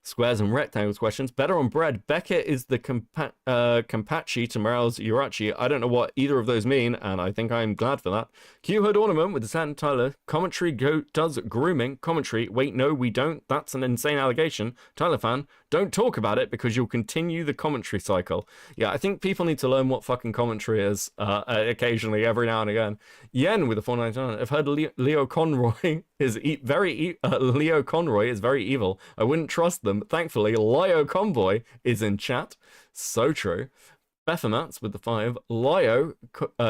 squares and rectangles questions. Better on bread. Beckett is the Campachi to Morale's Urachi. I don't know what either of those mean, and I think I'm glad for that. Q-Hood Ornament with the Santa Tyler. Commentary does grooming. Commentary. Wait, no, we don't. That's an insane allegation. Tyler fan. Don't talk about it because you'll continue the commentary cycle. Yeah, I think people need to learn what fucking commentary is occasionally, every now and again. Yen with the 499. I've heard Leo Conroy is Leo Conroy is very evil. I wouldn't trust them. Thankfully, Leo Convoy is in chat. So true. Bethemats with the 5. Leo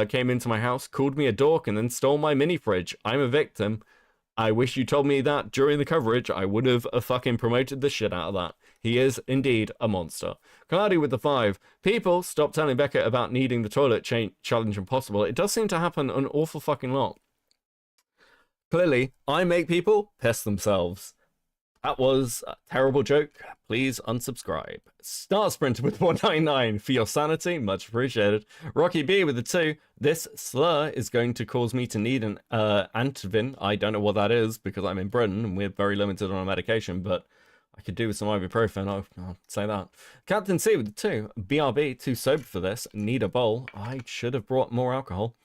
came into my house, called me a dork, and then stole my mini fridge. I'm a victim. I wish you told me that during the coverage. I would have fucking promoted the shit out of that. He is indeed a monster. Cardi with the 5. People, stop telling Beckett about needing the toilet challenge impossible. It does seem to happen an awful fucking lot. Clearly, I make people piss themselves. That was a terrible joke. Please unsubscribe. Star Sprinter with 199 for your sanity. Much appreciated. Rocky B with the 2. This slur is going to cause me to need an Antivin. I don't know what that is because I'm in Britain and we're very limited on our medication, but I could do with some ibuprofen. I'll say that. Captain C with the 2. BRB, too sober for this. Need a bowl. I should have brought more alcohol.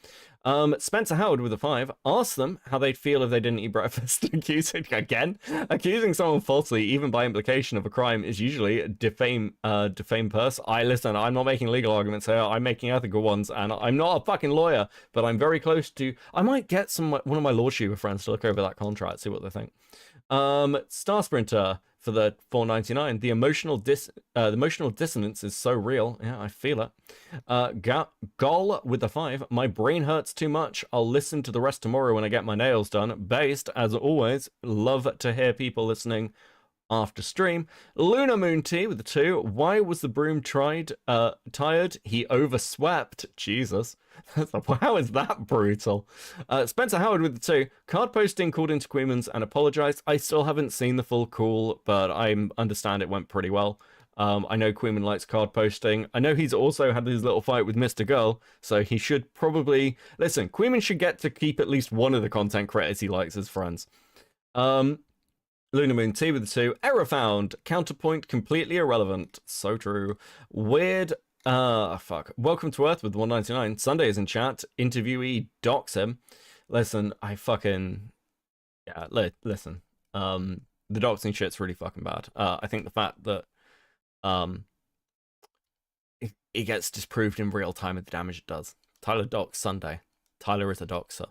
Spencer Howard with a 5. Ask them how they'd feel if they didn't eat breakfast. Accusing someone falsely, even by implication of a crime, is usually defame purse. Listen, I'm not making legal arguments here. I'm making ethical ones, and I'm not a fucking lawyer, but I'm very close to. I might get one of my law shooter friends to look over that contract, see what they think. Star Sprinter. for the 4.99. The emotional dissonance is so real. Yeah, I feel it. Gol with the 5. My brain hurts too much. I'll listen to the rest tomorrow when I get my nails done. Based, as always, love to hear people listening after stream. Lunar Moon T with the 2. Why was the broom tired? He overswept. Jesus. How is that brutal? Spencer Howard with the 2. Card posting called into Queemans and apologized. I still haven't seen the full call, but I understand it went pretty well. I know Queeman likes card posting. I know he's also had his little fight with Mr. Girl, so he should probably... Listen, Queeman should get to keep at least one of the content creators he likes as friends. Lunar Moon T with the 2. Error found. Counterpoint completely irrelevant. So true. Weird. Fuck. Welcome to Earth with 199. Sunday is in chat. Interviewee docs him. Listen, I fucking... Yeah, listen. The doxing shit's really fucking bad. I think the fact that it gets disproved in real time of the damage it does. Tyler docs Sunday. Tyler is a doxer.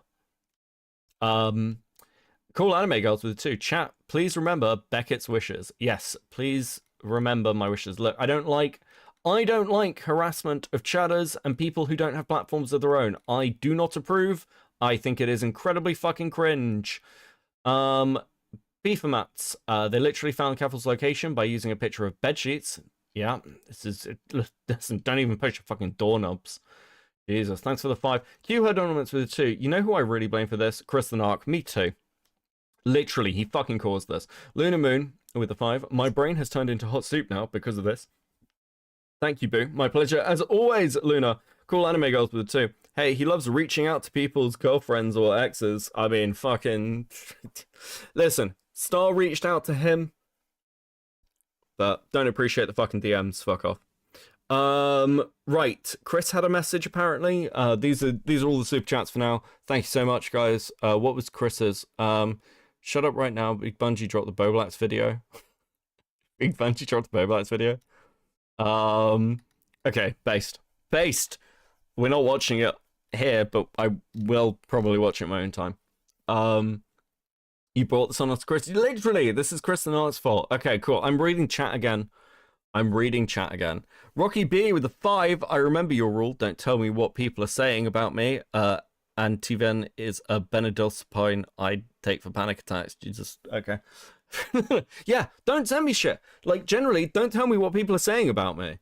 Cool Anime Girls with the 2. Chat, please remember Beckett's wishes. Yes, please remember my wishes. Look, I don't like harassment of chatters and people who don't have platforms of their own. I do not approve. I think it is incredibly fucking cringe. Beefer mats. They literally found Caffal's location by using a picture of bedsheets. Yeah, listen, don't even push your fucking doorknobs. Jesus, thanks for the 5. Q-Head ornaments with the 2. You know who I really blame for this? Chris the Narc. Me too. Literally, he fucking caused this. Lunar Moon with the 5. My brain has turned into hot soup now because of this. Thank you, Boo. My pleasure. As always, Luna. Cool Anime Girls with the 2. Hey, he loves reaching out to people's girlfriends or exes. I mean, fucking... Listen, Star reached out to him, but don't appreciate the fucking DMs. Fuck off. Right. Chris had a message, apparently. These are all the super chats for now. Thank you so much, guys. What was Chris's? Shut up right now. Big Bungie dropped the Boblats video. Big Bungie dropped the Boblats video. Okay, based. We're not watching it here, but I will probably watch it in my own time. You brought this on us, Chris. Literally, this is Chris and Art's fault. Okay, cool. I'm reading chat again. Rocky B with the 5. I remember your rule. Don't tell me what people are saying about me. Antiven is a Benadryl I take for panic attacks. Jesus. Okay. Yeah, don't tell me shit. Like, generally, don't tell me what people are saying about me.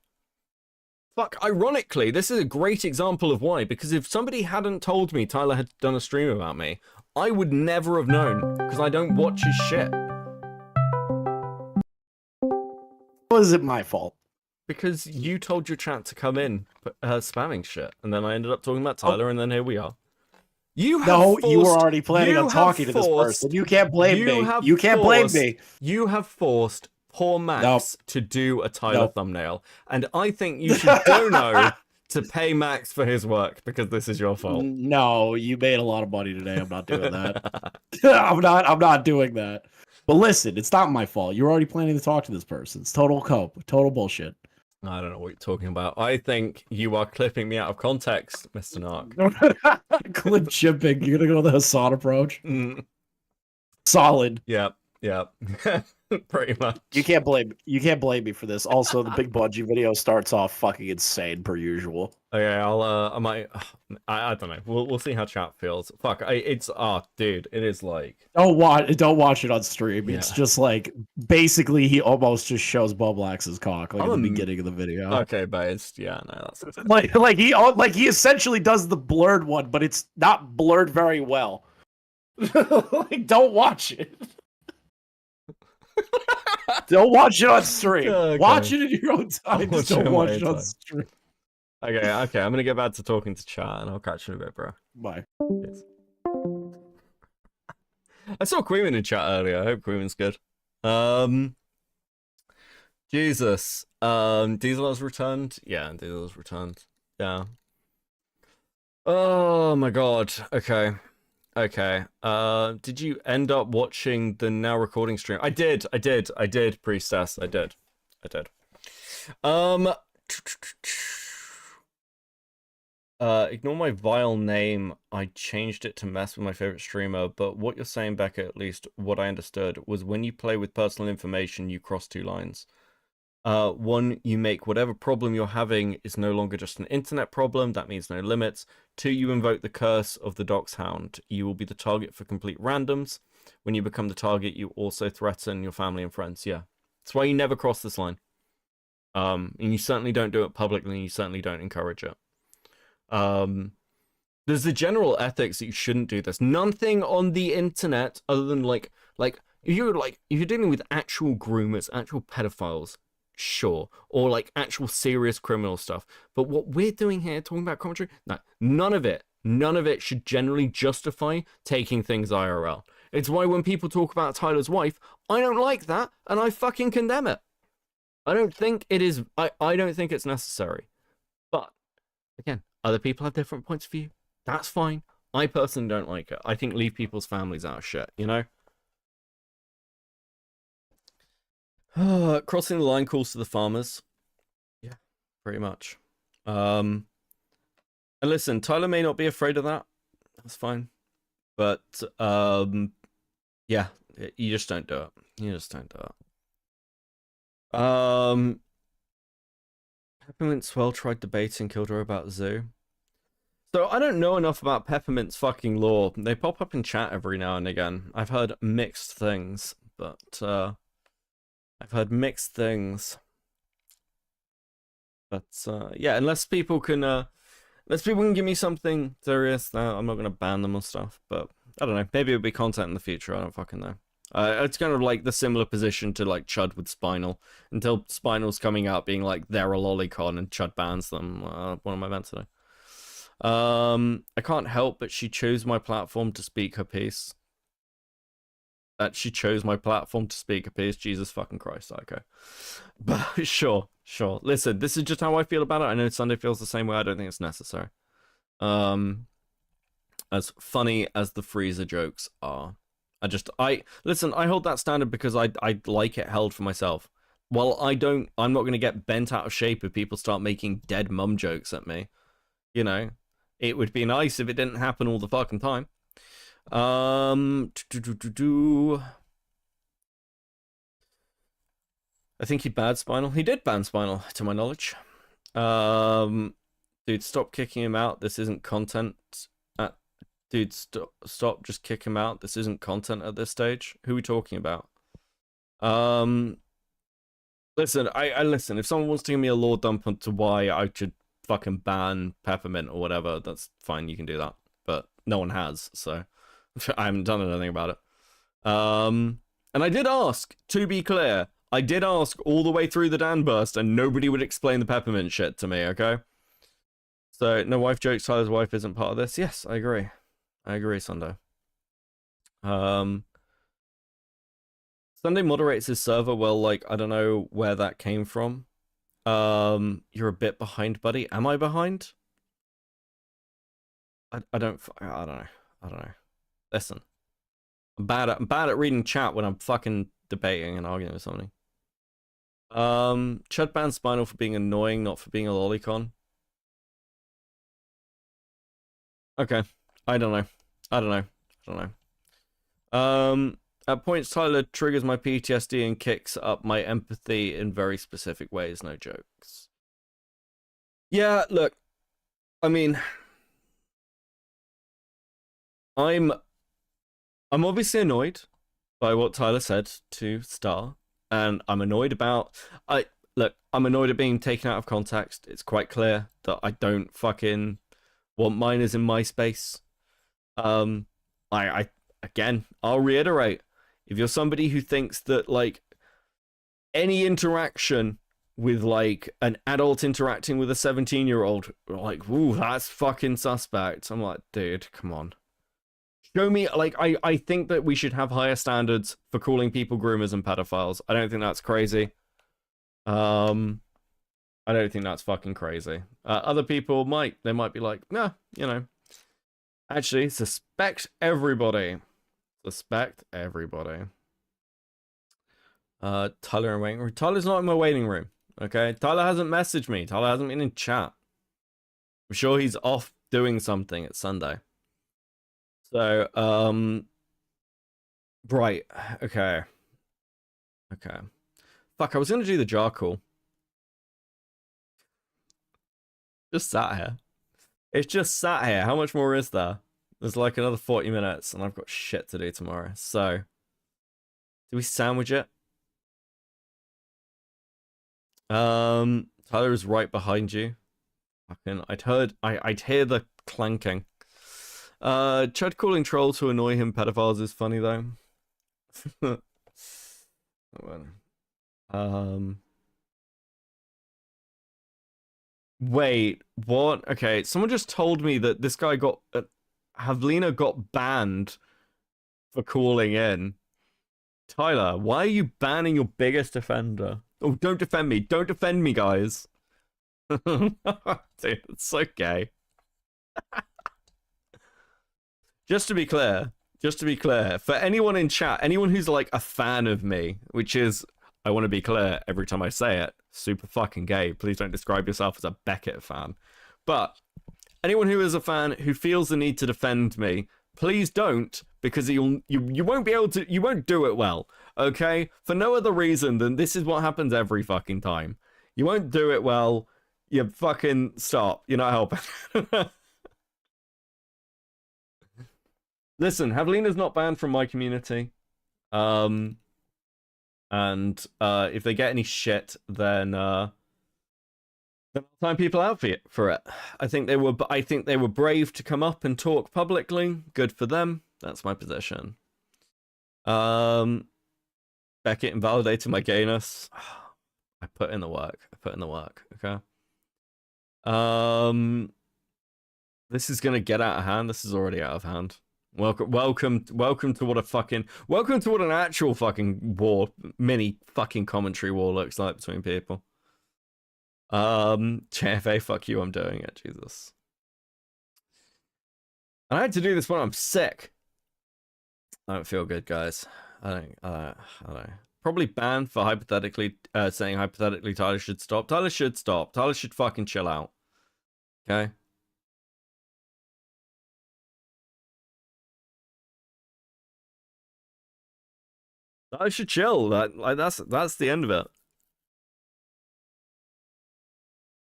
Fuck, ironically, this is a great example of why. Because if somebody hadn't told me Tyler had done a stream about me, I would never have known. Because I don't watch his shit. Was it my fault? Because you told your chat to come in spamming shit. And then I ended up talking about Tyler, and then here we are. You were already planning on talking to this person. You can't blame me. You can't blame me. You have forced poor Max to do a Tyler thumbnail. And I think you should dono to pay Max for his work because this is your fault. No, you made a lot of money today. I'm not doing that. I'm not doing that. But listen, it's not my fault. You're already planning to talk to this person. It's total cope. Total bullshit. I don't know what you're talking about. I think you are clipping me out of context, Mr. Narc. Clip chipping. You're gonna go the Hassan approach. Solid. Yep. Pretty much. You can't blame me for this. Also, the Big Bungie video starts off fucking insane per usual. Okay, I don't know. We'll see how chat feels. Fuck, dude, it is like don't watch it on stream. Yeah. It's just like basically he almost just shows Bublax's cock like at the beginning of the video. Okay, but it's that's like he essentially does the blurred one, but it's not blurred very well. Like, don't watch it. Don't watch it on stream. Okay. Watch it in your own time. Just don't watch it on stream. Okay. I'm gonna get back to talking to chat, and I'll catch you in a bit, bro. Bye. Yes. I saw Queeman in chat earlier. I hope Queeman's good. Jesus. Diesel has returned. Yeah, Diesel has returned. Yeah. Oh my god. Okay. Did you end up watching the now recording stream? I did, Priestess. I did. Ignore my vile name. I changed it to mess with my favorite streamer, but what you're saying, Becca, at least what I understood, was when you play with personal information, you cross two lines. One, you make whatever problem you're having is no longer just an internet problem. That means no limits. Two, you invoke the curse of the Dox Hound. You will be the target for complete randoms. When you become the target, you also threaten your family and friends. Yeah. That's why you never cross this line. And you certainly don't do it publicly, and you certainly don't encourage it. There's the general ethics that you shouldn't do this. Nothing on the internet other than like if you're dealing with actual groomers, actual pedophiles, sure, or like actual serious criminal stuff. But what we're doing here, talking about commentary, no, none of it should generally justify taking things IRL. It's why when people talk about Tyler's wife, I don't like that, and I fucking condemn it. I don't think it is. I don't think it's necessary. But again, other people have different points of view. That's fine. I personally don't like it. I think leave people's families out of shit, you know? Crossing the line calls to the farmers. Yeah, pretty much. And listen, Tyler may not be afraid of that. That's fine. But, yeah, you just don't do it. You just don't do it. Peppermint Swell tried debating Kildare about Zoo. So I don't know enough about Peppermint's fucking lore. They pop up in chat every now and again. I've heard mixed things, but I've heard mixed things. But yeah, unless people can give me something serious, I'm not gonna ban them or stuff. But I don't know. Maybe it'll be content in the future. I don't fucking know. It's kind of like the similar position to like Chud with Spinal, until Spinal's coming out being like they're a lolicon and Chud bans them. What am I meant to do? I can't help but she chose my platform to speak her piece. That she chose my platform to speak her piece. Jesus fucking Christ, okay. But sure. Listen, this is just how I feel about it. I know Sunday feels the same way. I don't think it's necessary. As funny as the freezer jokes are. I hold that standard because I like it held for myself. While I'm not going to get bent out of shape if people start making dead mum jokes at me. You know, it would be nice if it didn't happen all the fucking time. I think he banned Spinal. He did ban Spinal, to my knowledge. Dude, stop kicking him out. This isn't content. Dude, stop. Just kick him out. This isn't content at this stage. Who are we talking about? Listen, I listen. If someone wants to give me a lore dump onto why I should fucking ban Peppermint or whatever, that's fine. You can do that. But no one has, so I haven't done anything about it. And I did ask, to be clear, I did ask all the way through the Dan burst, and nobody would explain the Peppermint shit to me, okay? So, no wife jokes, Tyler's wife isn't part of this. Yes, I agree. I agree, Sunday. Sunday moderates his server. Well, like, I don't know where that came from. You're a bit behind, buddy. Am I behind? I don't know. Listen, I'm bad at reading chat when I'm fucking debating and arguing with somebody. Chud banned Spinal for being annoying, not for being a lolicon. Okay, I don't know. At points, Tyler triggers my PTSD and kicks up my empathy in very specific ways. No jokes. Yeah, look, I mean, I'm obviously annoyed by what Tyler said to Star, and I'm annoyed about I'm annoyed at being taken out of context. It's quite clear that I don't fucking want minors in my space. I'll reiterate, if you're somebody who thinks that like any interaction with like an adult interacting with a 17-year-old, like, ooh, that's fucking suspect. I'm like, dude, come on. Show me, like, I think that we should have higher standards for calling people groomers and pedophiles. I don't think that's crazy. I don't think that's fucking crazy. Other people might be like, nah, you know. Actually, suspect everybody. Suspect everybody. Tyler in waiting room. Tyler's not in my waiting room. Okay, Tyler hasn't messaged me. Tyler hasn't been in chat. I'm sure he's off doing something at Sunday. So, right. Okay. Okay. Fuck, I was going to do the jar call. Just sat here. It's just sat here. How much more is there? There's like another 40 minutes and I've got shit to do tomorrow. So, do we sandwich it? Tyler is right behind you. Fucking, I'd hear the clanking. Tried calling troll to annoy him. Pedophiles is funny though. Wait, what? Okay, someone just told me that this guy got Havlina got banned for calling in. Tyler, why are you banning your biggest offender? Oh, don't defend me. Don't defend me, guys. Dude, it's so gay. Just to be clear, for anyone in chat, anyone who's like a fan of me, which is, I want to be clear every time I say it, super fucking gay. Please don't describe yourself as a Beckett fan. But anyone who is a fan who feels the need to defend me, please don't, because you won't be able to, you won't do it well, okay? For no other reason than this is what happens every fucking time. You won't do it well. You fucking stop. You're not helping. Listen, Havlina's not banned from my community. And if they get any shit, then I'll time people out for it. I think they were brave to come up and talk publicly. Good for them. That's my position. Beckett invalidated my gayness. I put in the work. Okay. This is gonna get out of hand. This is already out of hand. Welcome to what an actual fucking war, mini fucking commentary war looks like between people. JFA, fuck you, I'm doing it, Jesus. I had to do this when I'm sick. I don't feel good, guys. I don't. Probably banned for hypothetically saying hypothetically Tyler should stop. Tyler should stop. Tyler should fucking chill out. Okay? I should chill. That's the end of it.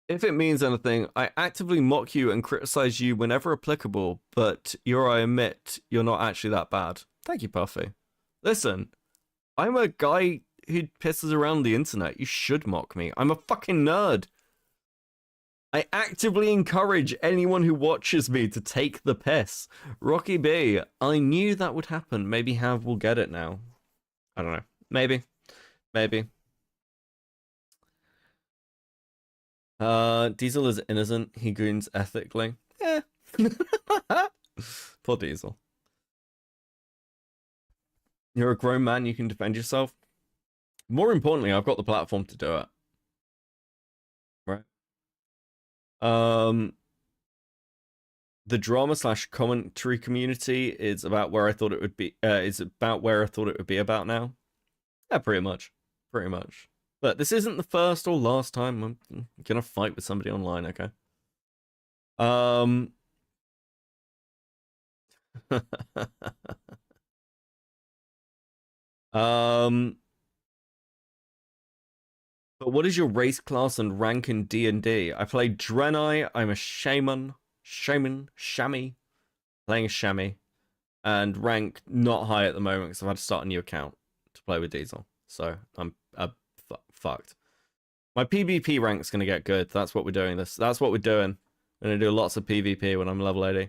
If it means anything, I actively mock you and criticize you whenever applicable, but I admit you're not actually that bad. Thank you, Puffy. Listen, I'm a guy who pisses around the internet. You should mock me. I'm a fucking nerd. I actively encourage anyone who watches me to take the piss. Rocky B, I knew that would happen. Maybe Hav will get it now. I don't know. Maybe. Diesel is innocent. He goons ethically. Eh. Poor Diesel. You're a grown man. You can defend yourself. More importantly, I've got the platform to do it. Right. The drama / commentary community is about where I thought it would be. Is about where I thought it would be about now. Yeah, pretty much. But this isn't the first or last time I'm gonna fight with somebody online. Okay. But what is your race, class, and rank in D&D? I play Draenei. I'm a shaman, Shami, playing a Shami, and rank not high at the moment because I've had to start a new account to play with Diesel. So I'm fucked. My PvP rank's gonna get good. That's what we're doing. That's what we're doing. I'm gonna do lots of PvP when I'm level 80.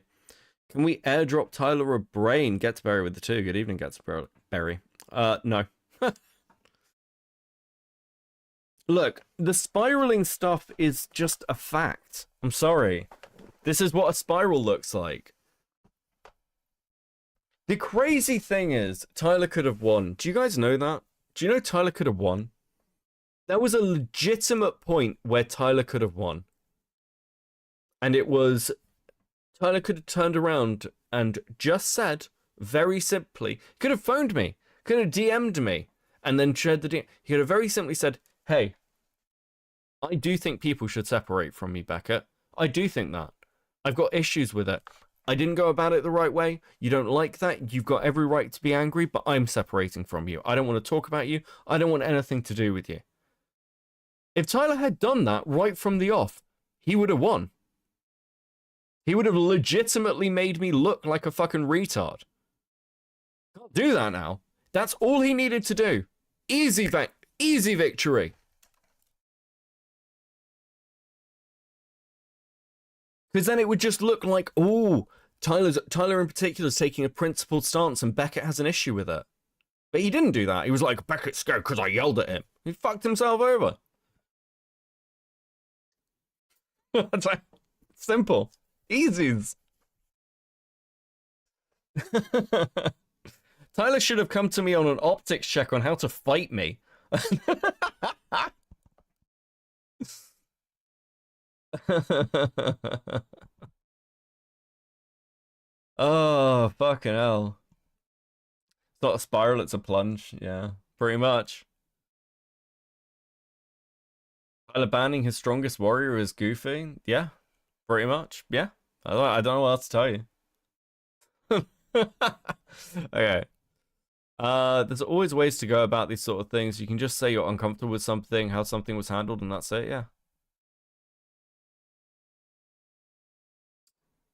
Can we airdrop Tyler a brain? Gets Berry with the 2. Good evening, Gets Berry. No. Look, the spiraling stuff is just a fact. I'm sorry. This is what a spiral looks like. The crazy thing is, Tyler could have won. Do you guys know that? Do you know Tyler could have won? There was a legitimate point where Tyler could have won. And it was, Tyler could have turned around and just said, very simply, could have phoned me, could have DM'd me, and then shared the DM. He could have very simply said, hey, I do think people should separate from me, Beckett. I do think that. I've got issues with it. I didn't go about it the right way. You don't like that. You've got every right to be angry, but I'm separating from you. I don't want to talk about you. I don't want anything to do with you. If Tyler had done that right from the off, he would have won. He would have legitimately made me look like a fucking retard. Can't do that now. That's all he needed to do. Easy victory. Because then it would just look like, oh, Tyler in particular is taking a principled stance and Beckett has an issue with it. But he didn't do that. He was like, Beckett's scared because I yelled at him. He fucked himself over. It's like, simple. Easies. Tyler should have come to me on an optics check on how to fight me. Oh, fucking hell. It's not a spiral, it's a plunge. Yeah, pretty much. Tyler banning his strongest warrior is goofy. Yeah, pretty much. Yeah, I don't know what else to tell you. Okay. There's always ways to go about these sort of things. You can just say you're uncomfortable with something, how something was handled, and that's it. Yeah.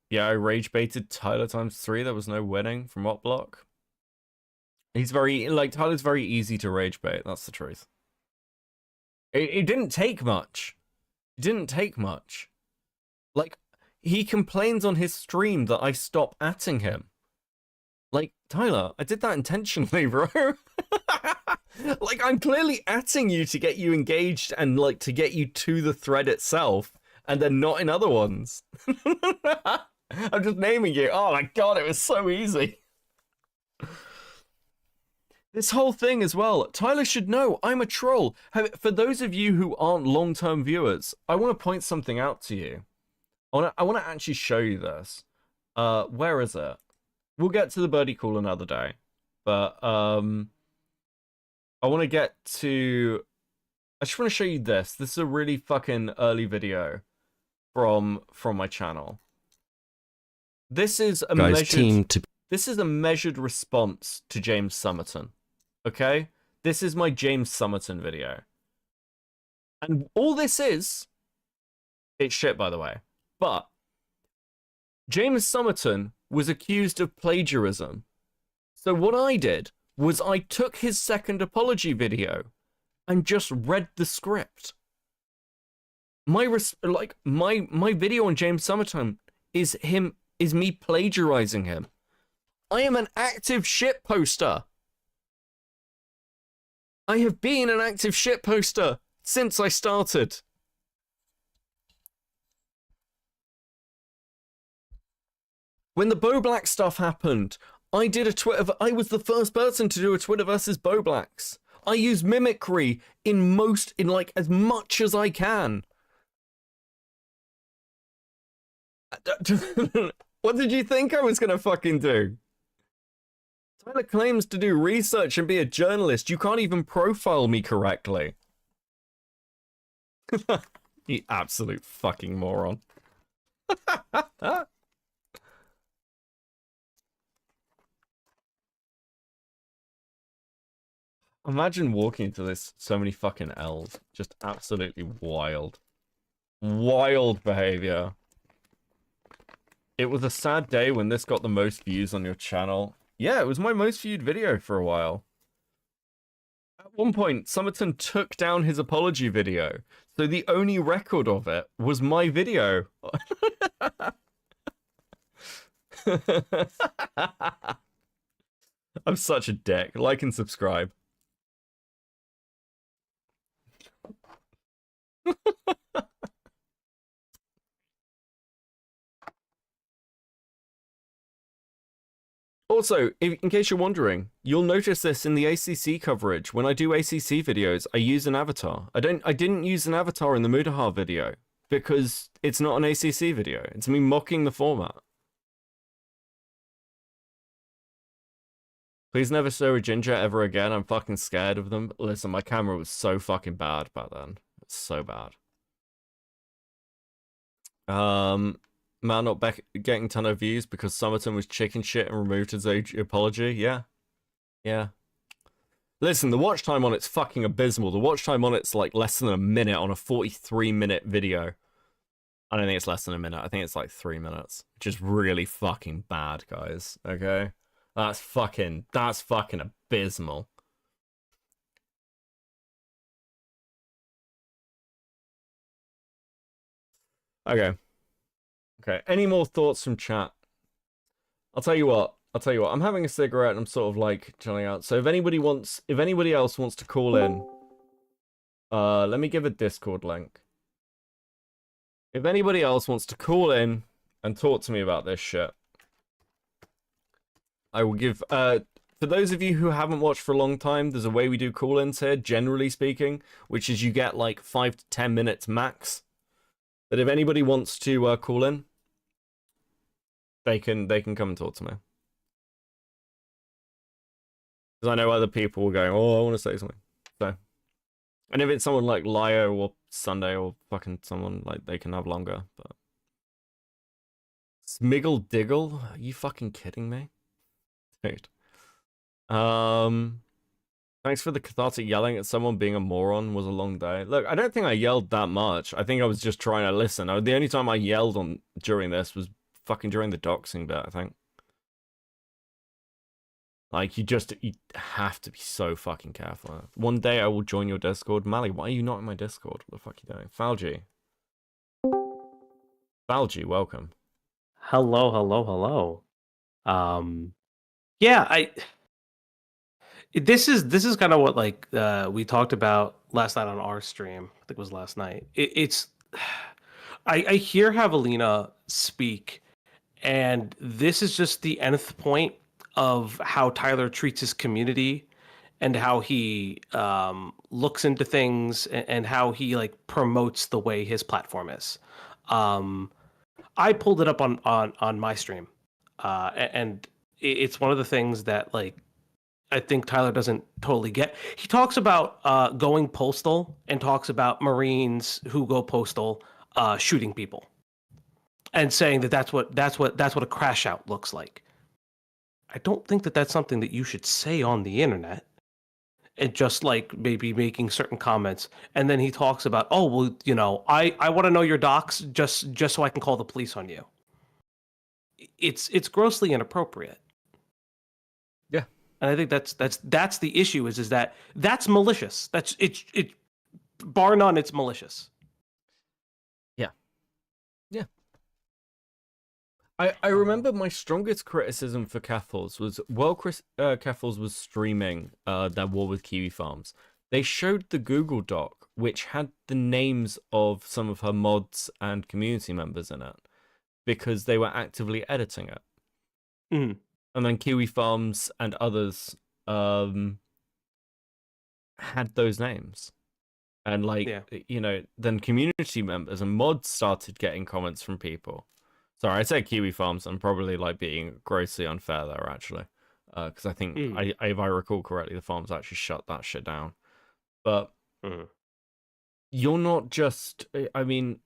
Yeah, I rage baited Tyler ×3. There was no winning from what block? He's very, like, Tyler's very easy to rage bait. That's the truth. It didn't take much. It didn't take much. Like, he complains on his stream that I stop atting him. Like, Tyler, I did that intentionally, bro. Like, I'm clearly atting you to get you engaged and, like, to get you to the thread itself, and then not in other ones. I'm just naming you. Oh my god, it was so easy. This whole thing as well. Tyler should know I'm a troll. For those of you who aren't long-term viewers, I want to point something out to you. I want to actually show you this. Where is it? We'll get to the birdie call another day. But I want to get to... I just want to show you this. This is a really fucking early video from my channel. This is a This is a measured response to James Summerton. Okay? This is my James Summerton video. And all this is... It's shit, by the way. But James Summerton was accused of plagiarism. So what I did was I took his second apology video and just read the script. My video on James Summerton is me plagiarizing him. I am an active shit poster. I have been an active shit poster since I started. When the Bo Black stuff happened, I did a Twitter. I was the first person to do a Twitter versus Bo Blacks. I use mimicry in like as much as I can. What did you think I was gonna fucking do? Tyler claims to do research and be a journalist. You can't even profile me correctly. You absolute fucking moron. Imagine walking into this, so many fucking L's. Just absolutely wild. Wild behavior. It was a sad day when this got the most views on your channel. Yeah, it was my most viewed video for a while. At one point, Summerton took down his apology video, so the only record of it was my video. I'm such a dick. Like and subscribe. Also, in case you're wondering, you'll notice this in the ACC coverage. When I do ACC videos, I use an avatar. I didn't use an avatar in the Mudahar video because it's not an ACC video. It's me mocking the format. Please never show a ginger ever again. I'm fucking scared of them. Listen, my camera was so fucking bad back then. It's so bad. Man not getting ton of views because Summerton was chicken shit and removed his apology. Yeah. Yeah. Listen, the watch time on it's fucking abysmal. The watch time on it's like less than a minute on a 43-minute video. I don't think it's less than a minute. I think it's like 3 minutes, which is really fucking bad, guys. Okay? That's fucking abysmal. Okay. Okay. Any more thoughts from chat? I'll tell you what. I'm having a cigarette and I'm sort of like chilling out. So if anybody else wants to call in, let me give a Discord link. If anybody else wants to call in and talk to me about this shit, I will give, for those of you who haven't watched for a long time, there's a way we do call-ins here, generally speaking, which is you get like 5 to 10 minutes max. But if anybody wants to call in, they can come and talk to me. Because I know other people are going, oh, I want to say something. So, and if it's someone like Lio or Sunday or fucking someone, like, they can have longer. But Smiggle Diggle? Are you fucking kidding me? Dude. Thanks for the cathartic yelling at someone. Being a moron was a long day. Look, I don't think I yelled that much. I think I was just trying to listen. The only time I yelled during this was fucking during the doxing bit, I think. Like, you have to be so fucking careful. One day I will join your Discord. Mally, why are you not in my Discord? What the fuck are you doing? Falgi, welcome. Hello. Yeah, this is kind of what like we talked about last night on our stream. I think it was last night. I hear Javelina speak, and this is just the nth point of how Tyler treats his community and how he looks into things and how he like promotes the way his platform is. I pulled it up on my stream, and it's one of the things that like I think Tyler doesn't totally get. He talks about going postal and talks about Marines who go postal shooting people, and saying that's what a crash out looks like. I don't think that that's something that you should say on the internet, and just like maybe making certain comments. And then he talks about, oh well, you know, I want to know your docs just so I can call the police on you. It's grossly inappropriate. Yeah. And I think that's the issue is that that's malicious. That's it bar none, it's malicious. Yeah. I remember my strongest criticism for Cathals was while Cathals was streaming their war with Kiwi Farms, they showed the Google Doc which had the names of some of her mods and community members in it because they were actively editing it. Mm. And then Kiwi Farms and others had those names. And you know, then community members and mods started getting comments from people. Sorry, I said Kiwi Farms. I'm probably like being grossly unfair there, actually, because I think if I recall correctly, the farms actually shut that shit down. But you're not just. I mean,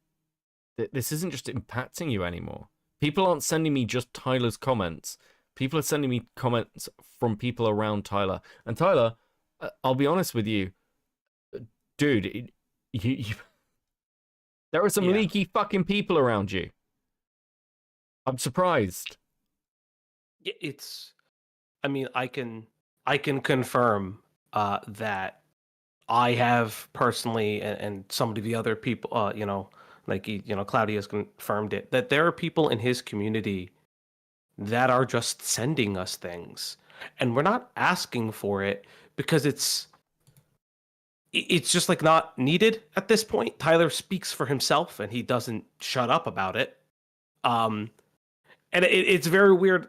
this isn't just impacting you anymore. People aren't sending me just Tyler's comments. People are sending me comments from people around Tyler. And Tyler, I'll be honest with you, dude. There are some leaky fucking people around you. I'm surprised. I mean, I can confirm that I have personally, and some of the other people, you know, like, you know, Claudia's confirmed it, that there are people in his community that are just sending us things, and we're not asking for it because it's just like not needed at this point. Tyler speaks for himself, and he doesn't shut up about it. And it's very weird.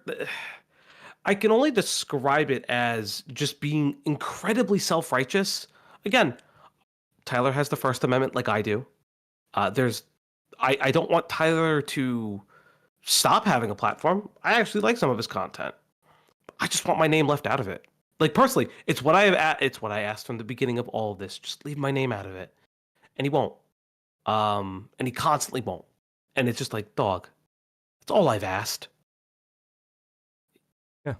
I can only describe it as just being incredibly self-righteous. Again, Tyler has the First Amendment like I do. I don't want Tyler to stop having a platform. I actually like some of his content. I just want my name left out of it. Like personally, it's what I asked from the beginning of all of this. Just leave my name out of it. And he won't. And he constantly won't. And it's just like, dog, It's all I've asked. Yeah.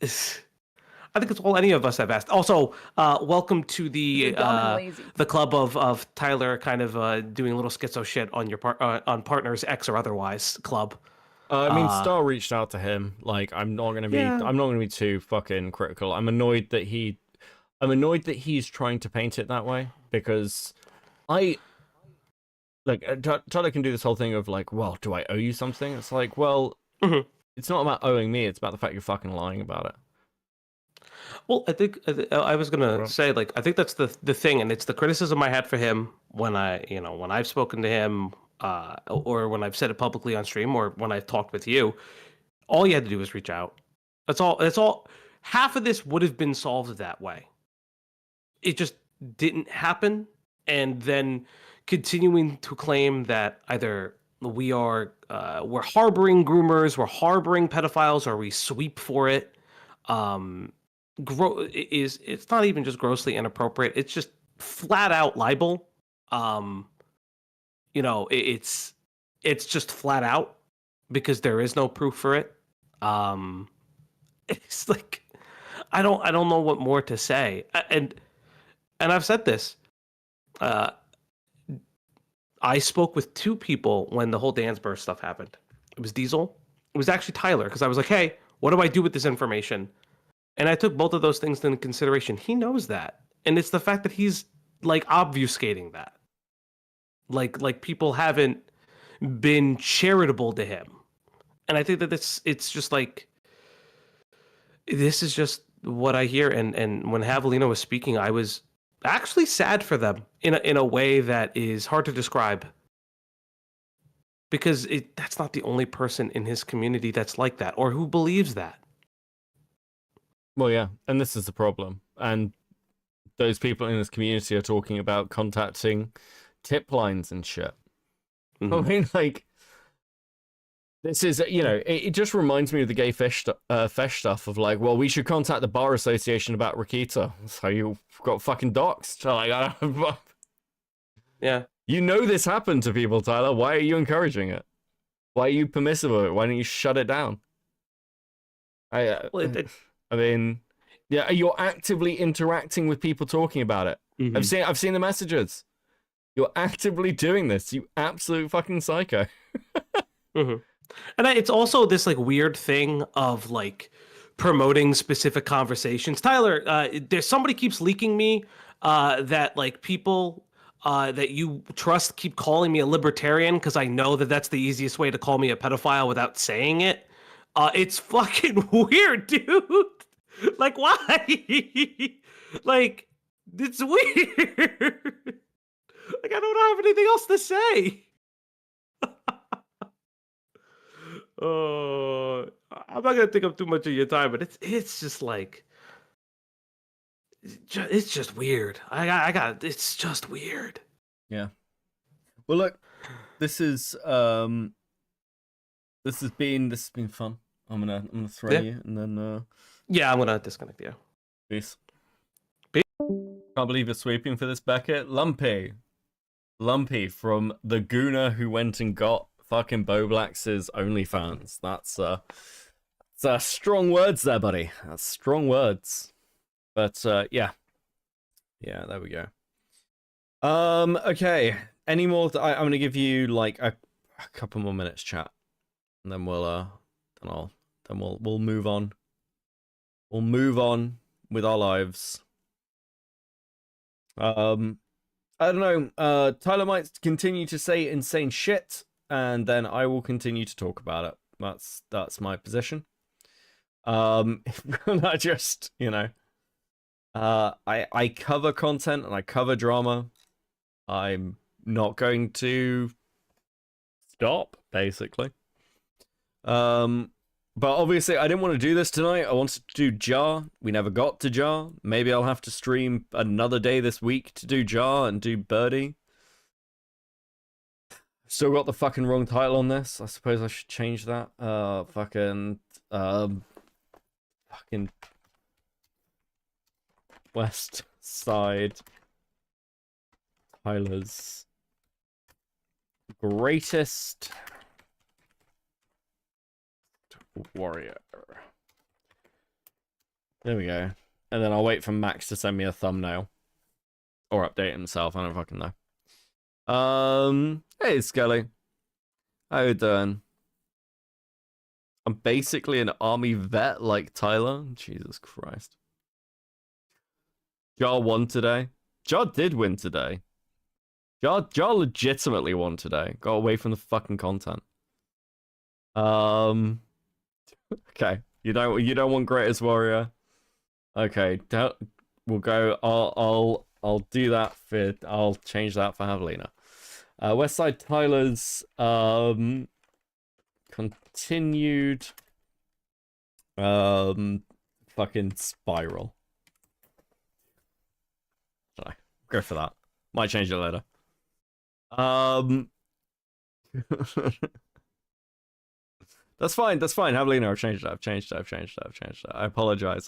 I think it's all any of us have asked. Also, welcome to You're dumb and lazy. the club of Tyler kind of doing a little schizo shit on your on partners, X or otherwise club. I mean, Star reached out to him. Like, I'm not gonna be too fucking critical. I'm annoyed that he's trying to paint it that way, because Tyler can do this whole thing of like, well, do I owe you something? It's like, well, it's not about owing me. It's about the fact you're fucking lying about it. Well, I think I was gonna say, like, I think that's the thing, and it's the criticism I had for him when I've spoken to him, or when I've said it publicly on stream, or when I've talked with you. All you had to do was reach out. That's all. That's all. Half of this would have been solved that way. It just didn't happen, and then continuing to claim that either we're harboring groomers, we're harboring pedophiles, or we sweep for it. It's not even just grossly inappropriate, it's just flat out libel. It's just flat out, because there is no proof for it. It's like, I don't know what more to say. And I've said this, I spoke with two people when the whole Dansburg stuff happened. It was Diesel, it was actually Tyler, because I was like, hey, what do I do with this information? And I took both of those things into consideration. He knows that. And it's the fact that he's like obfuscating that. Like people haven't been charitable to him. And I think that it's just like, this is just what I hear. And when Javelina was speaking, I was actually sad for them in a way that is hard to describe. Because that's not the only person in his community that's like that, or who believes that. Well, yeah, and this is the problem. And those people in this community are talking about contacting tip lines and shit. Mm-hmm. I mean, like, this is, it just reminds me of the gay fesh stuff of like, well, we should contact the bar association about Rakita. So you got fucking doxed. Like, yeah. You know this happened to people, Tyler. Why are you encouraging it? Why are you permissive of it? Why don't you shut it down? I mean, yeah, you're actively interacting with people talking about it. Mm-hmm. I've seen the messages. You're actively doing this, you absolute fucking psycho. Mm-hmm. And it's also this like weird thing of like promoting specific conversations. Tyler, there's somebody keeps leaking me that like people that you trust keep calling me a libertarian because I know that that's the easiest way to call me a pedophile without saying it. It's fucking weird, dude. Like, why? Like, it's weird. Like, I don't have anything else to say. I'm not gonna take up too much of your time, but it's just like, it's just weird. It's just weird. Yeah. Well, look, this has been fun. I'm gonna throw you, and then yeah, I'm gonna disconnect you. Peace. Can't believe you're sweeping for this, Beckett. Lumpy from the Gooner who went and got fucking Boblax's OnlyFans. That's strong words there, buddy. That's strong words. But yeah, there we go. Okay. Any more? I'm gonna give you like a couple more minutes, chat, and then we'll move on. We'll move on with our lives. I don't know. Tyler might continue to say insane shit, and then I will continue to talk about it. That's my position. I just, I cover content and I cover drama. I'm not going to stop, basically. But obviously I didn't want to do this tonight. I wanted to do Jar. We never got to Jar. Maybe I'll have to stream another day this week to do Jar and do Birdie. Still got the fucking wrong title on this. I suppose I should change that. Fucking Westside Tyler's greatest Warrior. There we go. And then I'll wait for Max to send me a thumbnail. Or update himself, I don't fucking know. Hey Skelly. How you doing? I'm basically an army vet like Tyler. Jesus Christ. Jar won today. Jar did win today. Jar legitimately won today. Got away from the fucking content. Okay. You don't want Greatest Warrior. Okay. We'll go. I'll do that for. I'll change that for Javelina. Westside Tyler's continued fucking spiral. Sorry. Go for that. Might change it later. That's fine. Javelina, I've changed it. I apologize,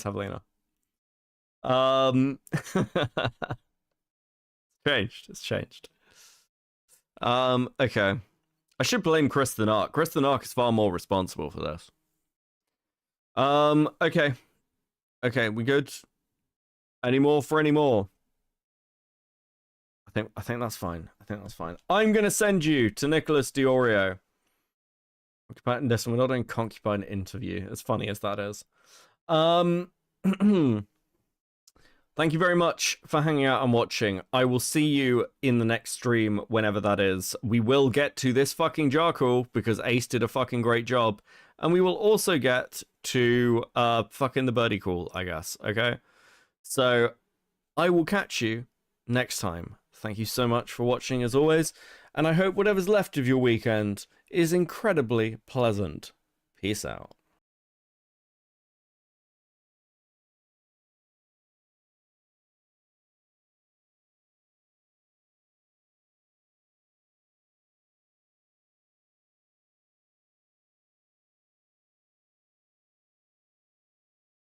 Javelina. It's changed. Okay. I should blame Chris the Narc. Chris the Narc is far more responsible for this. Okay. Okay, we good? Any more? I think that's fine. I'm gonna send you to Nicholas Diorio. Concubine, listen, we're not doing concubine interview, as funny as that is. Thank you very much for hanging out and watching. I will see you in the next stream, whenever that is. We will get to this fucking jar call, because Ace did a fucking great job. And we will also get to fucking the birdie call, I guess, okay? So, I will catch you next time. Thank you so much for watching, as always. And I hope whatever's left of your weekend is incredibly pleasant. Peace out.